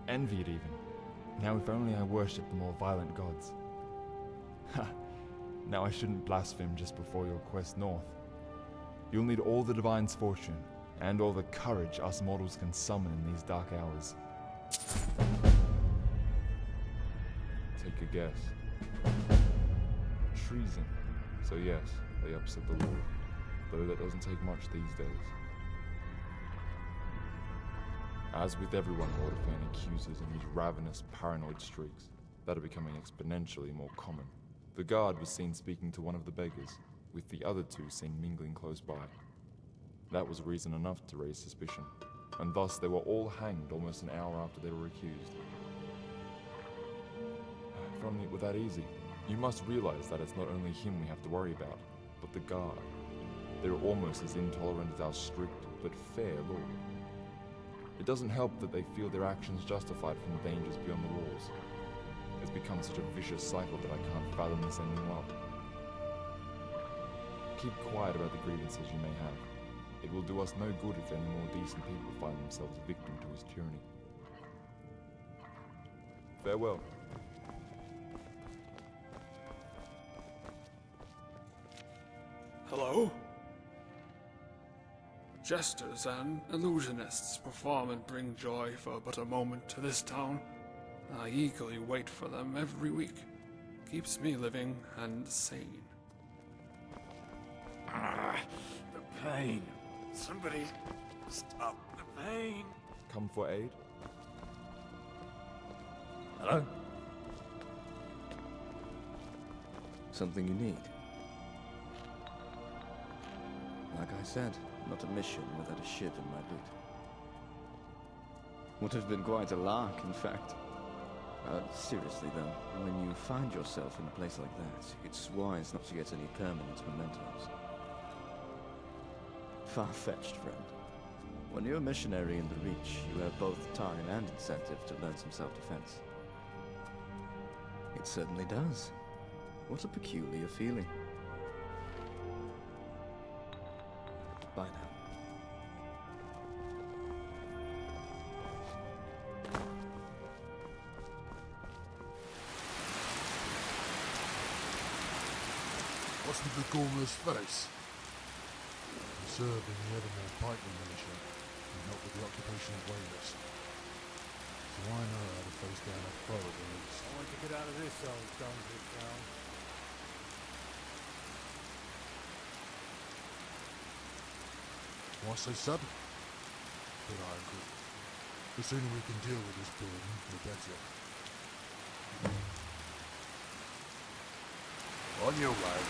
Envy it even. Now if only I worshipped the more violent gods. Ha! Now I shouldn't blaspheme just before your quest north. You'll need all the Divine's fortune, and all the courage us mortals can summon in these dark hours. Take a guess. Treason. So yes, they upset the law, though that doesn't take much these days. As with everyone Mortifayne accuses in his ravenous, paranoid streaks that are becoming exponentially more common, the guard was seen speaking to one of the beggars, with the other two seen mingling close by. That was reason enough to raise suspicion, and thus they were all hanged almost an hour after they were accused. If only it were that easy. You must realize that it's not only him we have to worry about, but the guard. They're almost as intolerant as our strict but fair law. It doesn't help that they feel their actions justified from the dangers beyond the walls. It's become such a vicious cycle that I can't fathom this ending well. Keep quiet about the grievances you may have. It will do us no good if any more decent people find themselves victim to his tyranny. Farewell. Hello? Jesters and illusionists perform and bring joy for but a moment to this town. I eagerly wait for them every week. Keeps me living and sane. The pain. Somebody stop the pain. Come for aid? Hello? Something you need? Like I said, not a mission without a ship in my boot. Would have been quite a lark, in fact. Seriously though, when you find yourself in a place like that, it's wise not to get any permanent mementos. Far-fetched, friend. When you're a missionary in the Reach, you have both time and incentive to learn some self-defense. It certainly does. What a peculiar feeling. Bye now. What's with the gormless face? He served in the Evermore Pikeman militia and helped with the occupation of Wayless. So I know how to face down a foe at the least. I want to get out of this old dung-pit town. Why so sudden? But I agree. The sooner we can deal with this burden, the better. On your way.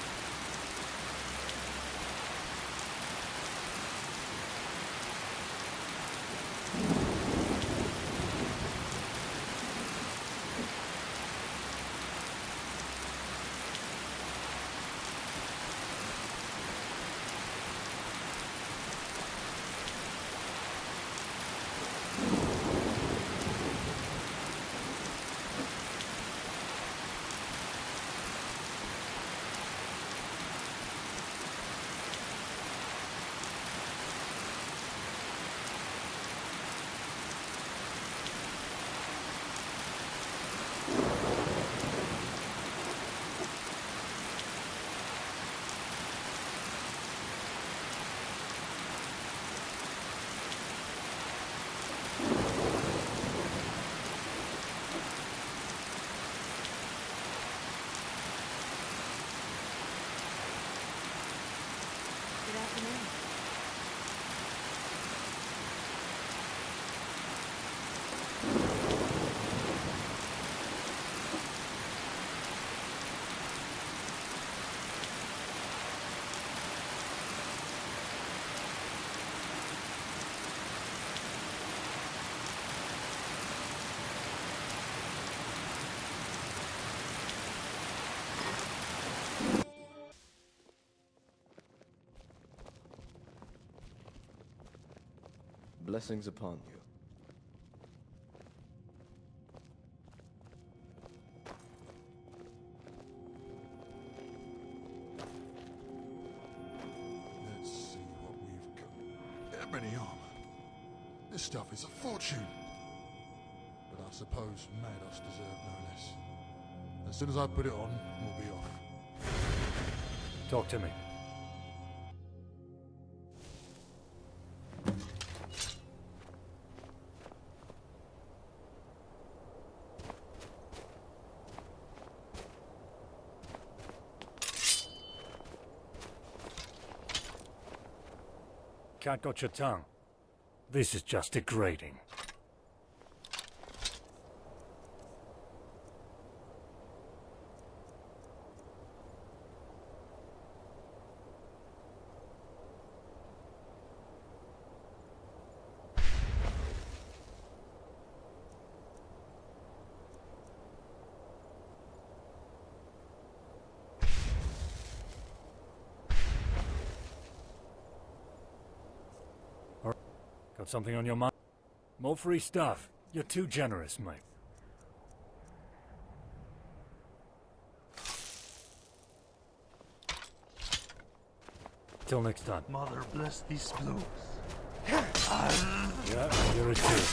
Blessings upon you. Let's see what we've got. Ebony armor. This stuff is a fortune. But I suppose Mados deserve no less. As soon as I put it on, we'll be off. Talk to me. Cat got your tongue. This is just degrading. Got something on your mind? More free stuff. You're too generous, mate. Till next time. Mother bless these blows. Yeah, you're a too.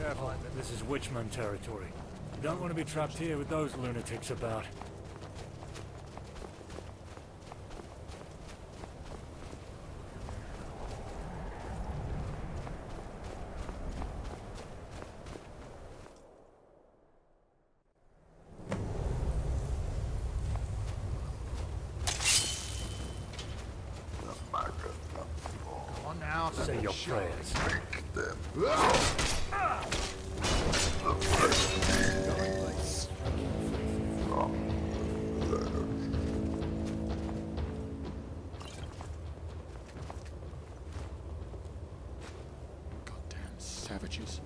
Careful, this is Witchman territory. You don't want to be trapped here with those lunatics about. Say your prayers. Goddamn savages.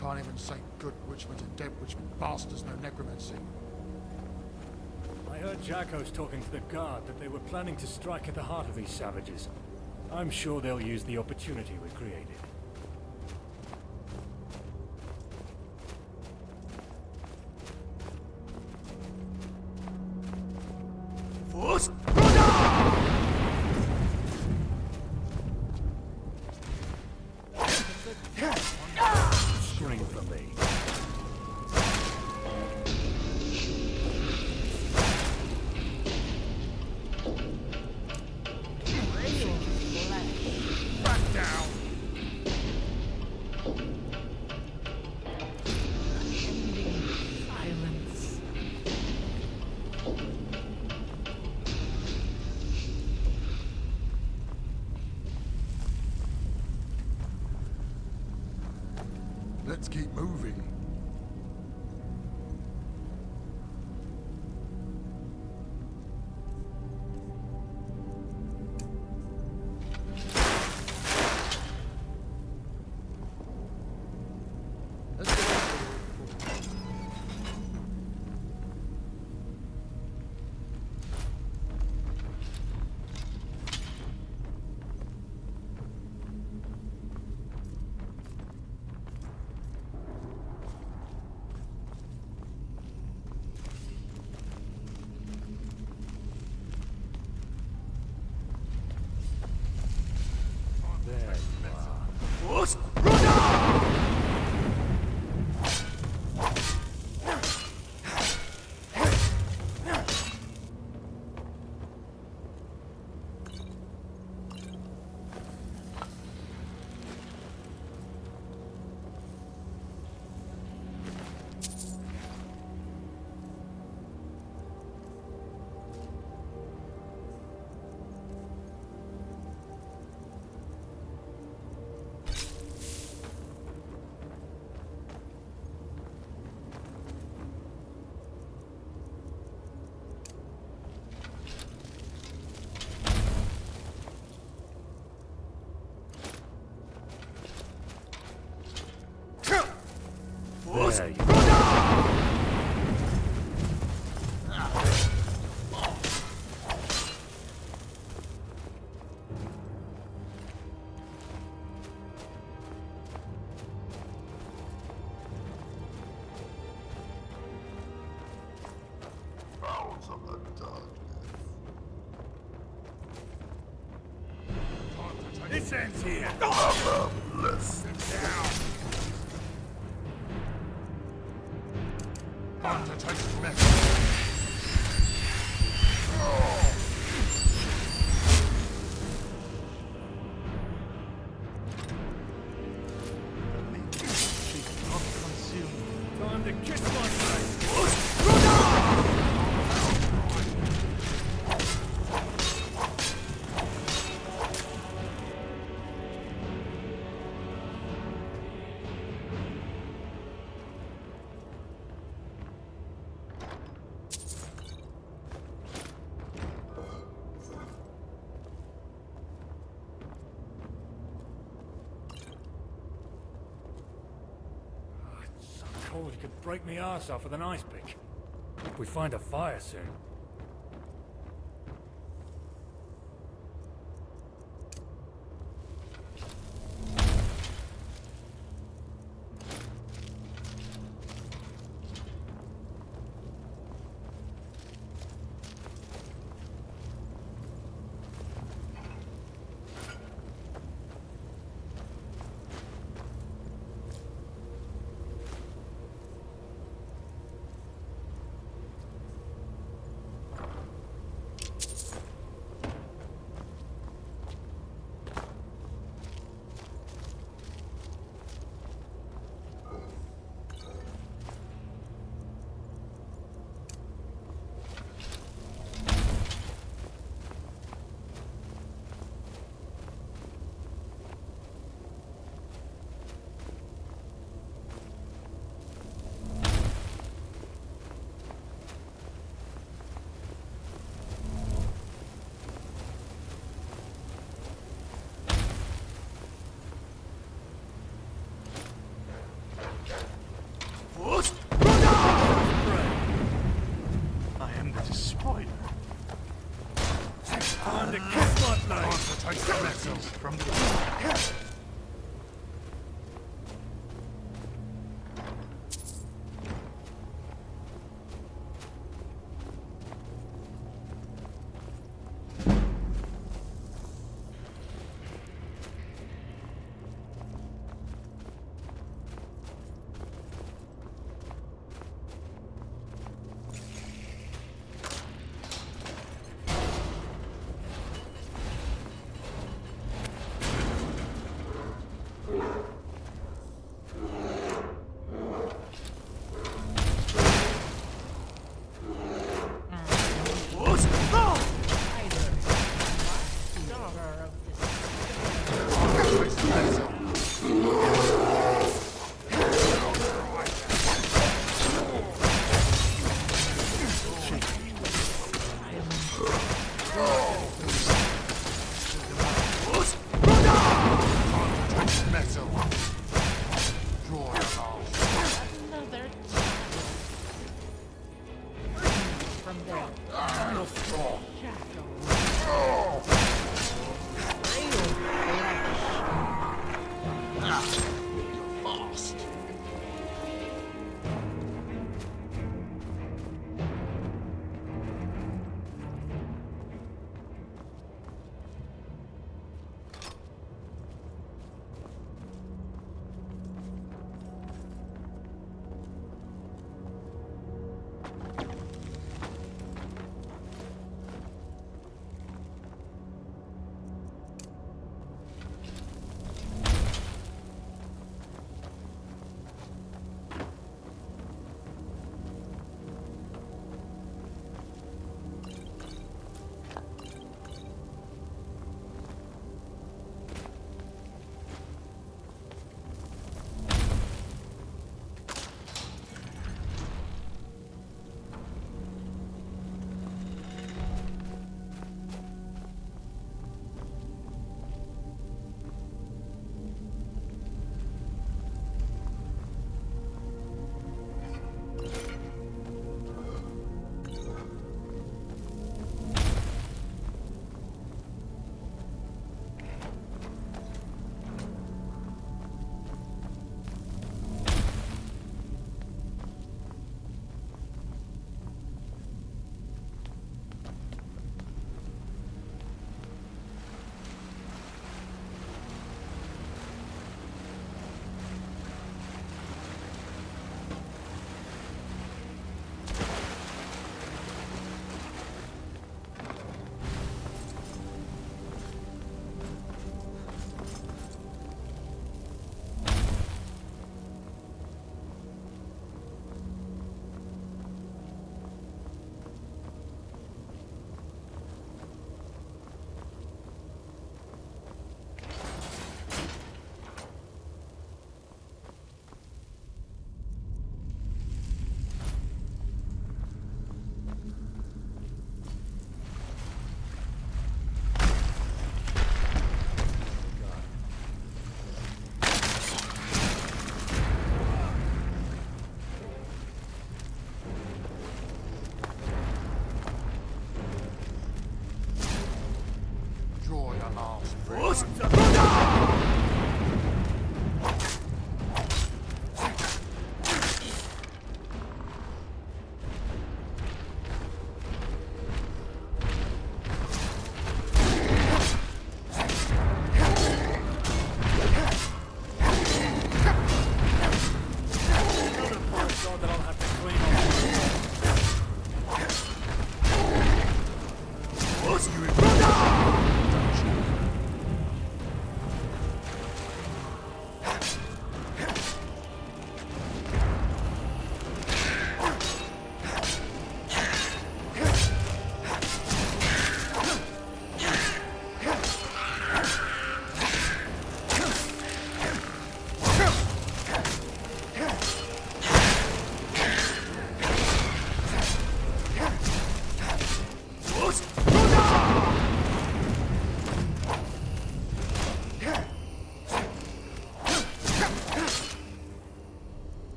Can't even say good witchmen and dead witchmen bastards no necromancy. I heard Jacko's talking to the guard that they were planning to strike at the heart of these savages. I'm sure they'll use the opportunity we created. Force! Scream for me. Back down! Silence. Let's keep moving. There you go. Powers of the darkness. This ends here! Bless Down! Time to take some mess. Time to kiss my face. Cold you could break me arse off with an ice pick. Hope we find a fire soon. from there. You're strong. You're fast.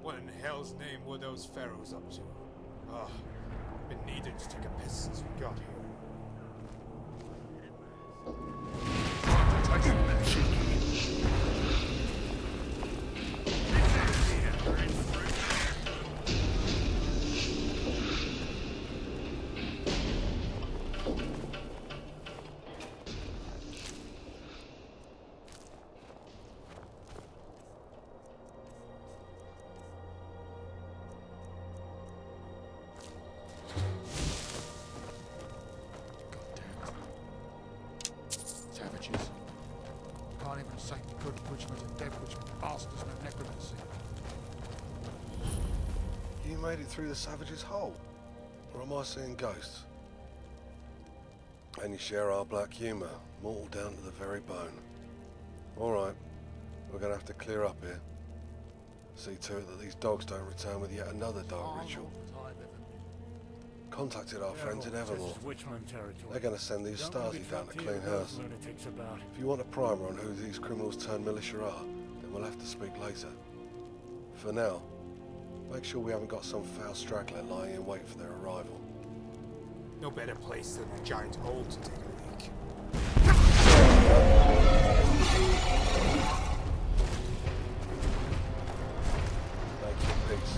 What in hell's name were those pharaohs up to? Oh, been needing to take a piss since we got here. Savages. Can't even say good Witchmen and dead Witchmen bastards no necromancy. You made it through the savage's hole? Or am I seeing ghosts? And you share our black humour, mortal down to the very bone. Alright, we're gonna have to clear up here. See to it that these dogs don't return with yet another dog ritual. Contacted our friends in Evermore. They're going to send these Stasi down to clean house. If you want a primer on who these criminals turned militia are, then we'll have to speak later. For now, make sure we haven't got some foul straggler lying in wait for their arrival. No better place than the giant hole to take a leak. Make your peace.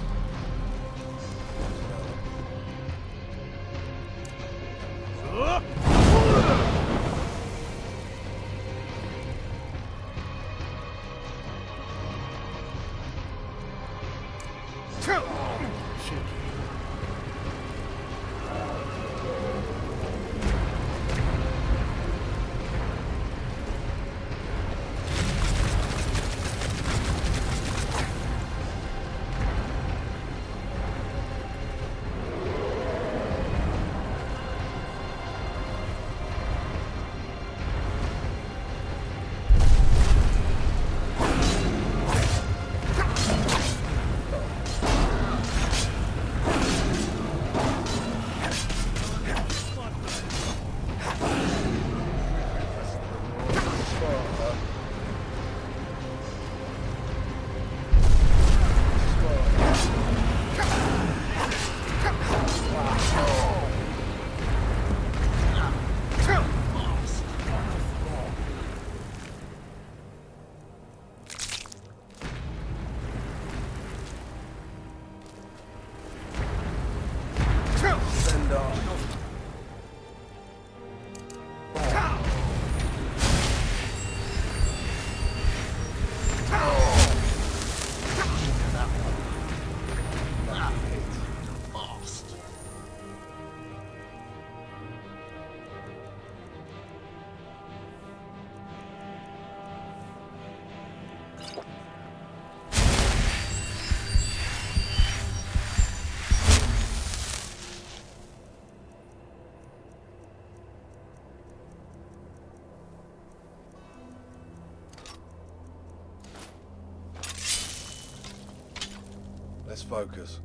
Let's focus.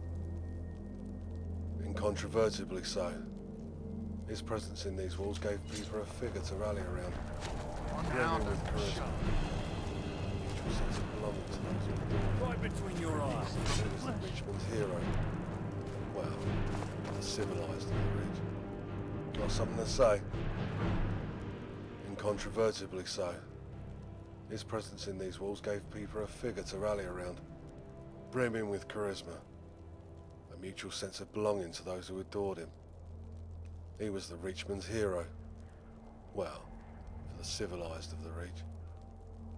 Incontrovertibly so. His presence in these walls gave people a figure to rally around. Brimming with charisma. Mutual sense of belonging to those who adore him. Right between your eyes. He was the Witchman's hero. Well, the civilized of the region. Got something to say? Incontrovertibly so. His presence in these walls gave people a figure to rally around. Brimming with charisma, a mutual sense of belonging to those who adored him. He was the Reachman's hero. Well, for the civilized of the Reach.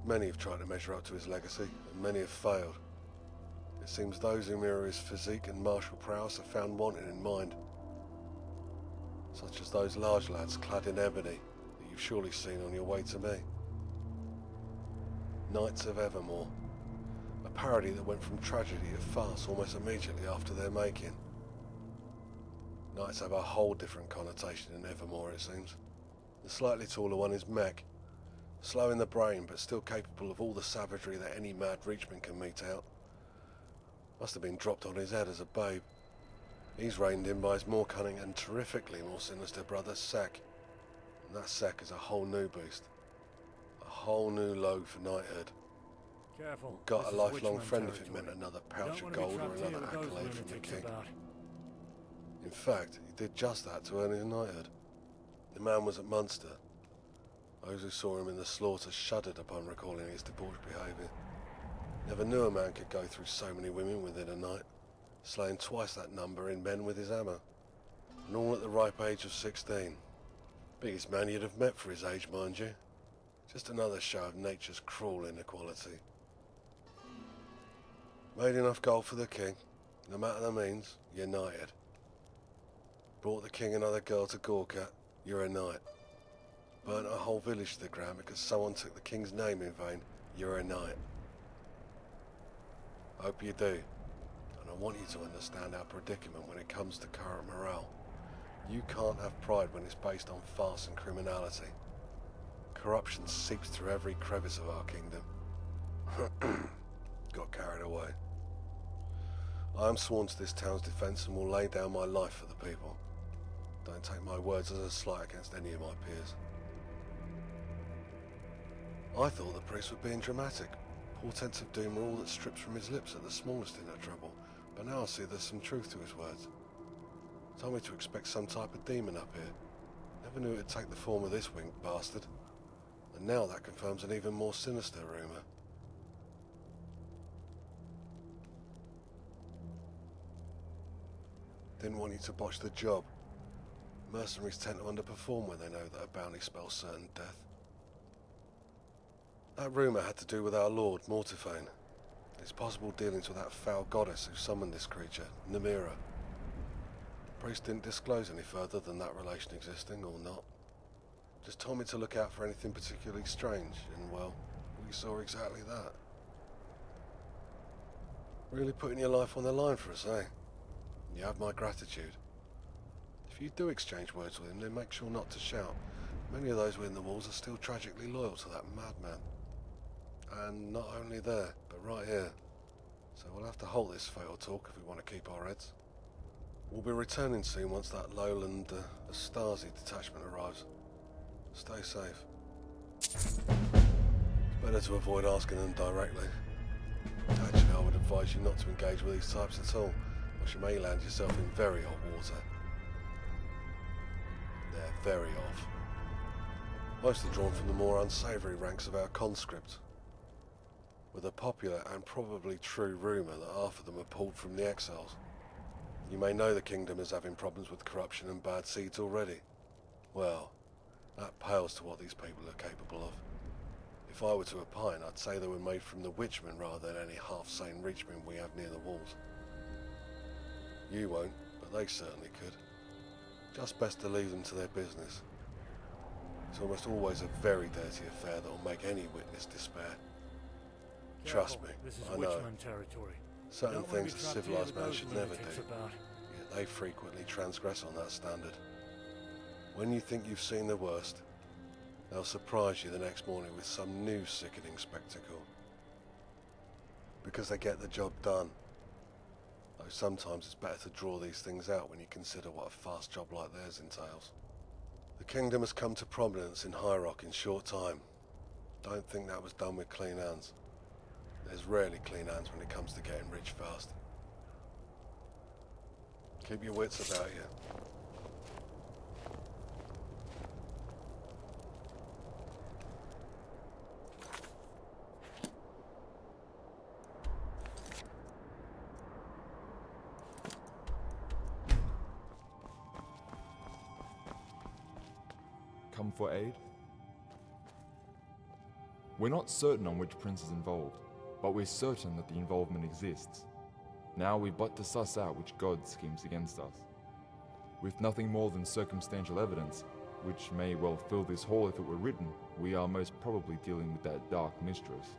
Many have tried to measure up to his legacy, and many have failed. It seems those who mirror his physique and martial prowess are found wanting in mind. Such as those large lads clad in ebony that you've surely seen on your way to me. Knights of Evermore. A parody that went from tragedy to farce almost immediately after their making. Knights have a whole different connotation in Evermore, it seems. The slightly taller one is Meg. Slow in the brain, but still capable of all the savagery that any mad Reachman can mete out. Must have been dropped on his head as a babe. He's reined in by his more cunning and terrifically more sinister brother, Sack. And that Sack is a whole new beast. A whole new load for knighthood. Careful. Got This a is lifelong Witchman friend if it territory. meant another You pouch don't of want to be gold or trapped here another with those accolade from the lunatics king. about. In fact, he did just that to earn his knighthood. The man was at Munster. Those who saw him in the slaughter shuddered upon recalling his debauched behaviour. Never knew a man could go through so many women within a night, slaying twice that number in men with his hammer. And all at the ripe age of 16. Biggest man you'd have met for his age, mind you. Just another show of nature's cruel inequality. Made enough gold for the king, no matter the means, you're knighted. Brought the king another girl to gawk at, you're a knight. Burnt a whole village to the ground because someone took the king's name in vain, you're a knight. Hope you do, and I want you to understand our predicament when it comes to current morale. You can't have pride when it's based on farce and criminality. Corruption seeps through every crevice of our kingdom. Got carried away. I am sworn to this town's defence and will lay down my life for the people. Don't take my words as a slight against any of my peers. I thought the priest was being dramatic. Portents of doom are all that strips from his lips at the smallest hint of trouble, but now I see there's some truth to his words. Told me to expect some type of demon up here. Never knew it'd take the form of this winged bastard. And now that confirms an even more sinister rumour. Didn't want you to botch the job. Mercenaries tend to underperform when they know that a bounty spells certain death. That rumour had to do with our lord, Mortifayne. His possible dealings with that foul goddess who summoned this creature, Namira. The priest didn't disclose any further than that relation existing or not. Just told me to look out for anything particularly strange, and well, we saw exactly that. Really putting your life on the line for us, eh? You have my gratitude. If you do exchange words with him, then make sure not to shout. Many of those within the walls are still tragically loyal to that madman. And not only there, but right here. So we'll have to halt this fatal talk if we want to keep our heads. We'll be returning soon once that lowland Astasi detachment arrives. Stay safe. It's better to avoid asking them directly. Actually, I would advise you not to engage with these types at all, or you may land yourself in very hot water. They're very off. Mostly drawn from the more unsavoury ranks of our conscript, with a popular and probably true rumour that half of them are pulled from the exiles. You may know the kingdom is having problems with corruption and bad seeds already. Well, that pales to what these people are capable of. If I were to opine, I'd say they were made from the Witchmen rather than any half-sane Reachmen we have near the walls. You won't, but they certainly could. Just best to leave them to their business. It's almost always a very dirty affair that will make any witness despair. Trust me, This is I know. Witchman territory. Certain Don't wanna things be a trapped here civilized with man those should never do, lunatics about. yet they frequently transgress on that standard. When you think you've seen the worst, they'll surprise you the next morning with some new sickening spectacle. Because they get the job done. Though sometimes it's better to draw these things out when you consider what a fast job like theirs entails. The kingdom has come to prominence in High Rock in short time. Don't think that was done with clean hands. There's rarely clean hands when it comes to getting rich fast. Keep your wits about you. Come for aid? We're not certain on which prince is involved, but we're certain that the involvement exists. Now we've but to suss out which god schemes against us. With nothing more than circumstantial evidence, which may well fill this hall if it were written, we are most probably dealing with that dark mistress.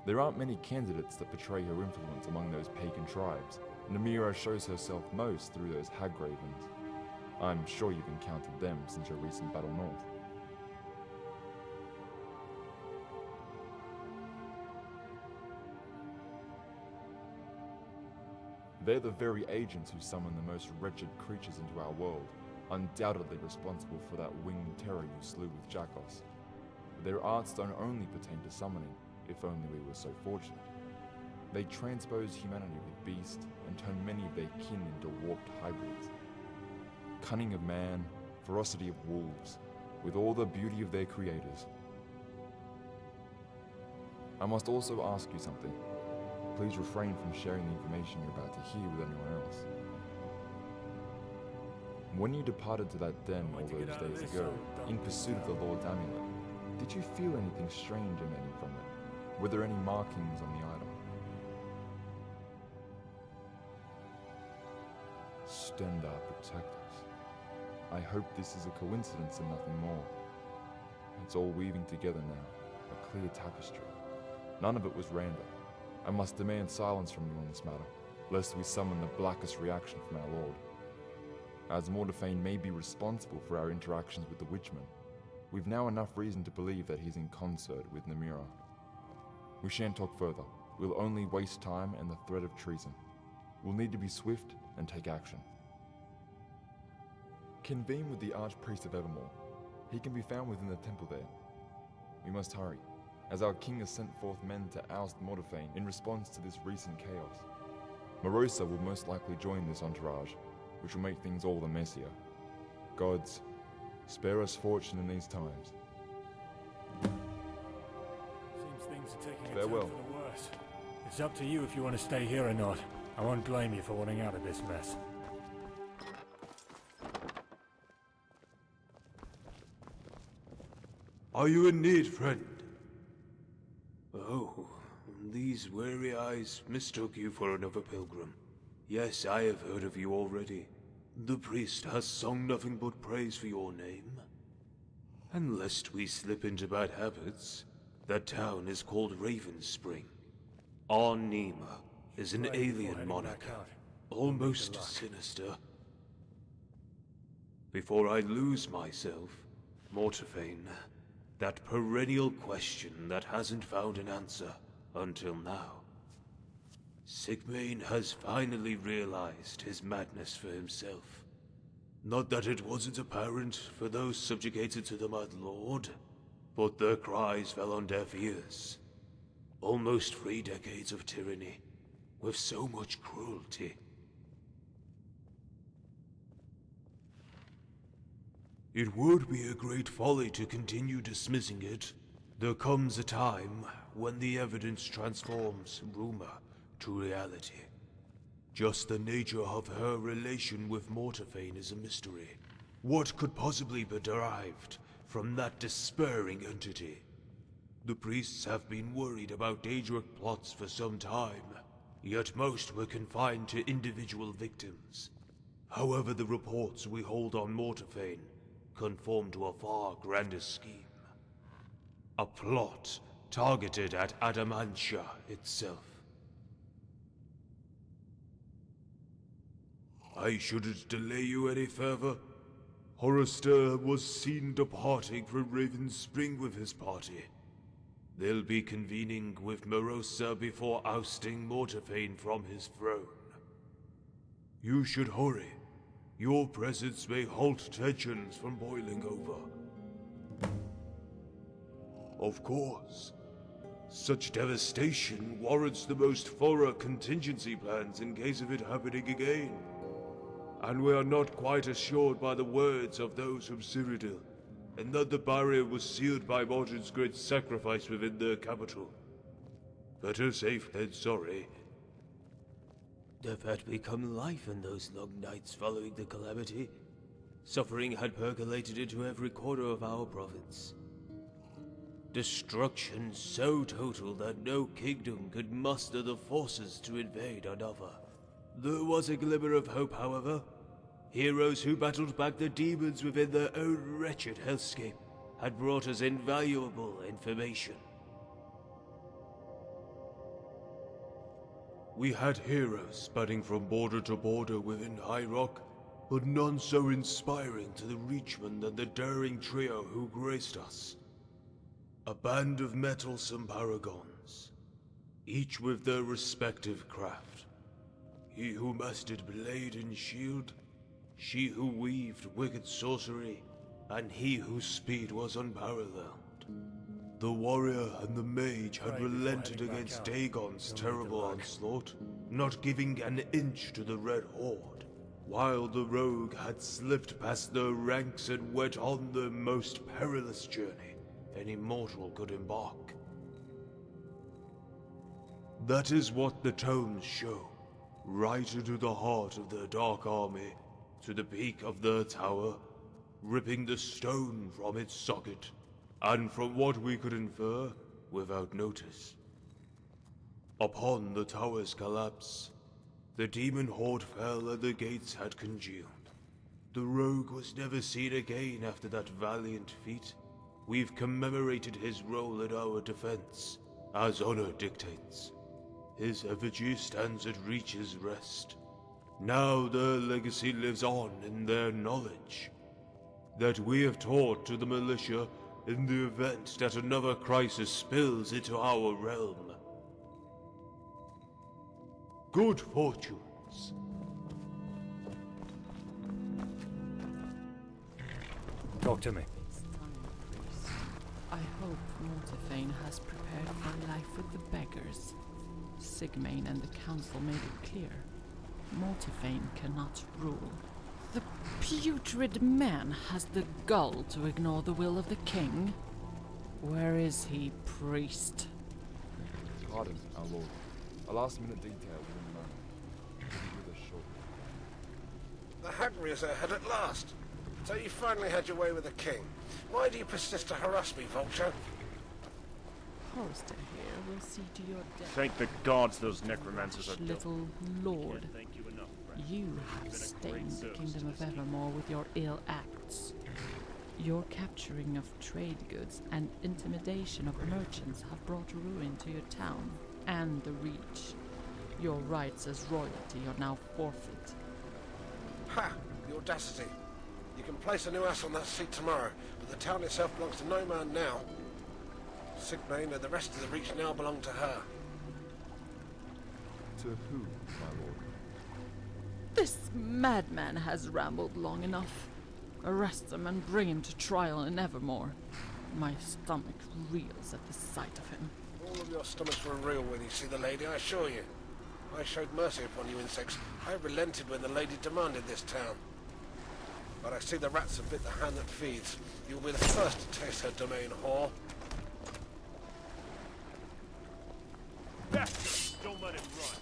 There aren't many candidates that portray her influence among those pagan tribes, and Namira shows herself most through those hag-ravens. I'm sure you've encountered them since your recent battle north. They're the very agents who summon the most wretched creatures into our world, undoubtedly responsible for that winged terror you slew with Jakos. Their arts don't only pertain to summoning, if only we were so fortunate. They transpose humanity with beast and turn many of their kin into warped hybrids. Cunning of man, ferocity of wolves, with all the beauty of their creators. I must also ask you something. Please refrain from sharing the information you're about to hear with anyone else. When you departed to that den all those days ago, in pursuit of the Lord's amulet, did you feel anything strange emanating from it? Were there any markings on the item? Stendar, protect us. I hope this is a coincidence and nothing more. It's all weaving together now, a clear tapestry. None of it was random. I must demand silence from you on this matter, lest we summon the blackest reaction from our Lord. As Mortifayne may be responsible for our interactions with the Witchmen, we've now enough reason to believe that he's in concert with Namira. We shan't talk further. We'll only waste time and the threat of treason. We'll need to be swift and take action. Convene with the Archpriest of Evermore. He can be found within the temple there. We must hurry, as our king has sent forth men to oust Mortifayne in response to this recent chaos. Merosa will most likely join this entourage, which will make things all the messier. Gods, spare us fortune in these times. Seems things are taking a Farewell. turn for the worse. It's up to you if you want to stay here or not. I won't blame you for wanting out of this mess. Are you in need, friend? Oh, these weary eyes mistook you for another pilgrim. Yes, I have heard of you already. The priest has sung nothing but praise for your name. And lest we slip into bad habits, that town is called Raven Spring. Arnima is an alien moniker, almost sinister. Before I lose myself, Mortifayne, that perennial question that hasn't found an answer until now. Sigmayne has finally realized his madness for himself. Not that it wasn't apparent for those subjugated to the Mad Lord, but their cries fell on deaf ears. Almost 3 decades of tyranny, with so much cruelty. It would be a great folly to continue dismissing it. There comes a time when the evidence transforms rumor to reality. Just the nature of her relation with Mortifayne is a mystery. What could possibly be derived from that despairing entity? The priests have been worried about dangerous plots for some time, yet most were confined to individual victims. However, the reports we hold on Mortifayne conform to a far grander scheme. A plot targeted at Adamantia itself. I shouldn't delay you any further. Horrorster was seen departing from Raven Spring with his party. They'll be convening with Merosa before ousting Mortifayne from his throne. You should hurry. Your presence may halt tensions from boiling over. Of course. Such devastation warrants the most thorough contingency plans in case of it happening again. And we are not quite assured by the words of those from Cyrodiil, and that the barrier was sealed by Morton's great sacrifice within their capital. Better safe than sorry. Death had become life in those long nights following the calamity. Suffering had percolated into every corner of our province. Destruction so total that no kingdom could muster the forces to invade another. There was a glimmer of hope, however. Heroes who battled back the demons within their own wretched hellscape had brought us invaluable information. We had heroes spanning from border to border within High Rock, but none so inspiring to the Reachmen than the daring trio who graced us. A band of mettlesome paragons, each with their respective craft. He who mastered blade and shield, she who weaved wicked sorcery, and he whose speed was unparalleled. The warrior and the mage had relented against Dagon's terrible onslaught, not giving an inch to the Red Horde, while the rogue had slipped past their ranks and went on the most perilous journey any mortal could embark. That is what the tomes show, right into the heart of the Dark Army, to the peak of their tower, ripping the stone from its socket, and from what we could infer, without notice. Upon the tower's collapse, the demon horde fell and the gates had congealed. The rogue was never seen again after that valiant feat. We've commemorated his role in our defense, as honor dictates. His effigy stands at Reach's rest. Now their legacy lives on in their knowledge that we have taught to the militia in the event that another crisis spills into our realm. Good fortunes. Talk to me. It's time, priest. I hope Mortifayne has prepared for life with the beggars. Sigmayne and the council made it clear. Mortifayne cannot rule. The putrid man has the gall to ignore the will of the king. Where is he, priest? Pardon, our lord. A last-minute detail within the moment. We'll be with us shortly. The Hagri is ahead at last. So you finally had your way with the king. Why do you persist to harass me, Vulture? Hollister here will see to your death. Thank the gods those necromancers are Little lord. Can't thank you enough, friend. You You've have been a stained great the service kingdom to of this Evermore with your ill acts. Your capturing of trade goods and intimidation of merchants have brought ruin to your town and the Reach. Your rights as royalty are now forfeit. Ha! The audacity. You can place a new ass on that seat tomorrow, but the town itself belongs to no man now. Sigmayne and the rest of the Reach now belong to her. To who, my lord? This madman has rambled long enough. Arrest him and bring him to trial in Evermore. My stomach reels at the sight of him. All of your stomachs were real when you see the lady, I assure you. I showed mercy upon you insects. I relented when the lady demanded this town. But I see the rats have bit the hand that feeds. You'll be the first to taste her domain, whore. Don't let him run.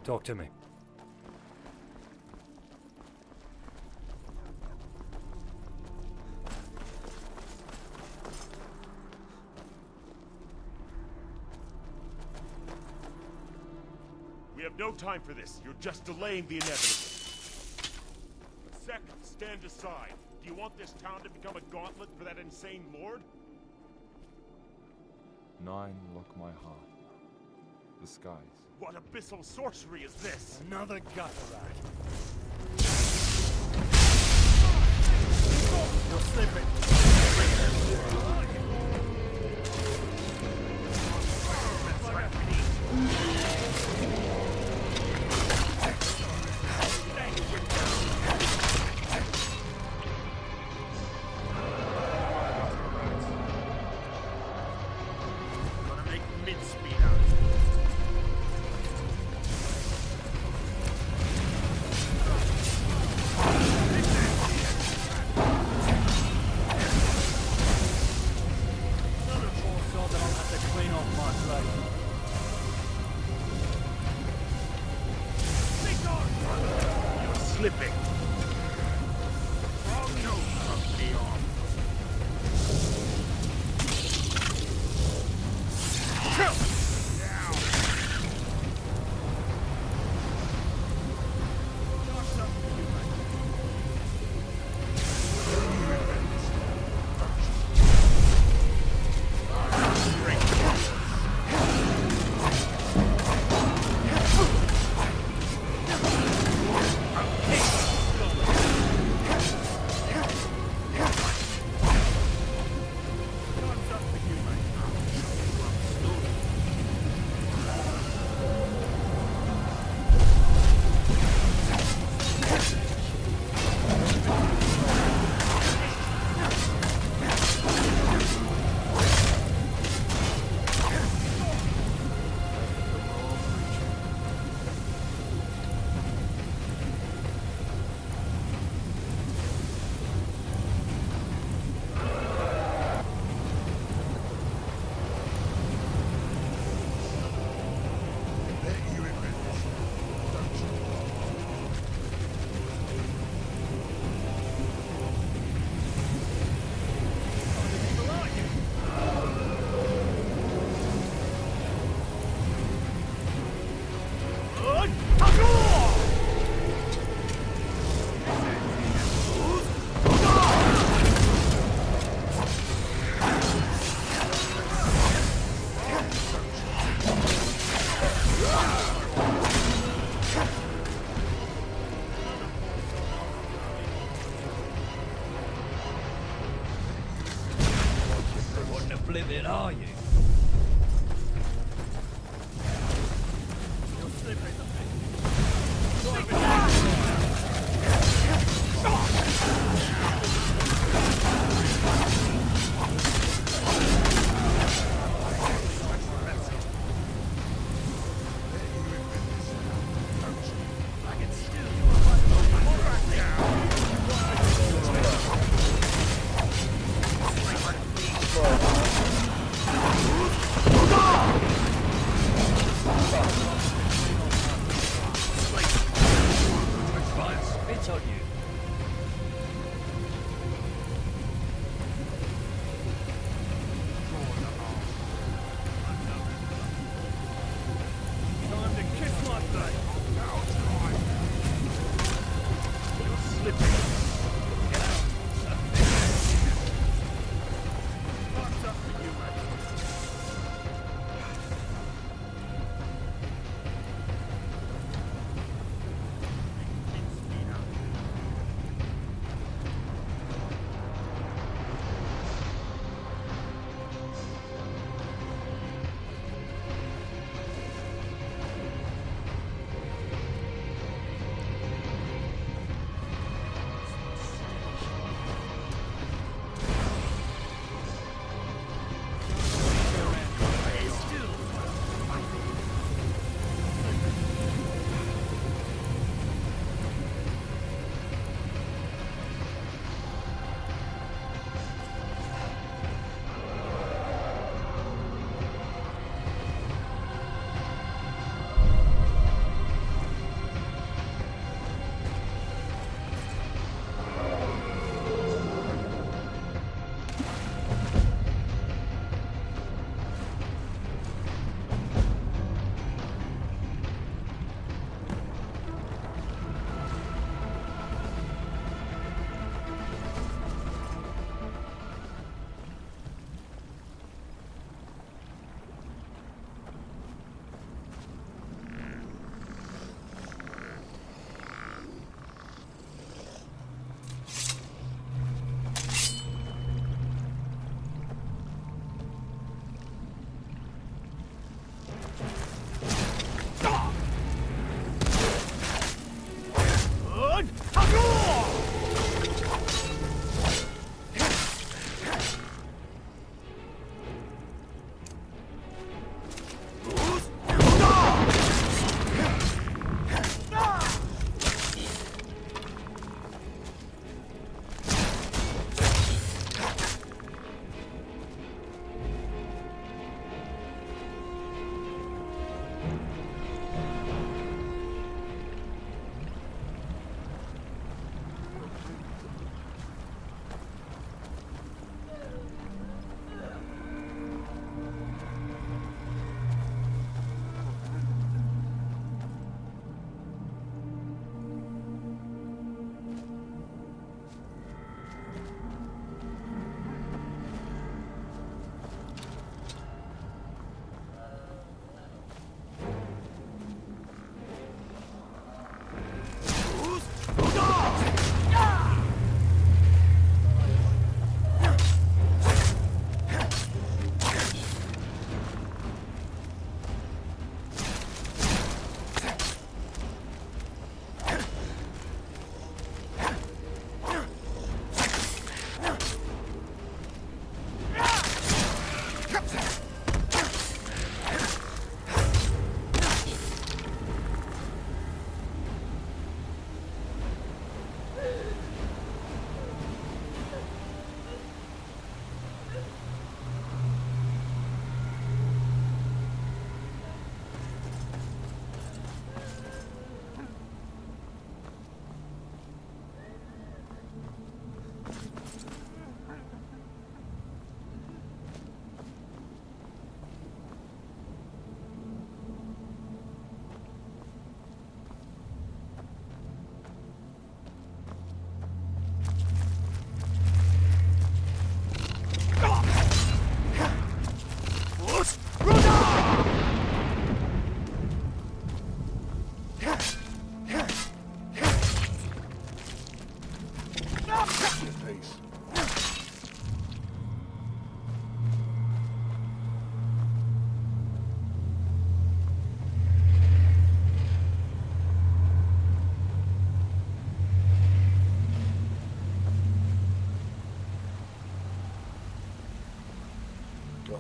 Talk to me. We have no time for this. You're just delaying the inevitable. Second, stand aside. Do you want this town to become a gauntlet for that insane lord? 9 lock my heart. The skies. What abyssal sorcery is this? Another gutter rat. You're slipping. Gonna make mincemeat out of it. Slipping. No, me off. of it, are you?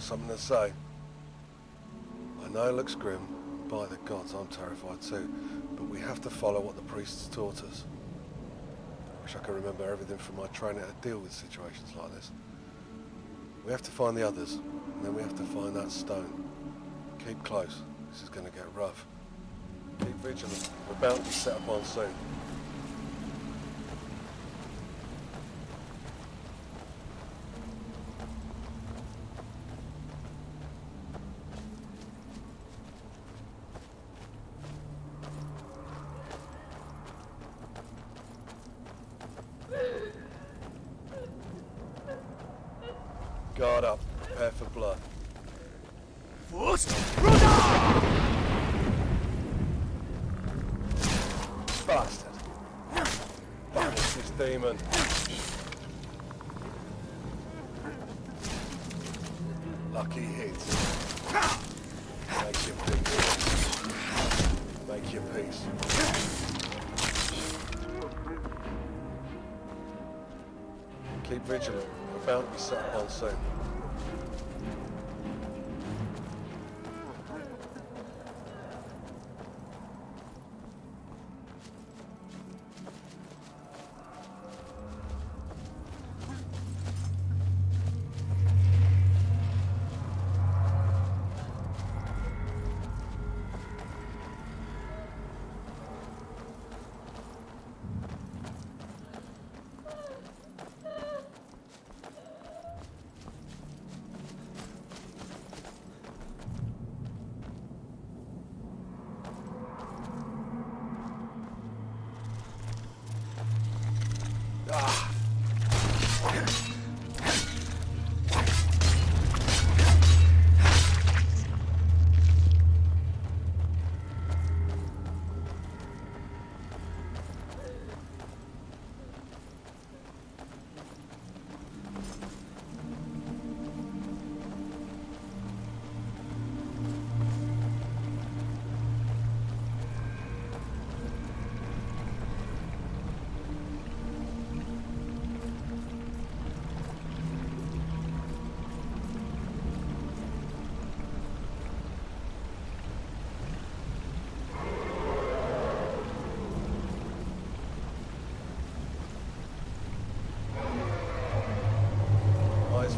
got something to say? I know it looks grim. By the gods, I'm terrified too. But we have to follow what the priests taught us. I wish I could remember everything from my training to deal with situations like this. We have to find the others, and then we have to find that stone. Keep close. This is going to get rough. Keep vigilant. We're bound to be set upon soon. Guard up. Prepare for blood. Bastard. Banish this demon. Lucky hit. Make your peace. Make your peace. Keep vigilant. We're bound to be set upon soon.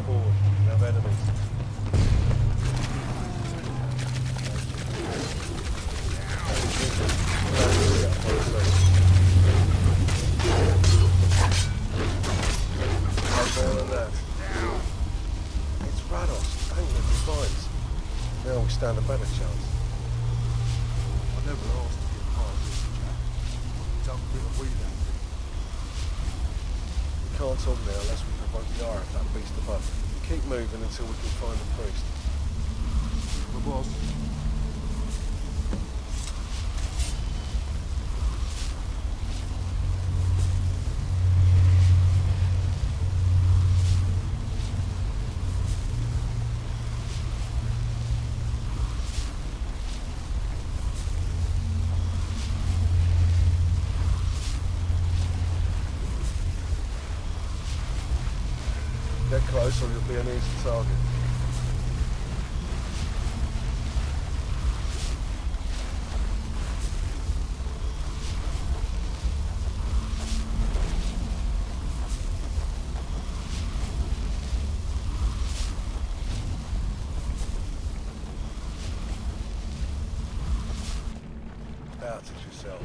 Forward. We have enemies. More than that. It's Rados, angling with vines. Now we stand a better chance. I never asked to be a part of this, Jack. Don't think we that. We can't talk now unless we provoke the ire of that beast above. Keep moving until we can find the priest. The boss. Get close or you'll be an easy target. Doubt it yourself.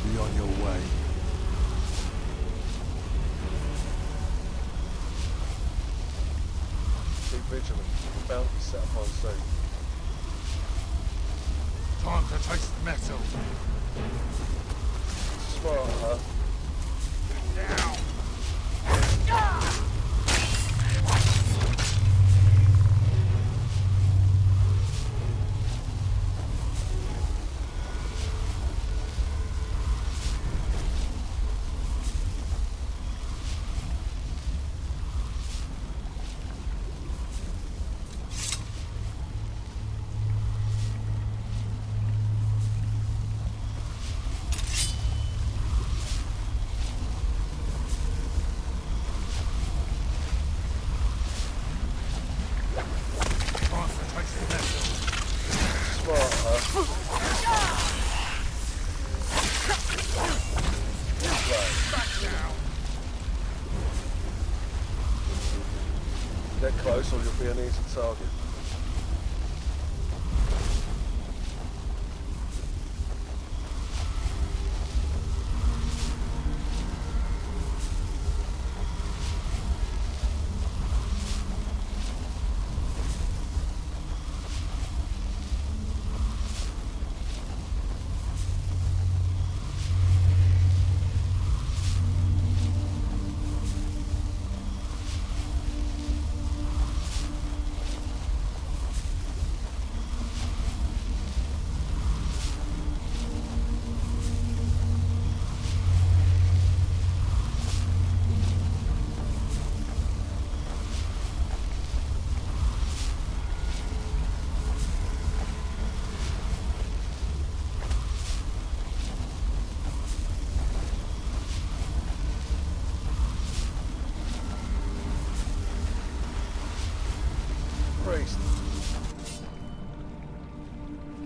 Be on your way. Keep vigilant. We're bound to be set upon soon. Time to taste metal. Smart, huh? Down. Get close or you'll be an easy target.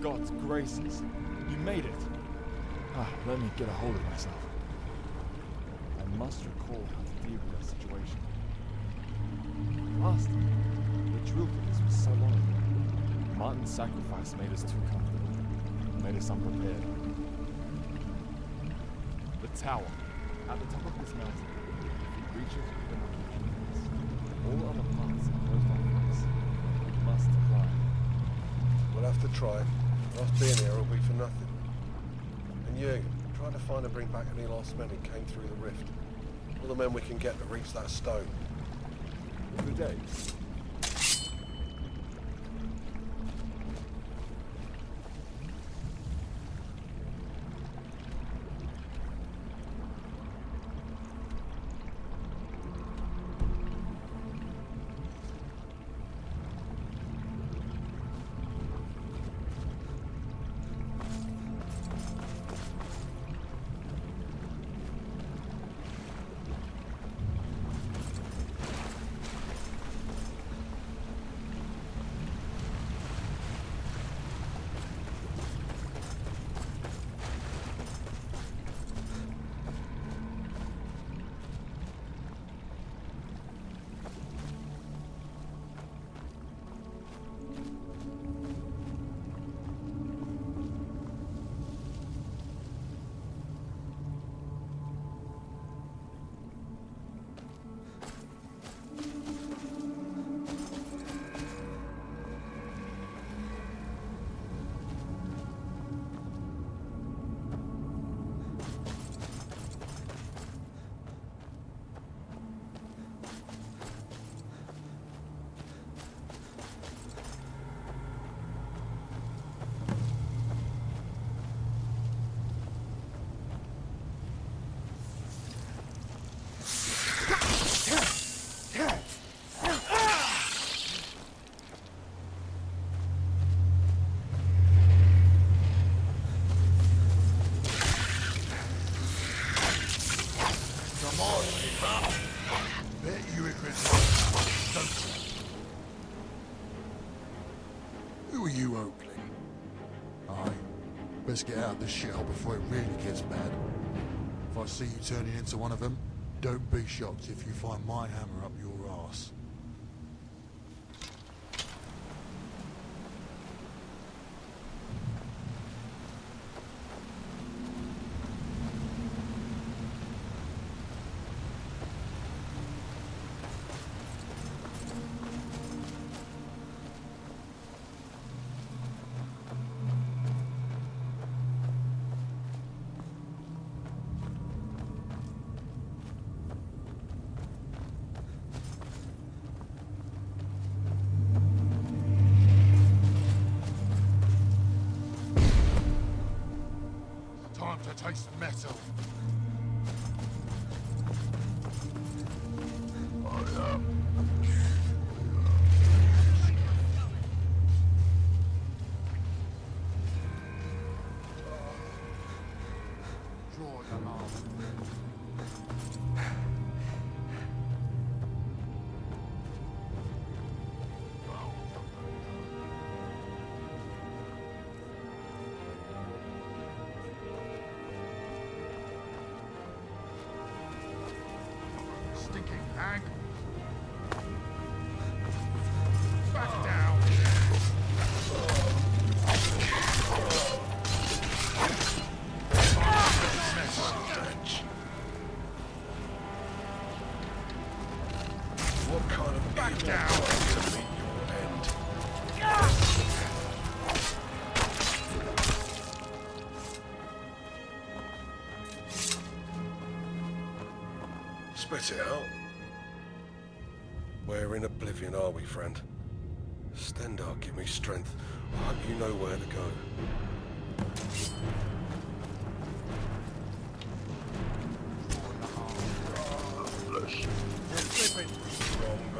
God's graces. You made it. Let me get a hold of myself. I must recall how to deal with that situation. Last time, the drill for this was so long ago. Martin's sacrifice made us too comfortable. Made us unprepared. The tower, at the top of this mountain. If we reach it, then we can enter this. All other paths are closed off for us. We must climb. We'll have to try. Us being here will be for nothing. And you, try to find and bring back any lost men who came through the rift. All the men we can get to reach that stone. Good day. Let's get out of this shithole before it really gets bad. If I see you turning into one of them, don't be shocked if you find my hammer up your arse. To taste metal. Draw your arm. What kind of back down to meet your end? Spit it out. Where in Oblivion are we, friend? Stendar, give me strength. I hope you know where to go. Wrong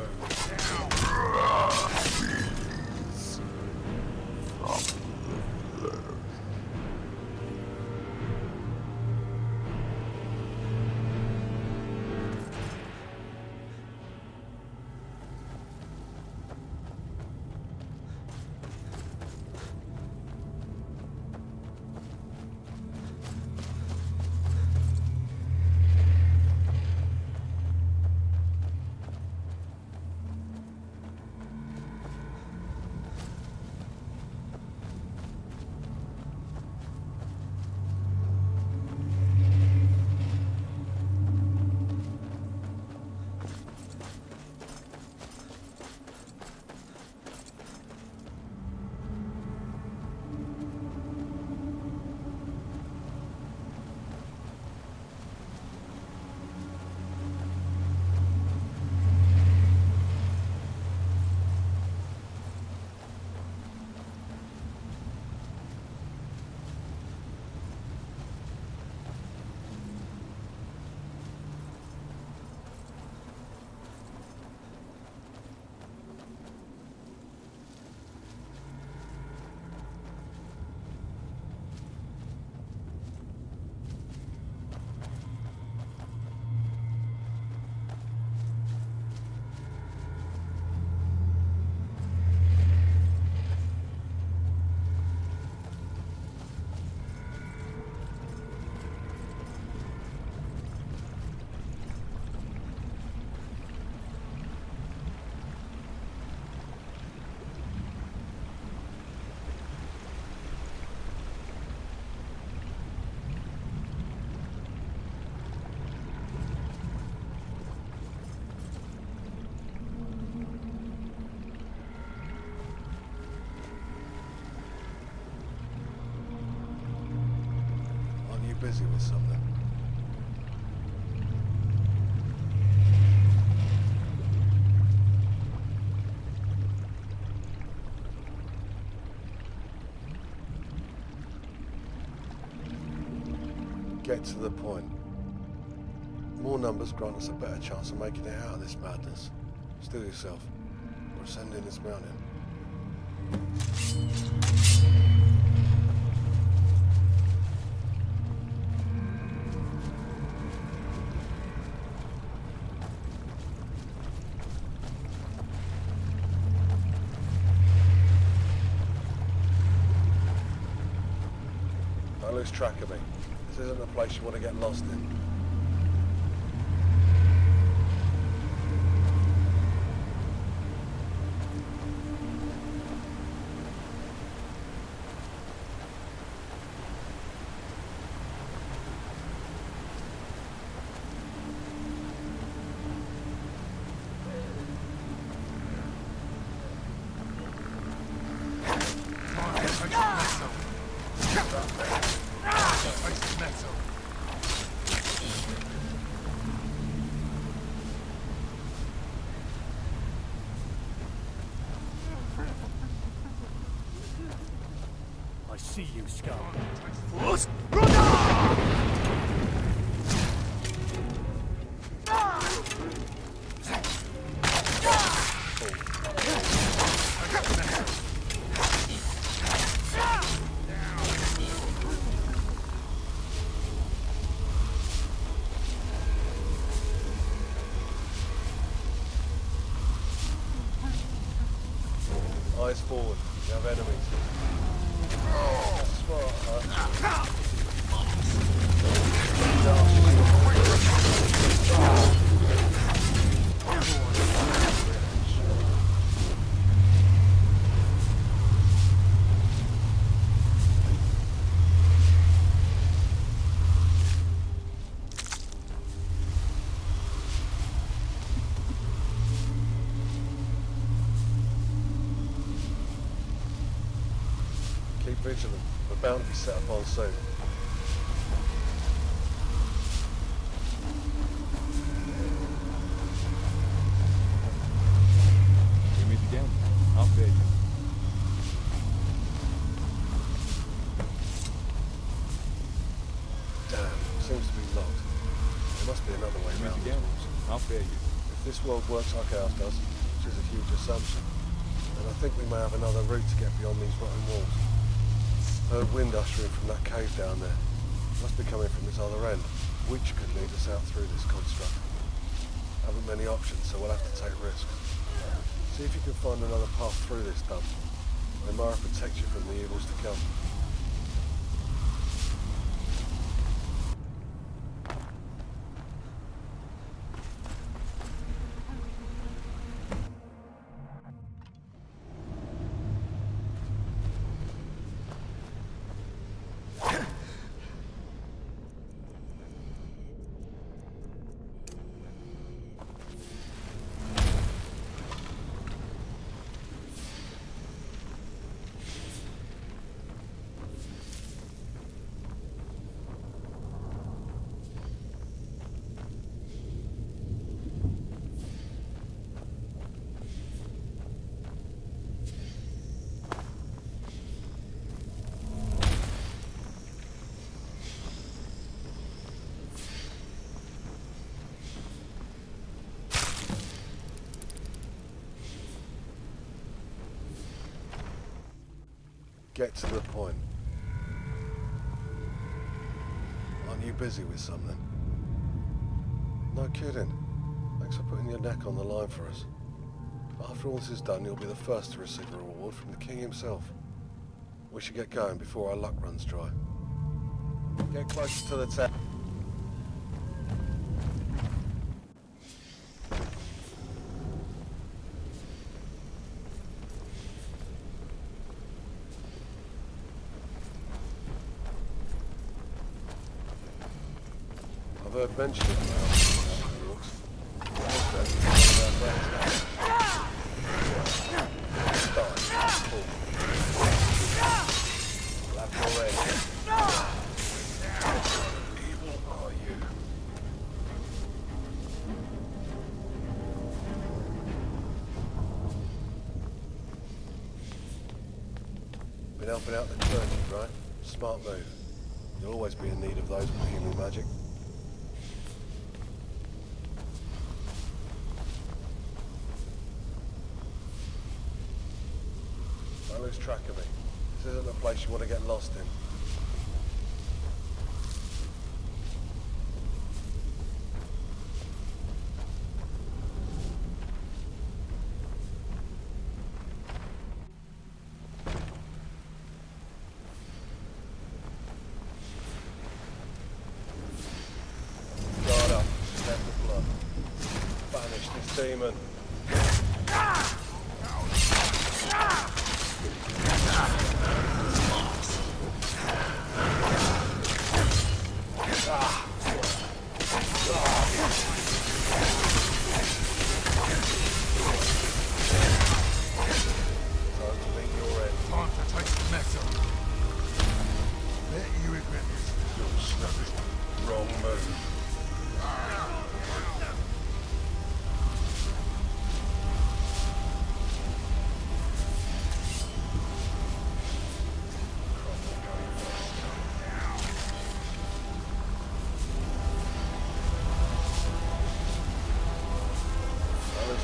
busy with something. Get to the point. More numbers grant us a better chance of making it out of this madness. Still yourself. We're ascending this mountain. Don't lose track of me. This isn't a place you want to get lost in. I see you, Skull. Eyes forward. You have enemies. Smart, huh? vigilant. We're bound to be set upon soon. We meet again. How fare you? Damn, seems to be locked. There must be another way around again. How fare you? If this world works like ours does, which is a huge assumption, then I think we may have another route to get beyond these rotten walls. Heard wind ushering from that cave down there. Must be coming from this other end, which could lead us out through this construct. Haven't many options, so we'll have to take risks. See if you can find another path through this dump. May Mara protect you from the evils to come. Get to the point. Aren't you busy with something? No kidding. Thanks for putting your neck on the line for us. After all this is done, you'll be the first to receive a reward from the king himself. We should get going before our luck runs dry. Get closer to the town. I've heard mention of the lurks. Evil are you? Been helping out the clergy, right? Smart move. You'll always be in need of those with healing magic. Don't lose track of me. This isn't a place you want to get lost in. Guard up. Stem the blood. Banish this demon.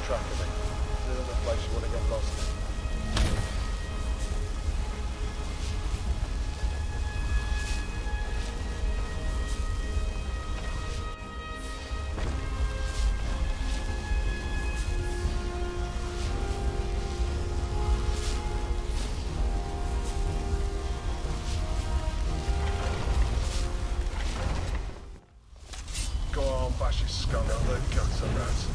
Track of it. This isn't a place you want to get lost in. Go on, bash your skull out the guts of rats.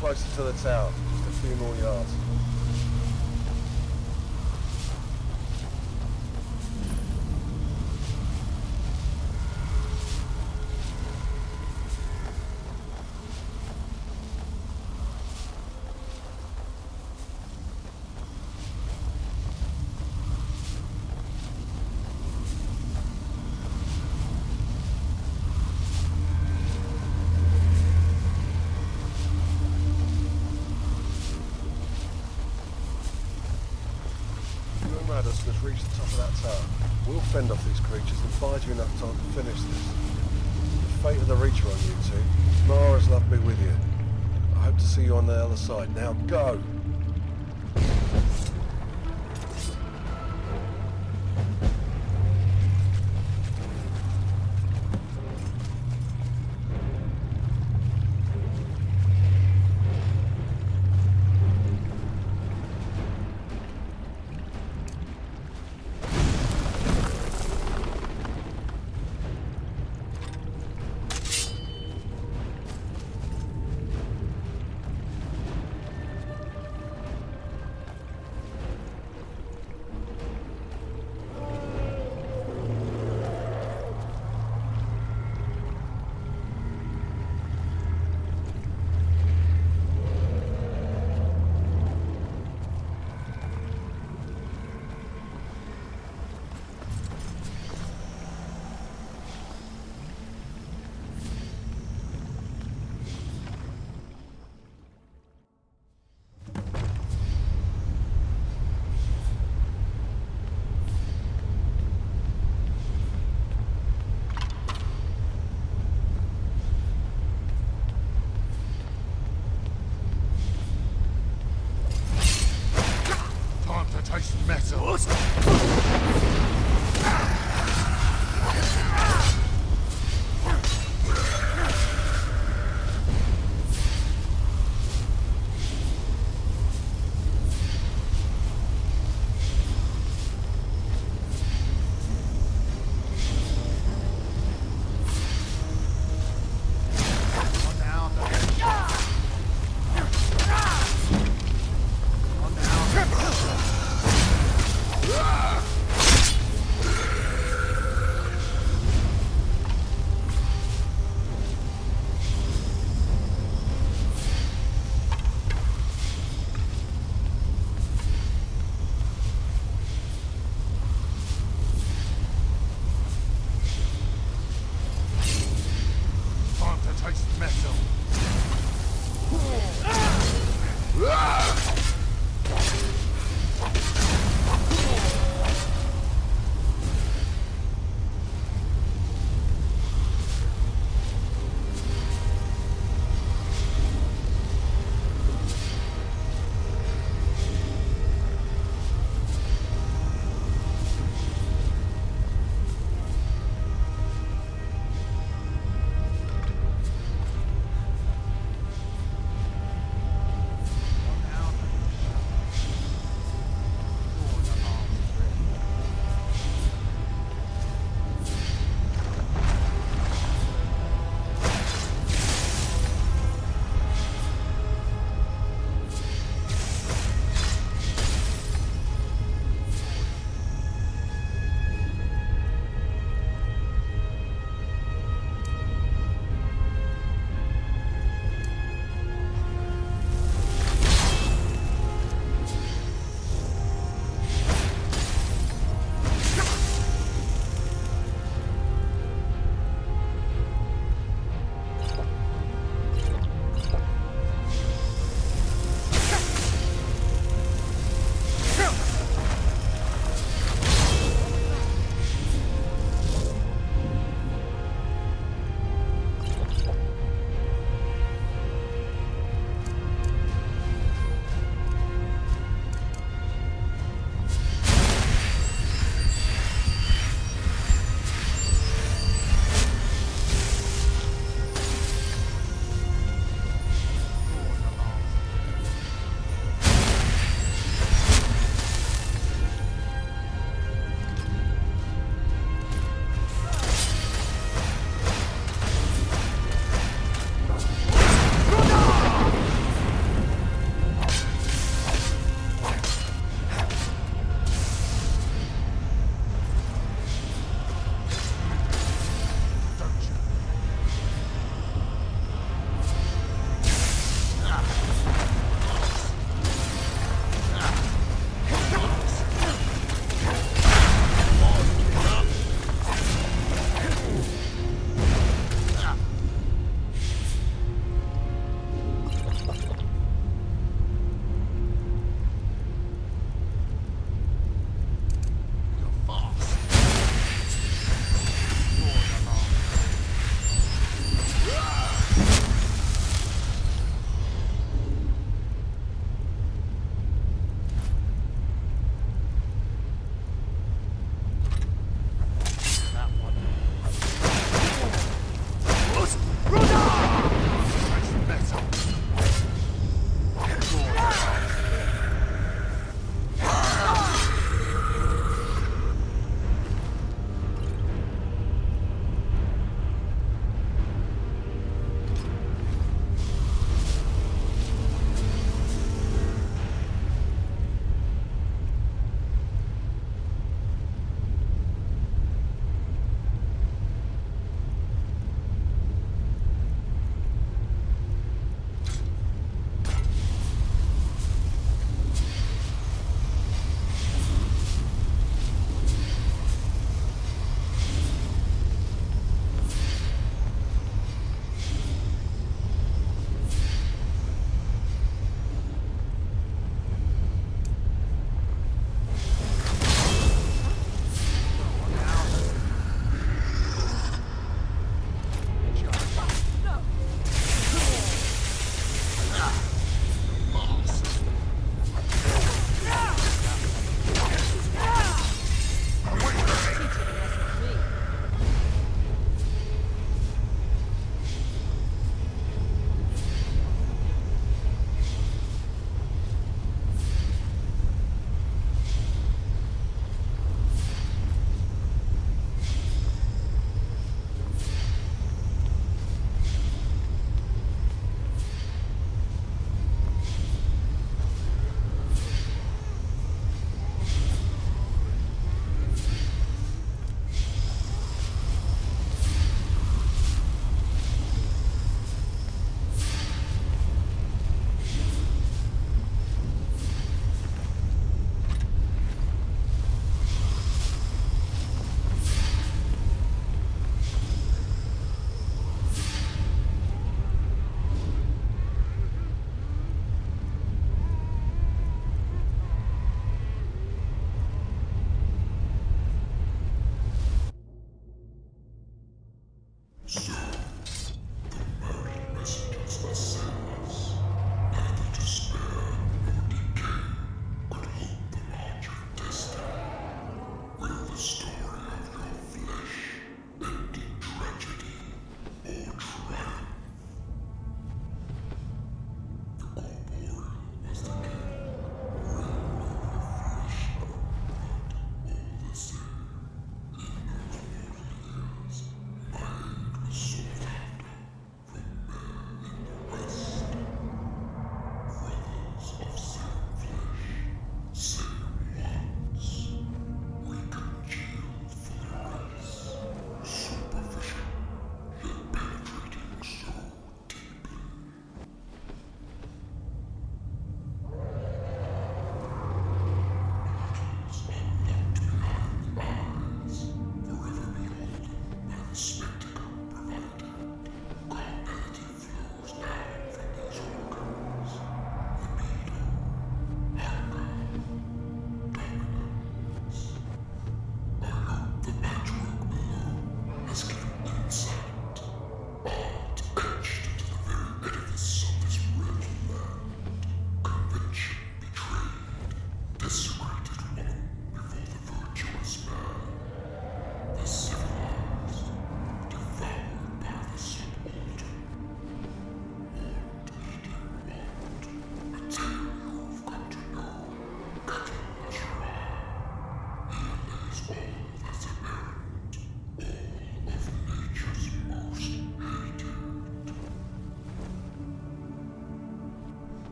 closer to the tower. Just a few more yards. Has reached the top of that tower. We'll fend off these creatures and bide you enough time to finish this. The fate of the Reacher on you two. Mara's love be with you. I hope to see you on the other side. Now go!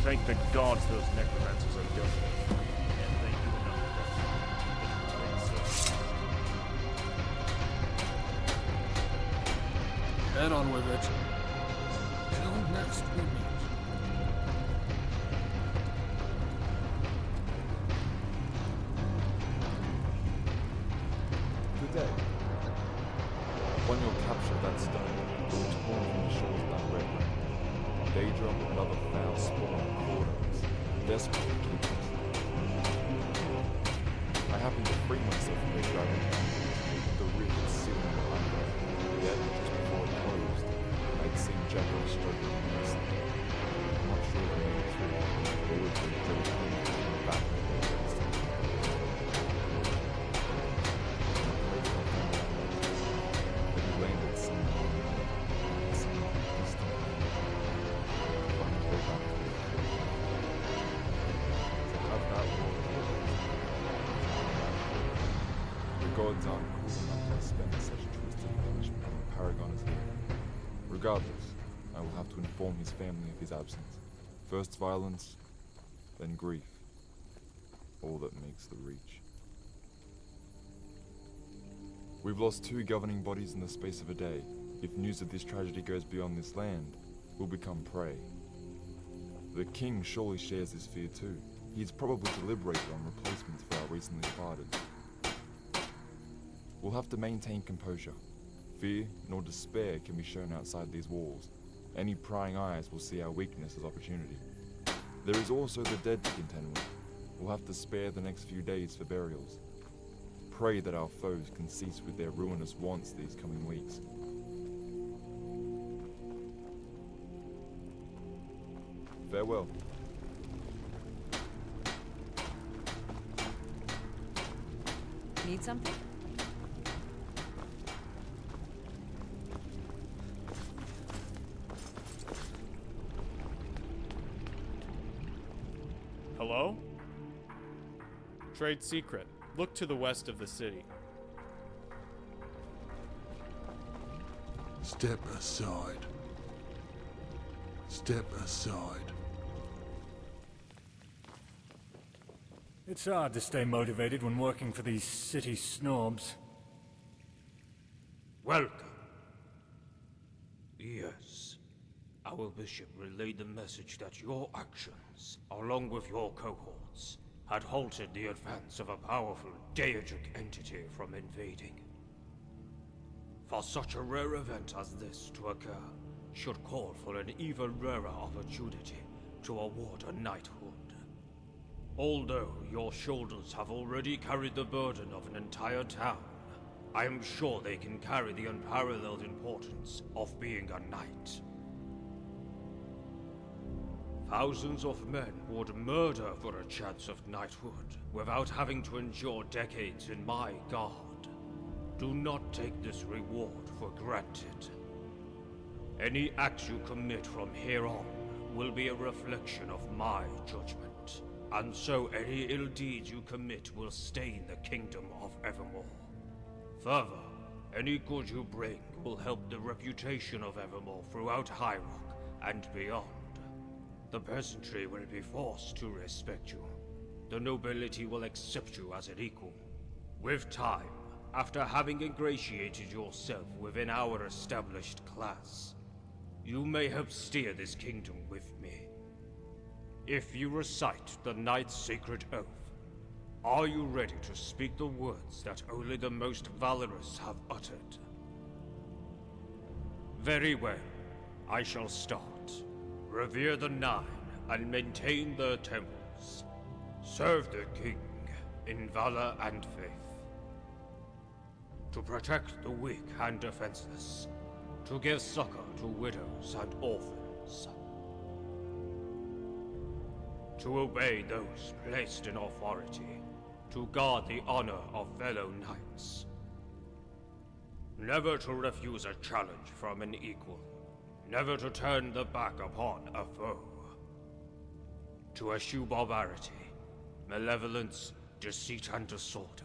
Thank the gods those necromancers are guilty. And thank you enough. Head on with it. Till next we meet. Good day. Upon your capture of that stone, you were torn from the shores of that red ring. Daedra and another foul spawn called us, desperate to keep us. I happened to free myself from their dragon, the rift sealing behind us, yet just before it closed, I'd seen Jackal struggling against them. I'm not sure they made it through, they would have been back in the rest. Then we landed somewhere, distant. The gods aren't cool enough to spend such twisted punishment on a paragon as him. Regardless, I will have to inform his family of his absence. First violence, then grief. All that makes the Reach. We've lost 2 governing bodies in the space of a day. If news of this tragedy goes beyond this land, we'll become prey. The king surely shares this fear too. He's probably deliberated on replacements for our recently departed. We'll have to maintain composure. Fear nor despair can be shown outside these walls. Any prying eyes will see our weakness as opportunity. There is also the dead to contend with. We'll have to spare the next few days for burials. Pray that our foes can cease with their ruinous wants these coming weeks. Farewell. Need something? Hello? Trade secret. Look to the west of the city. Step aside. Step aside. It's hard to stay motivated when working for these city snobs. Welcome. Yes. Our bishop relayed the message that your actions, along with your cohorts, had halted the advance of a powerful deific entity from invading. For such a rare event as this to occur, should call for an even rarer opportunity to award a knighthood. Although your shoulders have already carried the burden of an entire town, I am sure they can carry the unparalleled importance of being a knight. Thousands of men would murder for a chance of knighthood without having to endure decades in my guard. Do not take this reward for granted. Any act you commit from here on will be a reflection of my judgment, and so any ill deeds you commit will stain the kingdom of Evermore. Further, any good you bring will help the reputation of Evermore throughout High Rock and beyond. The peasantry will be forced to respect you. The nobility will accept you as an equal. With time, after having ingratiated yourself within our established class, you may help steer this kingdom with me. If you recite the Knight's Sacred Oath, are you ready to speak the words that only the most valorous have uttered? Very well. I shall start. Revere the Nine and maintain their temples. Serve the King in valor and faith. To protect the weak and defenseless. To give succor to widows and orphans. To obey those placed in authority. To guard the honor of fellow knights. Never to refuse a challenge from an equal. Never to turn the back upon a foe. To eschew barbarity, malevolence, deceit and disorder.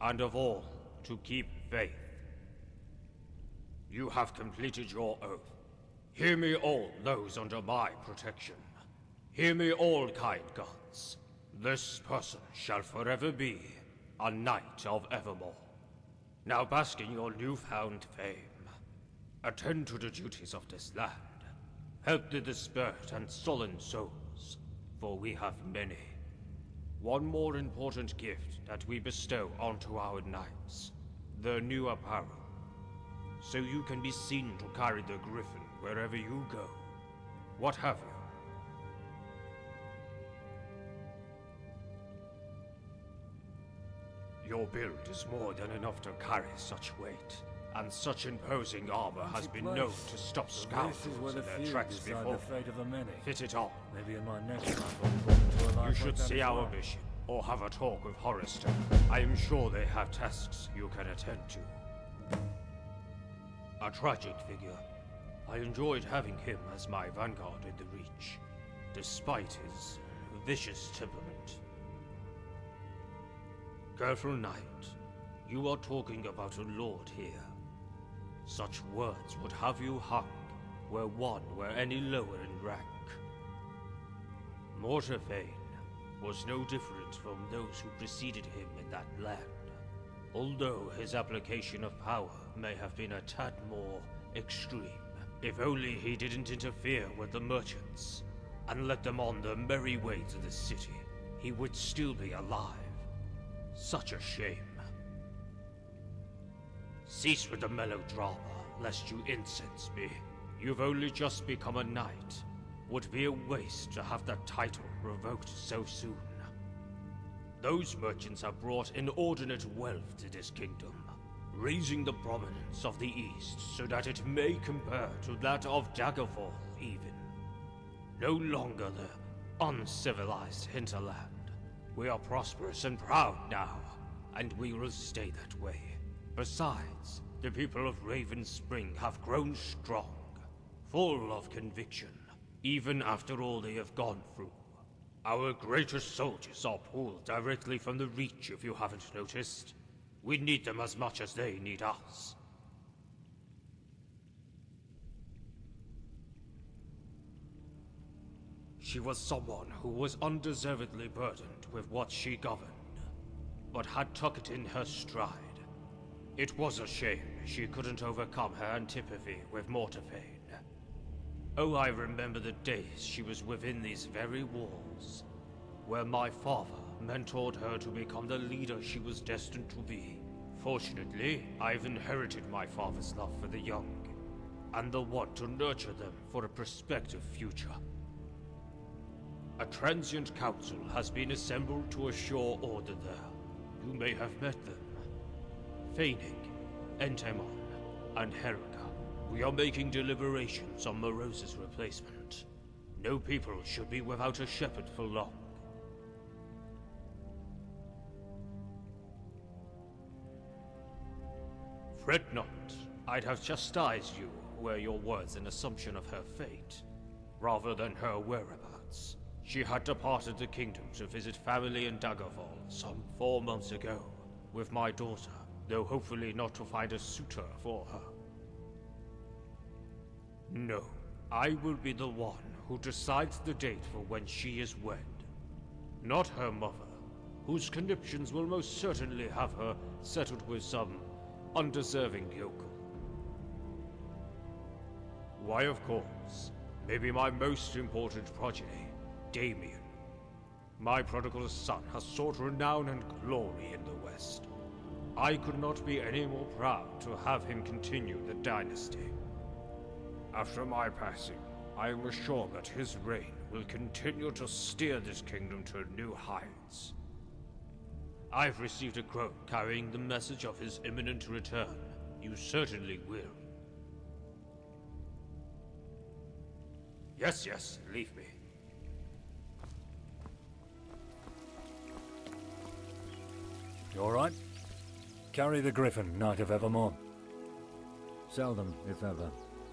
And of all, to keep faith. You have completed your oath. Hear me all those under my protection. Hear me all, kind gods. This person shall forever be a Knight of Evermore. Now bask in your newfound fame. Attend to the duties of this land. Help the dispersed and sullen souls, for we have many. One more important gift that we bestow onto our knights, their new apparel. So you can be seen to carry the Griffon wherever you go. What have you? Your build is more than enough to carry such weight, and such imposing armor has been known to stop scoundrels in their tracks before. The fate of the many. Fit it on. Maybe in my next life I'll be born into a life You should like that see as our well. bishop, or have a talk with Hollister. I am sure they have tasks you can attend to. A tragic figure. I enjoyed having him as my vanguard in the Reach, despite his vicious temperament. Careful Knight, you are talking about a lord here. Such words would have you hung, where one were any lower in rank. Mortifayne was no different from those who preceded him in that land, although his application of power may have been a tad more extreme. If only he didn't interfere with the merchants, and let them on their merry way to the city, he would still be alive. Such a shame. Cease with the melodrama, lest you incense me. You've only just become a knight. Would be a waste to have that title revoked so soon. Those merchants have brought inordinate wealth to this kingdom, raising the prominence of the East so that it may compare to that of Daggerfall, even. No longer the uncivilized hinterland. We are prosperous and proud now, and we will stay that way. Besides, the people of Raven Spring have grown strong, full of conviction, even after all they have gone through. Our greatest soldiers are pulled directly from the Reach, if you haven't noticed. We need them as much as they need us. She was someone who was undeservedly burdened with what she governed, but had tucked it in her stride. It was a shame she couldn't overcome her antipathy with Mortifayne. Oh, I remember the days she was within these very walls, where my father mentored her to become the leader she was destined to be. Fortunately, I've inherited my father's love for the young, and the want to nurture them for a prospective future. A transient council has been assembled to assure order there. You may have met them. Feinig, Entemon, and Herica. We are making deliberations on Merosa's replacement. No people should be without a shepherd for long. Fret not. I'd have chastised you were your words an assumption of her fate. rather than her whereabouts. She had departed the kingdom to visit family in Daggerfall some 4 months ago with my daughter, though hopefully not to find a suitor for her. No, I will be the one who decides the date for when she is wed. Not her mother, whose conniptions will most certainly have her settled with some undeserving yokel. Why, of course, maybe my most important progeny, Damien. My prodigal son has sought renown and glory in the West. I could not be any more proud to have him continue the dynasty. After my passing, I am assured that his reign will continue to steer this kingdom to new heights. I've received a crow carrying the message of his imminent return. You certainly will. Yes, leave me. You alright? Carry the Griffon, Knight of Evermore. Seldom, if ever.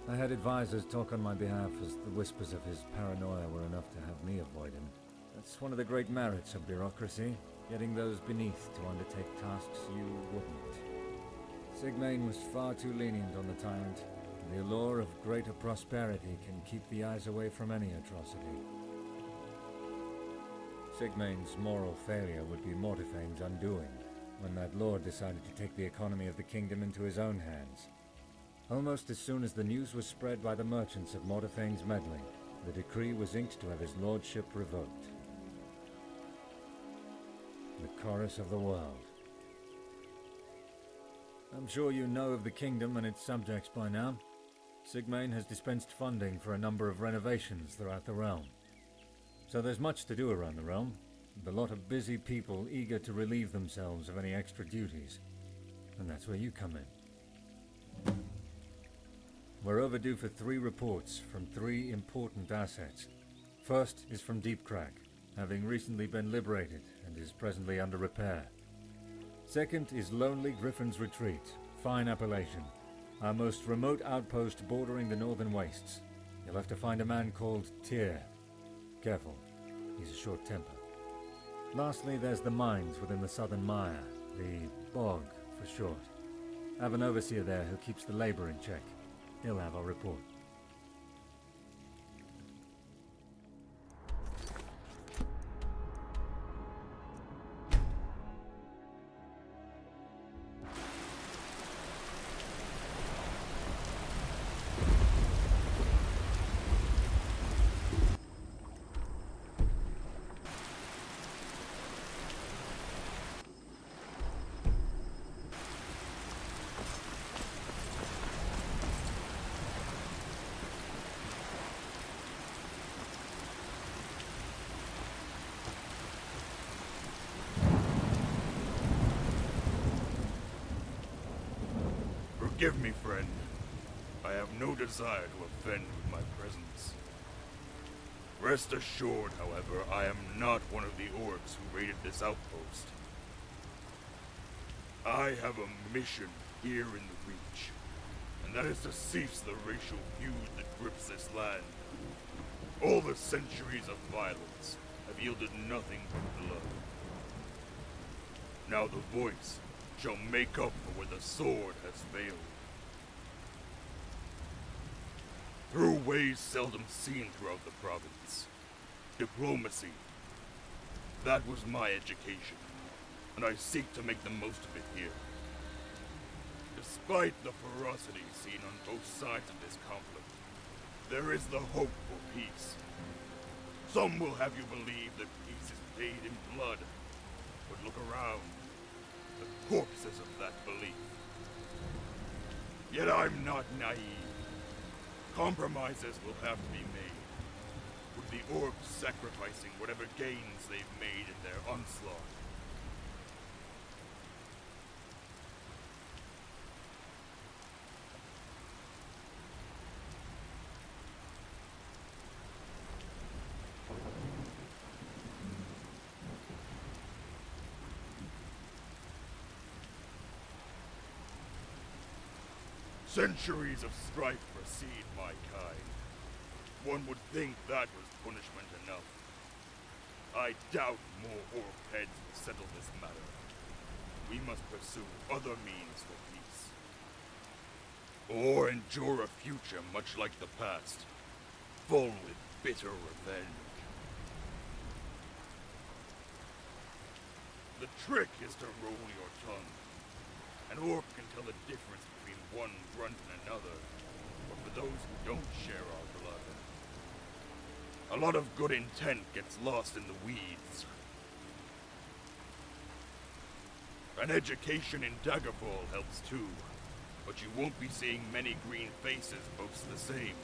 I had advisors talk on my behalf as the whispers of his paranoia were enough to have me avoid him. That's one of the great merits of bureaucracy, getting those beneath to undertake tasks you wouldn't. Sigmayne was far too lenient on the tyrant. The allure of greater prosperity can keep the eyes away from any atrocity. Sigmayne's moral failure would be Mortifayne's undoing, when that lord decided to take the economy of the kingdom into his own hands. Almost as soon as the news was spread by the merchants of Mortifayne's meddling, the decree was inked to have his lordship revoked. The chorus of the world. I'm sure you know of the kingdom and its subjects by now. Sigmayne has dispensed funding for a number of renovations throughout the realm. So there's much to do around the realm, and a lot of busy people eager to relieve themselves of any extra duties. And that's where you come in. We're overdue for 3 reports from 3 important assets. First is from Deep Crag, having recently been liberated and is presently under repair. Second is Lonely Griffin's Retreat, fine appellation, our most remote outpost bordering the northern wastes. You'll have to find a man called Tyr. Careful, he's a short temper. Lastly, there's the mines within the southern mire, the bog for short. I have an overseer there who keeps the labor in check. He'll have our report. Forgive me, friend. I have no desire to offend with my presence. Rest assured, however, I am not one of the orcs who raided this outpost. I have a mission here in the Reach, and that is to cease the racial feud that grips this land. All the centuries of violence have yielded nothing but blood. Now the voice shall make up for where the sword has failed. Through ways seldom seen throughout the province. Diplomacy. That was my education, and I seek to make the most of it here. Despite the ferocity seen on both sides of this conflict, there is the hope for peace. Some will have you believe that peace is paid in blood, but look around. The corpses of that belief. Yet I'm not naive. Compromises will have to be made, with the orcs sacrificing whatever gains they've made in their onslaught. Centuries of strife precede my kind. One would think that was punishment enough. I doubt more orc heads will settle this matter. We must pursue other means for peace. Or endure a future much like the past, full with bitter revenge. The trick is to roll your tongue. An orc can tell the difference between one grunt and another, but for those who don't share our blood, a lot of good intent gets lost in the weeds. An education in Daggerfall helps too, but you won't be seeing many green faces boast the same.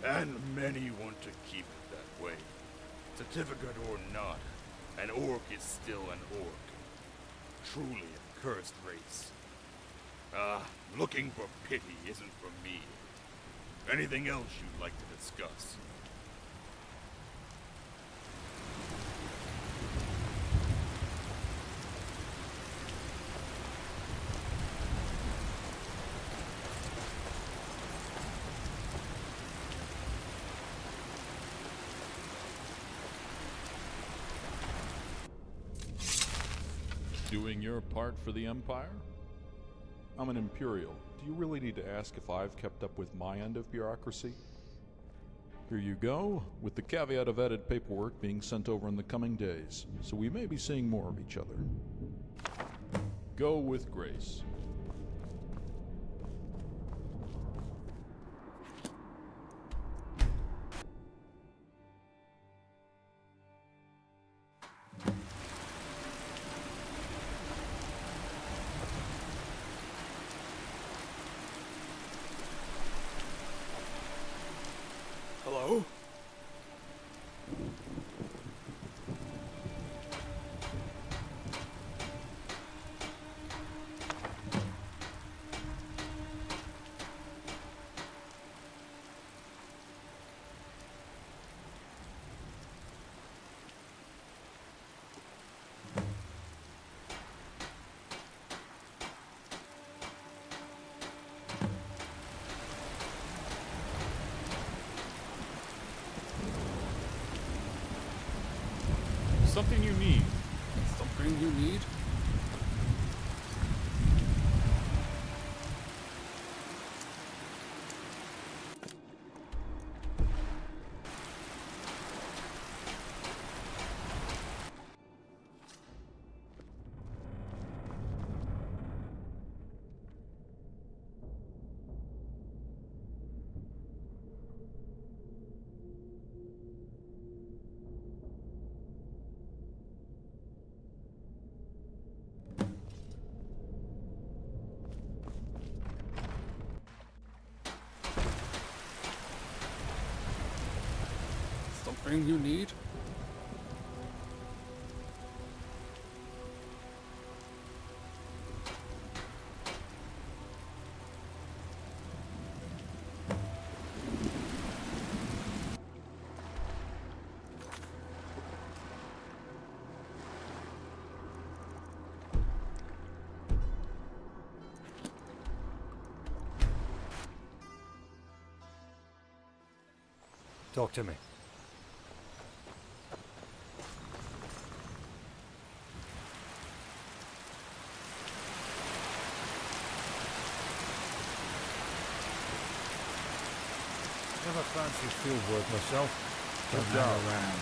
And many want to keep it that way. Certificate or not, an orc is still an orc. Truly a cursed race. Looking for pity isn't for me. Anything else you'd like to discuss? Doing your part for the Empire? I'm an Imperial. Do you really need to ask if I've kept up with my end of bureaucracy? Here you go, with the caveat of added paperwork being sent over in the coming days, so we may be seeing more of each other. Go with grace. Hello? Something you need. Something you need? Something you need? Talk to me. Never fancied field work myself. Don't go around.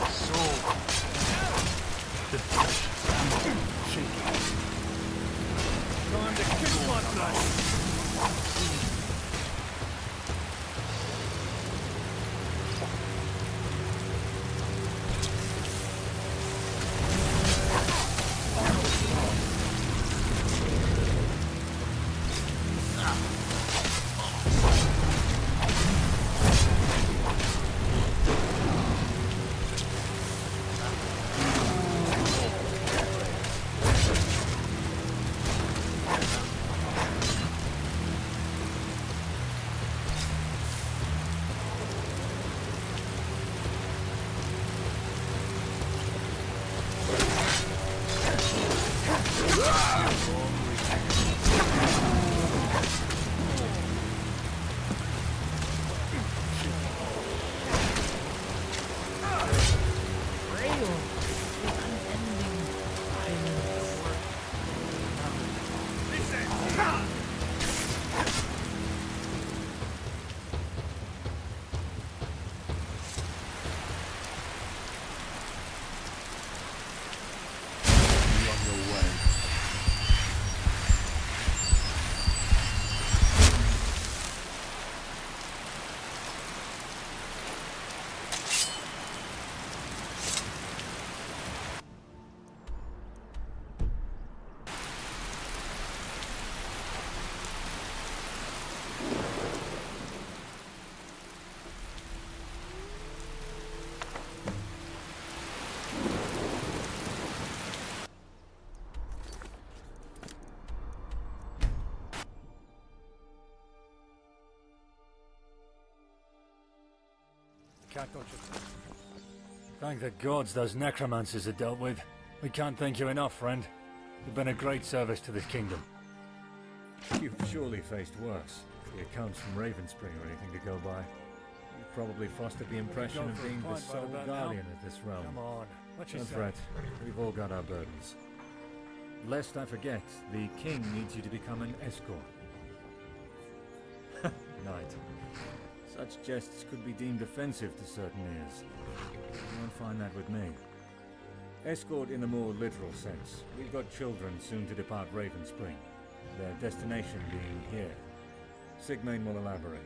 Soul Thank the gods those necromancers are dealt with. We can't thank you enough, friend. You've been a great service to this kingdom. You've surely faced worse. The accounts from Ravenspring or anything to go by. You've probably fostered the impression of being the sole guardian of this realm. Come on, what you Don't say? fret. We've all got our burdens. Lest I forget, the king needs you to become an escort. Knight. Such jests could be deemed offensive to certain ears. You won't find that with me. Escort in the more literal sense. We've got children soon to depart Ravenspring, their destination being here. Sigmayne will elaborate.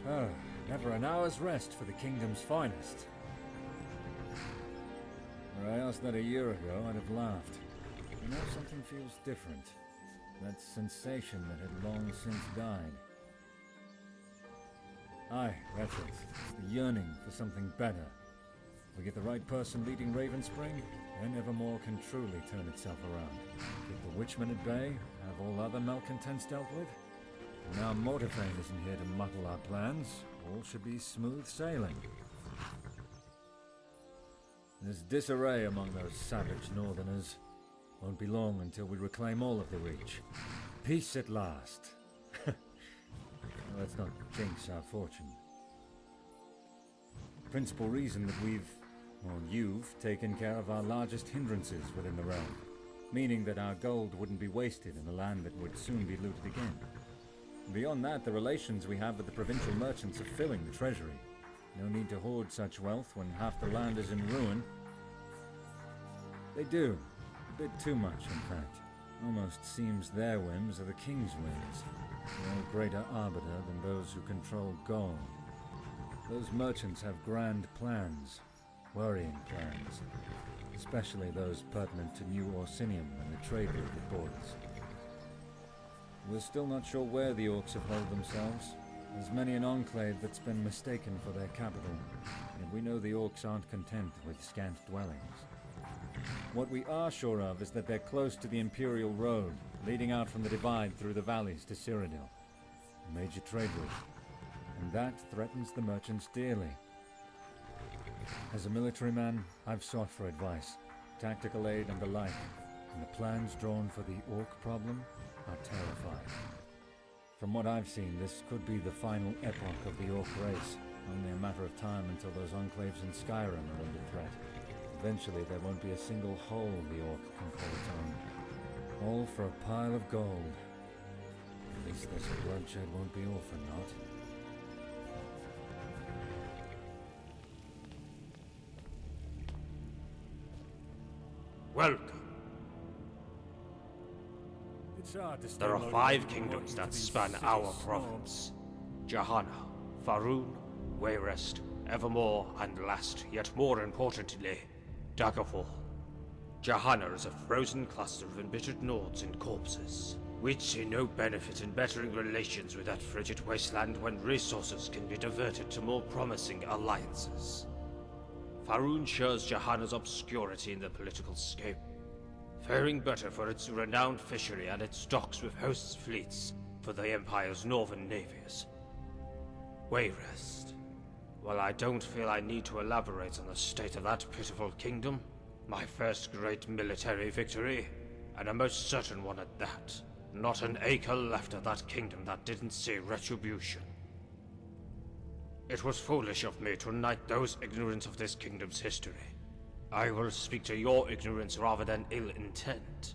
Oh, never an hour's rest for the kingdom's finest. Were I asked that a year ago, I'd have laughed. You know, something feels different. That sensation that had long since died. Aye, that's it. It's the yearning for something better. If we get the right person leading Ravenspring, then Evermore can truly turn itself around. Keep the Witchmen at bay, have all other malcontents dealt with. And now Mortifayne isn't here to muddle our plans. All should be smooth sailing. There's disarray among those savage northerners. Won't be long until we reclaim all of the Reach. Peace at last. Let's not jinx our fortune. Principal reason that you've taken care of our largest hindrances within the realm, meaning that our gold wouldn't be wasted in a land that would soon be looted again. Beyond that, the relations we have with the provincial merchants are filling the treasury. No need to hoard such wealth when half the land is in ruin. They do. A bit too much, in fact. Almost seems their whims are the king's whims. No greater arbiter than those who control gold. Those merchants have grand plans, worrying plans, especially those pertinent to New Orsinium and the trade route it borders. We're still not sure where the orcs have held themselves. There's many an enclave that's been mistaken for their capital, and we know the orcs aren't content with scant dwellings. What we are sure of is that they're close to the Imperial Road, leading out from the Divide through the valleys to Cyrodiil, a major trade route, and that threatens the merchants dearly. As a military man, I've sought for advice, tactical aid and the like, and the plans drawn for the orc problem are terrifying. From what I've seen, this could be the final epoch of the orc race, only a matter of time until those enclaves in Skyrim are under threat. Eventually there won't be a single hole the orc can call its own. All for a pile of gold. At least this bloodshed won't be all for naught. Welcome. It's hard to stay There are loaded 5 when kingdoms working that for these span city our snobs. province. Johanna, Faerûn, Wayrest, Evermore, and last, yet more importantly, Daggerfall. Johanna is a frozen cluster of embittered Nords and corpses. We'd see no benefit in bettering relations with that frigid wasteland when resources can be diverted to more promising alliances. Faerûn shares Johanna's obscurity in the political scape, faring better for its renowned fishery and its docks with hosts' fleets for the Empire's northern navies. Wayrest. Well, I don't feel I need to elaborate on the state of that pitiful kingdom. My first great military victory, and a most certain one at that. Not an acre left of that kingdom that didn't see retribution. It was foolish of me to knight those ignorant of this kingdom's history. I will speak to your ignorance rather than ill intent.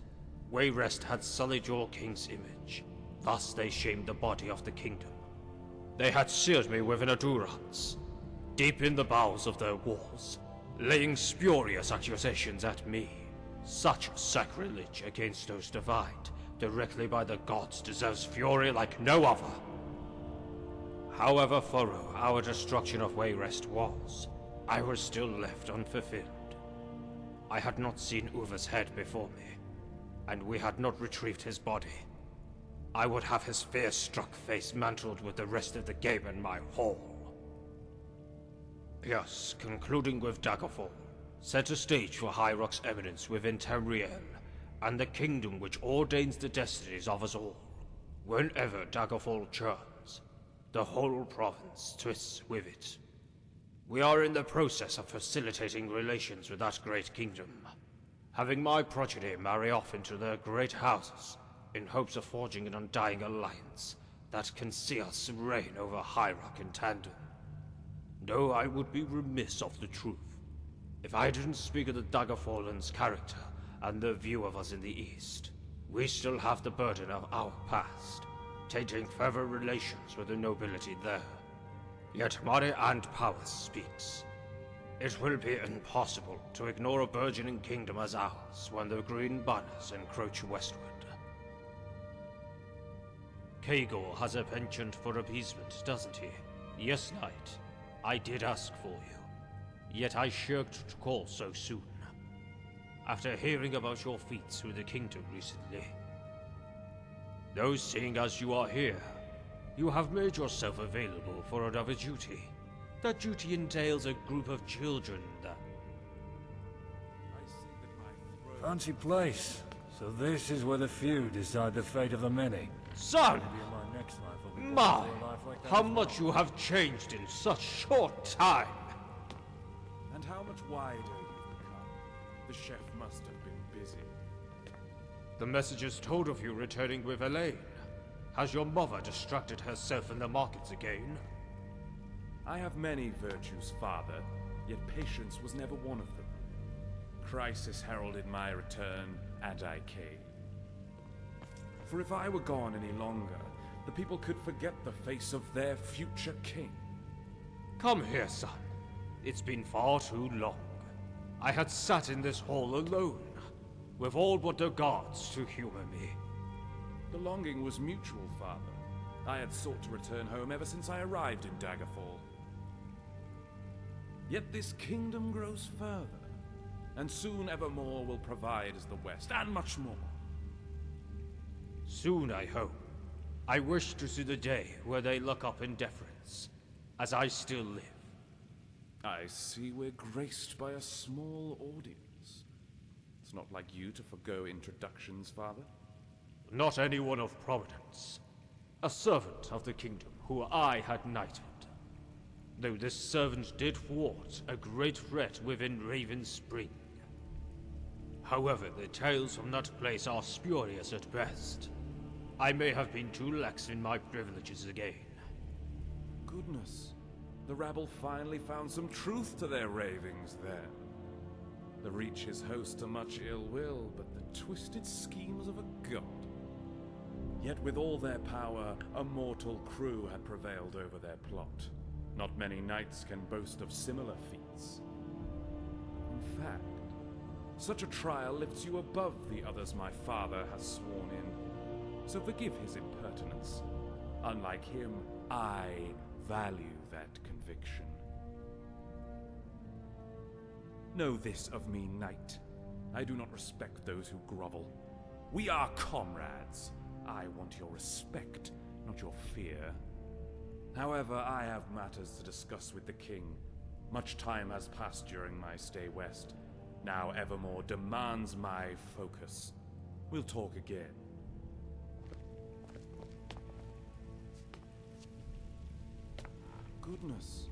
Wayrest had sullied your king's image. Thus they shamed the body of the kingdom. They had seared me with an endurance, deep in the bowels of their walls, laying spurious accusations at me. Such sacrilege against those divined directly by the gods deserves fury like no other. However thorough our destruction of Wayrest was, I was still left unfulfilled. I had not seen Uva's head before me, and we had not retrieved his body. I would have his fear-struck face mantled with the rest of the game in my hall. Yes, concluding with Daggerfall, set a stage for High Rock's eminence within Tamriel, and the kingdom which ordains the destinies of us all. Whenever Daggerfall churns, the whole province twists with it. We are in the process of facilitating relations with that great kingdom, having my progeny marry off into their great houses, in hopes of forging an undying alliance that can see us reign over High Rock in tandem. No, I would be remiss of the truth if I didn't speak of the Daggerfallen's character and their view of us in the East. We still have the burden of our past, tainting further relations with the nobility there. Yet money and power speaks. It will be impossible to ignore a burgeoning kingdom as ours when the green banners encroach westward. Kegor has a penchant for appeasement, doesn't he? Yes, knight. I did ask for you. Yet I shirked to call so soon. After hearing about your feats with the kingdom recently. Though seeing as you are here, you have made yourself available for another duty. That duty entails a group of children that... Fancy place. So this is where the few decide the fate of the many. Son! Maybe in my next life I'll be born My! into a life like that How as well. much you have changed in such short time! And how much wider you've become. The chef must have been busy. The messengers told of you returning with Elaine. Has your mother distracted herself in the markets again? I have many virtues, father, yet patience was never one of them. Crisis heralded my return, and I came. For if I were gone any longer, the people could forget the face of their future king. Come here, son. It's been far too long. I had sat in this hall alone, with all but the gods to humor me. The longing was mutual, father. I had sought to return home ever since I arrived in Daggerfall. Yet this kingdom grows further, and soon evermore will provide as the West, and much more. Soon, I hope. I wish to see the day where they look up in deference, as I still live. I see we're graced by a small audience. It's not like you to forgo introductions, father. Not anyone of prominence. A servant of the kingdom who I had knighted. Though this servant did thwart a great threat within Raven Spring. However, the tales from that place are spurious at best. I may have been too lax in my privileges again. Goodness. The rabble finally found some truth to their ravings there. The Reaches host to much ill will, but the twisted schemes of a god. Yet with all their power, a mortal crew had prevailed over their plot. Not many knights can boast of similar feats. In fact, such a trial lifts you above the others my father has sworn in. so forgive his impertinence. Unlike him, I value that conviction. Know this of me, knight. I do not respect those who grovel. We are comrades. I want your respect, not your fear. However, I have matters to discuss with the king. Much time has passed during my stay west. Now Evermore demands my focus. We'll talk again. Goodness.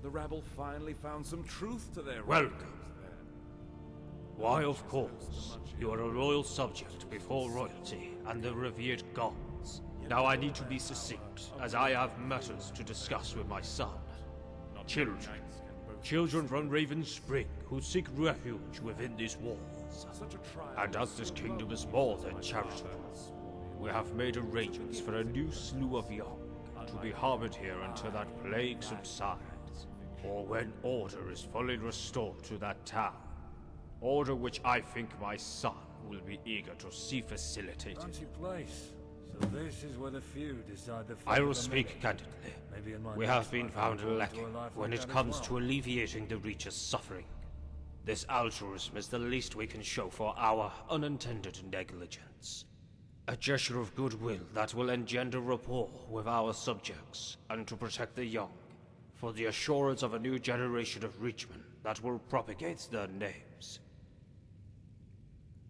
The rabble finally found some truth to their Welcome. ravings then. Why, of course. You are a royal subject before royalty and the revered gods. Now I need to be succinct, as I have matters to discuss with my son. Children from Raven Spring who seek refuge within these walls. And as this kingdom is more than charitable, we have made arrangements for a new slew of young to be harbored here until that plague subsides, or when order is fully restored to that town. Order which I think my son will be eager to see facilitated. Fancy place. So this is where the few decide the fate I will of the speak many. candidly. Maybe in my We next have been life found I'll go into lacking a life when like it that as comes well. to alleviating the Reacher's suffering. This altruism is the least we can show for our unintended negligence. A gesture of goodwill that will engender rapport with our subjects, and to protect the young, for the assurance of a new generation of Reachmen that will propagate their names.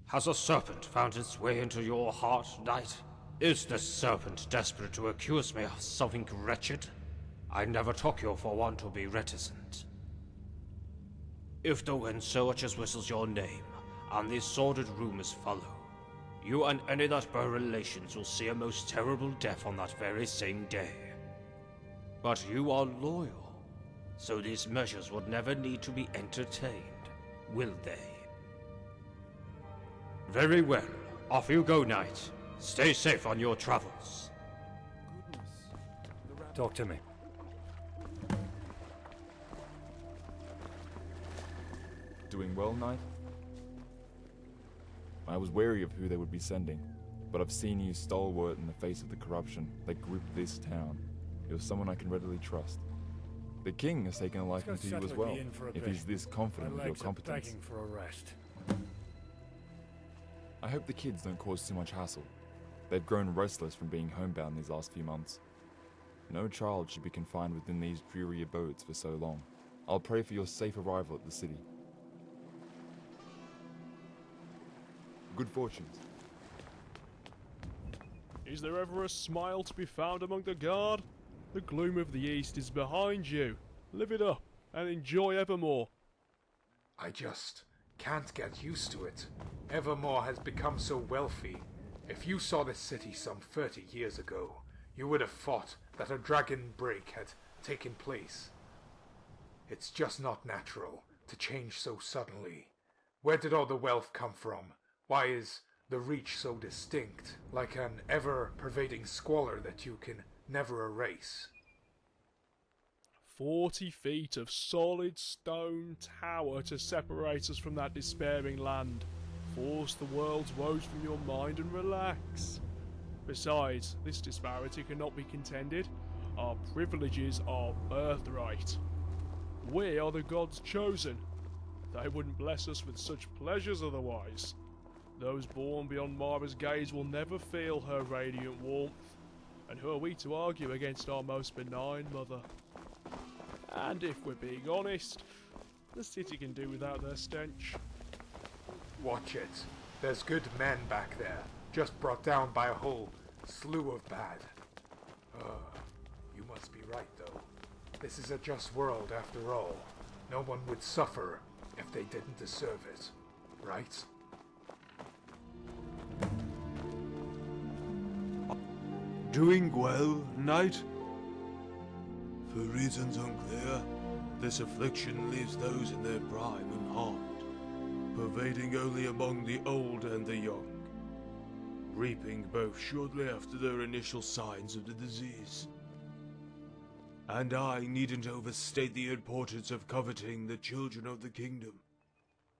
Has a serpent found its way into your heart, knight? Is this serpent desperate to accuse me of something wretched? I never took you for one to be reticent. If the wind so much as whistles your name, and these sordid rumors follow, you and any that bear relations will see a most terrible death on that very same day. But you are loyal, so these measures would never need to be entertained, will they? Very well. Off you go, knight. Stay safe on your travels. Talk to me. Doing well, knight? I was wary of who they would be sending, but I've seen you stalwart in the face of the corruption that gripped this town. You're someone I can readily trust. The king has taken a liking to you as well, if he's this confident with your competence. Begging for a rest. I hope the kids don't cause too much hassle. They've grown restless from being homebound these last few months. No child should be confined within these dreary abodes for so long. I'll pray for your safe arrival at the city. Good fortunes. Is there ever a smile to be found among the guard? The gloom of the east is behind you. Live it up and enjoy Evermore. I just can't get used to it. Evermore has become so wealthy. If you saw this city some 30 years ago, you would have thought that a dragon break had taken place. It's just not natural to change so suddenly. Where did all the wealth come from? Why is the Reach so distinct, like an ever-pervading squalor that you can never erase? 40 feet of solid stone tower to separate us from that despairing land. Force the world's woes from your mind and relax. Besides, this disparity cannot be contended. Our privileges are birthright. We are the gods chosen. They wouldn't bless us with such pleasures otherwise. Those born beyond Mara's gaze will never feel her radiant warmth. And who are we to argue against our most benign mother? And if we're being honest, the city can do without their stench. Watch it. There's good men back there, just brought down by a whole slew of bad. You must be right, though. This is a just world after all. No one would suffer if they didn't deserve it, right? Doing well, knight? For reasons unclear, this affliction leaves those in their prime unharmed, pervading only among the old and the young, reaping both shortly after their initial signs of the disease. And I needn't overstate the importance of coveting the children of the kingdom,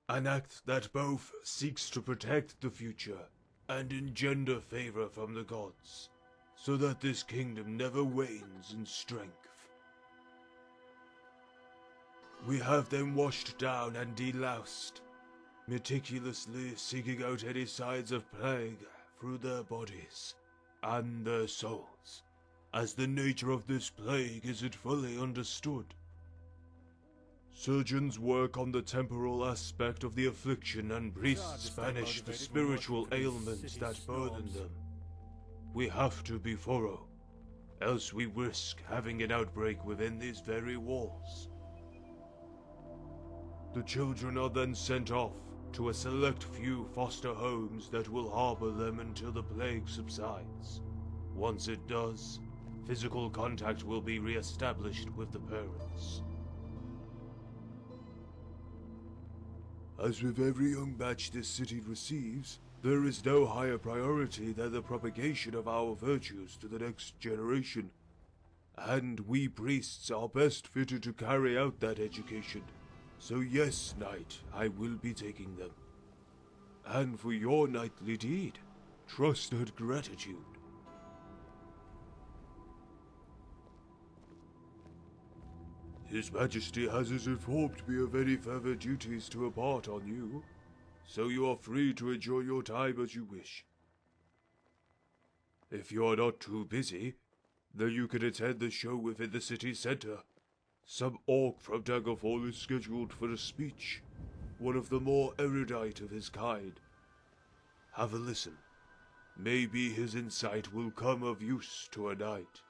an act that both seeks to protect the future and engender favor from the gods, so that this kingdom never wanes in strength. We have them washed down and deloused, meticulously seeking out any signs of plague through their bodies and their souls, as the nature of this plague isn't fully understood. Surgeons work on the temporal aspect of the affliction and priests banish the spiritual ailments that burden them. We have to be thorough, else we risk having an outbreak within these very walls. The children are then sent off to a select few foster homes that will harbor them until the plague subsides. Once it does, physical contact will be re-established with the parents. As with every young batch this city receives, there is no higher priority than the propagation of our virtues to the next generation. And we priests are best fitted to carry out that education. So yes, Knight, I will be taking them. And for your knightly deed, trusted gratitude. His Majesty has informed me of any further duties to impart on you, so you are free to enjoy your time as you wish. If you are not too busy, then you can attend the show within the city center. Some orc from Daggerfall is scheduled for a speech, one of the more erudite of his kind. Have a listen. Maybe his insight will come of use to a knight.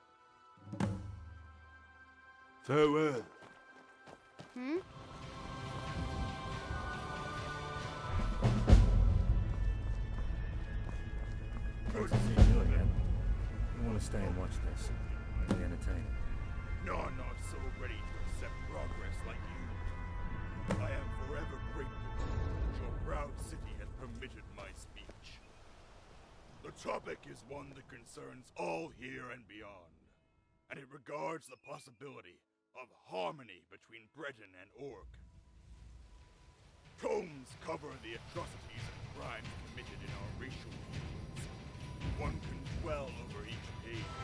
Farewell. Good to see you again. I want to stay and watch this. Be entertaining. None are so ready to accept progress like you. I am forever grateful that your proud city has permitted my speech. The topic is one that concerns all here and beyond, and it regards the possibility of harmony between Breton and Orc. Tomes cover the atrocities and crimes committed in our racial feuds. One can dwell over each page,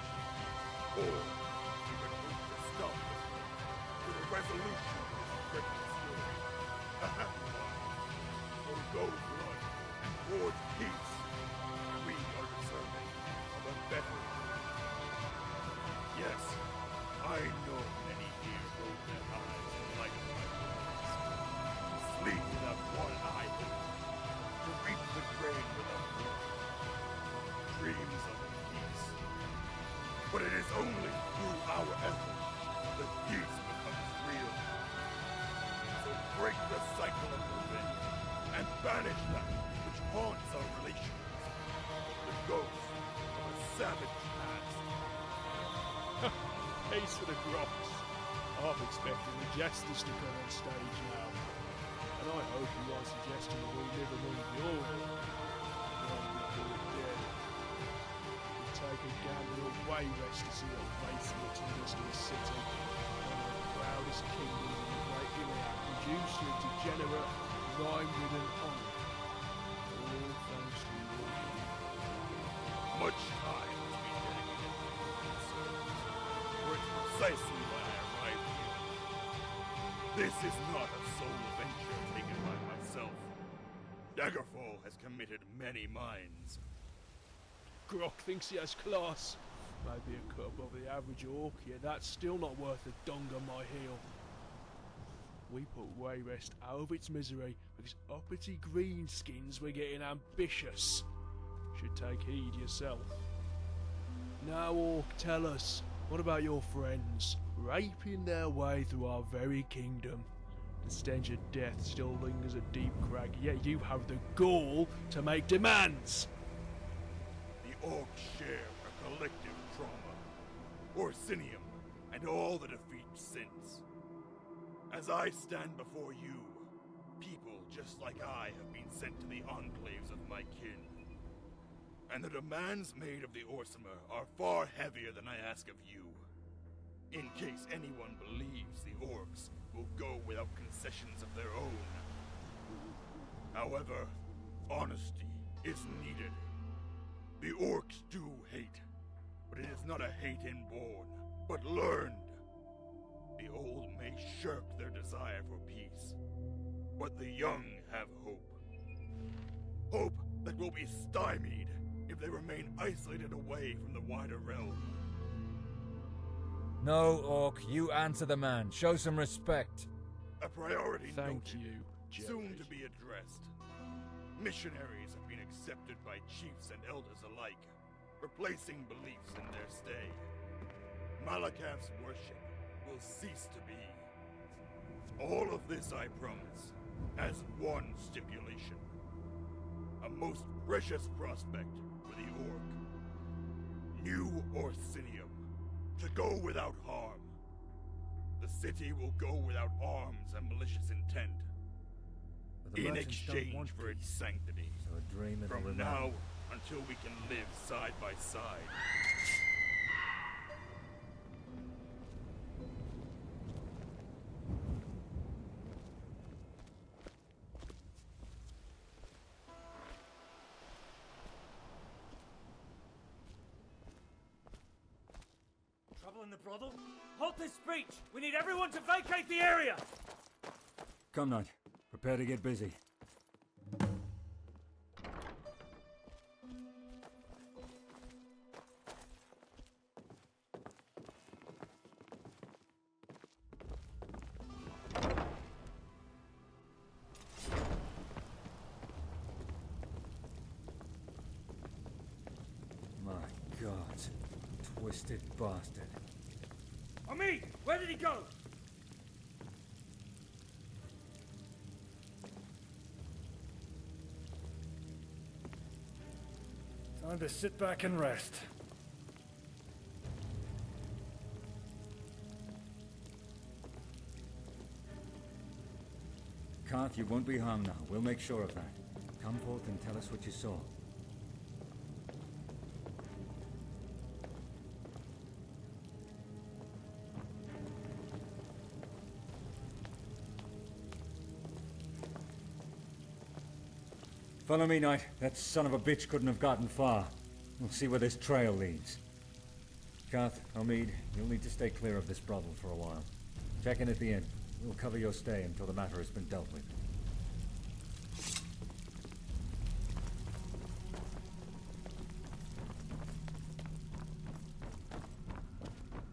or you can hope to stop with a resolution of this dreadful story. A happy one, or go blood and forge peace. We are deserving of a better world. Yes, I know many here roll their eyes in light of my words. Sleep without one eye open, to reap the grain without work. Dreams of peace. But it is only through our effort that peace becomes real. So break the cycle of revenge and banish that which haunts our relations. The ghost of a savage past. Peace for the Grots. I'm expecting the jesters to come on stage now. And I hope you are suggesting that we live among your long before dead. We take a gander of Wayrest to see a place in the Tunguska city. One of the proudest kingdoms in the great Iliad, reduced to a degenerate, rhyme-ridden honor. All thanks to you. Much time has been dedicated to your concerns, for it's precisely why I arrived here. This is not a solo venture taken by myself. Daggerfall has committed many minds. Grok thinks he has class. Maybe a cut above the average orc, yet that's still not worth a dong on my heel. We put Wayrest out of its misery because uppity greenskins were getting ambitious. Should take heed yourself. Now, orc, tell us, what about your friends? Raping their way through our very kingdom. The stench of death still lingers at Deep Crag, yet you have the gall to make demands! The orcs share a collective trauma, Orsinium, and all the defeats since. As I stand before you, people just like I have been sent to the enclaves of my kin. And the demands made of the Orsimer are far heavier than I ask of you. In case anyone believes the orcs will go without concessions of their own. However, honesty is needed. The orcs do hate, but it is not a hate inborn, but learned. The old may shirk their desire for peace, but the young have hope. Hope that will be stymied if they remain isolated away from the wider realm. No, Orc, you answer the man. Show some respect. A priority Thank noted, you, soon to be addressed. Missionaries have been accepted by chiefs and elders alike, replacing beliefs in their stay. Malacath's worship will cease to be. All of this I promise, as one stipulation. A most precious prospect for the Orc. New Orsinium, to go without harm. The city will go without arms and malicious intent. The In merchants don't exchange want for its peace, sanctity. so a dream it'll From remain. now until we can live side by side. Trouble in the brothel? Halt this speech! We need everyone to vacate the area! Come, Knight. Prepare to get busy. My God. Twisted bastard. Ami! Where did he go? Time to sit back and rest. Karth, you won't be harmed now. We'll make sure of that. Come forth and tell us what you saw. Follow me, Knight. That son of a bitch couldn't have gotten far. We'll see where this trail leads. Karth, Omid, you'll need to stay clear of this brothel for a while. Check in at the inn. We'll cover your stay until the matter has been dealt with.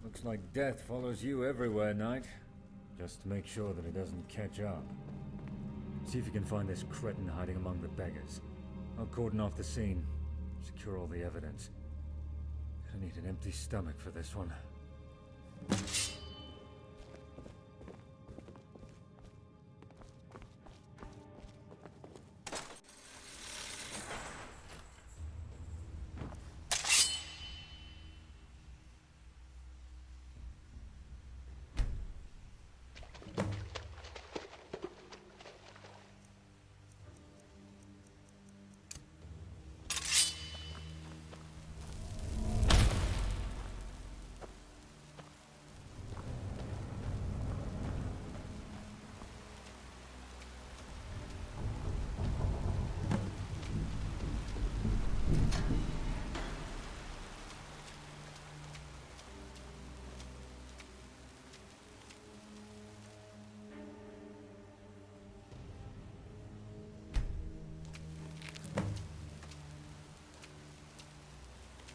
Looks like death follows you everywhere, Knight. Just to make sure that it doesn't catch up. See if you can find this cretin hiding among the beggars. I'll cordon off the scene. Secure all the evidence. I need an empty stomach for this one.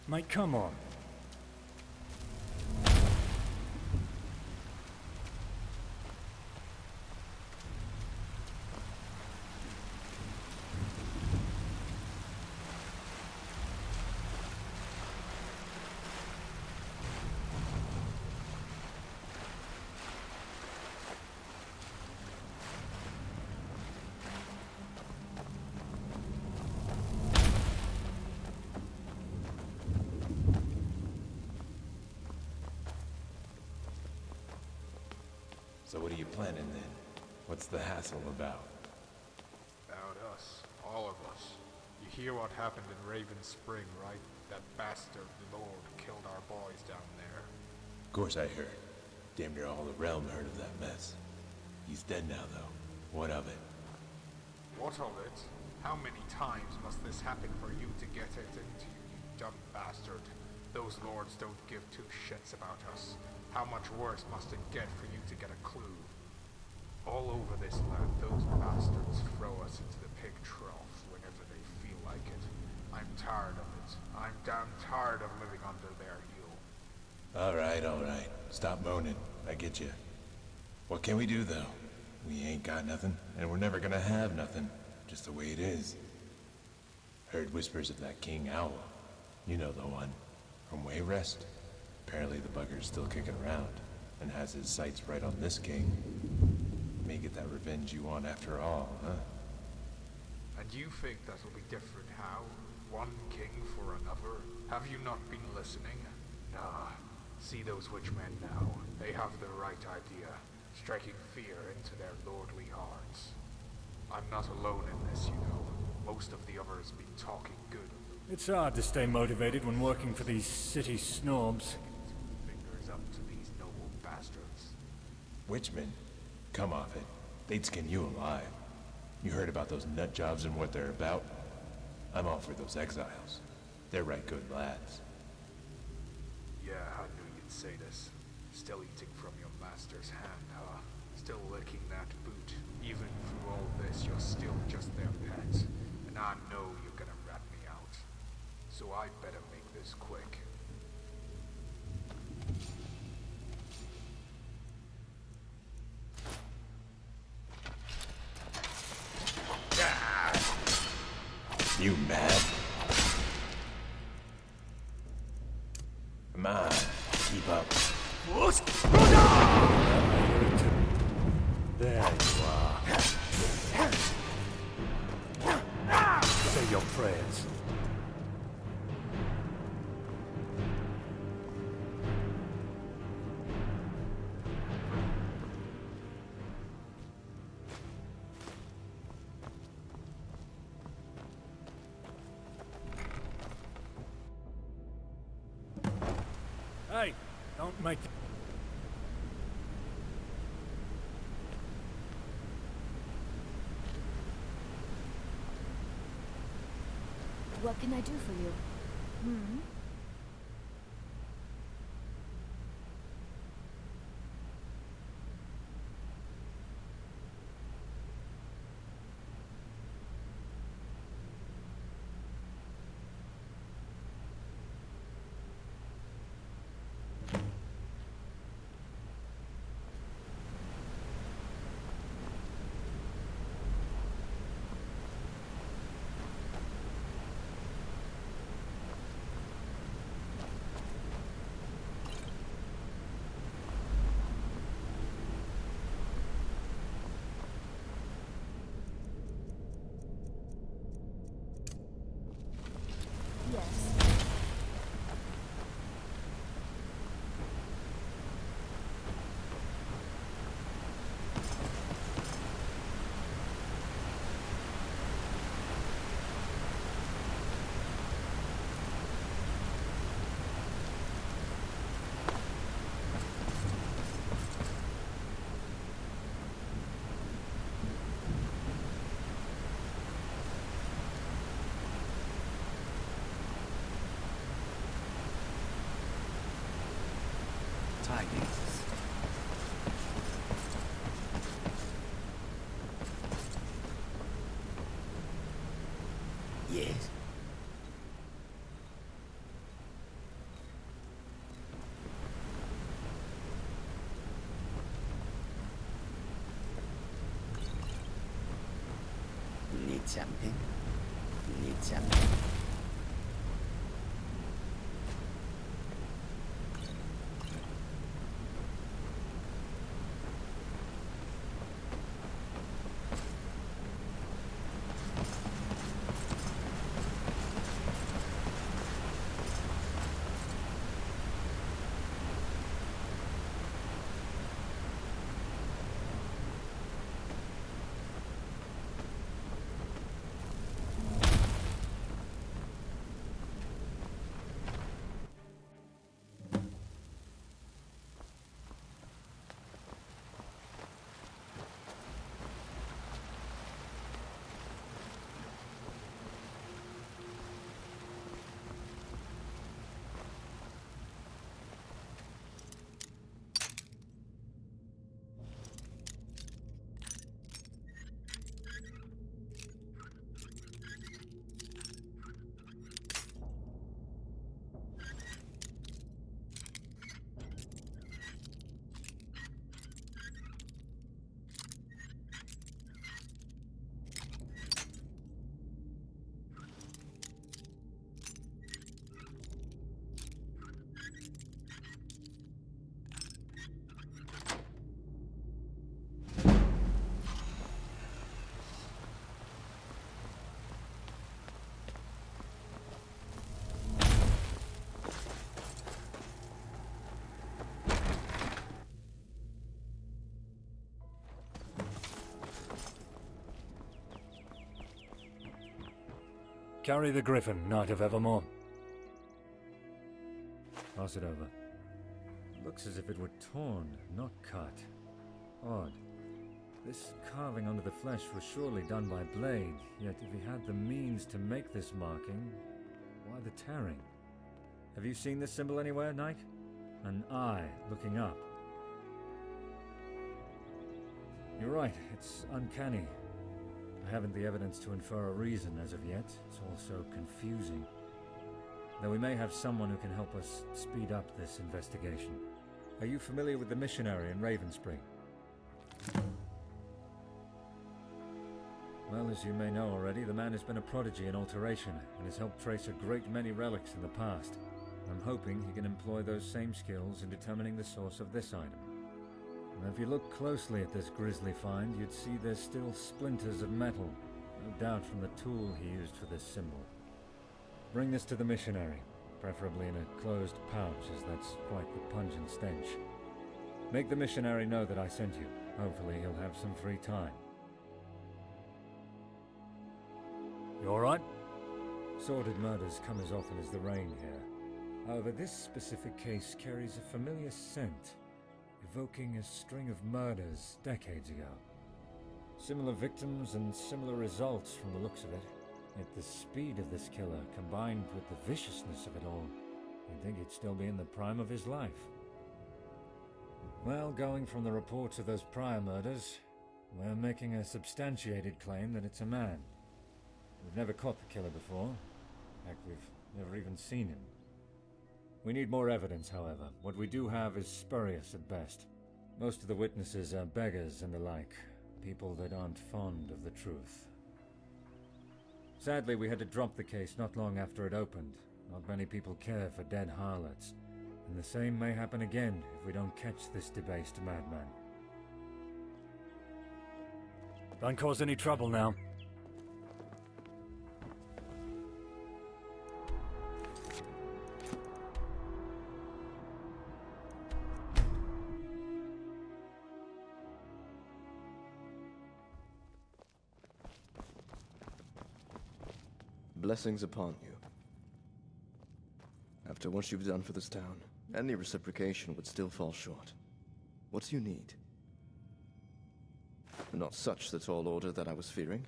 Mate, come on. So what are you planning then? What's the hassle about? About us. All of us. You hear what happened in Raven Spring, right? That bastard Lord killed our boys down there. Of course I heard. Damn near all the realm heard of that mess. He's dead now, though. What of it? What of it? How many times must this happen for you to get it into you? dumb bastard. Those lords don't give two shits about us. How much worse must it get for you to get a clue? All over this land, those bastards throw us into the pig trough whenever they feel like it. I'm tired of it. I'm damn tired of living under their heel. Alright. Stop moaning. I get you. What can we do, though? We ain't got nothing, and we're never gonna have nothing. Just the way it is. Heard whispers of that King Owl. You know the one. From Wayrest. Apparently the bugger's still kicking around, and has his sights right on this king. May get that revenge you want after all, huh? And you think that'll be different how? One king for another? Have you not been listening? Nah. See those Witchmen now. They have the right idea. Striking fear into their lordly hearts. I'm not alone in this, you know. Most of the others been talking good of them. It's hard to stay motivated when working for these city snobs. Fingers up to these noble bastards. Witchmen? Come off it. They'd skin you alive. You heard about those nut jobs and what they're about? I'm all for those exiles. They're right good lads. Yeah, I knew you'd say this. Still eating from your master's hand, huh? Still licking that boot. Even through all this, you're still just their pet. And I know you're gonna rat me out. So I better make this quick. You mad? Come on, keep up. There you are. Say your prayers. Hey, don't make... What can I do for you? Tidings. Yes. Need something? Need something? Carry the Griffon, Knight of Evermore. Pass it over. Looks as if it were torn, not cut. Odd. This carving onto the flesh was surely done by blade, yet if he had the means to make this marking, why the tearing? Have you seen this symbol anywhere, Knight? An eye looking up. You're right, it's uncanny. I haven't the evidence to infer a reason as of yet. It's all so confusing. Though we may have someone who can help us speed up this investigation. Are you familiar with the missionary in Ravenspring? Well, as you may know already, the man has been a prodigy in alteration and has helped trace a great many relics in the past. I'm hoping he can employ those same skills in determining the source of this item. Now, if you look closely at this grisly find, you'd see there's still splinters of metal, no doubt from the tool he used for this symbol. Bring this to the missionary, preferably in a closed pouch, as that's quite the pungent stench. Make the missionary know that I sent you. Hopefully he'll have some free time. You alright? Sordid murders come as often as the rain here. However, this specific case carries a familiar scent, evoking a string of murders decades ago. Similar victims and similar results from the looks of it. Yet the speed of this killer, combined with the viciousness of it all, you'd think he'd still be in the prime of his life. Well, going from the reports of those prior murders, we're making a substantiated claim that it's a man. We've never caught the killer before. In fact, we've never even seen him. We need more evidence, however. What we do have is spurious at best. Most of the witnesses are beggars and the like, people that aren't fond of the truth. Sadly, we had to drop the case not long after it opened. Not many people care for dead harlots. And the same may happen again if we don't catch this debased madman. Don't cause any trouble now. Blessings upon you. After what you've done for this town, any reciprocation would still fall short. What do you need? Not such the tall order that I was fearing,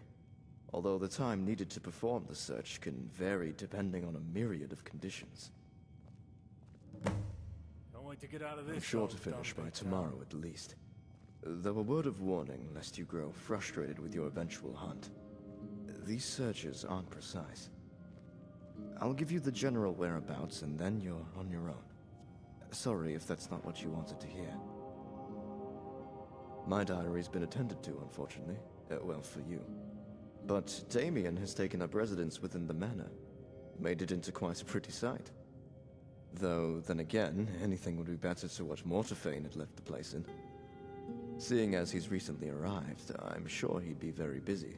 although the time needed to perform the search can vary depending on a myriad of conditions. Don't wait to get out of this. I'm sure to finish by tomorrow at least. Though a word of warning lest you grow frustrated with your eventual hunt. These searches aren't precise. I'll give you the general whereabouts and then you're on your own. Sorry if that's not what you wanted to hear. My diary's been attended to, unfortunately. Well, for you. But Damien has taken up residence within the manor. Made it into quite a pretty sight. Though, then again, anything would be better to what Mortifayne had left the place in. Seeing as he's recently arrived, I'm sure he'd be very busy.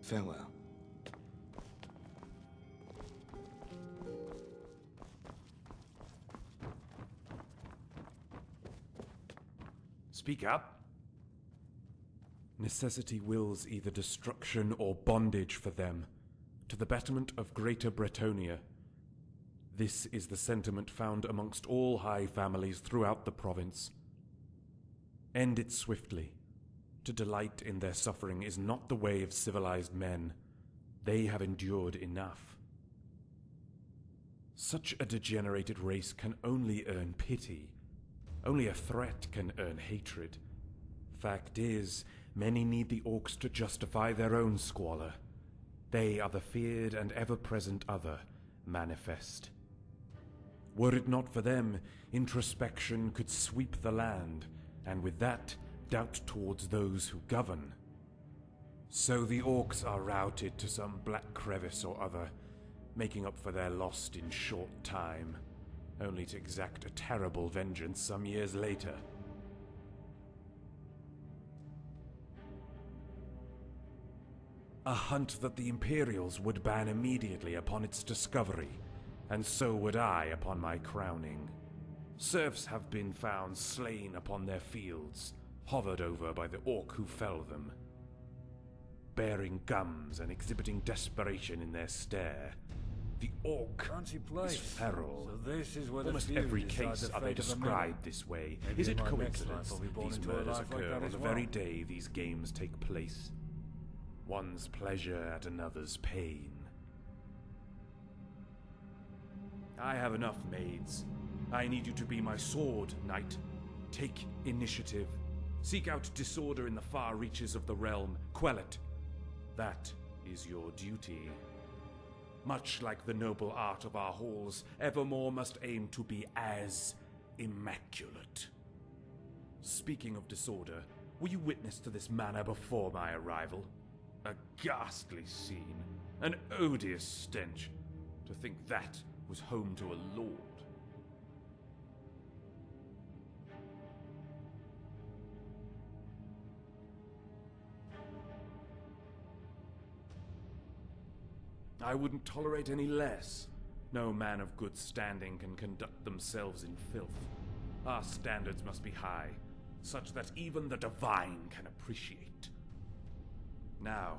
Farewell. Speak up. Necessity wills either destruction or bondage for them, to the betterment of Greater Bretonia. This is the sentiment found amongst all high families throughout the province. End it swiftly. To delight in their suffering is not the way of civilized men. They have endured enough. Such a degenerated race can only earn pity. Only a threat can earn hatred. Fact is, many need the orcs to justify their own squalor. They are the feared and ever-present other, manifest. Were it not for them, introspection could sweep the land, and with that, doubt towards those who govern. So the orcs are routed to some black crevice or other, making up for their lost in short time, only to exact a terrible vengeance some years later. A hunt that the Imperials would ban immediately upon its discovery, and so would I upon my crowning. Serfs have been found slain upon their fields, hovered over by the orc who fell them. baring gums and exhibiting desperation in their stare. The orc is feral. So this is where the Almost few every decide case the are they fate of the described many. this way. Maybe Is in it my next life coincidence I'll be born these into a murders life like occur that on as the well. very day these games take place? One's pleasure at another's pain. I have enough maids. I need you to be my sword, knight. Take initiative. Seek out disorder in the far reaches of the realm. Quell it. That is your duty. Much like the noble art of our halls, evermore must aim to be as immaculate. Speaking of disorder, were you witness to this manor before my arrival? A ghastly scene, an odious stench. To think that was home to a lord. I wouldn't tolerate any less. No man of good standing can conduct themselves in filth. Our standards must be high, such that even the divine can appreciate. Now,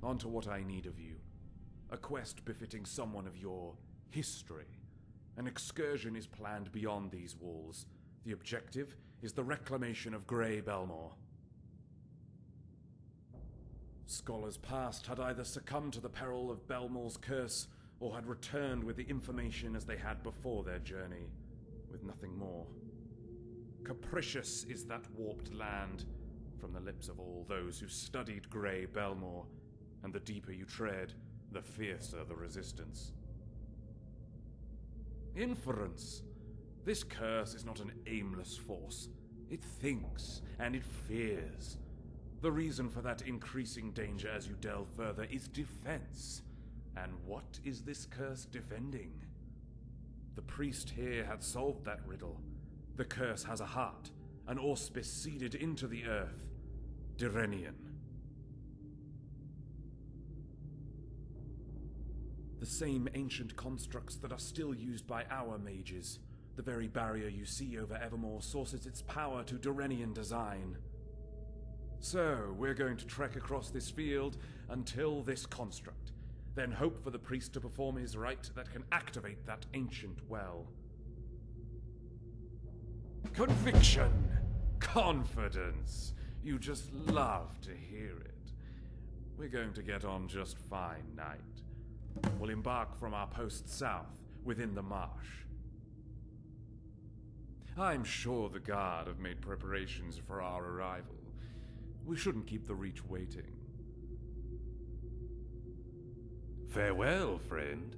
on to what I need of you. A quest befitting someone of your history. An excursion is planned beyond these walls. The objective is the reclamation of Grey Belmore. Scholars past had either succumbed to the peril of Belmore's curse, or had returned with the information as they had before their journey, with nothing more. Capricious is that warped land, from the lips of all those who studied Grey Belmore, and the deeper you tread, the fiercer the resistance. Inference. This curse is not an aimless force. It thinks, and it fears. The reason for that increasing danger as you delve further is defense. And what is this curse defending? The priest here had solved that riddle. The curse has a heart, an auspice seeded into the earth. Direnian. The same ancient constructs that are still used by our mages. The very barrier you see over Evermore sources its power to Direnian design. So, we're going to trek across this field until this construct, then hope for the priest to perform his rite that can activate that ancient well. Conviction! Confidence! You just love to hear it. We're going to get on just fine, Knight. We'll embark from our post south, within the marsh. I'm sure the guard have made preparations for our arrival. We shouldn't keep the Reach waiting. Farewell, friend.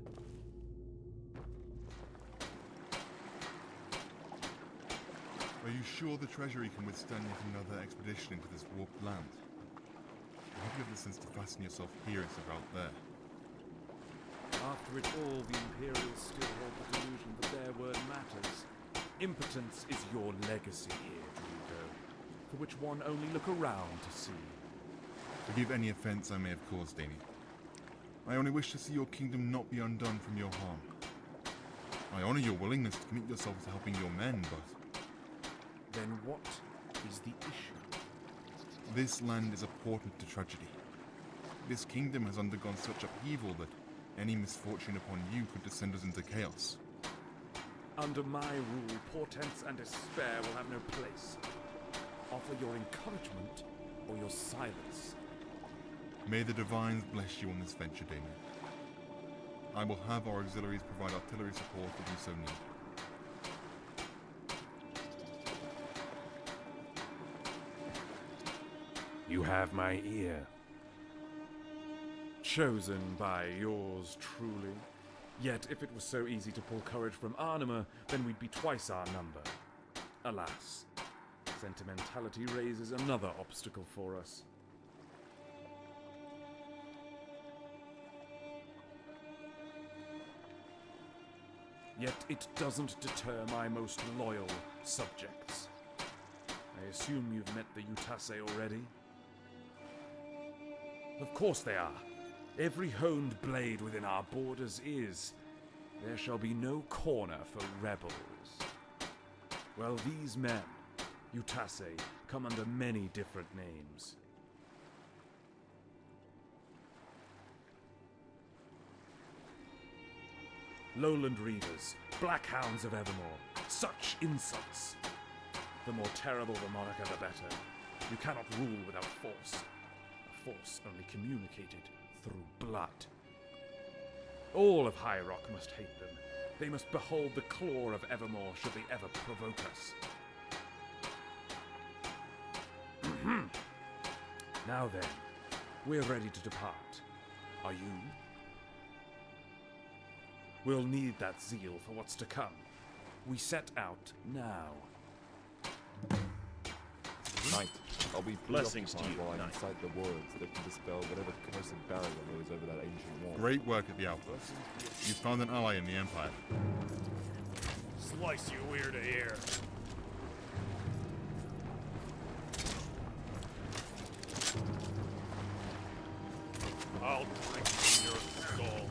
Are you sure the Treasury can withstand yet another expedition into this warped land? Or have you have the sense to fasten yourself here instead of out there? After it all, the Imperials still hold the delusion that their word matters. Impotence is your legacy here, Druido, for which one only look around to see. Forgive any offense I may have caused, Dany. I only wish to see your kingdom not be undone from your harm. I honor your willingness to commit yourself to helping your men, but... Then what is the issue? This land is a portent to tragedy. This kingdom has undergone such upheaval that any misfortune upon you could descend us into chaos. Under my rule, portents and despair will have no place. Offer your encouragement or your silence. May the Divines bless you on this venture, Damien. I will have our auxiliaries provide artillery support if you so need. You have my ear. Chosen by yours truly. Yet, if it was so easy to pull courage from Arnima, then we'd be twice our number. Alas, sentimentality raises another obstacle for us. Yet it doesn't deter my most loyal subjects. I assume you've met the Utase already? Of course they are. Every honed blade within our borders is. There shall be no corner for rebels. Well, these men, Utase, come under many different names. Lowland Reavers, Black Hounds of Evermore. Such insults! The more terrible the moniker, the better. You cannot rule without force. A force only communicated through blood. All of High Rock must hate them. They must behold the claw of Evermore should they ever provoke us. Now then, we're ready to depart. Are you? We'll need that zeal for what's to come. We set out now. Knight, I'll be Blessings to preoccupied you, while I Knight. incite the words that can dispel whatever cursed barrier rose over that ancient wall. Great work at the outpost. You found an ally in the Empire. Slice your ear to ear. I'll drink from your skull,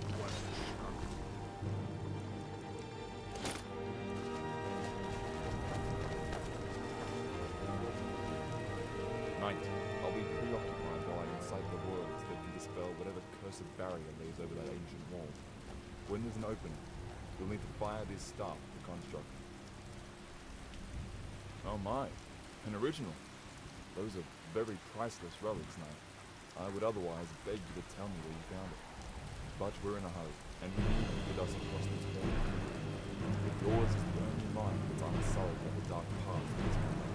Knight, I'll be preoccupied while I incite the words that can dispel whatever cursed barrier lays over that ancient wall. When there's an opening, you'll need to fire this staff to construct. Oh my, an original. Those are very priceless relics, Knight. I would otherwise beg you to tell me where you found it. But we're in a hurry, and we need you with us across this corner. Yours is the only mind that's unsullied by the dark paths of this world.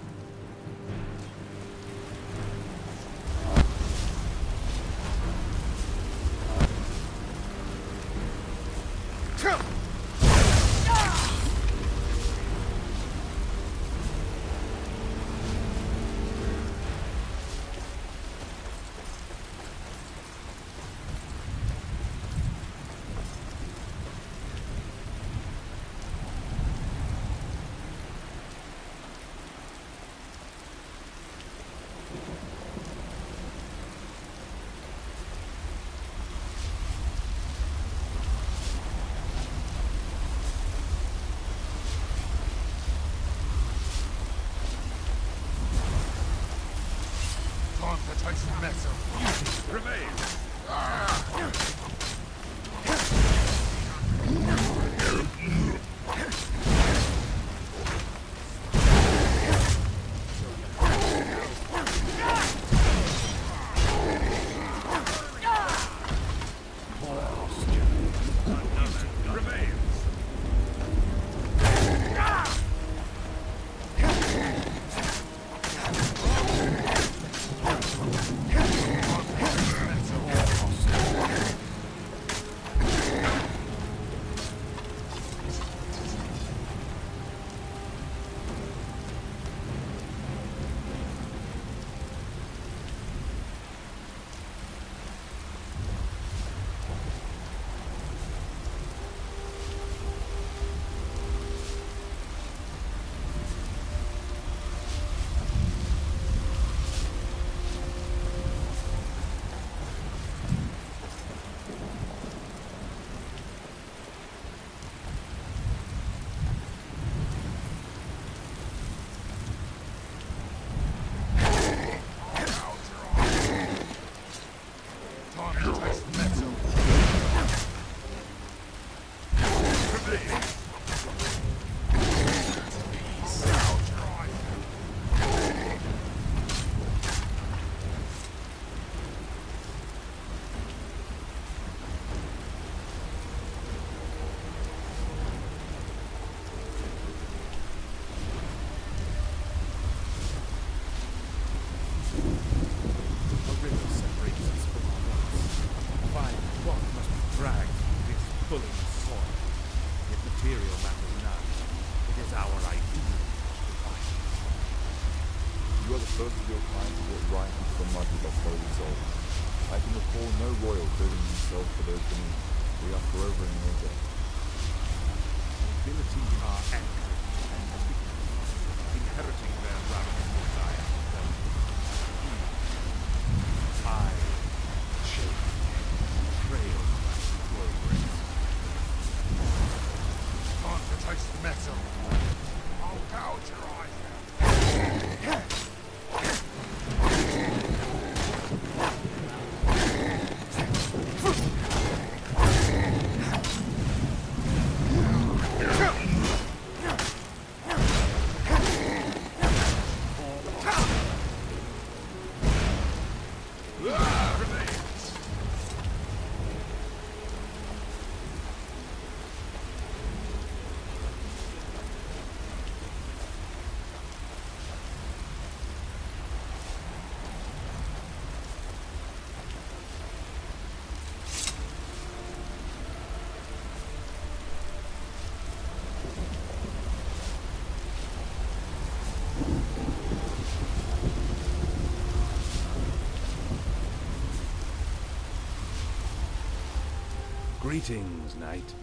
Greetings, knight.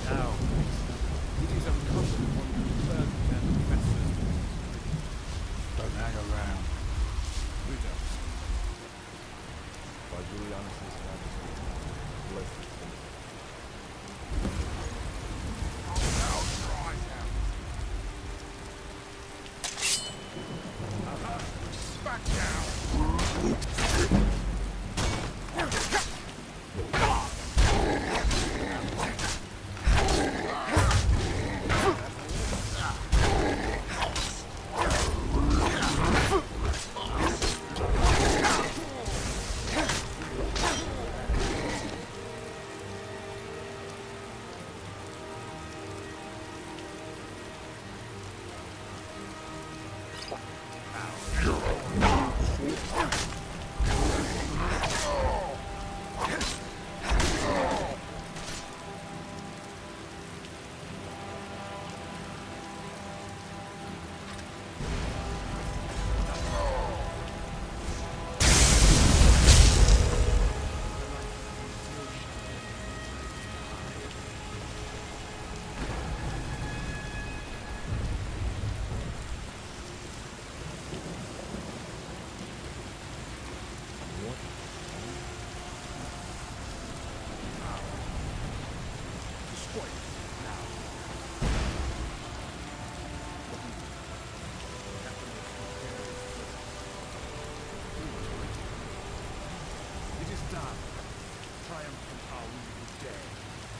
Now, it is incumbent upon you to learn their professors. Don't hang around. We don't. By Julianus' majesty, blessed. Back down!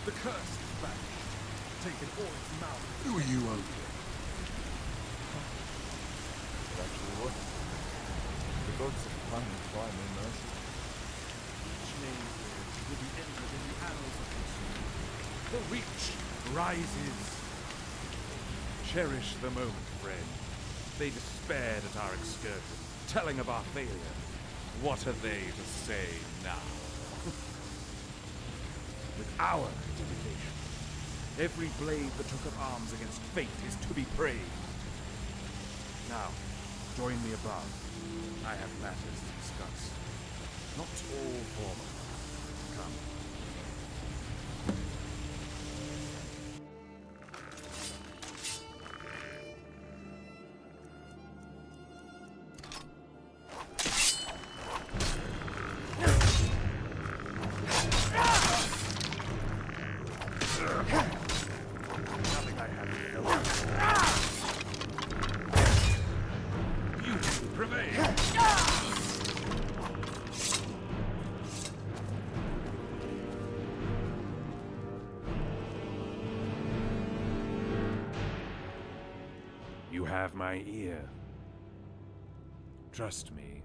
The curse is banished, taken all its mouth. Who are you, Oblivion? It actually was. The gods have finally tried no mercy. Each name will be entered in the annals of history. The Reach rises. Cherish the moment, friend. They despaired at our excursion, telling of our failure. What are they to say now? With our dedication, every blade that took up arms against fate is to be praised. Now, join me above. I have matters to discuss. Not all formal. Come. You have my ear. Trust me,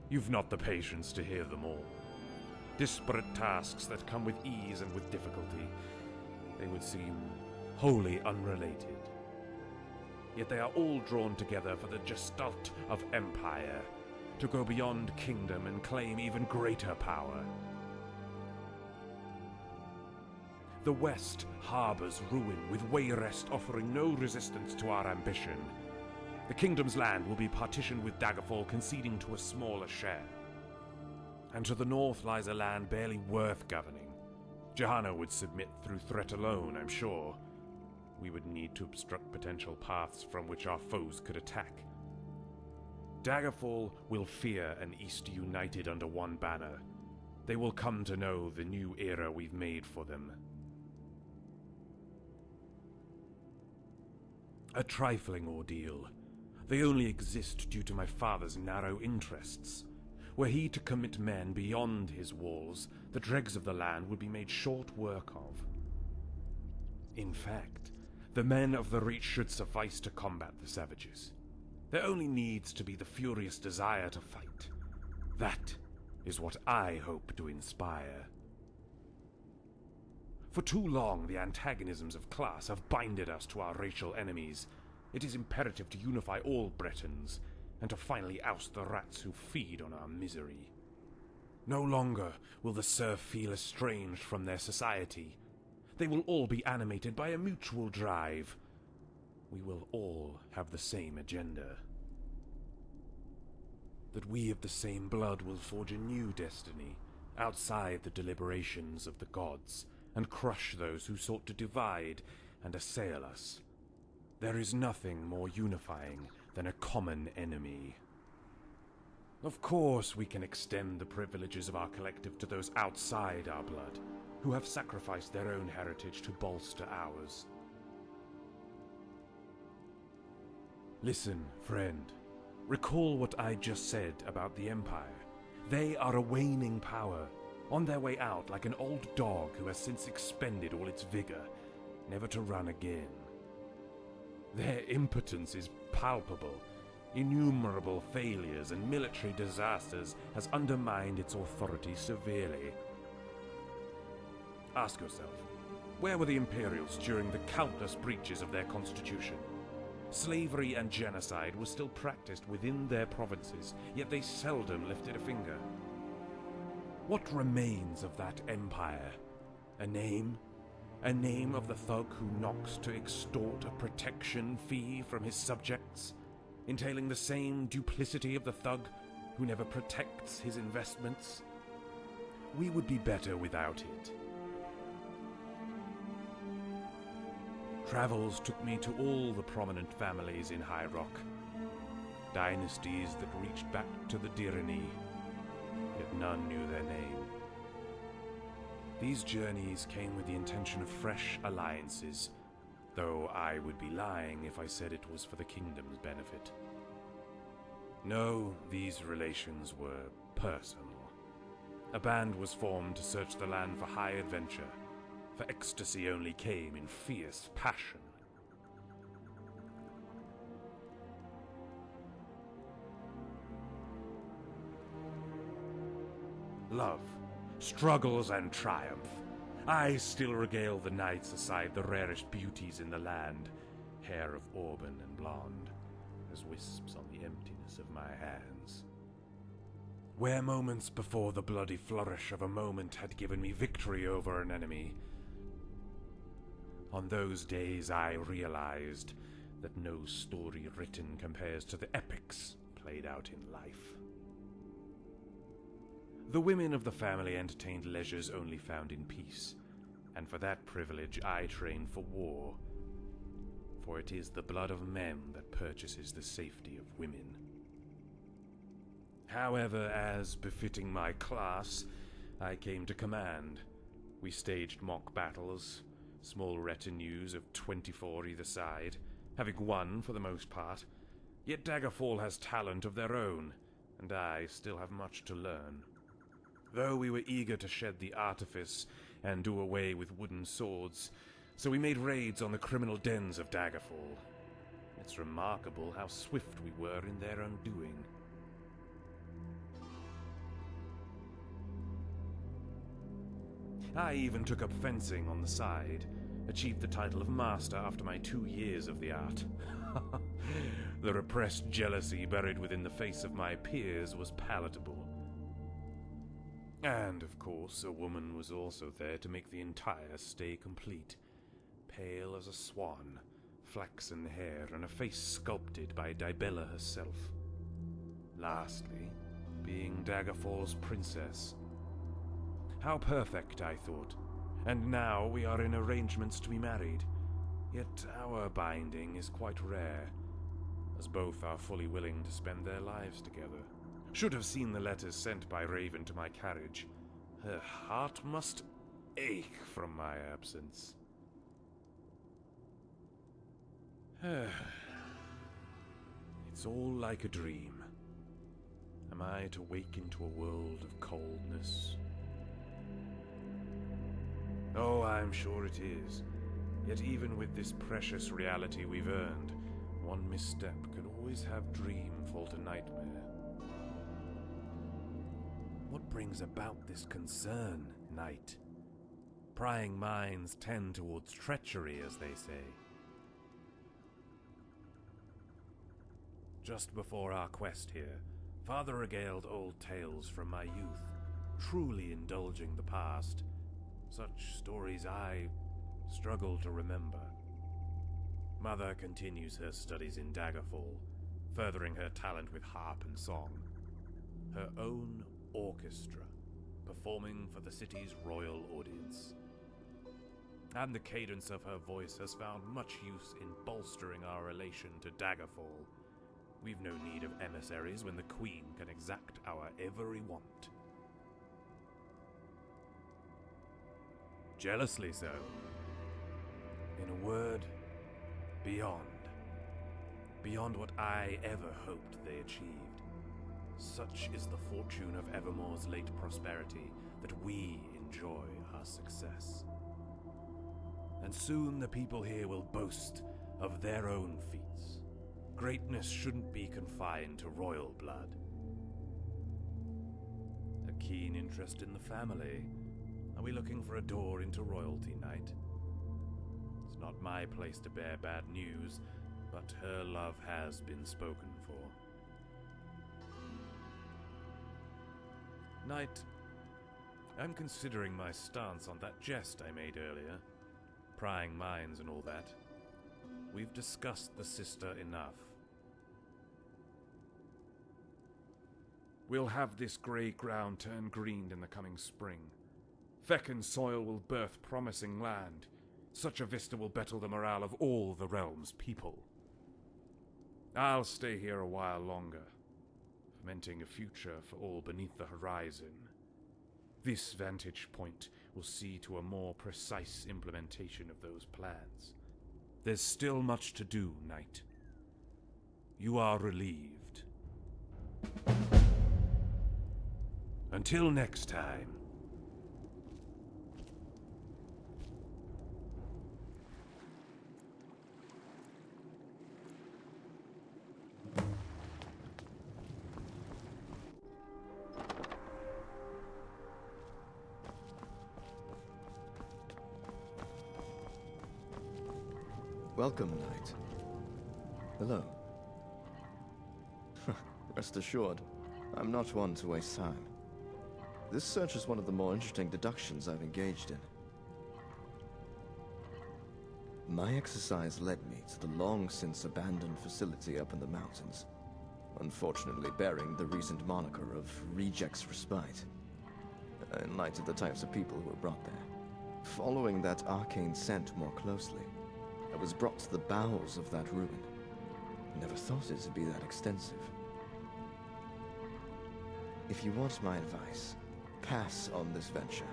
you've not the patience to hear them all. Disparate tasks that come with ease and with difficulty. They would seem wholly unrelated. Yet they are all drawn together for the gestalt of empire, to go beyond kingdom and claim even greater power. The West harbors ruin, with Wayrest offering no resistance to our ambition. The kingdom's land will be partitioned, with Daggerfall conceding to a smaller share. And to the north lies a land barely worth governing. Johanna would submit through threat alone, I'm sure. We would need to obstruct potential paths from which our foes could attack. Daggerfall will fear an East united under one banner. They will come to know the new era we've made for them. A trifling ordeal. They only exist due to my father's narrow interests. Were he to commit men beyond his walls, the dregs of the land would be made short work of. In fact, the men of the Reach should suffice to combat the savages. There only needs to be the furious desire to fight. That is what I hope to inspire. For too long, the antagonisms of class have binded us to our racial enemies. It is imperative to unify all Bretons, and to finally oust the rats who feed on our misery. No longer will the serf feel estranged from their society. They will all be animated by a mutual drive. We will all have the same agenda. That we of the same blood will forge a new destiny, outside the deliberations of the gods, and crush those who sought to divide and assail us. There is nothing more unifying than a common enemy. Of course, we can extend the privileges of our collective to those outside our blood, who have sacrificed their own heritage to bolster ours. Listen, friend. Recall what I just said about the Empire. They are a waning power, on their way out like an old dog who has since expended all its vigor, never to run again. Their impotence is palpable. Innumerable failures and military disasters has undermined its authority severely. Ask yourself, where were the Imperials during the countless breaches of their constitution? Slavery and genocide were still practiced within their provinces, yet they seldom lifted a finger. What remains of that empire? A name? A name of the thug who knocks to extort a protection fee from his subjects, entailing the same duplicity of the thug who never protects his investments? We would be better without it. Travels took me to all the prominent families in High Rock, dynasties that reached back to the Dirani, yet none knew their name. These journeys came with the intention of fresh alliances, though I would be lying if I said it was for the kingdom's benefit. No, these relations were personal. A band was formed to search the land for high adventure, for ecstasy only came in fierce passion. Love, struggles and triumph. I still regale the nights aside the rarest beauties in the land, hair of auburn and blonde, as wisps on the emptiness of my hands. Where moments before the bloody flourish of a moment had given me victory over an enemy, on those days I realized that no story written compares to the epics played out in life. The women of the family entertained leisures only found in peace, and for that privilege I trained for war, for it is the blood of men that purchases the safety of women. However, as befitting my class, I came to command. We staged mock battles, small retinues of 24 either side, having won for the most part. Yet Daggerfall has talent of their own, and I still have much to learn. Though we were eager to shed the artifice and do away with wooden swords, so we made raids on the criminal dens of Daggerfall. It's remarkable how swift we were in their undoing. I even took up fencing on the side, achieved the title of master after my 2 years of the art. The repressed jealousy buried within the face of my peers was palatable. And, of course, a woman was also there to make the entire stay complete. Pale as a swan, flaxen hair, and a face sculpted by Dibella herself. Lastly, being Daggerfall's princess. How perfect, I thought. And now we are in arrangements to be married. Yet our binding is quite rare, as both are fully willing to spend their lives together. Should have seen the letters sent by Raven to my carriage. Her heart must ache from my absence. It's all like a dream. Am I to wake into a world of coldness? Oh, I'm sure it is. Yet even with this precious reality we've earned, one misstep could always have dream fall to nightmare. What brings about this concern, Knight? Prying minds tend towards treachery, as they say. Just before our quest here, Father regaled old tales from my youth, truly indulging the past. Such stories I struggle to remember. Mother continues her studies in Daggerfall, furthering her talent with harp and song. Her own orchestra, performing for the city's royal audience. And the cadence of her voice has found much use in bolstering our relation to Daggerfall. We've no need of emissaries when the Queen can exact our every want. Jealously so. In a word, beyond. Beyond what I ever hoped they achieved. Such is the fortune of Evermore's late prosperity, that we enjoy our success. And soon the people here will boast of their own feats. Greatness shouldn't be confined to royal blood. A keen interest in the family. Are we looking for a door into royalty, Knight? It's not my place to bear bad news, but her love has been spoken for. Knight, I'm considering my stance on that jest I made earlier. Prying minds and all that. We've discussed the sister enough. We'll have this grey ground turn green in the coming spring. Fecken's soil will birth promising land. Such a vista will better the morale of all the realm's people. I'll stay here a while longer, fomenting a future for all beneath the horizon. This vantage point will see to a more precise implementation of those plans. There's still much to do, Knight. You are relieved. Until next time. Welcome, Knight. Hello. Rest assured, I'm not one to waste time. This search is one of the more interesting deductions I've engaged in. My exercise led me to the long-since abandoned facility up in the mountains, unfortunately bearing the recent moniker of Reject's Respite, in light of the types of people who were brought there. Following that arcane scent more closely, I was brought to the bowels of that ruin. Never thought it to be that extensive. If you want my advice, pass on this venture.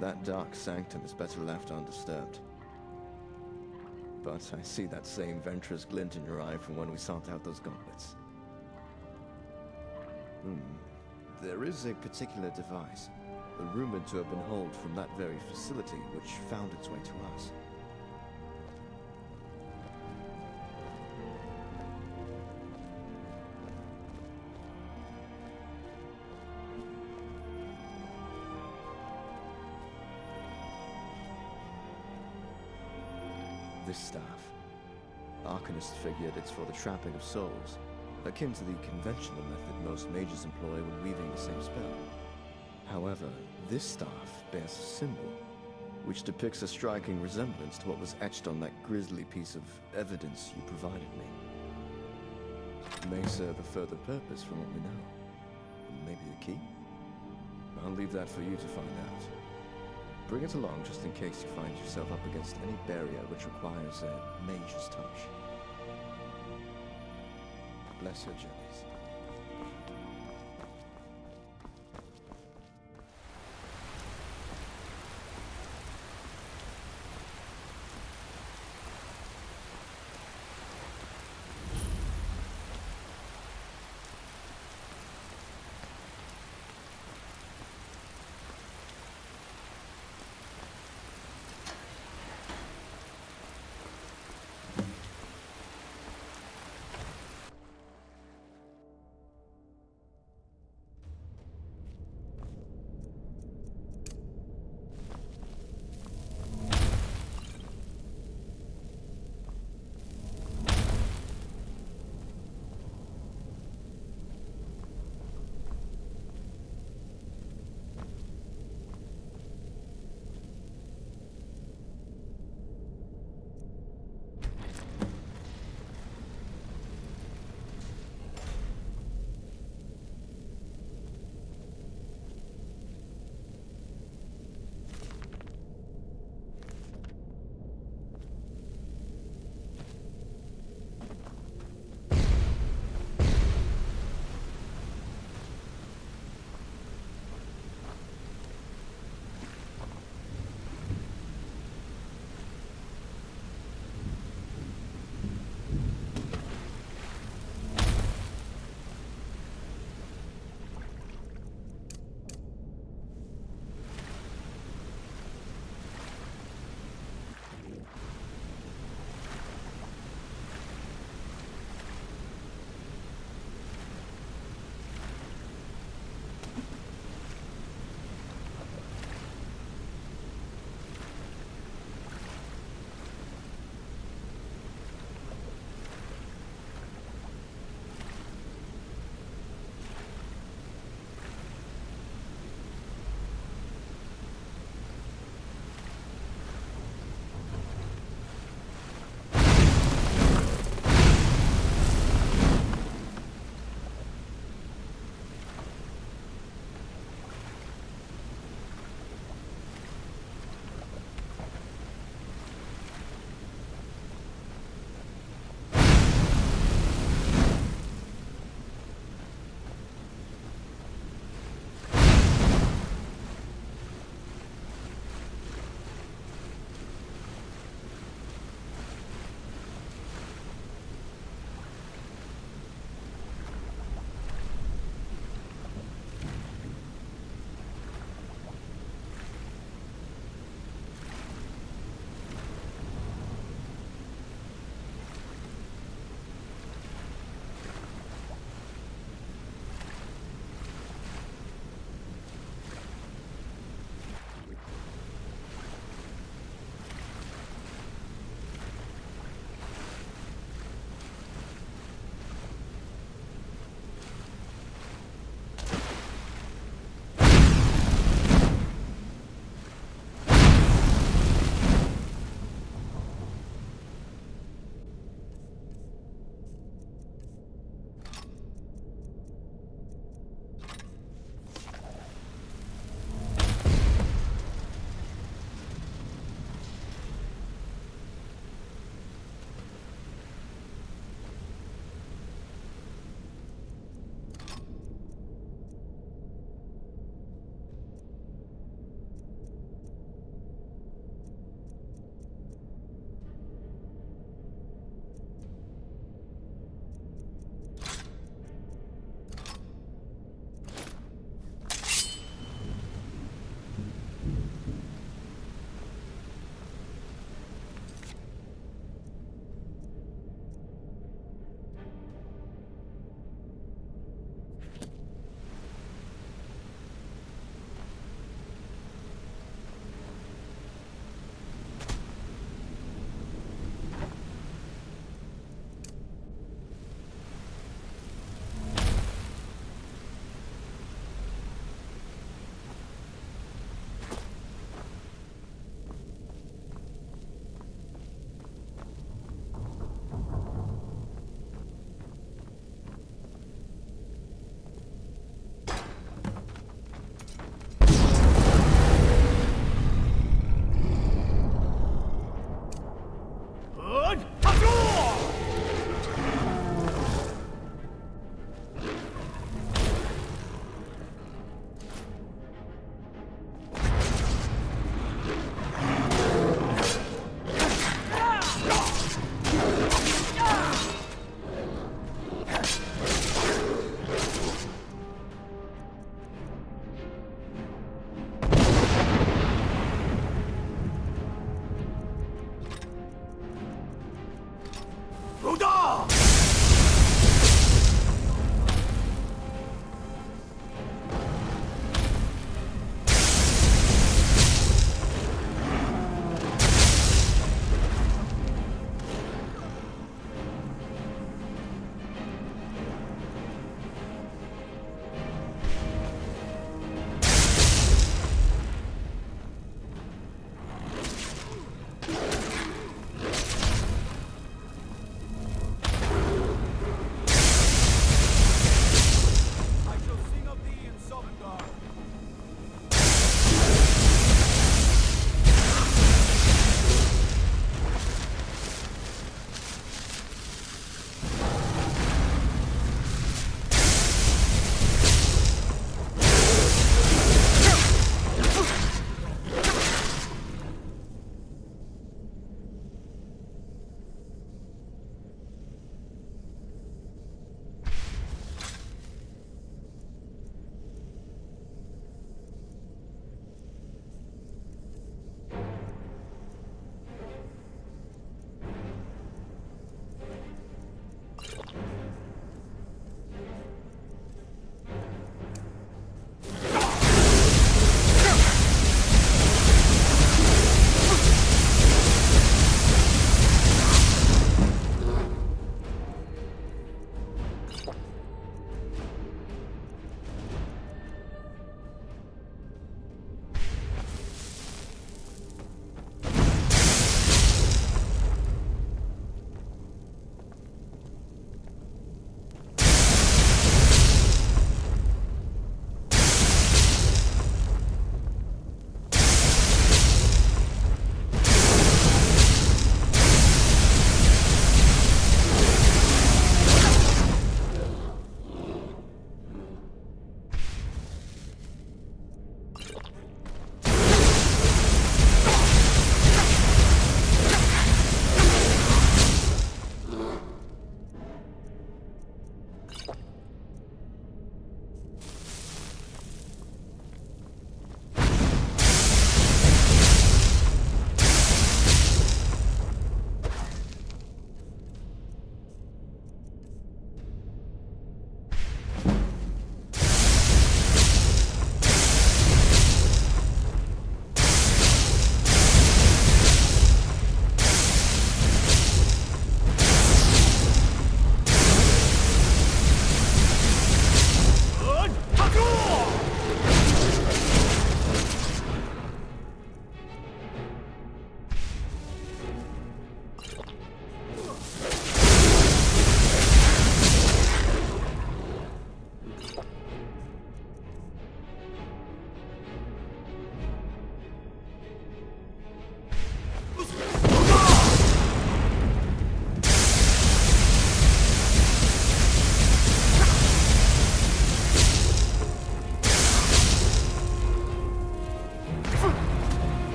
That dark sanctum is better left undisturbed. But I see that same venturous glint in your eye from when we sought out those gauntlets. There is a particular device, rumored to have been hauled from that very facility, which found its way to us. This staff. Arcanists figured it's for the trapping of souls, akin to the conventional method most mages employ when weaving the same spell. However, this staff bears a symbol, which depicts a striking resemblance to what was etched on that grisly piece of evidence you provided me. It may serve a further purpose from what we know. Maybe a key? I'll leave that for you to find out. Bring it along just in case you find yourself up against any barrier which requires a mage's touch. Bless your journeys.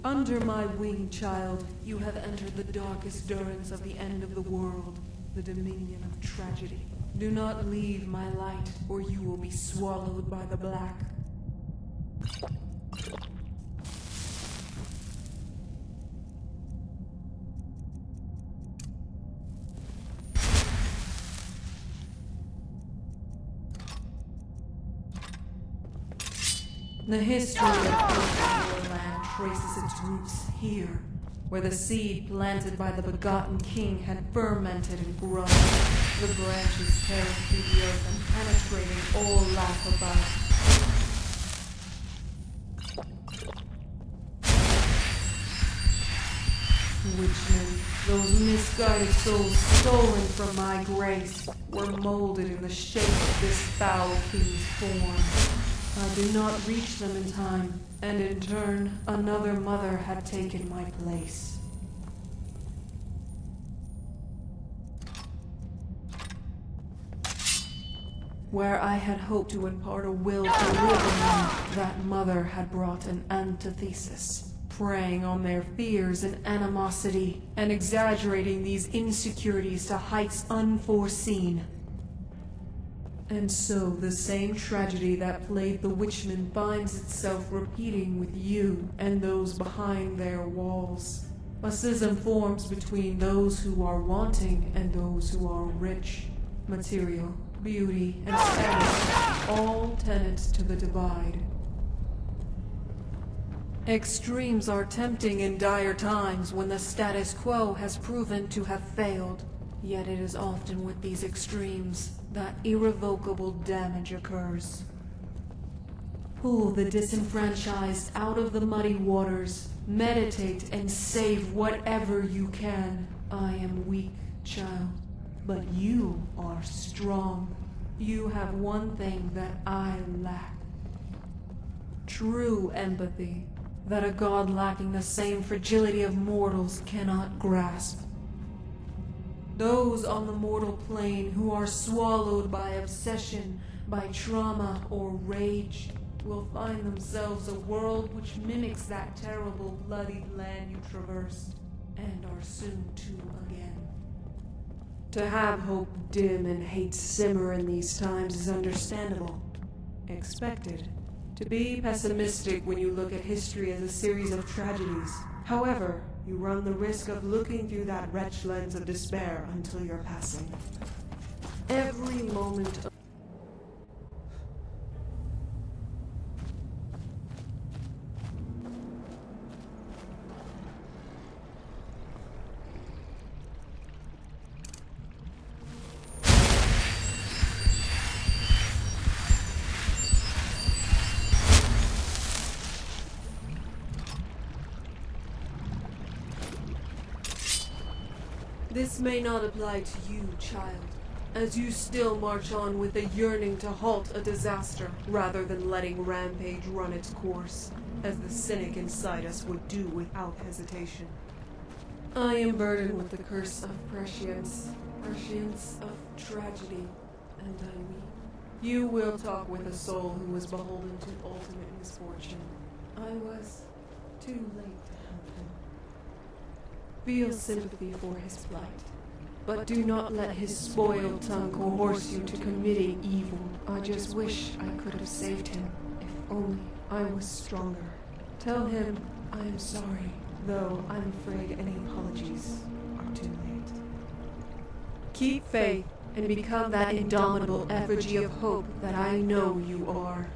Under my wing, child, you have entered the darkest durance of the end of the world, the dominion of tragedy. Do not leave my light, or you will be swallowed by the black. The history of the land traces its roots here, where the seed planted by the begotten king had fermented and grown. The branches tearing through the earth and penetrating all life about. Witchmen, those misguided souls stolen from my grace, were molded in the shape of this foul king's form. I did not reach them in time, and in turn, another mother had taken my place. Where I had hoped to impart a will to live in them, that mother had brought an antithesis, preying on their fears and animosity, and exaggerating these insecurities to heights unforeseen. And so, the same tragedy that plagued the Witchmen finds itself repeating with you and those behind their walls. A schism forms between those who are wanting and those who are rich. Material, beauty, and status, all tenets to the divide. Extremes are tempting in dire times when the status quo has proven to have failed. Yet it is often with these extremes that irrevocable damage occurs. Pull the disenfranchised out of the muddy waters. Meditate and save whatever you can. I am weak, child, but you are strong. You have one thing that I lack. True empathy, that a god lacking the same fragility of mortals cannot grasp. Those on the mortal plane who are swallowed by obsession, by trauma or rage, will find themselves a world which mimics that terrible bloodied land you traversed, and are soon to again. To have hope dim and hate simmer in these times is understandable, expected. To be pessimistic when you look at history as a series of tragedies. However, you run the risk of looking through that wretched lens of despair until you're passing. Every moment of This may not apply to you, child, as you still march on with a yearning to halt a disaster rather than letting rampage run its course, as the cynic inside us would do without hesitation. I am burdened with the curse of prescience of tragedy, and I weep. You will talk with a soul who was beholden to ultimate misfortune. I was too late to help him. Feel sympathy for his plight, but do not let his spoiled tongue coerce you to committing evil. I just wish I could have saved him, if only I was stronger. Tell him I am sorry, though I'm afraid any apologies are too late. Keep faith and become that indomitable effigy of hope that I know you are.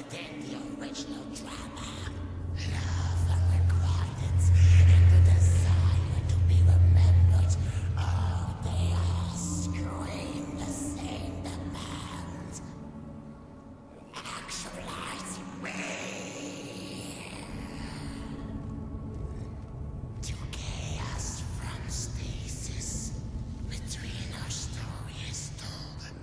within the original drama. Love unrequited and the desire to be remembered. Oh, they all scream the same demand. Actualize me. To chaos from stasis. Between our story is told.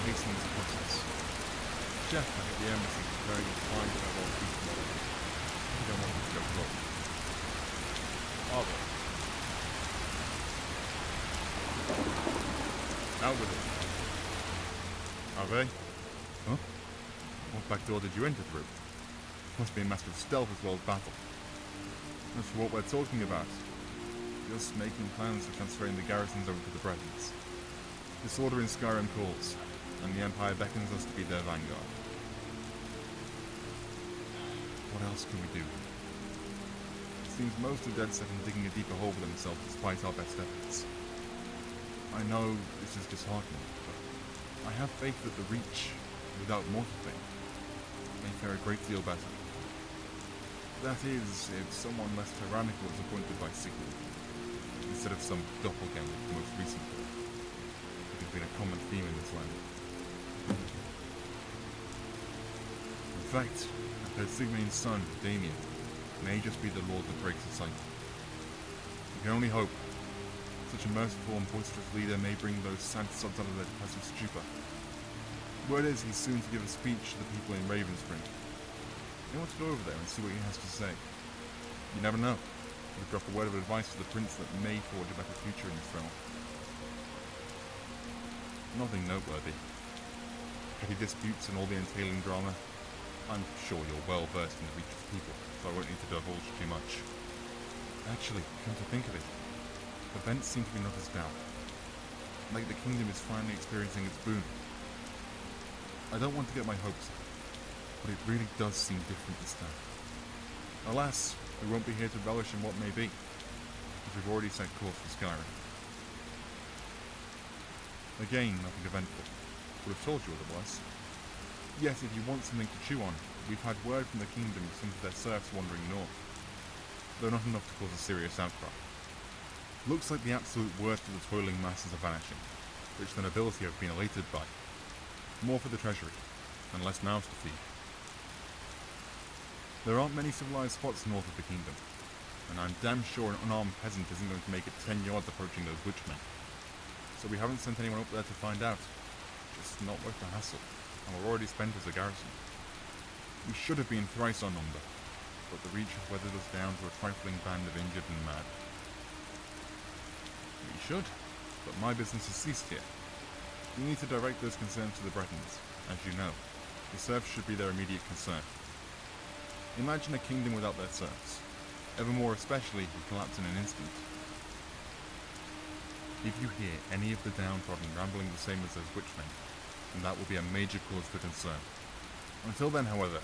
hastening this process. Chef back at the embassy is preparing a fine farewell feast tomorrow. You don't want it to go wrong. Are they? Out with it. Are they? Huh? What back door did you enter through? Must be a master of stealth as well as battle. As for what we're talking about, just making plans for transferring the garrisons over to the Bretons. Disorder in Skyrim calls, and the Empire beckons us to be their vanguard. What else can we do? It seems most are dead set on digging a deeper hole for themselves despite our best efforts. I know this is disheartening, but I have faith that the Reach, without Mortifayne, may fare a great deal better. That is, if someone less tyrannical is appointed by Sigmund, instead of some doppelganger most recently. It has been a common theme in this land. In fact, I've heard Sigmayne's son, Damien, may just be the lord that breaks the cycle. We can only hope. Such a merciful and boisterous leader may bring those sad sods out of their depressive stupor. Word is he's soon to give a speech to the people in Ravenspring. I want to go over there and see what he has to say. You never know. He could drop a word of advice to the prince that may forge a better future in this realm. Nothing noteworthy. Petty disputes and all the entailing drama. I'm sure you're well versed in the Reach of people, so I won't need to divulge too much. Actually, come to think of it, events seem to be not as down. Like the kingdom is finally experiencing its boon. I don't want to get my hopes up, but it really does seem different this time. Alas, we won't be here to relish in what may be, as we've already set course for Skyrim. Again, nothing eventful. Would have told you otherwise. Yet, if you want something to chew on, we've had word from the kingdom of some of their serfs wandering north, though not enough to cause a serious outcry. Looks like the absolute worst of the toiling masses are vanishing, which the nobility have been elated by. More for the treasury, and less mouths to feed. There aren't many civilized spots north of the kingdom, and I'm damn sure an unarmed peasant isn't going to make it 10 yards approaching those Witchmen. So we haven't sent anyone up there to find out. Just not worth the hassle, and we're already spent as a garrison. We should have been thrice our number, but the Reach has weathered us down to a trifling band of injured and mad. We should, but my business has ceased here. We need to direct those concerns to the Bretons, as you know. The serfs should be their immediate concern. Imagine a kingdom without their serfs. Evermore especially would collapse in an instant. If you hear any of the downtrodden rambling the same as those Witchmen, then that will be a major cause for concern. Until then, however,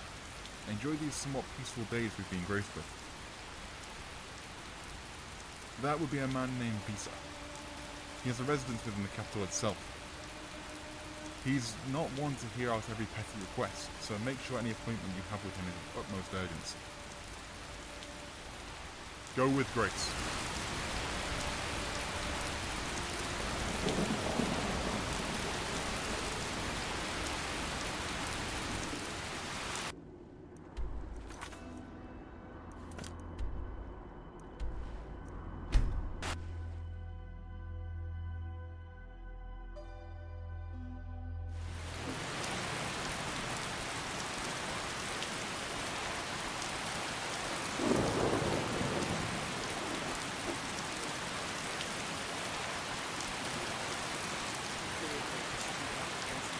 enjoy these somewhat peaceful days we've been graced with. That would be a man named Bisa. He has a residence within the capital itself. He's not one to hear out every petty request, so make sure any appointment you have with him is of utmost urgency. Go with grace.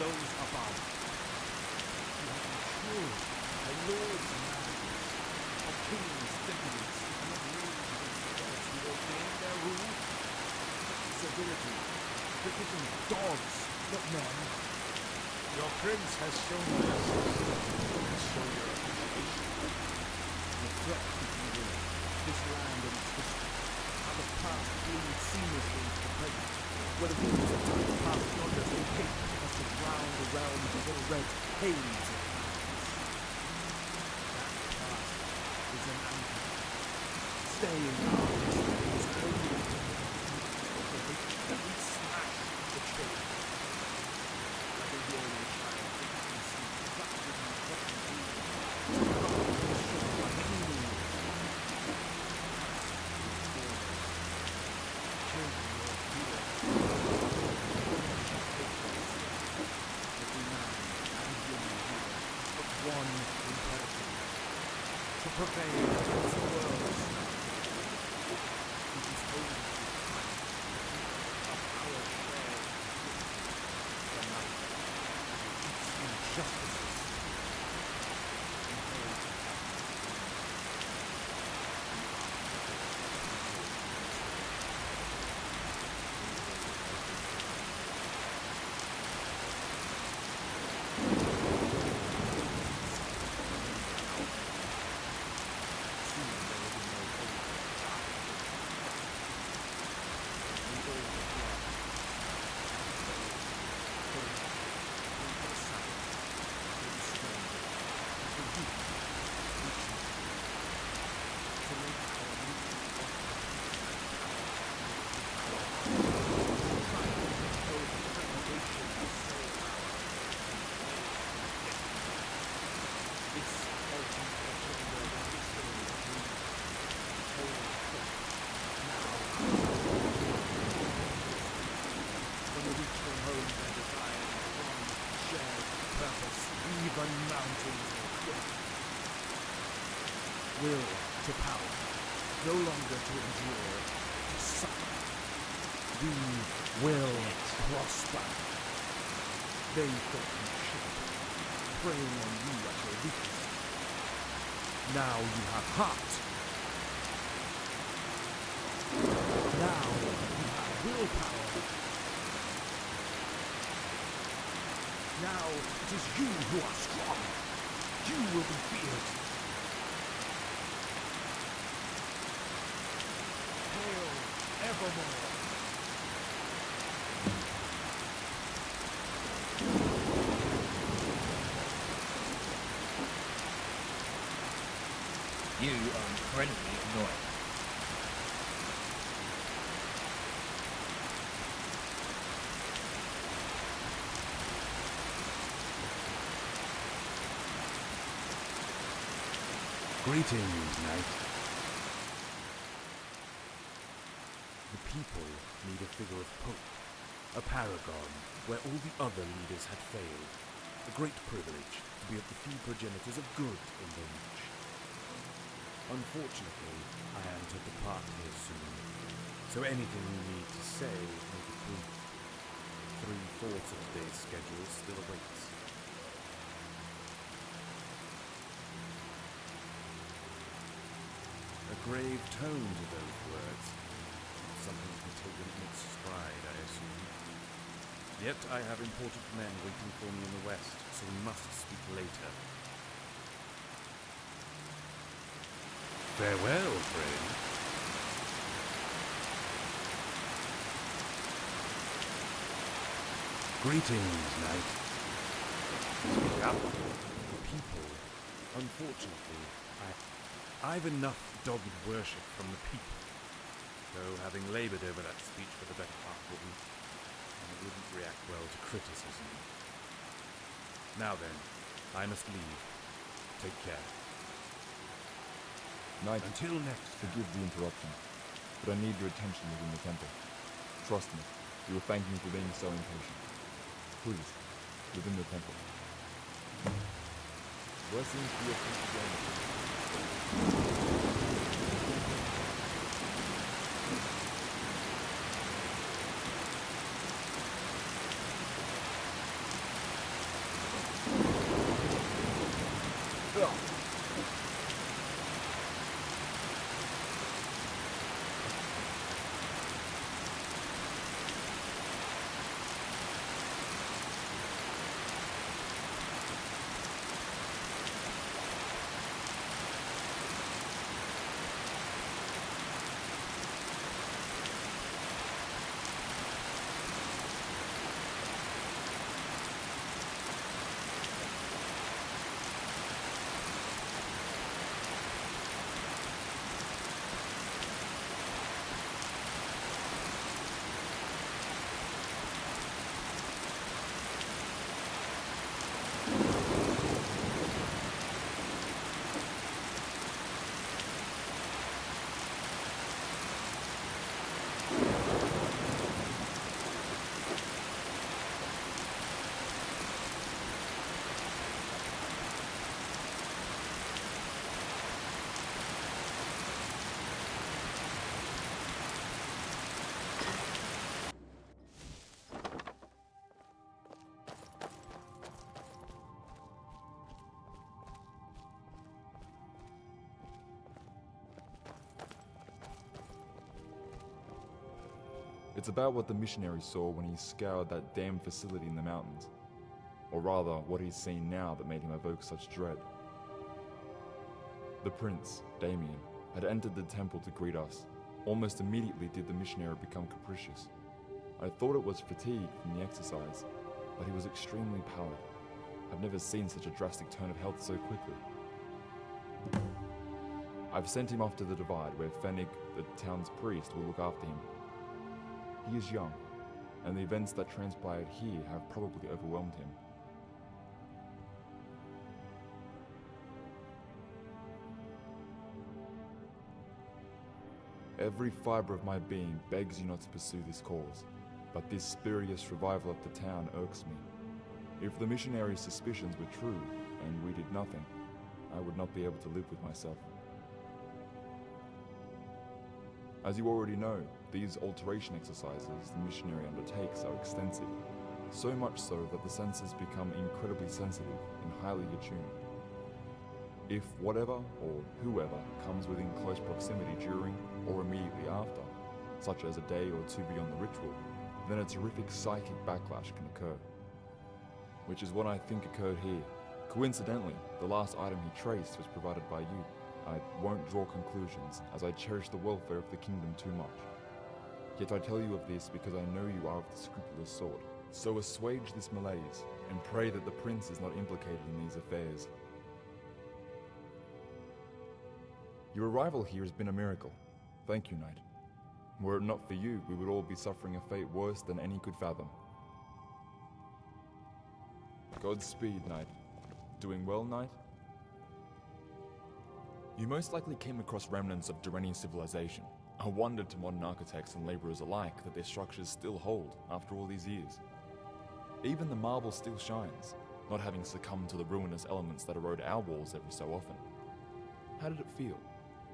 Those above. You have ensured the lords and managers of kings, deputies, and of lords against the gods who ordain their rule. Civility, befitting dogs, not men. Your prince has shown mercy. Let's show your appreciation. Reflect, if you will, this land and its history. How the past bleeds seamlessly into the present, where the winds of time past yonder so hate as to drown the realm of a red haze of madness. That past is an anchor. Stay in our history is only the hate that we smash the chain. Like a warrior child that you can see clutched with my cotton dream, to rock on the shore like a moon. prevail across the world. It is only through time that we overcome our shared the night, its injustices. Will to power, no longer to endure, to suffer. We will prosper. They thought you sheep, preying on you at your weakest. Now you have heart. Now you have willpower. Now it is you who are strong. You will be feared. Evermore. You are incredibly annoying. Greetings, Knight. The people need a figure of hope, a paragon where all the other leaders had failed. A great privilege to be of the few progenitors of good in the Reach. Unfortunately, I am to depart here soon, so anything you need to say may be brief. 3/4 of today's schedule still awaits. A grave tone to those words. Something to be taken in its stride, I assume. Yet I have important men waiting for me in the west, so we must speak later. Farewell, friend. Greetings, Knight. Speak up. People. Unfortunately, I've enough dogged worship from the people. Though, having laboured over that speech for the better part of a week, I wouldn't react well to criticism. Now then, I must leave. Take care. Knight, until next time. Forgive the interruption, but I need your attention within the temple. Trust me, you will thank me for being so impatient. Please, within the temple. Blessings to your future journey. It's about what the missionary saw when he scoured that damned facility in the mountains. Or rather, what he's seen now that made him evoke such dread. The prince, Damien, had entered the temple to greet us. Almost immediately did the missionary become capricious. I thought it was fatigue from the exercise, but he was extremely pallid. I've never seen such a drastic turn of health so quickly. I've sent him off to the Divide, where Fennig, the town's priest, will look after him. He is young, and the events that transpired here have probably overwhelmed him. Every fibre of my being begs you not to pursue this cause, but this spurious revival of the town irks me. If the missionary's suspicions were true, and we did nothing, I would not be able to live with myself. As you already know, these alteration exercises the missionary undertakes are extensive, so much so that the senses become incredibly sensitive and highly attuned. If whatever or whoever comes within close proximity during or immediately after, such as a day or two beyond the ritual, then a terrific psychic backlash can occur. Which is what I think occurred here. Coincidentally, the last item he traced was provided by you. I won't draw conclusions, as I cherish the welfare of the kingdom too much. Yet I tell you of this because I know you are of the scrupulous sort. So assuage this malaise, and pray that the prince is not implicated in these affairs. Your arrival here has been a miracle. Thank you, Knight. Were it not for you, we would all be suffering a fate worse than any could fathom. Godspeed, Knight. Doing well, Knight? You most likely came across remnants of Durrani civilization. A wonder to modern architects and laborers alike that their structures still hold after all these years. Even the marble still shines, not having succumbed to the ruinous elements that erode our walls every so often. How did it feel?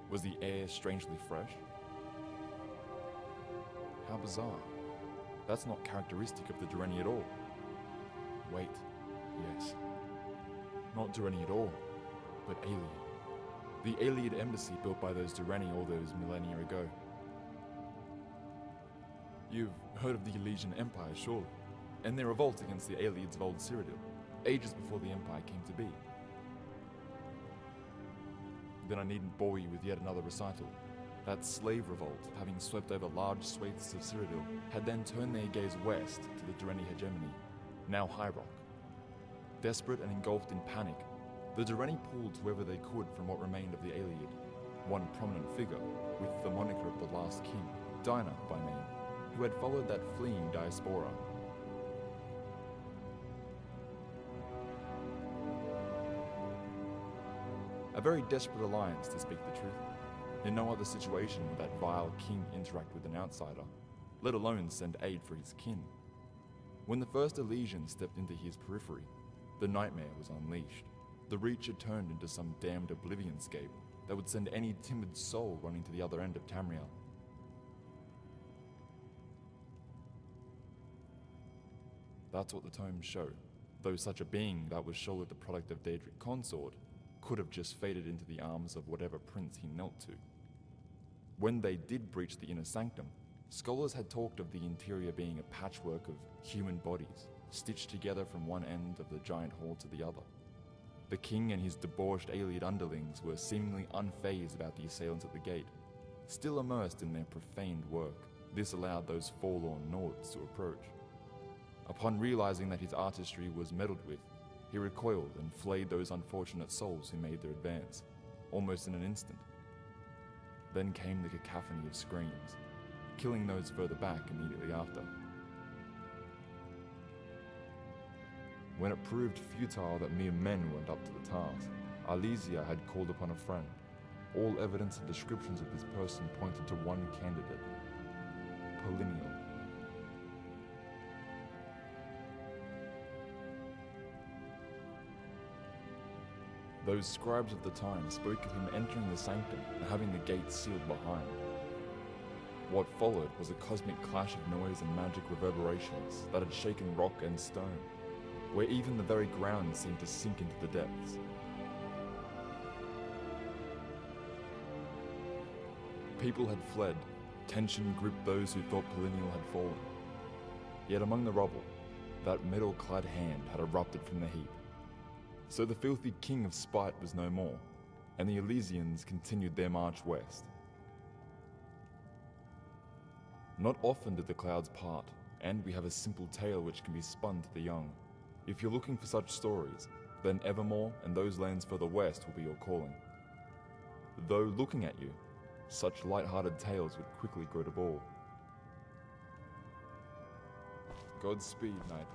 Was the air strangely fresh? How bizarre. That's not characteristic of the Durrani at all. Wait, yes. Not Durrani at all, but alien. The Ayleid embassy built by those Durrani all those millennia ago. You've heard of the Elysian Empire, surely, and their revolt against the Ayleids of Old Cyrodiil, ages before the Empire came to be. Then I needn't bore you with yet another recital. That slave revolt, having swept over large swathes of Cyrodiil, had then turned their gaze west to the Durrani hegemony, now High Rock. Desperate and engulfed in panic, the Durrani pulled whoever they could from what remained of the Ayleid. One prominent figure, with the moniker of the last king, Dinah by name, who had followed that fleeing diaspora. A very desperate alliance, to speak the truth. In no other situation would that vile king interact with an outsider, let alone send aid for his kin. When the first Elysian stepped into his periphery, the nightmare was unleashed. The Reach had turned into some damned Oblivionscape that would send any timid soul running to the other end of Tamriel. That's what the tomes show, though such a being that was surely the product of Daedric consort could have just faded into the arms of whatever prince he knelt to. When they did breach the inner sanctum, scholars had talked of the interior being a patchwork of human bodies, stitched together from one end of the giant hall to the other. The king and his debauched Ayleid underlings were seemingly unfazed about the assailants at the gate, still immersed in their profaned work. This allowed those forlorn Nords to approach. Upon realizing that his artistry was meddled with, he recoiled and flayed those unfortunate souls who made their advance, almost in an instant. Then came the cacophony of screams, killing those further back immediately after. When it proved futile that mere men weren't up to the task, Alesia had called upon a friend. All evidence and descriptions of this person pointed to one candidate, Polinial. Those scribes of the time spoke of him entering the sanctum and having the gate sealed behind. What followed was a cosmic clash of noise and magic reverberations that had shaken rock and stone, where even the very ground seemed to sink into the depths. People had fled, Tension gripped those who thought Polinial had fallen. Yet among the rubble, that metal-clad hand had erupted from the heap. So the filthy king of spite was no more, and the Elysians continued their march west. Not often did the clouds part, and we have a simple tale which can be spun to the young. If you're looking for such stories, then Evermore and those lands further west will be your calling. Though looking at you, such light-hearted tales would quickly grow to bore. Godspeed, knight.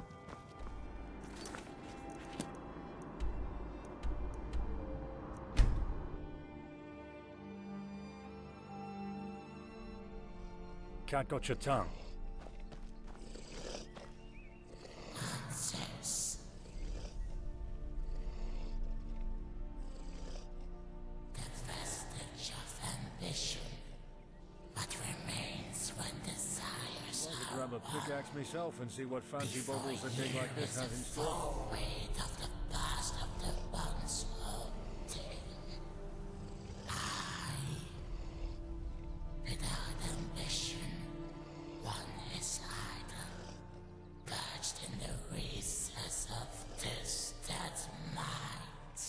Cat got your tongue. Answers. The vestige of ambition. What remains when desires I'll grab a pickaxe myself and see what fancy bubbles a dig like this has in store. weight of the past of the once holding. Without ambition, one is idle, perched in the recess of this dead mind.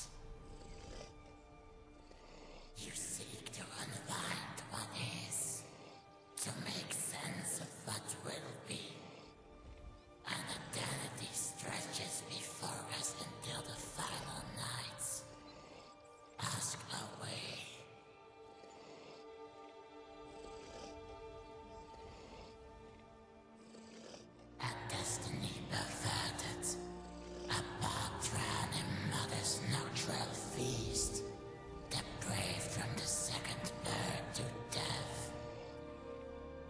You seek to unwind what is, to make sense of what will be. An eternity stretches before us until the final nights. Ask away. A destiny perverted, a patron in mother's nocturnal feast, depraved from the second birth to death.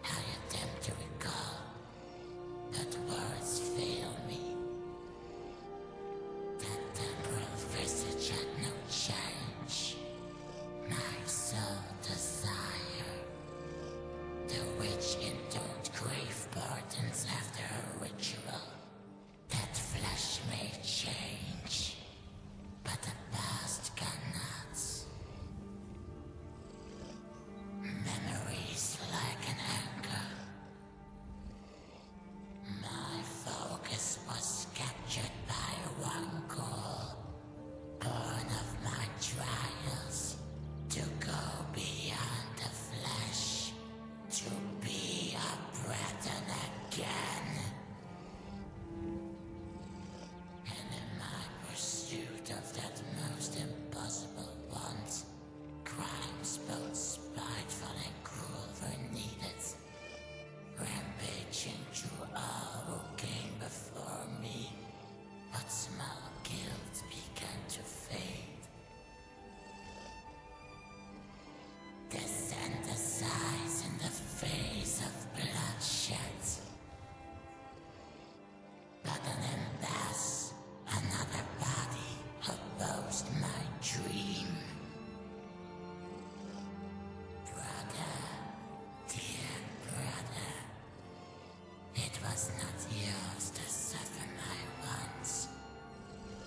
I attempt to recall, but words fail me. That temporal visage had no change. My sole desire. The witch intoned grave pardons after a ritual. That flesh may change, but the past cannot. Memories like an anchor. My focus was captured by one goal, born of my trials, to go beyond the flesh, to be a brethren again. And in my pursuit of that most impossible want, crimes both spiteful and cruel were needed. Rampaging through all who came before me, what small guilt began to fade. Descendicize in the face of bloodshed. But an impasse, another body, opposed my dream. Brother, dear brother, it was not yours to suffer my wants.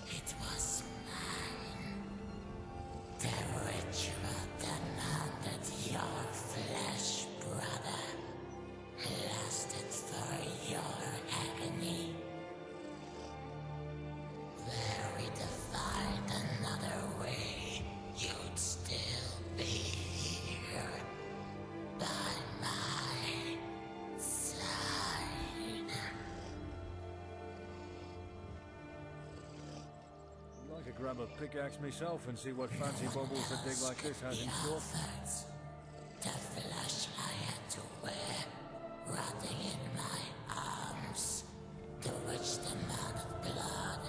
It was mine. The ritual demanded your flesh, brother, lasted for your agony. Very defined another way, you'd still be here, by my side. I'd like to grab a pickaxe myself and see what fancy bubbles a dig like this has in store. The flesh I had to wear, rotting in my arms, to which demanded blood.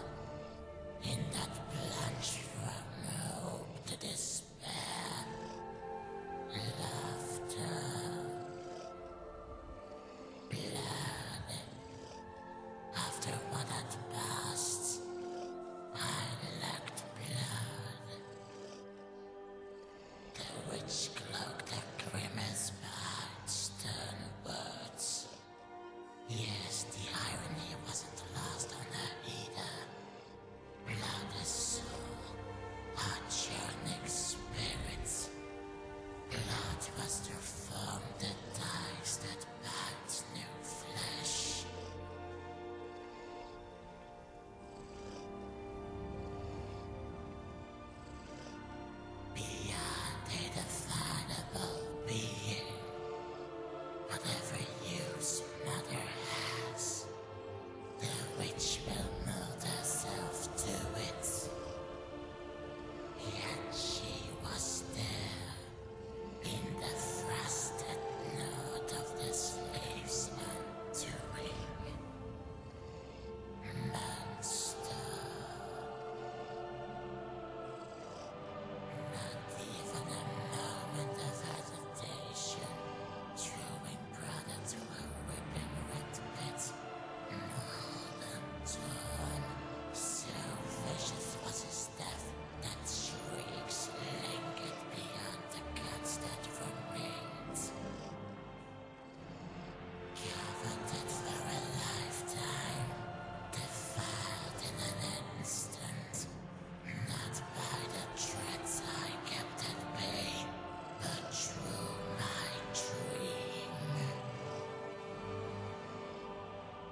In that plunge from hope to despair, laughter, blood. After what had passed, I lacked blood. The witch glow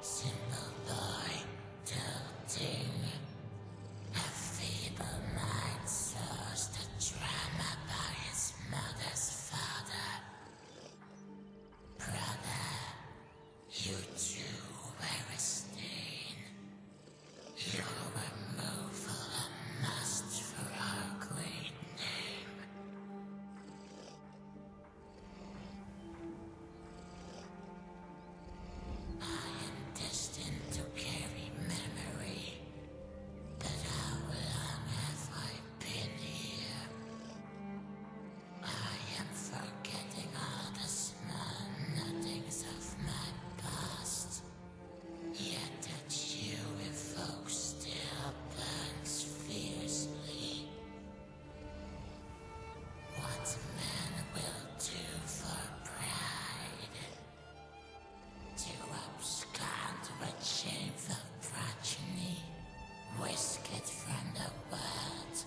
Simple boy, doting. A feeble mind sourced a drama by his mother's father. Brother, you too wear a stain. Your removal a must for our great name. I am destined to carry memory, but how long have I been here? I am forgetting all the small nothings of my past, yet that you evoke still burns fiercely. What man will do for pride? To abscond with shameful progeny, whisk it from the world.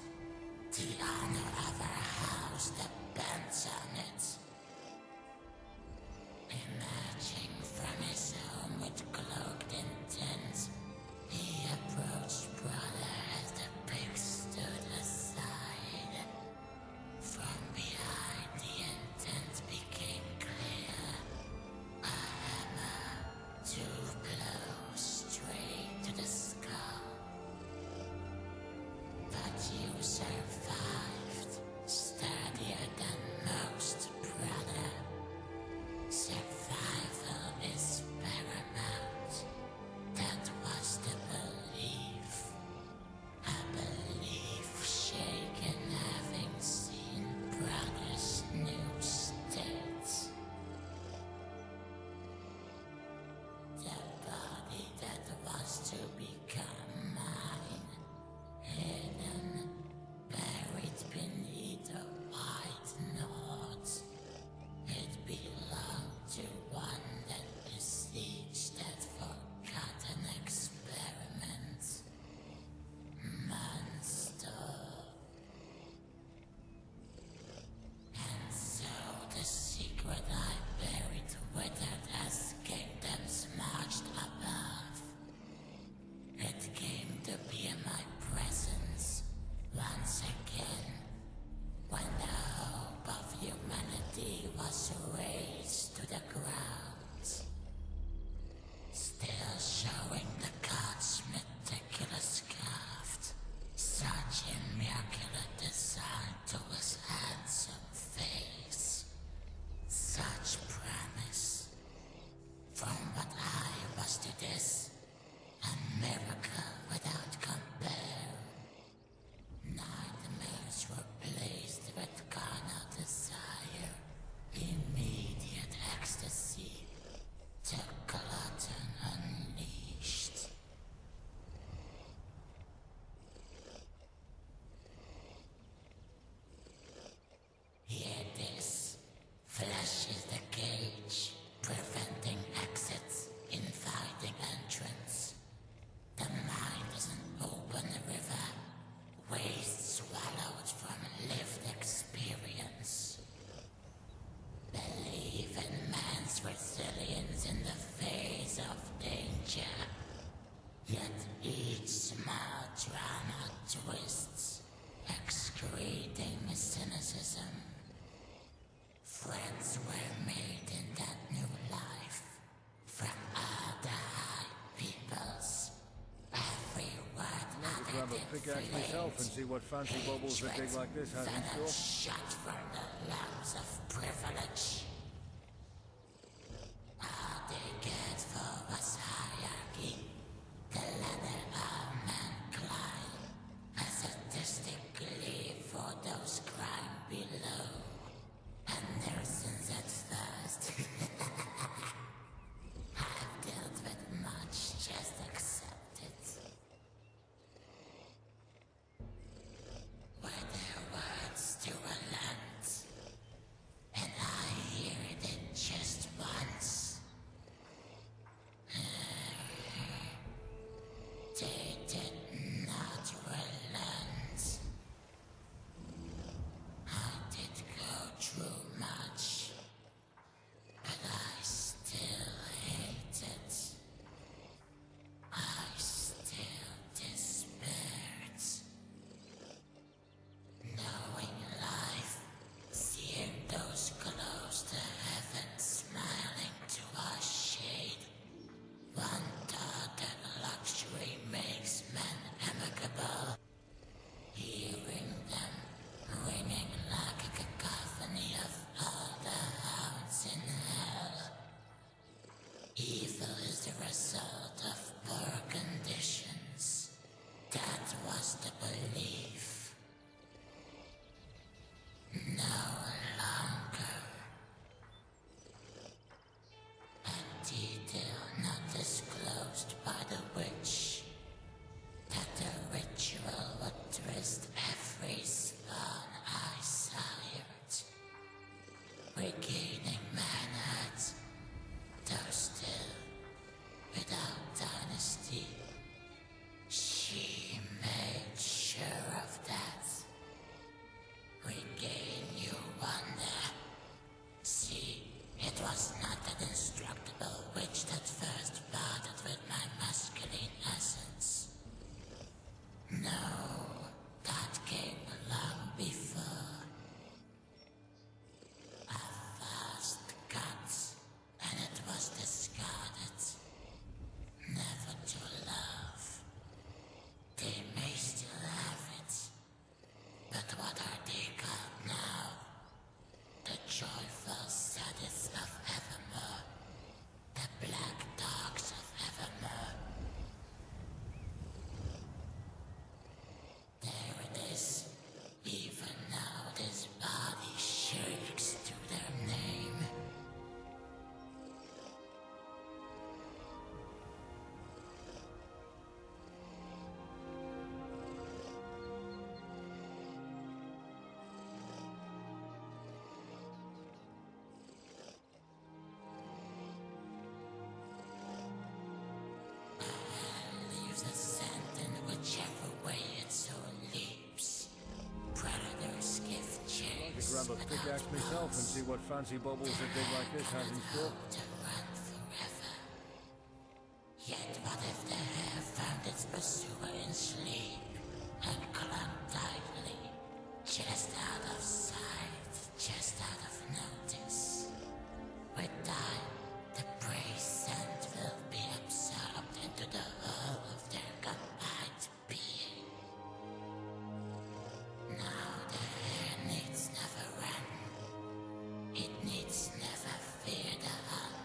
The honor of our house depends on it. Emerging from his home with cloaked intent, he approached brother as the pig stood aside. From behind, the intent became clear. A hammer, 2 blows straight to the skull. But you survived, sturdier than most, brother. Survival is paramount. That was the belief. A belief shaken having seen brother's new state. The body that was to become mine, hidden, buried beneath a white knot. It belonged to one that besieged that forgotten experiment. Monster. And so the secret I buried withered as kingdoms marched above. It came to be in my presence once again, when the hope of humanity was razed to the ground. Still showing the gods' meticulous craft, such immaculate design to his handsome face. Such promise. From what I was to this, a miracle without compare. Nightmares replaced with carnal desire, immediate ecstasy, to glutton unleashed. Hear this. Flesh is the cage, preventing exits, inviting entrance. The mind is an open river, waste swallowed from lived experience. Believe in man's resilience in the face of danger. Yet each small drama twists, excreting cynicism. Friends were made in that new life, from all the high peoples. Every word I'll grab a pickaxe myself and see what fancy bubbles a dig like this has in store. Shut from the lungs of privilege. All they cared for was hierarchy, the ladder all men climb, a sadistic glee for those crime below, and their sins at first. I've dealt with much, just accept it. Were their words to relent, and I Evil is the result of poor conditions. That was the belief. No longer. A detail not disclosed by the witch. That the ritual would twist every spawn I sired. Regaining manhood, though still without dynasty. She made sure of that. Regain, you wonder. See, it was not an indestructible witch that first parted with my masculine essence. No, that came long before. A vast cut, and it was discarded. Never to love. They may still have it, but what are they called now? The joyful saddies of Evermore. The black dogs of Evermore. There it is. Even now this body shakes to their name. Leaves a scent in whichever way it so leaps. Predators give I chase. could grab a pickaxe myself and see what fancy bubbles a dig like this has in store. To run forever. Yet what if the hare found its pursuer in sleep and clung tightly, just out of sight, just out of notice? With time, the prey scent will be absorbed into the whole of their combined being. Now the hare needs never run. It needs never fear the hunt.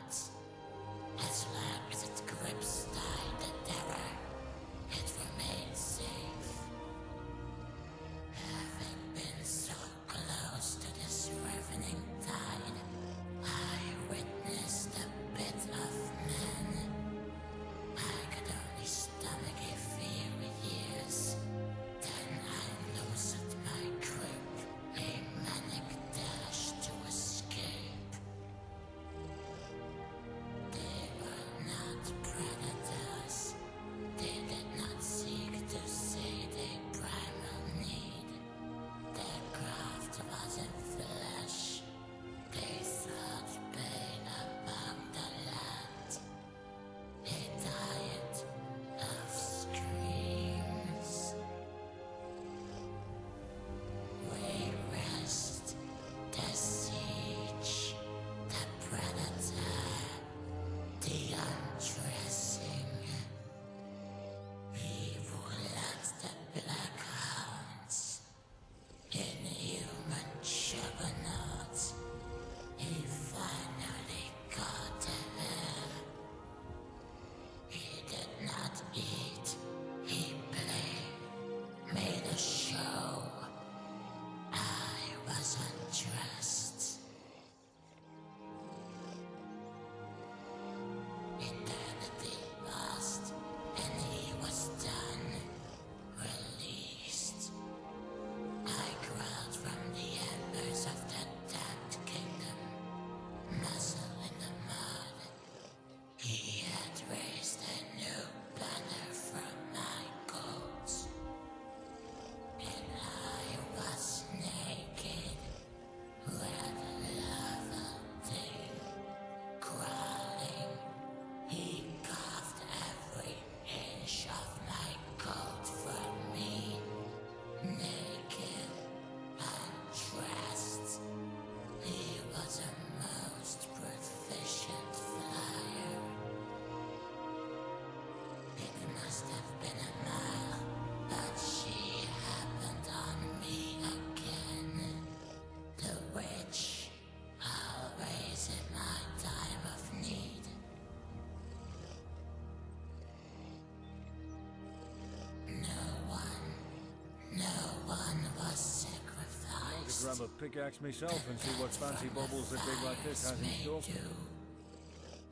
grab a pickaxe myself and see what fancy bubbles a dig like this has in store.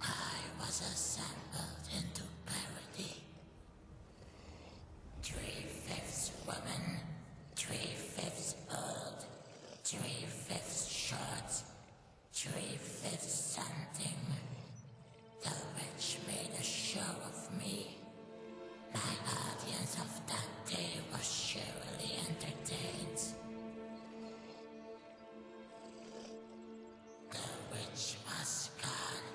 I was assembled into parody. 3/5 woman, 3/5 old, 3/5 short, 3/5 something. The witch made a show of me. My audience of that day was surely entertained. The witch was gone,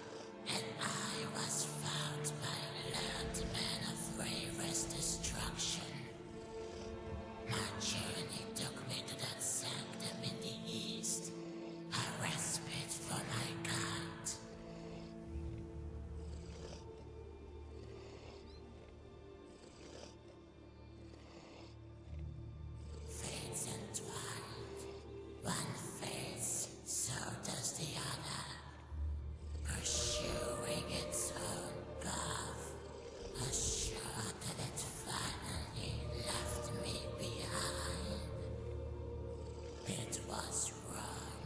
and I was found by learned men of Raver's destruction. My journey took me to that sanctum in the east, a respite for my kind. Fates entwined. One fades, so does the other. Pursuing its own path, assured that it finally left me behind. It was wrong.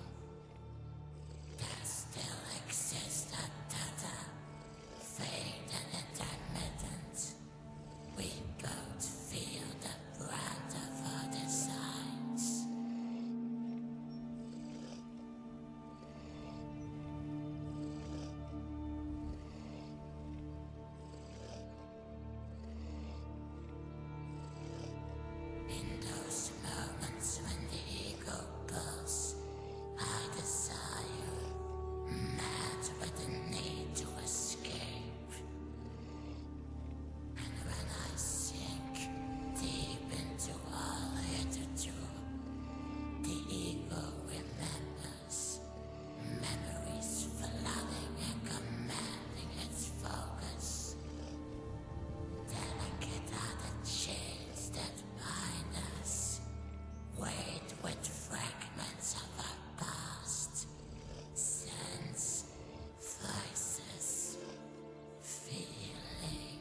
There still exists a data, faint and intermittent. We both feel the brand of our designs. In those moments when the ego pulls, I desire, mad with the need to escape. And when I sink deep into all hitherto, the ego remembers, memories flooding and commanding its focus. Delicate are the chains that bind us, weighed with fragments of our past, sense, voices, feeling.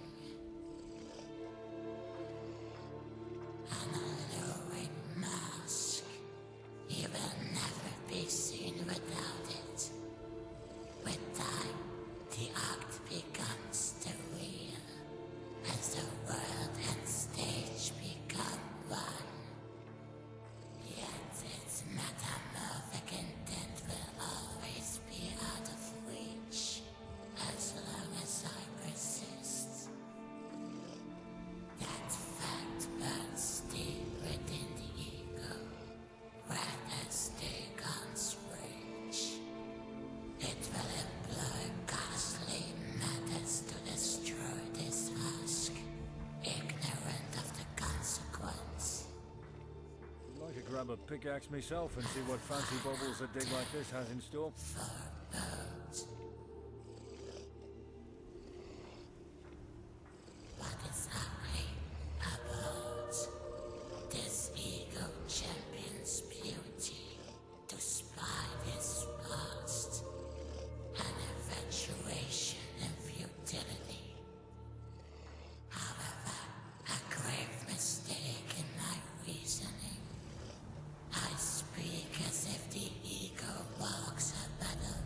An alluring mask, you will never be seen without it. With time, the act becomes the real, as the world and stage become one. Yet its metamorphic intent will always be out of reach, as long as I persist. That fact burns deep within the ego, where the stay-guns reach. It will employ ghastly methods to destroy this husk, ignorant of the consequence. I'd like to grab a pickaxe myself and see what fancy bubbles a dig like this has in store. Forebode. What is ugly about this ego champion's beauty, to spy his past, an infatuation and futility. However, a grave mistake in my reasoning. I speak as if the ego walks a better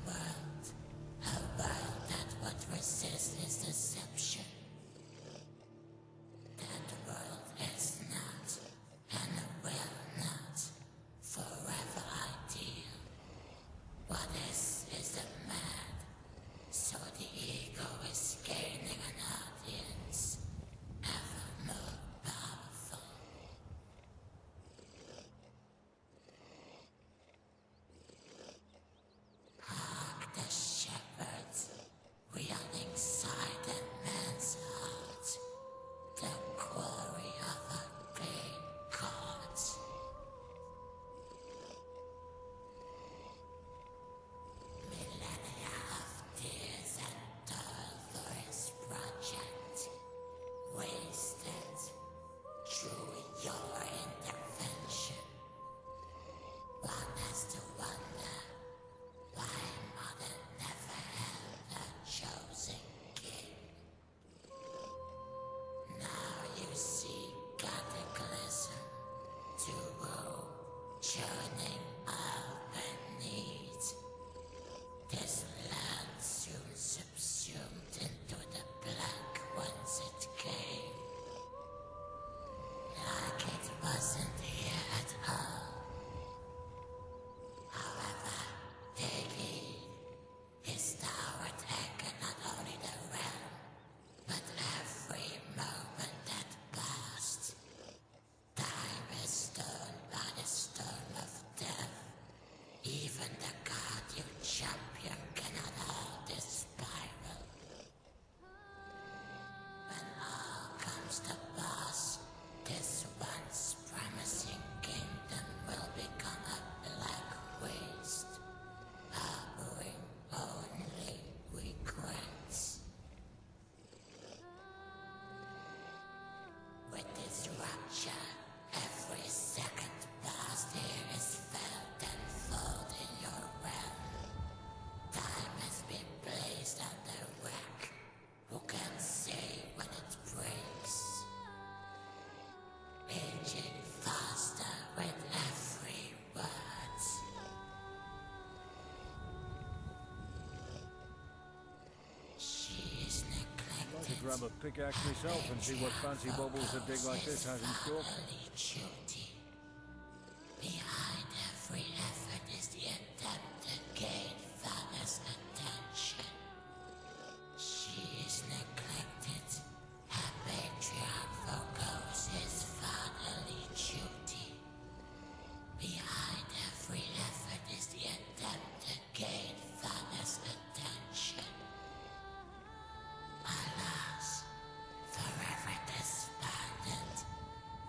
torture. Every second past here is felt and filled in your realm. Time has been placed under wreck. Who can say when it breaks? Aging faster with every word. She is neglected. I'd like to grab a pickaxe myself and see what fancy bubbles a dig like this has in store. Duty. Behind every effort is the attempt to gain father's attention. She is neglected. Her patriarch forgoes his fatherly duty. Behind every effort is the attempt to gain father's attention. Alas, forever despondent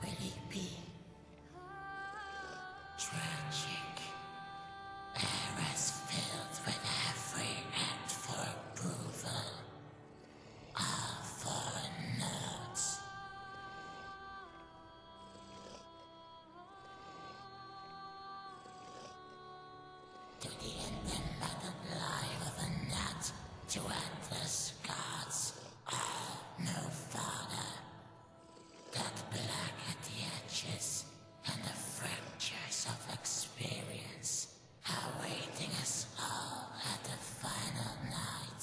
will he be. Tragic. Eras filled with every act for approval. All for notes. To the independent life of a nut, to endless gods, all no father. That black at the edges, and the fractures of experience, awaiting us all at the final night.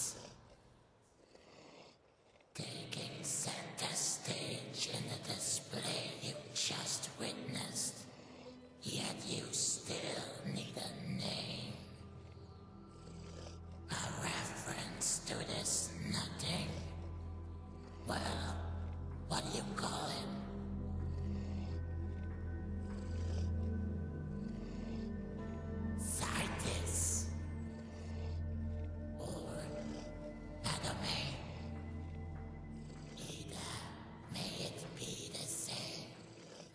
Taking center stage in the display you just witnessed, yet you still need a name. A reference to this nothing. Well, what do you call him? Scientist. Or Adame. Either may it be the same.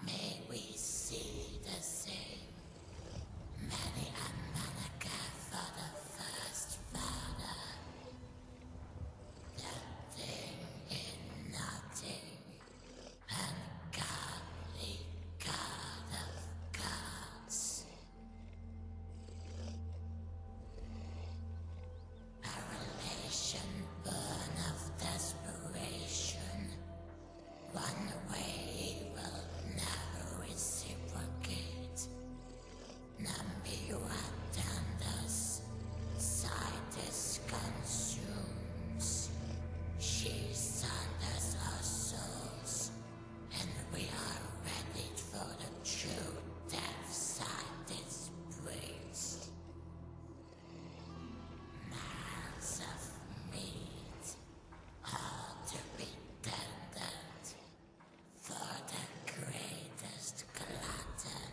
May we see the same. Many a Malacath for the first father. The thing in nothing. Ungodly god of gods. A relation born of desperation. One way he will never reciprocate. Nambiwa Dandas. Sightis consumes. She sunders our souls. And we are ready for the true death Sightis brings. Miles of meat, all to be tendered for the greatest glutton.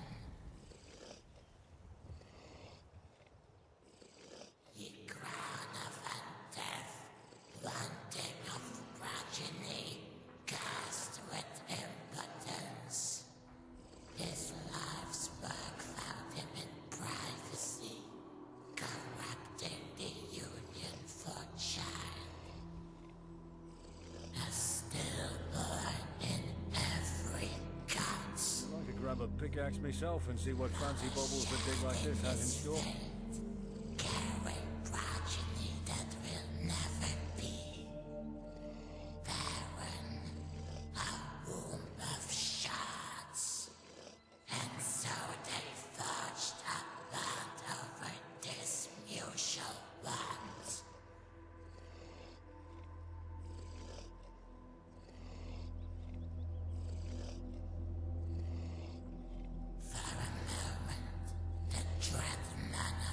Ye crown of undeath, wanting of progeny, cast with impotence. His life's work found him in privacy, corrupting the union for child. A stillborn in every gut. I'd like to grab a pickaxe myself and see what fancy bubbles a dig like this has in store. Carrying progeny that will never be. Barren, a womb of shards. And so they forged a bond over this mutual bond. For a moment, the dread manner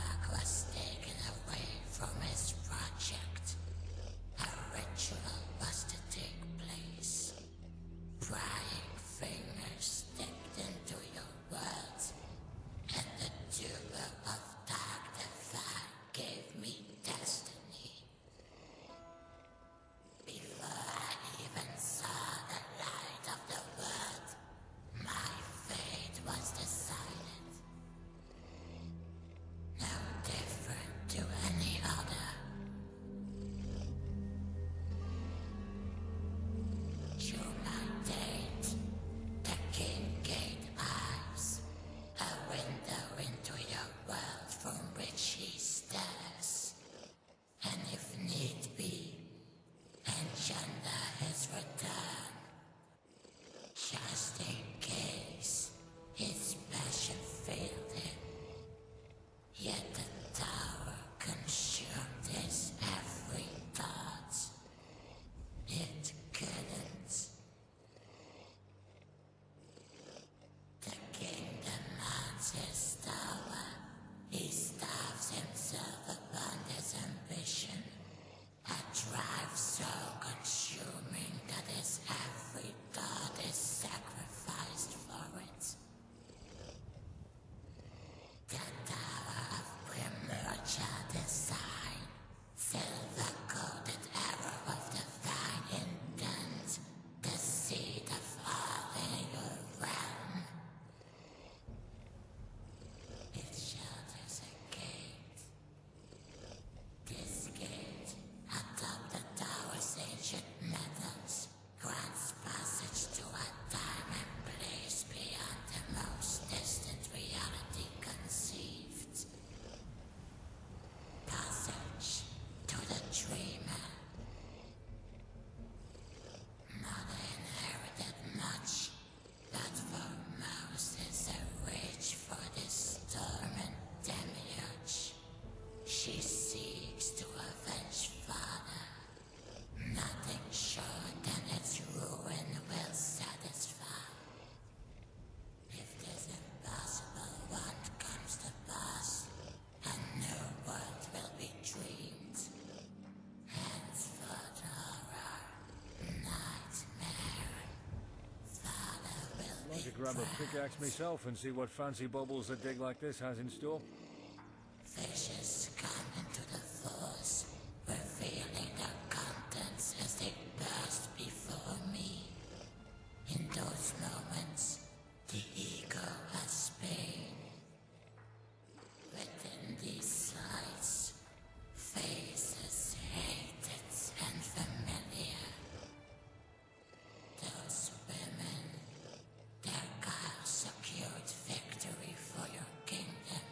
grab a pickaxe myself and see what fancy bubbles a dig like this has in store? Fishes come into the Force, revealing their contents as they burst before me. In those moments, the ego has pain. Within these sights, faces hated and familiar. Those women, their guile secured victory for your kingdom.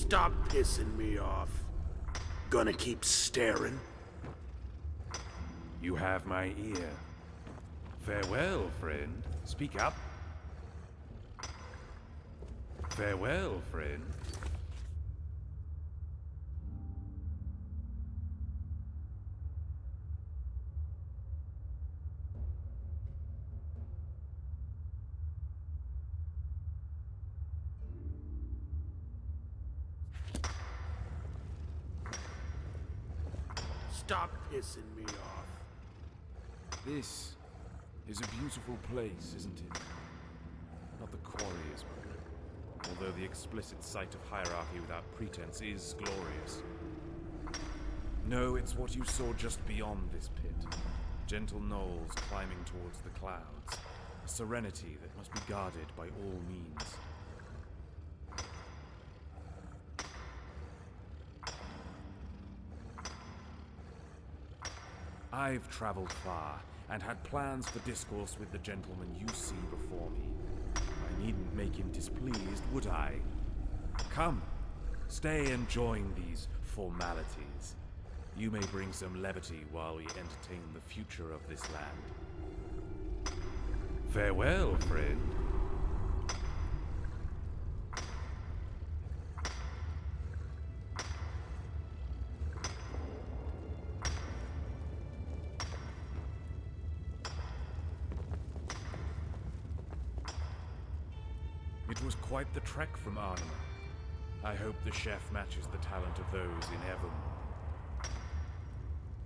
Stop pissing me off. Gonna keep staring? You have my ear. Farewell, friend. Speak up. Farewell, friend. Stop pissing me off. This is a beautiful place, isn't it? Not the quarries, although the explicit sight of hierarchy without pretense is glorious. No, it's what you saw just beyond this pit. Gentle knolls climbing towards the clouds. A serenity that must be guarded by all means. I've traveled far, and had plans for discourse with the gentleman you see before me. I needn't make him displeased, would I? Come, stay and join these formalities. You may bring some levity while we entertain the future of this land. Farewell, friend. It was quite the trek from Arnima. I hope the chef matches the talent of those in Evermore.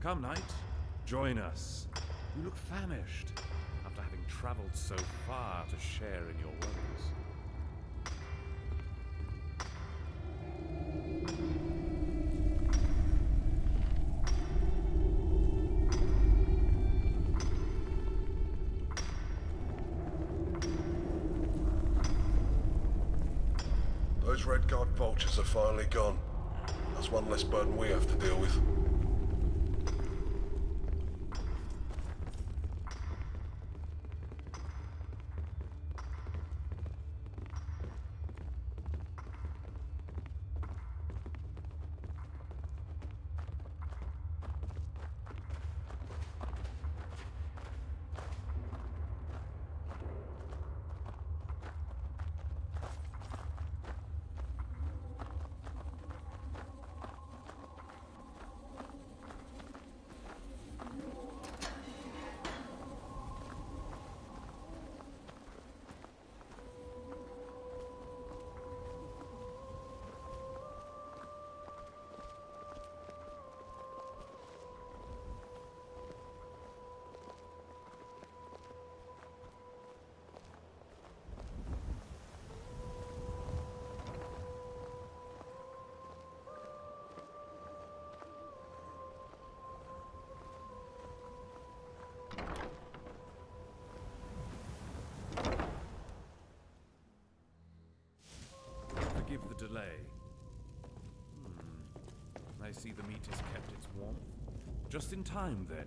Come, knight, join us. You look famished, after having traveled so far to share in your woes. Those Red Guard vultures are finally gone. That's one less burden we have to deal with. Forgive the delay. I see the meat has kept its warmth. Just in time, then.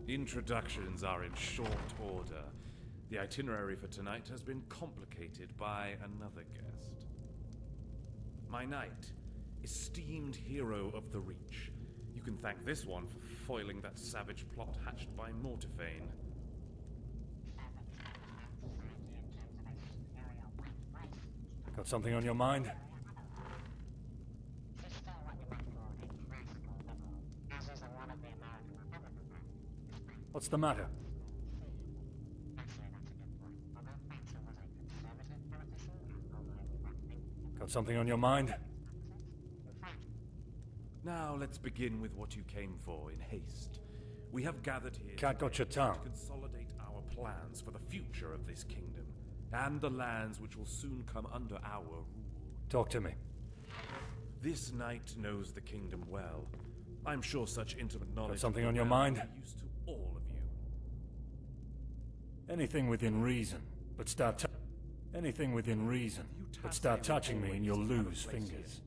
Introductions are in short order. The itinerary for tonight has been complicated by another guest. My knight, esteemed hero of the Reach. You can thank this one for foiling that savage plot hatched by Mortifayne. Got something on your mind? What's the matter? Got something on your mind? Now let's begin with what you came for in haste. We have gathered here Cat got your tongue. to consolidate our plans for the future of this kingdom, and the lands which will soon come under our rule. Talk to me. This knight knows the kingdom well. I'm sure such intimate knowledge Got something of on the your realm mind? will be used to all of you. Anything within reason, but anything within reason, but start touching me and you'll lose fingers.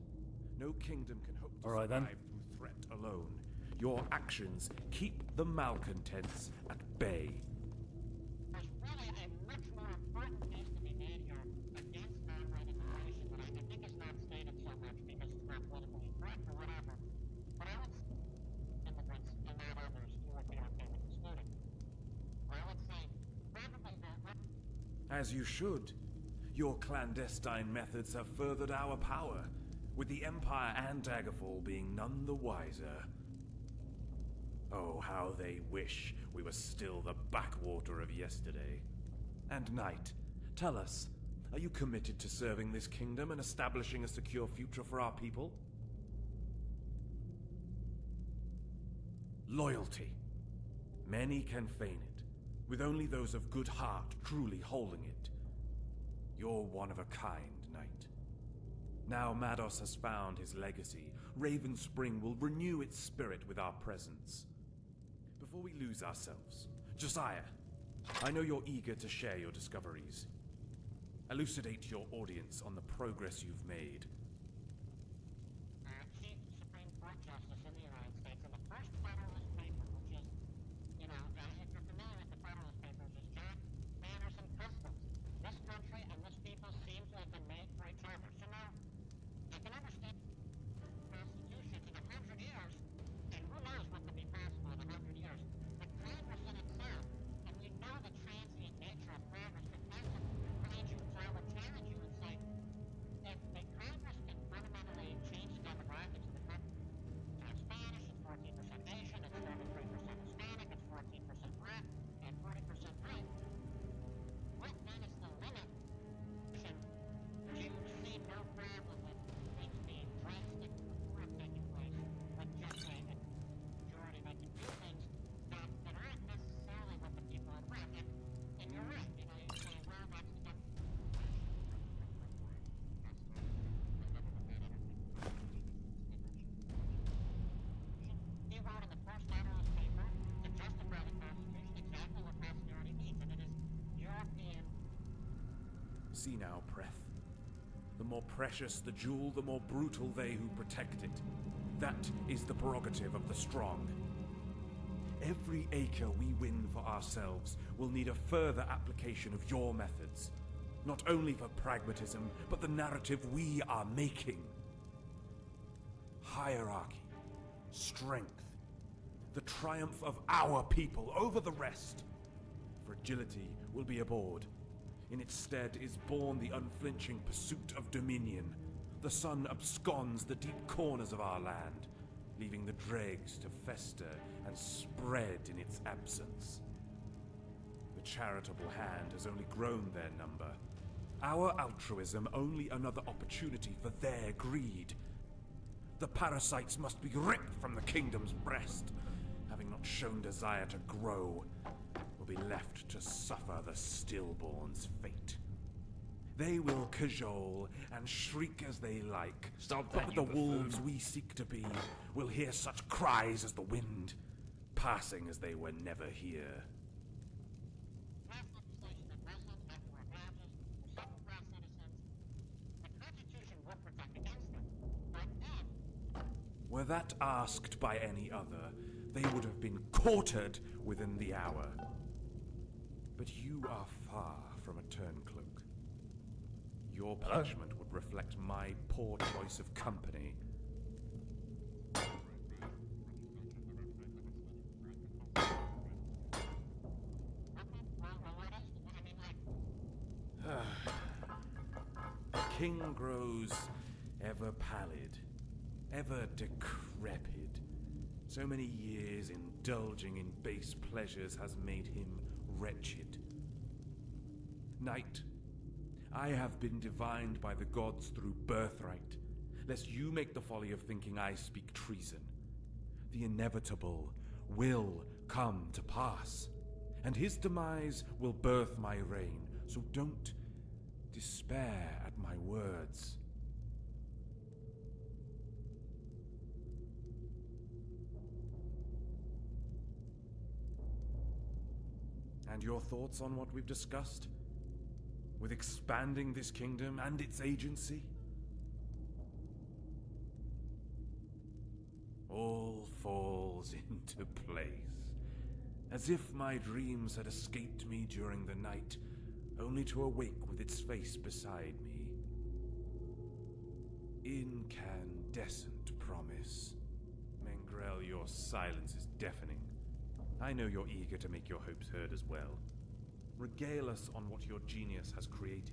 No kingdom can hope to All right, then. survive through threat alone. Your actions keep the malcontents at bay. There's really a much more important case to be made As you should. Your clandestine methods have furthered our power, with the Empire and Daggerfall being none the wiser. Oh, how they wish we were still the backwater of yesterday. And Knight, tell us, are you committed to serving this kingdom and establishing a secure future for our people? Loyalty. Many can feign it, with only those of good heart truly holding it. You're one of a kind, Knight. Now Mados has found his legacy, Raven Spring will renew its spirit with our presence. Before we lose ourselves, Josiah, I know you're eager to share your discoveries. Elucidate your audience on the progress you've made. Chief Supreme Court Justice in the United States, and the first Federalist paper, which is, if you're familiar with the Federalist papers, is Jack Manners and Customs. This country and this people seem to have been made for each other. So now, I can understand Constitution in 100 years, and who knows what could be possible in 100 years. But Congress in itself, and we know the transient nature of Congress, but that's a challenge you, so I would challenge you and say, if the Congress can fundamentally change the demographics of the country, it's Spanish, it's 14% Asian, it's 33% Hispanic, it's 14% black, and 40% white. What then is the limit? Do you see no problem with things being drastic reform taking place, but just a majority that can do things that aren't necessarily what the people would want? And you're right, you say, well, that's the You wrote in the first Federalist paper to justify the Constitution exactly what posterity means, and it is European. See now, Preth. The more precious the jewel, the more brutal they who protect it. That is the prerogative of the strong. Every acre we win for ourselves will need a further application of your methods. Not only for pragmatism, but the narrative we are making. Hierarchy, strength, the triumph of our people over the rest. Fragility will be abhorred. In its stead is born the unflinching pursuit of dominion. The sun absconds the deep corners of our land, leaving the dregs to fester and spread in its absence. The charitable hand has only grown their number. Our altruism only another opportunity for their greed. The parasites must be ripped from the kingdom's breast, having not shown desire to grow, be left to suffer the stillborn's fate. They will cajole and shriek as they like. Stop but that, the you wolves buffoon. we seek to be will hear such cries as the wind, passing as they were never here. Were that asked by any other, they would have been quartered within the hour. But you are far from a turncloak. Your punishment would reflect my poor choice of company. The king grows ever pallid, ever decrepit. So many years indulging in base pleasures has made him wretched. Knight, I have been divined by the gods through birthright, lest you make the folly of thinking I speak treason. The inevitable will come to pass, and his demise will birth my reign, so don't despair at my words. And your thoughts on what we've discussed? With expanding this kingdom and its agency? All falls into place, as if my dreams had escaped me during the night, only to awake with its face beside me. Incandescent promise. Mengrel, your silence is deafening. I know you're eager to make your hopes heard as well. Regale us on what your genius has created.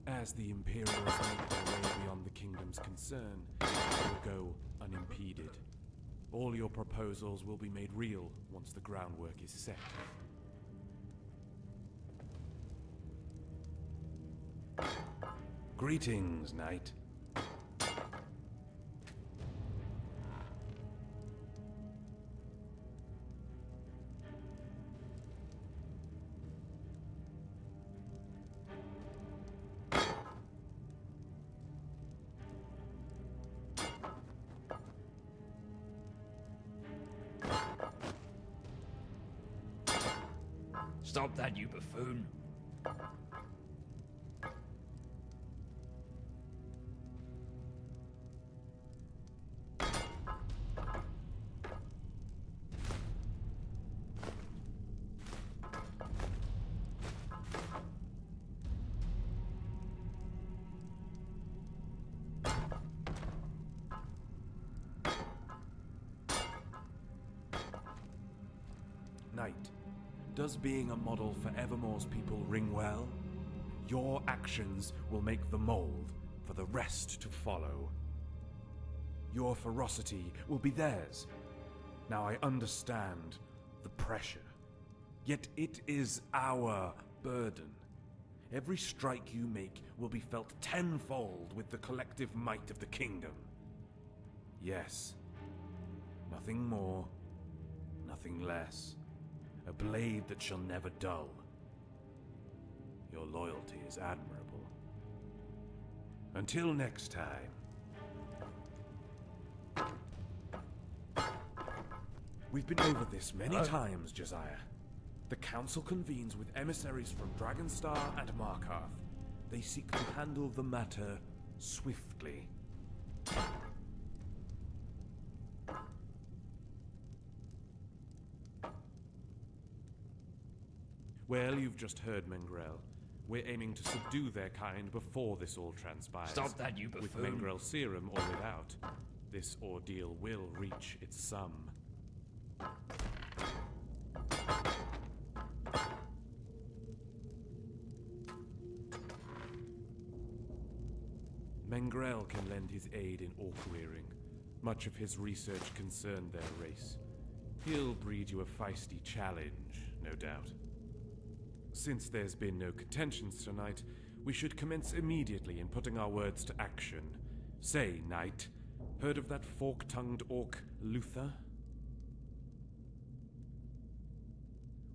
As the Imperials make their way beyond the kingdom's concern, they will go unimpeded. All your proposals will be made real once the groundwork is set. Greetings, Knight. Stop that, you buffoon. Knight, does being a model for Evermore's people ring well? Your actions will make the mold for the rest to follow. Your ferocity will be theirs. Now I understand the pressure. Yet it is our burden. Every strike you make will be felt tenfold with the collective might of the kingdom. Yes. Nothing more, nothing less. A blade that shall never dull. Your loyalty is admirable. Until next time. We've been over this many times, Josiah. The Council convenes with emissaries from Dragonstar and Markarth. They seek to handle the matter swiftly. Well, you've just heard, Mengrel. We're aiming to subdue their kind before this all transpires. Stop that, you buffoon. With Mengrel serum or without, this ordeal will reach its sum. Mengrel can lend his aid in orc rearing. Much of his research concerned their race. He'll breed you a feisty challenge, no doubt. Since there's been no contentions tonight, we should commence immediately in putting our words to action. Say, Knight, heard of that fork-tongued orc, Luther?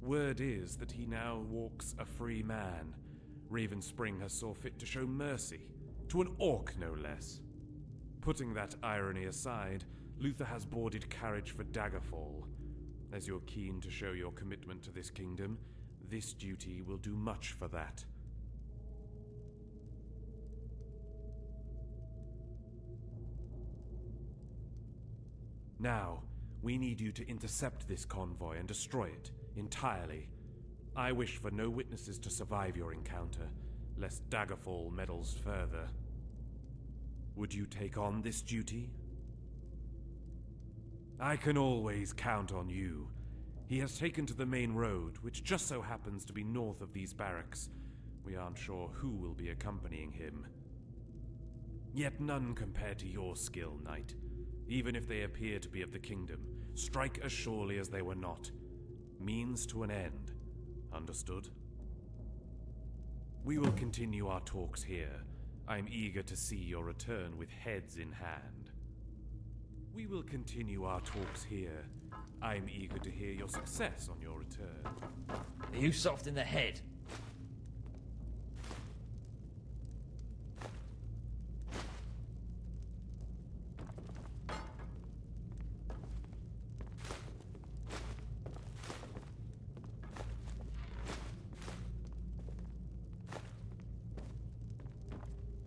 Word is that he now walks a free man. Ravenspring has saw fit to show mercy, to an orc no less. Putting that irony aside, Luther has boarded carriage for Daggerfall. As you're keen to show your commitment to this kingdom, this duty will do much for that. Now, we need you to intercept this convoy and destroy it, entirely. I wish for no witnesses to survive your encounter, lest Daggerfall meddles further. Would you take on this duty? I can always count on you. He has taken to the main road, which just so happens to be north of these barracks. We aren't sure who will be accompanying him. Yet none compare to your skill, Knight. Even if they appear to be of the kingdom, strike as surely as they were not. Means to an end. Understood? We will continue our talks here. I'm eager to see your return with heads in hand. We will continue our talks here. I'm eager to hear your success on your return. Are you soft in the head?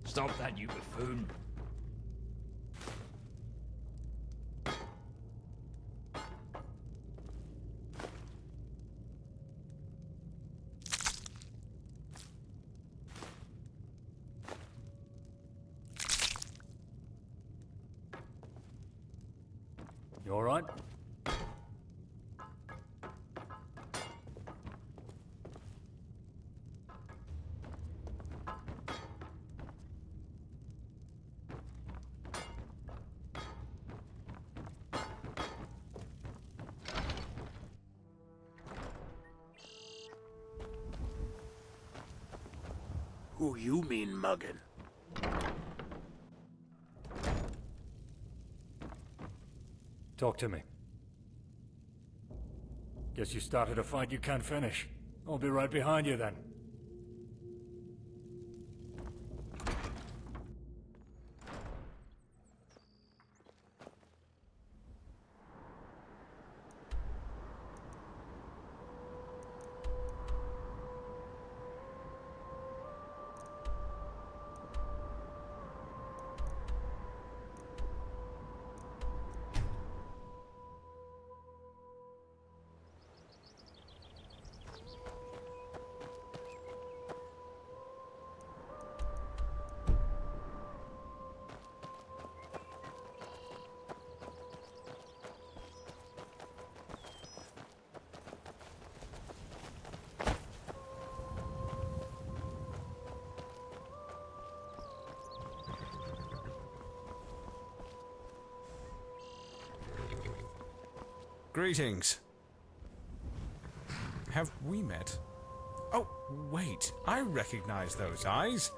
Stop that, you buffoon. You all right? Who you mean muggin'? Talk to me. Guess you started a fight you can't finish. I'll be right behind you then. Greetings. Have we met? Oh, wait. I recognize those eyes.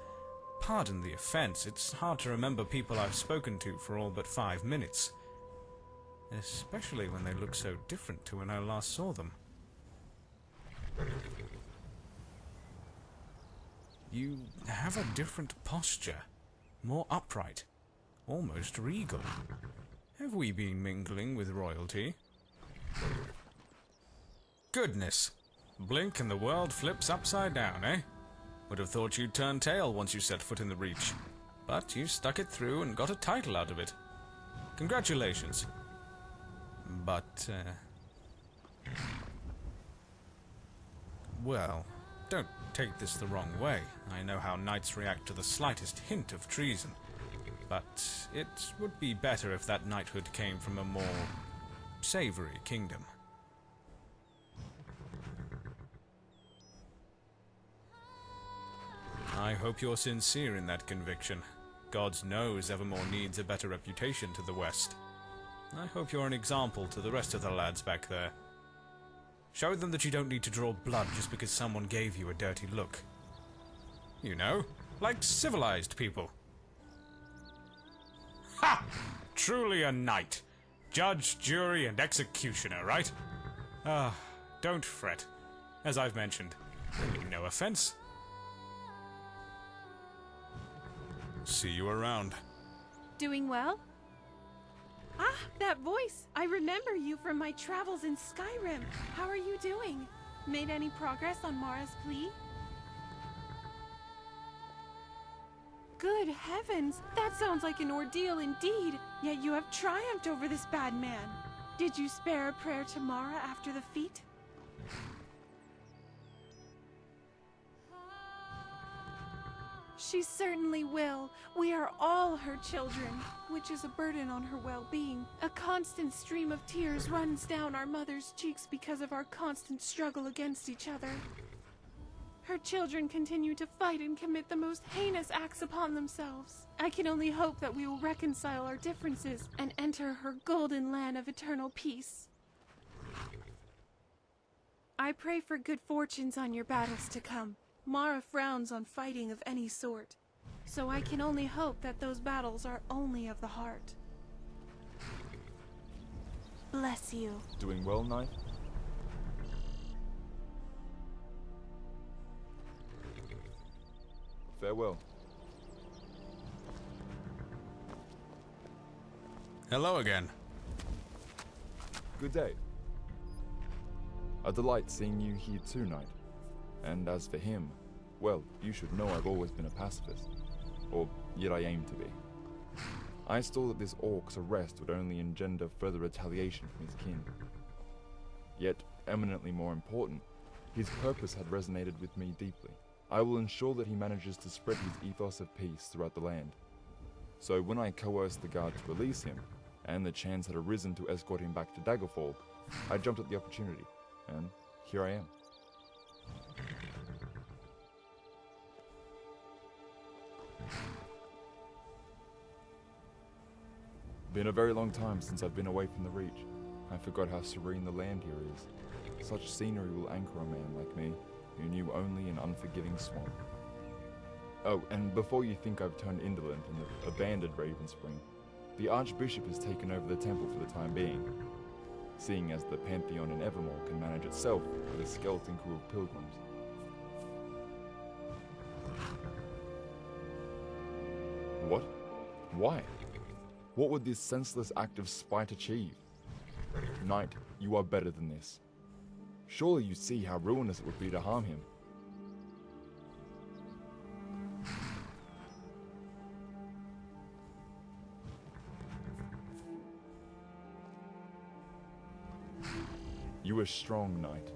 Pardon the offense. It's hard to remember people I've spoken to for all but 5 minutes. Especially when they look so different to when I last saw them. You have a different posture. More upright. Almost regal. Have we been mingling with royalty? Goodness. Blink and the world flips upside down, eh? Would have thought you'd turn tail once you set foot in the Reach. But you stuck it through and got a title out of it. Congratulations. But, well, don't take this the wrong way. I know how knights react to the slightest hint of treason. But it would be better if that knighthood came from a more savory kingdom. I hope you're sincere in that conviction. Gods knows Evermore needs a better reputation to the west. I hope you're an example to the rest of the lads back there. Show them that you don't need to draw blood just because someone gave you a dirty look. You know, like civilized people. Ha! Truly a knight. Judge, jury, and executioner, right? Don't fret. As I've mentioned, no offense. See you around. Doing well? Ah, that voice! I remember you from my travels in Skyrim. How are you doing? Made any progress on Mara's plea? Good heavens! That sounds like an ordeal indeed. Yet you have triumphed over this bad man. Did you spare a prayer to Mara after the feat? She certainly will. We are all her children, which is a burden on her well-being. A constant stream of tears runs down our mother's cheeks because of our constant struggle against each other. Her children continue to fight and commit the most heinous acts upon themselves. I can only hope that we will reconcile our differences and enter her golden land of eternal peace. I pray for good fortunes on your battles to come. Mara frowns on fighting of any sort. So I can only hope that those battles are only of the heart. Bless you. Doing well, Knight? Farewell. Hello again. Good day. A delight seeing you here too, Knight. And as for him, well, you should know I've always been a pacifist. Or yet I aim to be. I saw that this orc's arrest would only engender further retaliation from his kin. Yet, eminently more important, his purpose had resonated with me deeply. I will ensure that he manages to spread his ethos of peace throughout the land. So when I coerced the guard to release him, and the chance had arisen to escort him back to Daggerfall, I jumped at the opportunity, and here I am. Been a very long time since I've been away from the Reach. I forgot how serene the land here is. Such scenery will anchor a man like me, who knew only an unforgiving swamp. Oh, and before you think I've turned indolent and have abandoned Ravenspring, the Archbishop has taken over the temple for the time being, seeing as the Pantheon in Evermore can manage itself with a skeleton crew of pilgrims. What? Why? What would this senseless act of spite achieve? Knight, you are better than this. Surely you see how ruinous it would be to harm him. You are strong, Knight.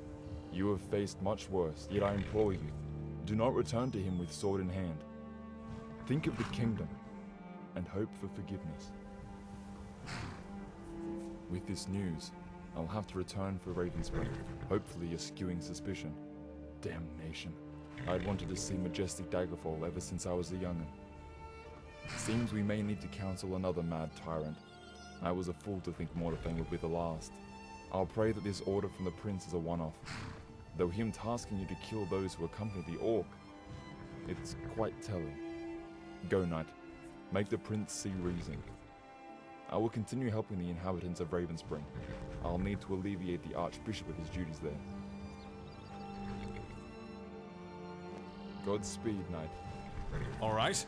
You have faced much worse, yet I implore you, do not return to him with sword in hand. Think of the kingdom, and hope for forgiveness. With this news, I'll have to return for Ravenspring, hopefully eschewing suspicion. Damnation. I'd wanted to see majestic Daggerfall ever since I was a young'un. Seems we may need to counsel another mad tyrant. I was a fool to think Mortifayne would be the last. I'll pray that this order from the prince is a one-off. Though him tasking you to kill those who accompany the orc, it's quite telling. Go, Knight. Make the prince see reason. I will continue helping the inhabitants of Ravenspring. I'll need to alleviate the Archbishop of his duties there. Godspeed, Knight. All right.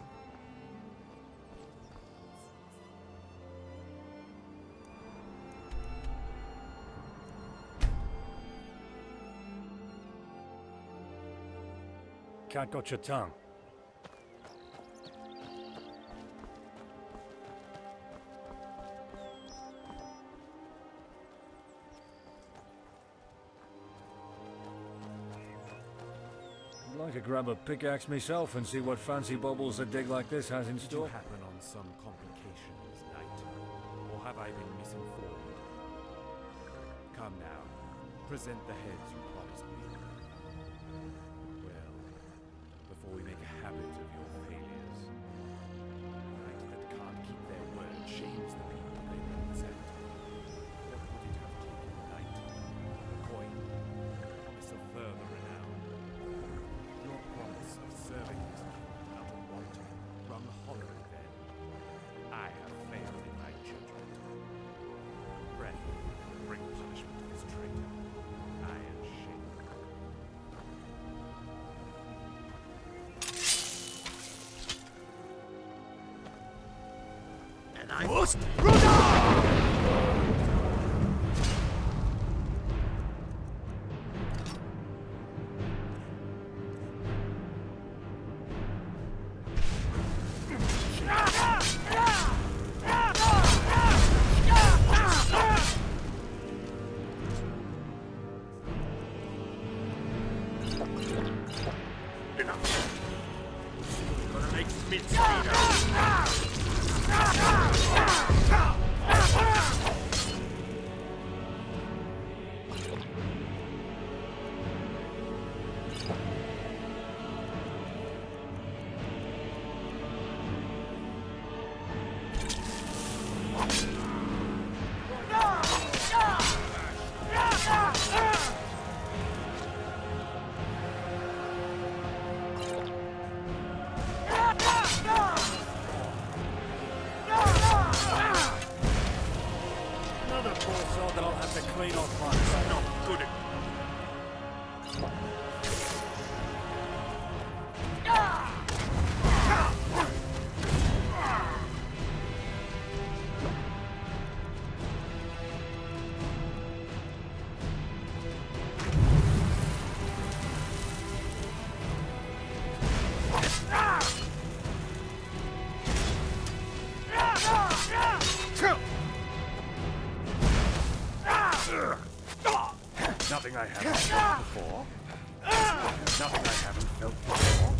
Cat got your tongue. I'd like to grab a pickaxe myself and see what fancy bubbles a dig like this has in Did you store. happen on some complications, Knight? Or have I been misinformed? Come now, present the heads you promised me. Well, before we make a habit of your failures, a knight that can't keep their word shames the people they represent. What would it have taken, Knight? A coin? A promise of further renown? Your promise of serving this people without a want rung hollow then. I have failed in my judgment. Breath will bring punishment to this traitor. I am shamed. And I must run Gonna make mincemeat of it. another poor soul that I'll have to clean off myself. Not good at Nothing I haven't felt before. Nothing I haven't felt before.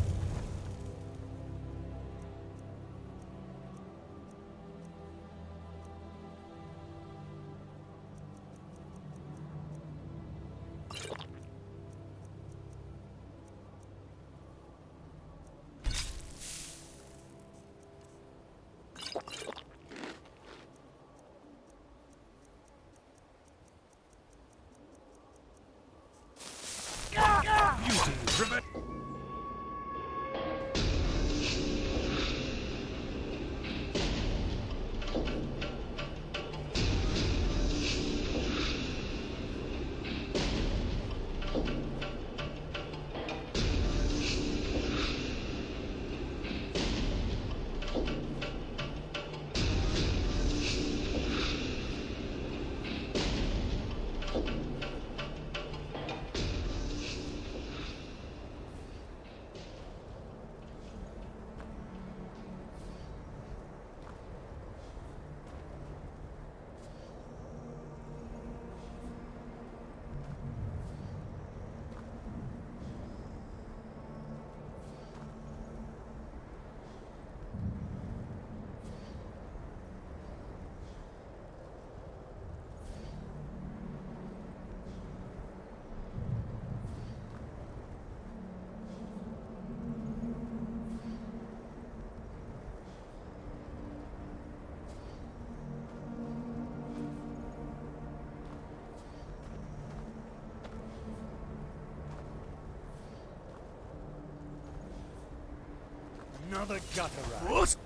Another gutter rat.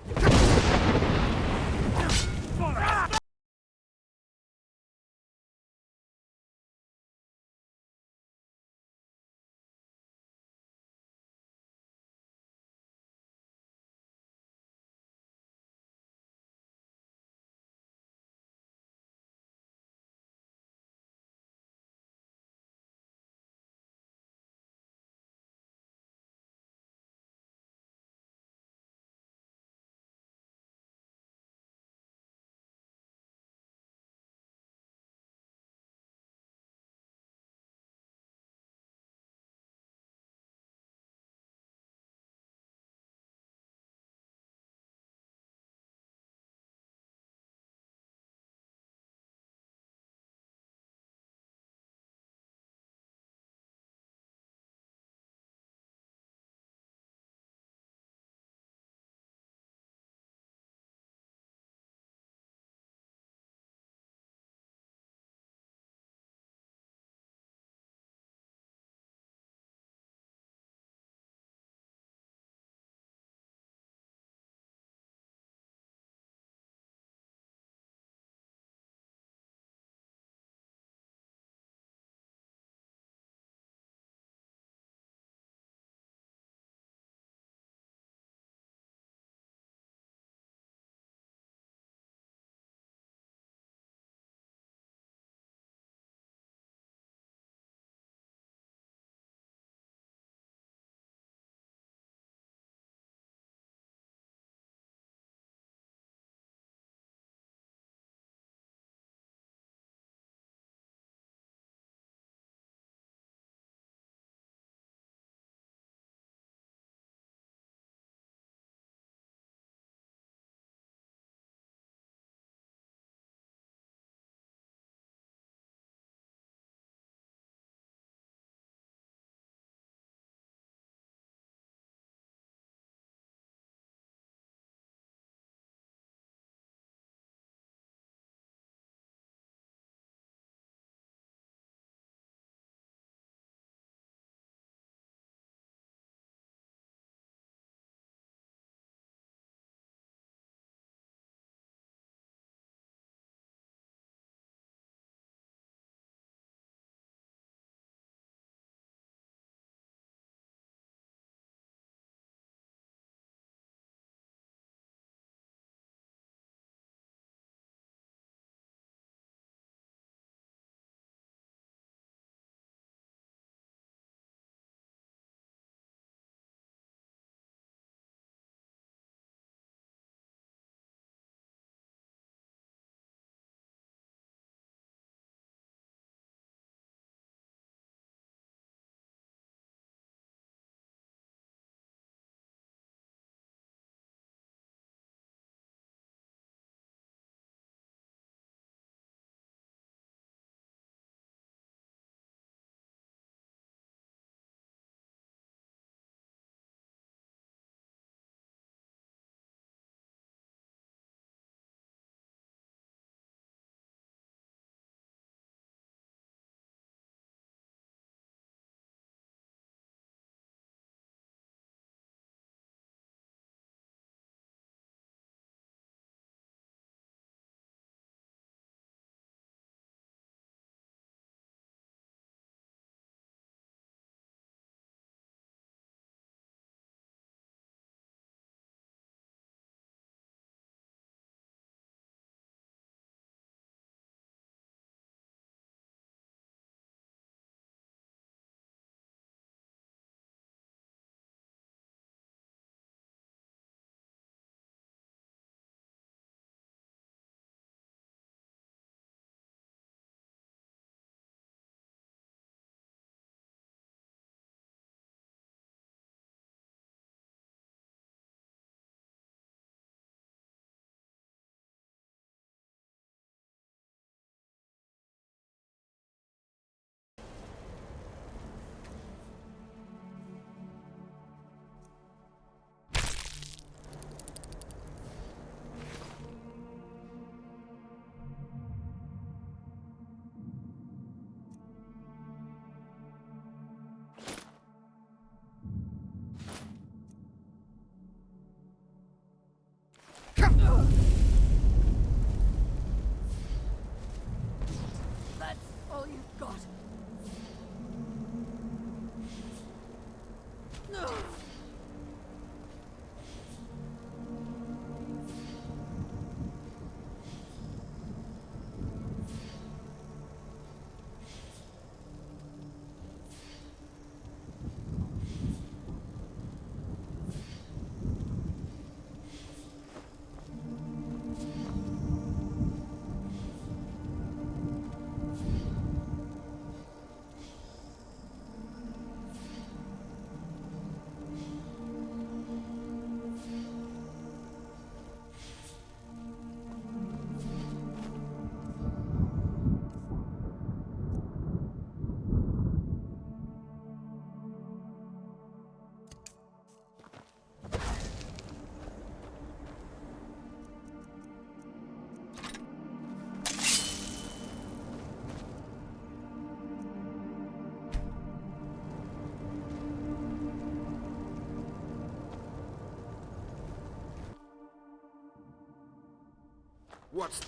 What's...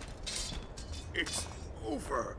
It's over.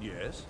Yes?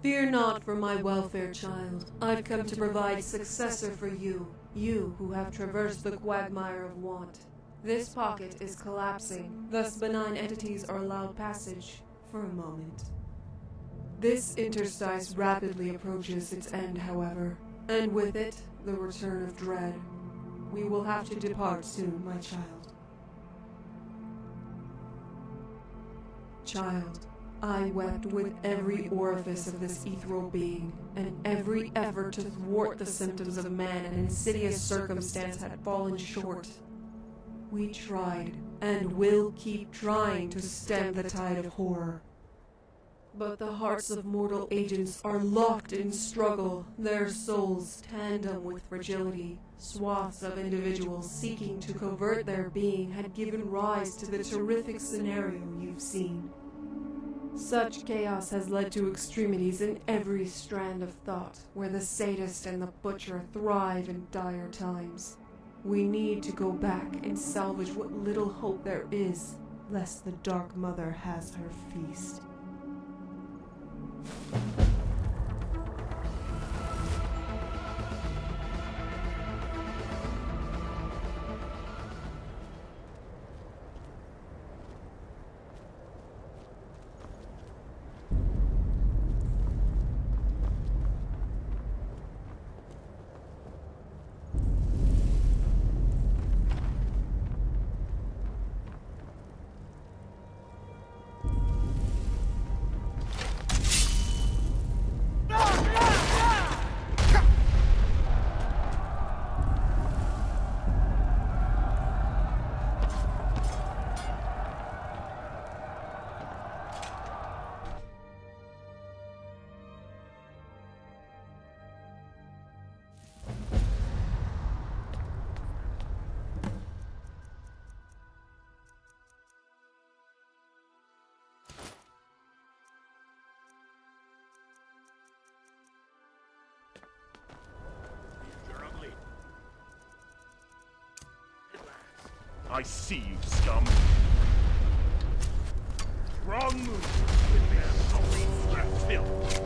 Fear not for my welfare, child. I've come to provide successor for you, you who have traversed the quagmire of want. This pocket is collapsing, thus benign entities are allowed passage for a moment. This interstice rapidly approaches its end, however, and with it, the return of dread. We will have to depart soon, my child. Child, I wept with every orifice of this ethereal being, and every effort to thwart the symptoms of man and insidious circumstance had fallen short. We tried, and will keep trying to stem the tide of horror. But the hearts of mortal agents are locked in struggle, their souls tandem with fragility. Swaths of individuals seeking to covert their being had given rise to the terrific scenario you've seen. Such chaos has led to extremities in every strand of thought, where the sadist and the butcher thrive in dire times. We need to go back and salvage what little hope there is, lest the Dark Mother has her feast. I see you, scum. Wrong move. With their police filth.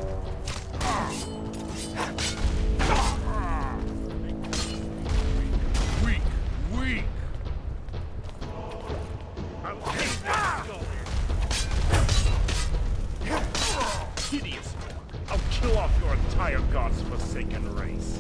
Weak, weak. I'll take that skull. Hideous. I'll kill off your entire god's forsaken race.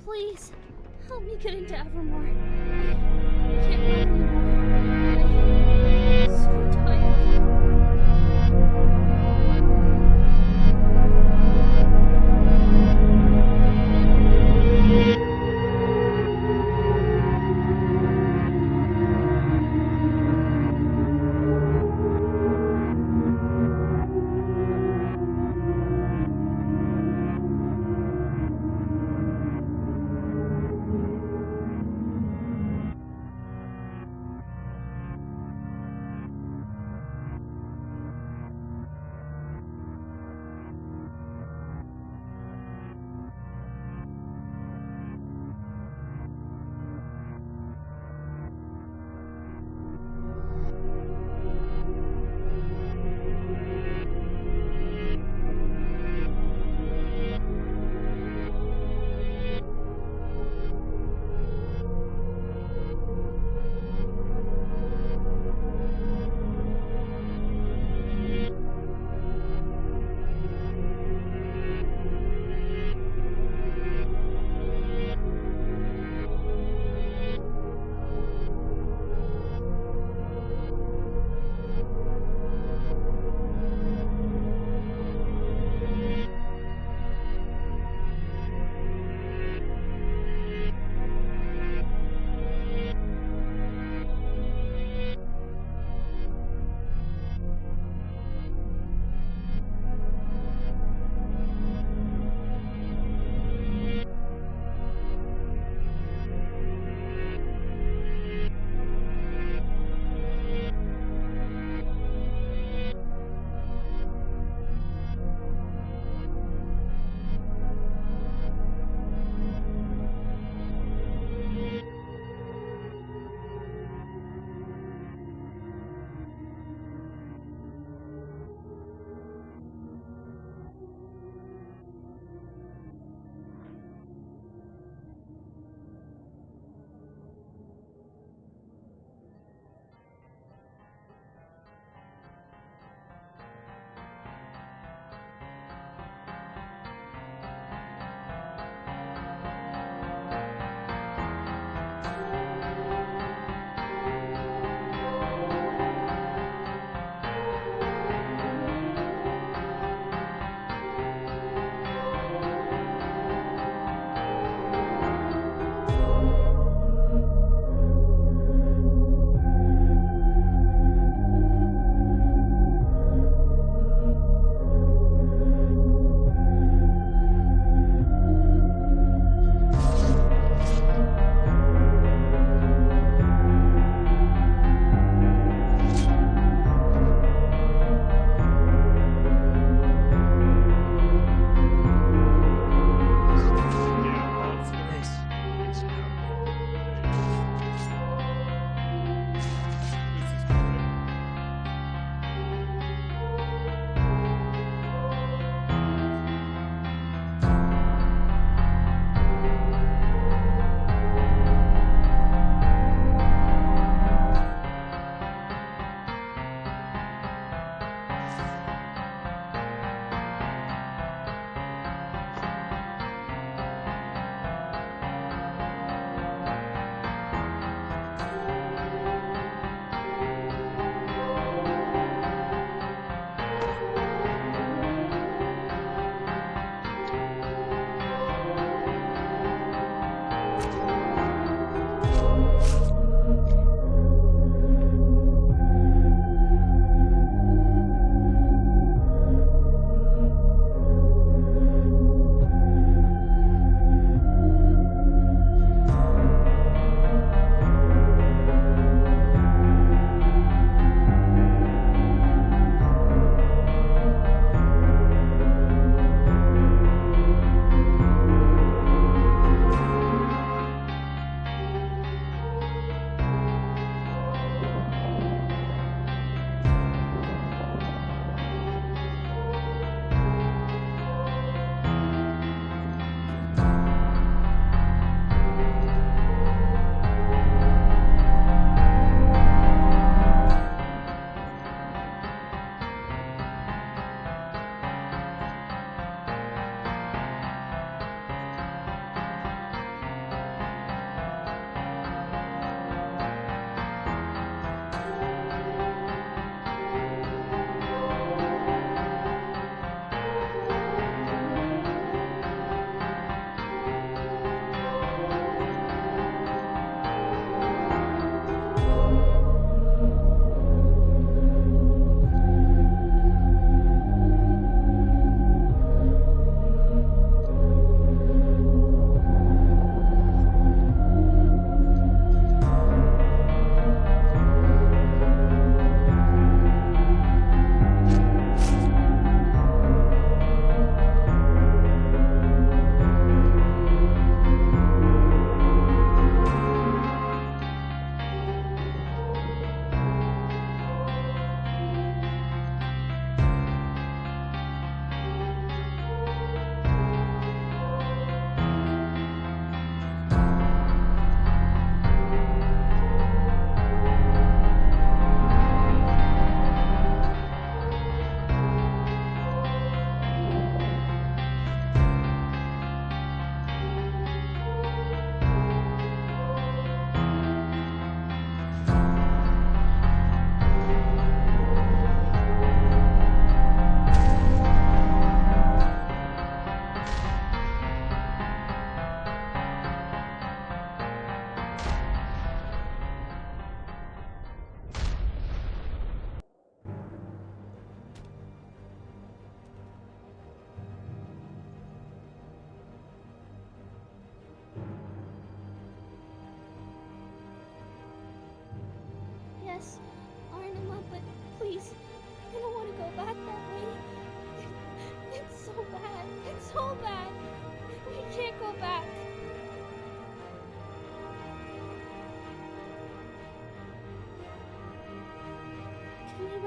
Please, help me get into Evermore. I can't run anymore. I'm so tired.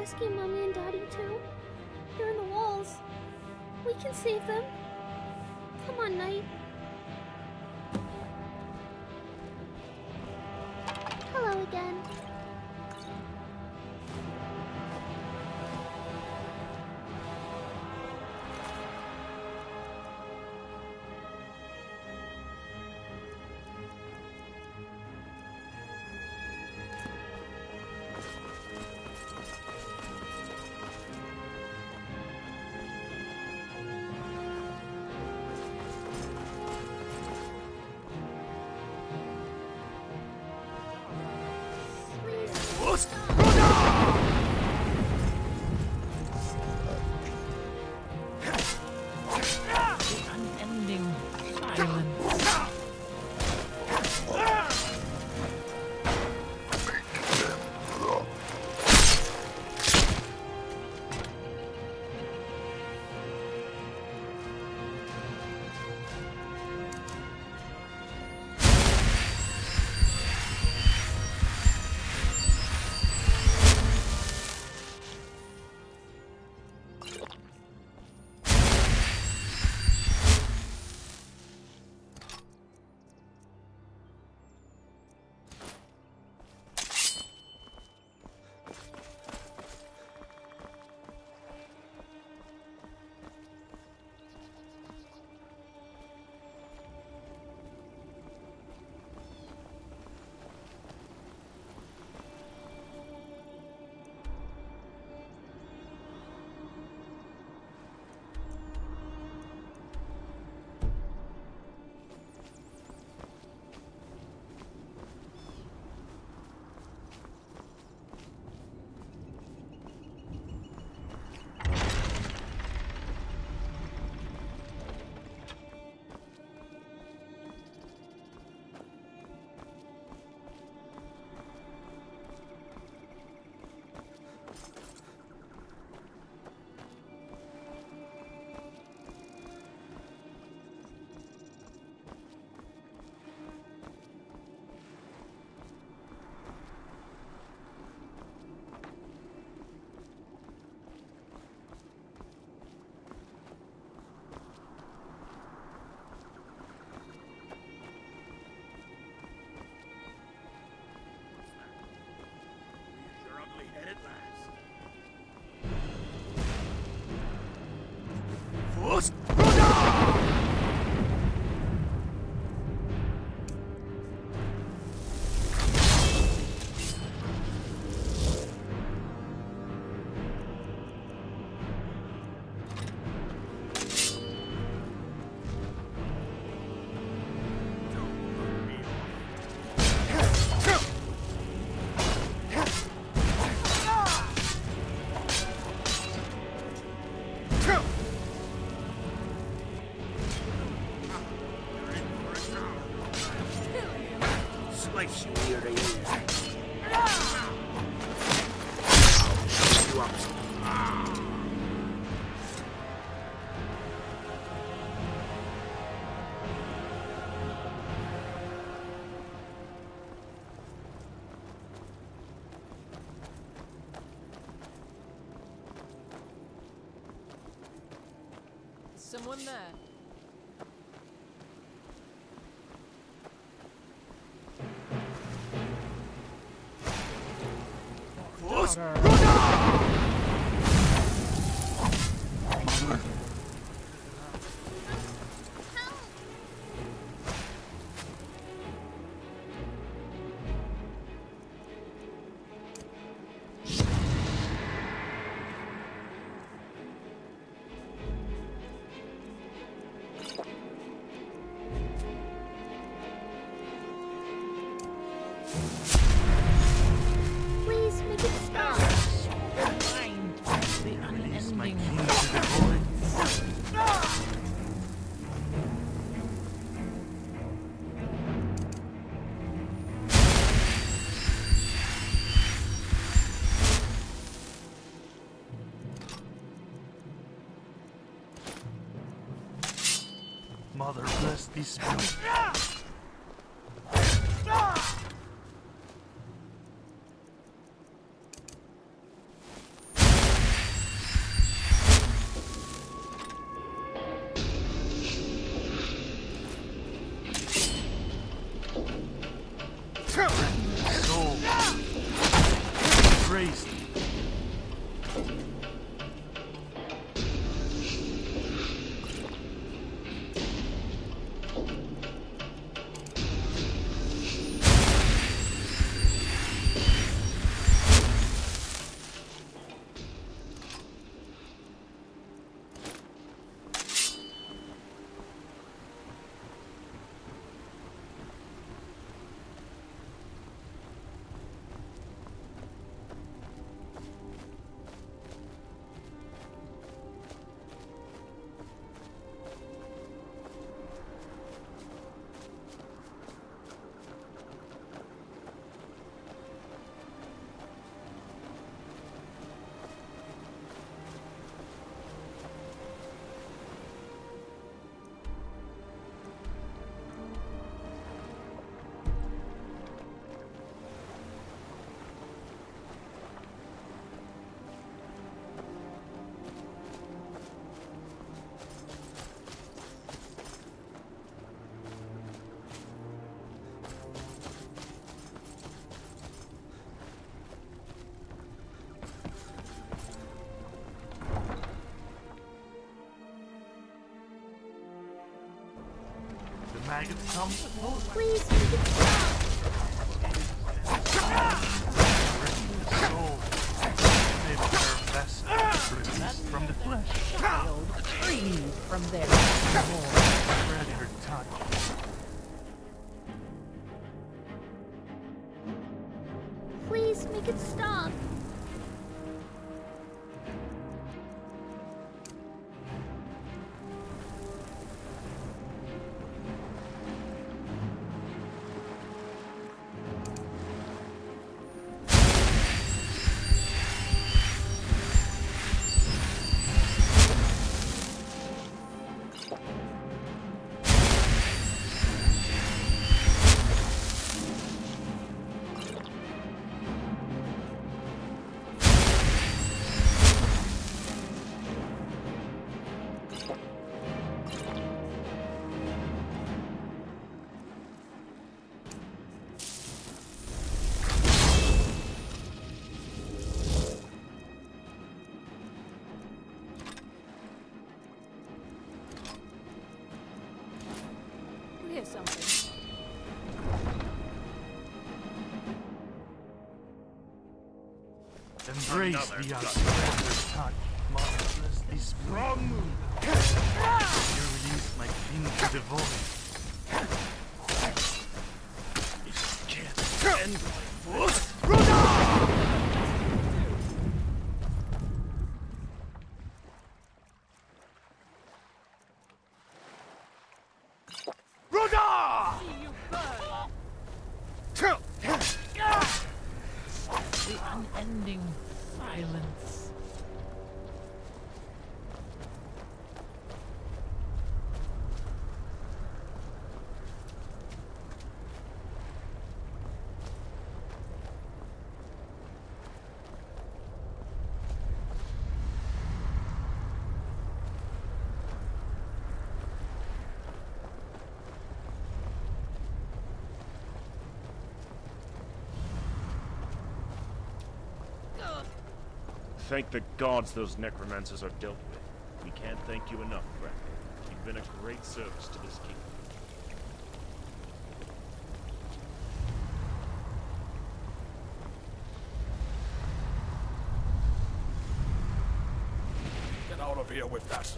rescue Mommy and Daddy too? They're in the walls. We can save them. Come on, Knight. Hello again. Unending silence. Slice you near the ears. You up. Is someone there? Please make it stop. The unending Mother bless these spells. Soul. Crazy. Maggots come. Please make it stop. Soul. They bear vessels released from the flesh. Child, free from their Spread her touch. Please make it stop. hear something. Embrace the outsider's touch, monstrously sprung. You release my into the void. It can't end my foot. The unending silence. Thank the gods those necromancers are dealt with. We can't thank you enough, friend. You've been a great service to this kingdom. Get out of here with that.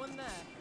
one there.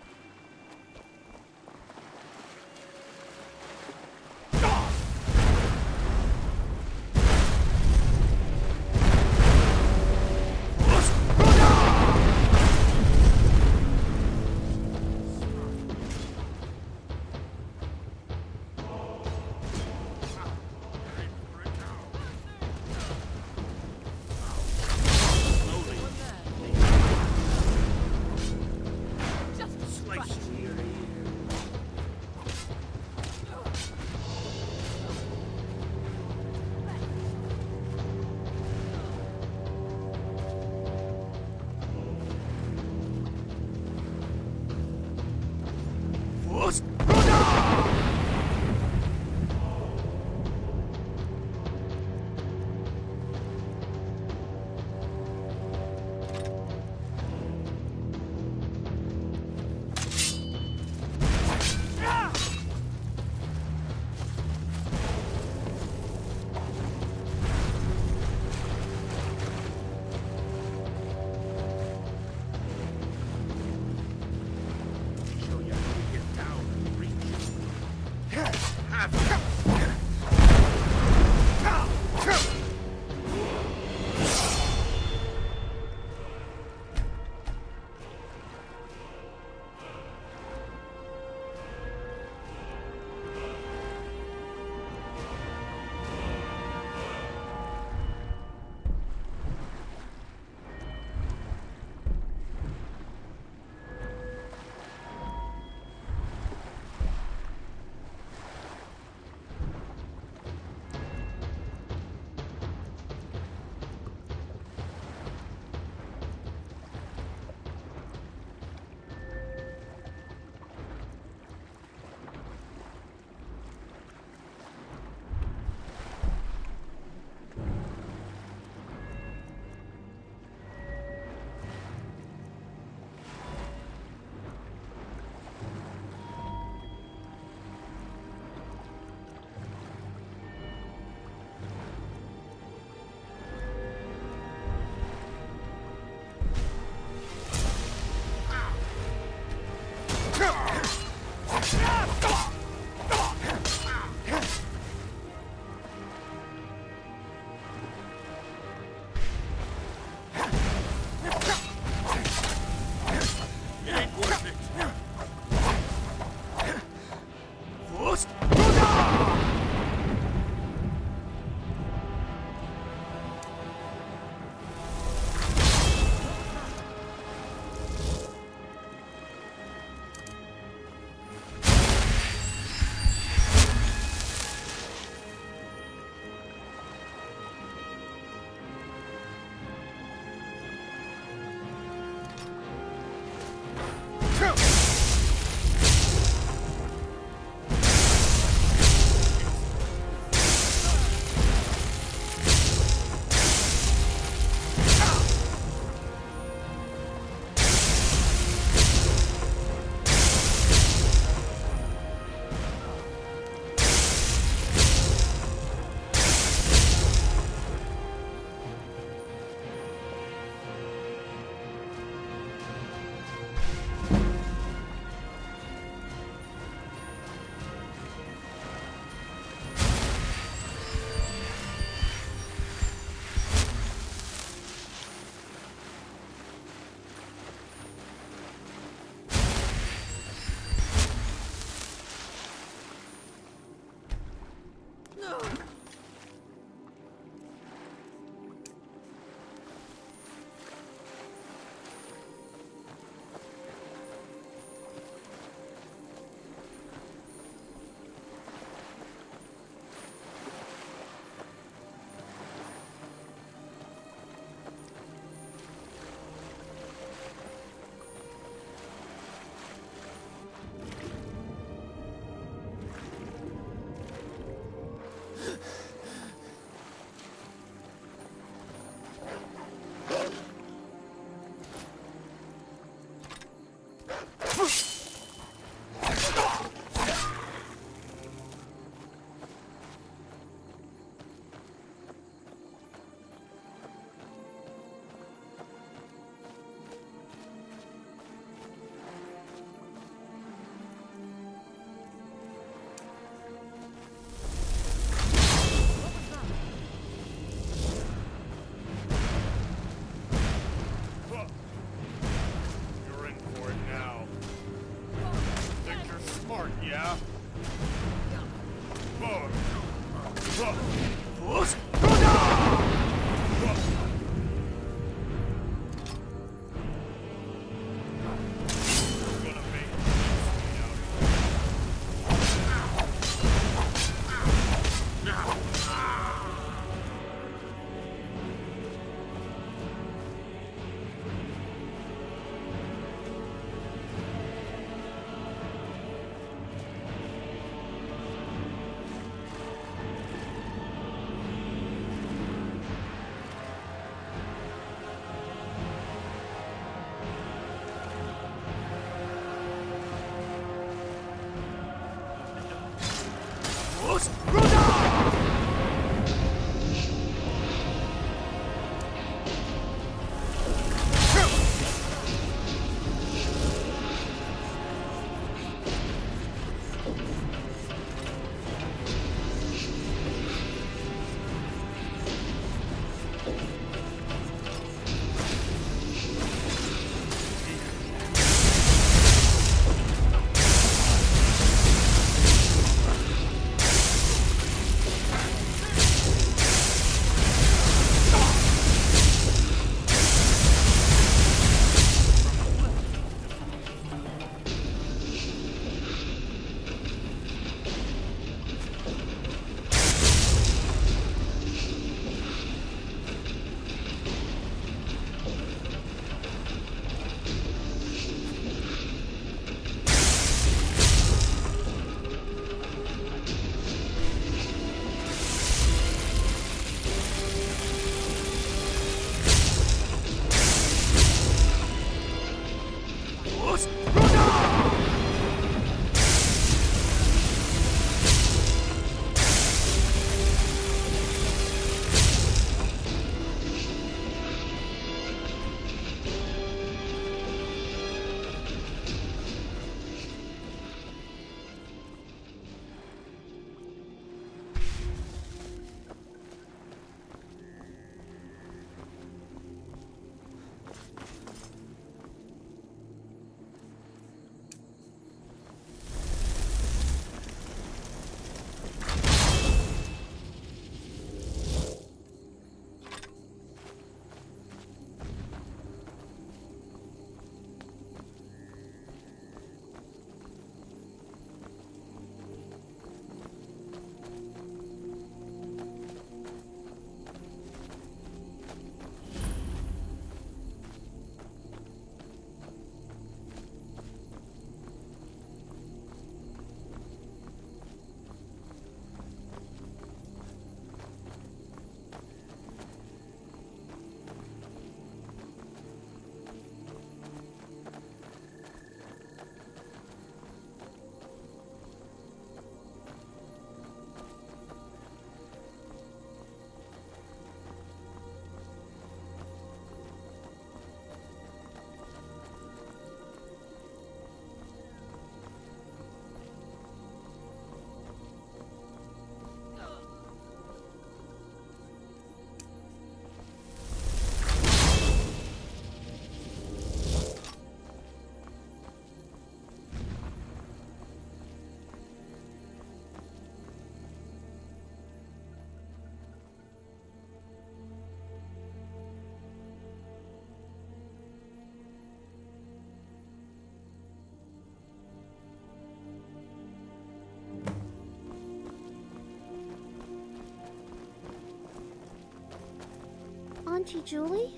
Auntie Julie?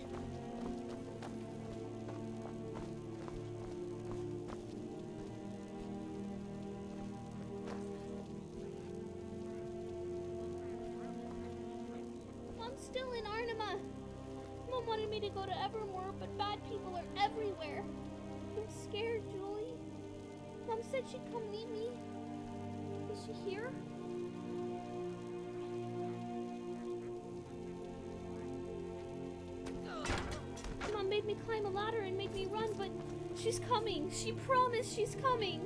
I'm still in Arnima. Mom wanted me to go to Evermore, but bad people are everywhere. I'm scared, Julie. Mom said she'd come meet me. Is she here? Mom made me climb a ladder and make me run, but she's coming. She promised she's coming.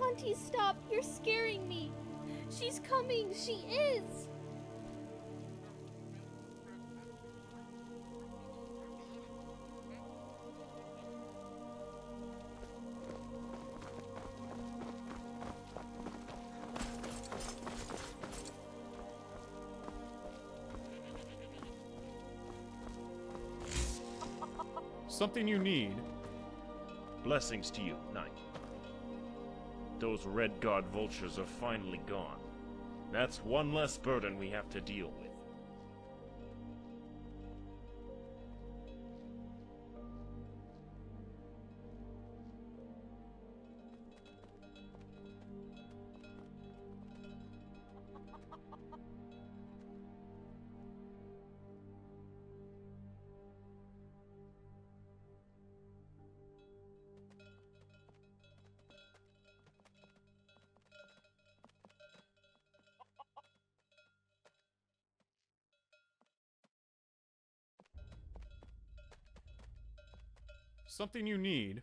Auntie, stop. You're scaring me. She's coming. She is. Something you need? Blessings to you, Knight. Those Red Guard vultures are finally gone. That's one less burden we have to deal with. Something you need?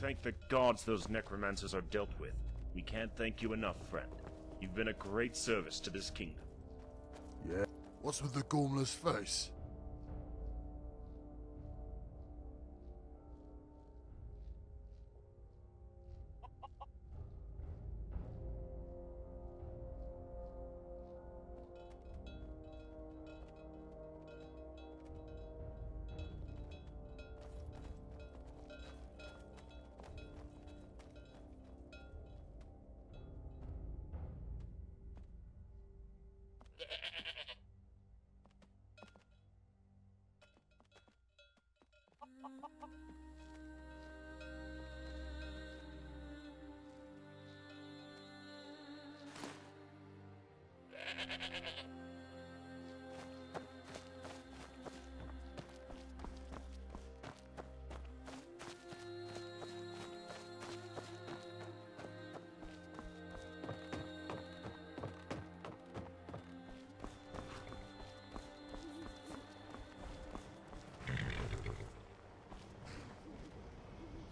Thank the gods those necromancers are dealt with. We can't thank you enough, friend. You've been a great service to this kingdom. Yeah. What's with the gormless face?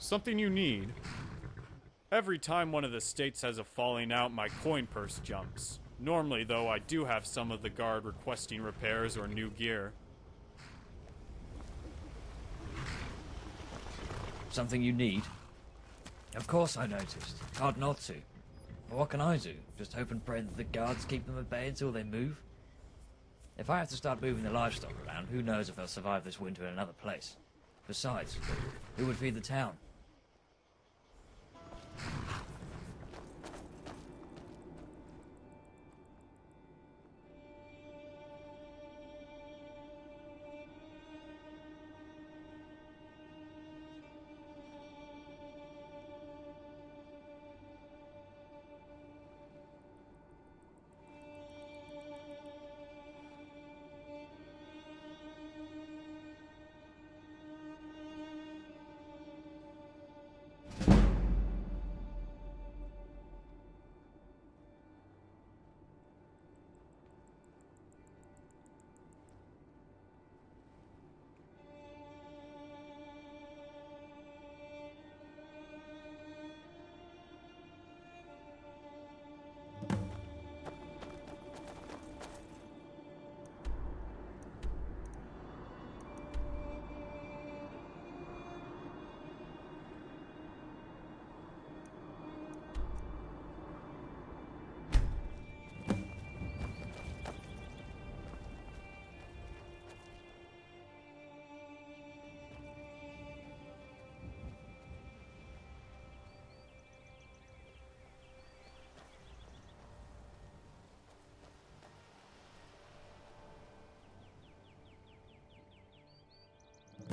Something you need? Every time one of the states has a falling out, my coin purse jumps. Normally, though, I do have some of the guard requesting repairs or new gear. Something you need? Of course I noticed. Hard not to. But what can I do? Just hope and pray that the guards keep them at bay until they move? If I have to start moving the livestock around, who knows if they'll survive this winter in another place? Besides, who would feed the town?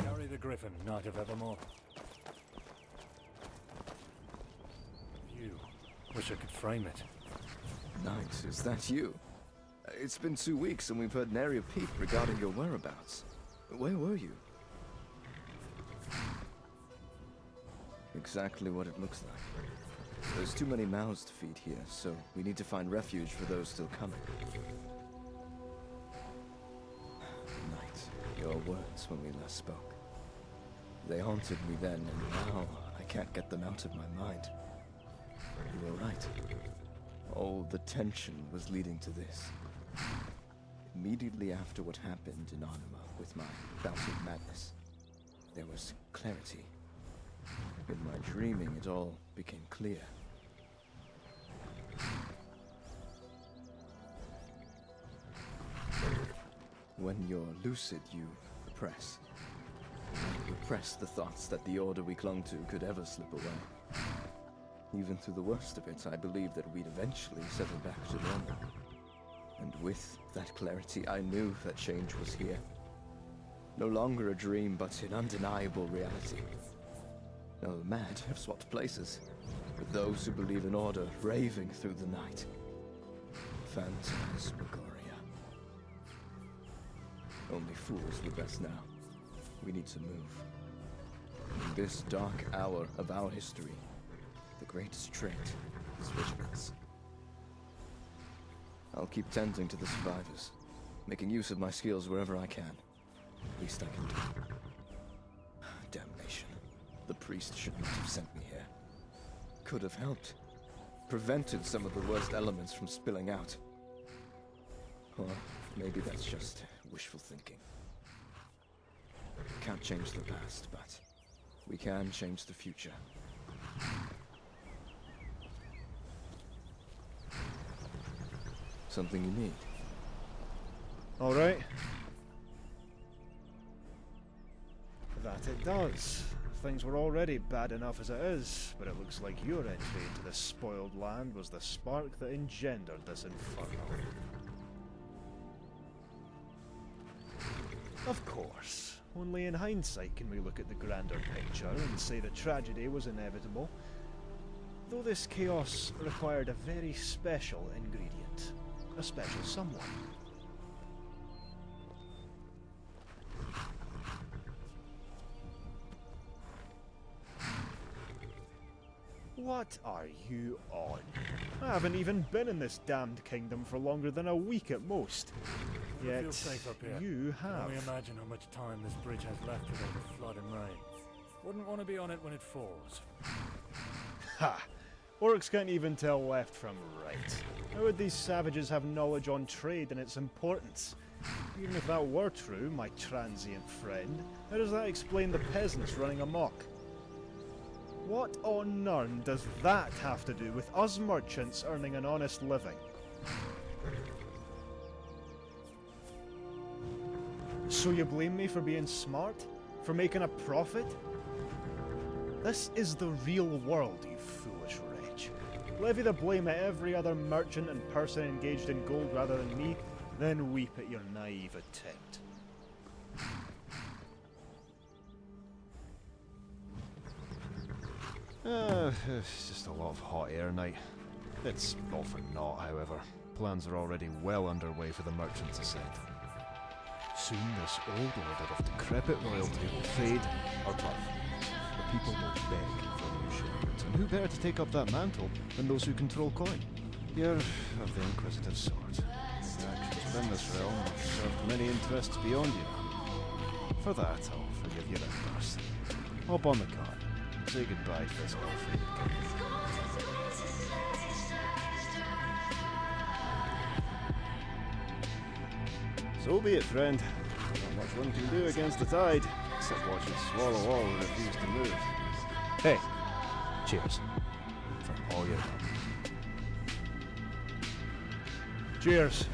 Carry the Griffon, Knight of Evermore. You. Wish I could frame it. Knight, is that you? It's been 2 weeks and we've heard nary a peep regarding your whereabouts. Where were you? Exactly what it looks like. There's too many mouths to feed here, so we need to find refuge for those still coming. Knight, your words when we last spoke. They haunted me then, and now I can't get them out of my mind. You were right. All the tension was leading to this. Immediately after what happened in Arnima with my bout of madness, there was clarity. In my dreaming, it all became clear. When you're lucid, you repress. Repress the thoughts that the order we clung to could ever slip away. Even through the worst of it, I believed that we'd eventually settle back to normal. And with that clarity, I knew that change was here. No longer a dream, but an undeniable reality. Now the mad have swapped places, with those who believe in order raving through the night. Phantasmagoria. Only fools with us now. We need to move. In this dark hour of our history, the greatest trait is vigilance. I'll keep tending to the survivors, making use of my skills wherever I can. Least I can do. Damnation. The priest should not have sent me here. Could have helped. Prevented some of the worst elements from spilling out. Or maybe that's just wishful thinking. Can't change the past, but we can change the future. Something you need? All right. That it does. Things were already bad enough as it is, but it looks like your entry into this spoiled land was the spark that engendered this inferno. Of course. Only in hindsight can we look at the grander picture and say that tragedy was inevitable. Though this chaos required a very special ingredient. A special someone. What are you on? I haven't even been in this damned kingdom for longer than a week at most. Yet, Feel safe up here. you have. Can only imagine how much time this bridge has left with all the flood and rain. Wouldn't want to be on it when it falls. Ha! Orcs can't even tell left from right. How would these savages have knowledge on trade and its importance? Even if that were true, my transient friend, how does that explain the peasants running amok? What on Nirn does that have to do with us merchants earning an honest living? So you blame me for being smart? For making a profit? This is the real world, you foolish wretch. Levy the blame at every other merchant and person engaged in gold rather than me, then weep at your naive attempt. It's just a lot of hot air night. It's all for naught, however. Plans are already well underway for the merchants' ascent. Soon this old order of decrepit royalty will fade or buff. The people will beg for new shepherds, and who better to take up that mantle than those who control coin? You're of the inquisitive sort. Your actions within this realm have served many interests beyond you. For that, I'll forgive your outburst. Hop on the cart. Say goodbye to this ill-fated kingdom. So be it, friend. Not much one can do against the tide, except watch it swallow all who refuse to move. Hey, cheers. For all your help. Cheers.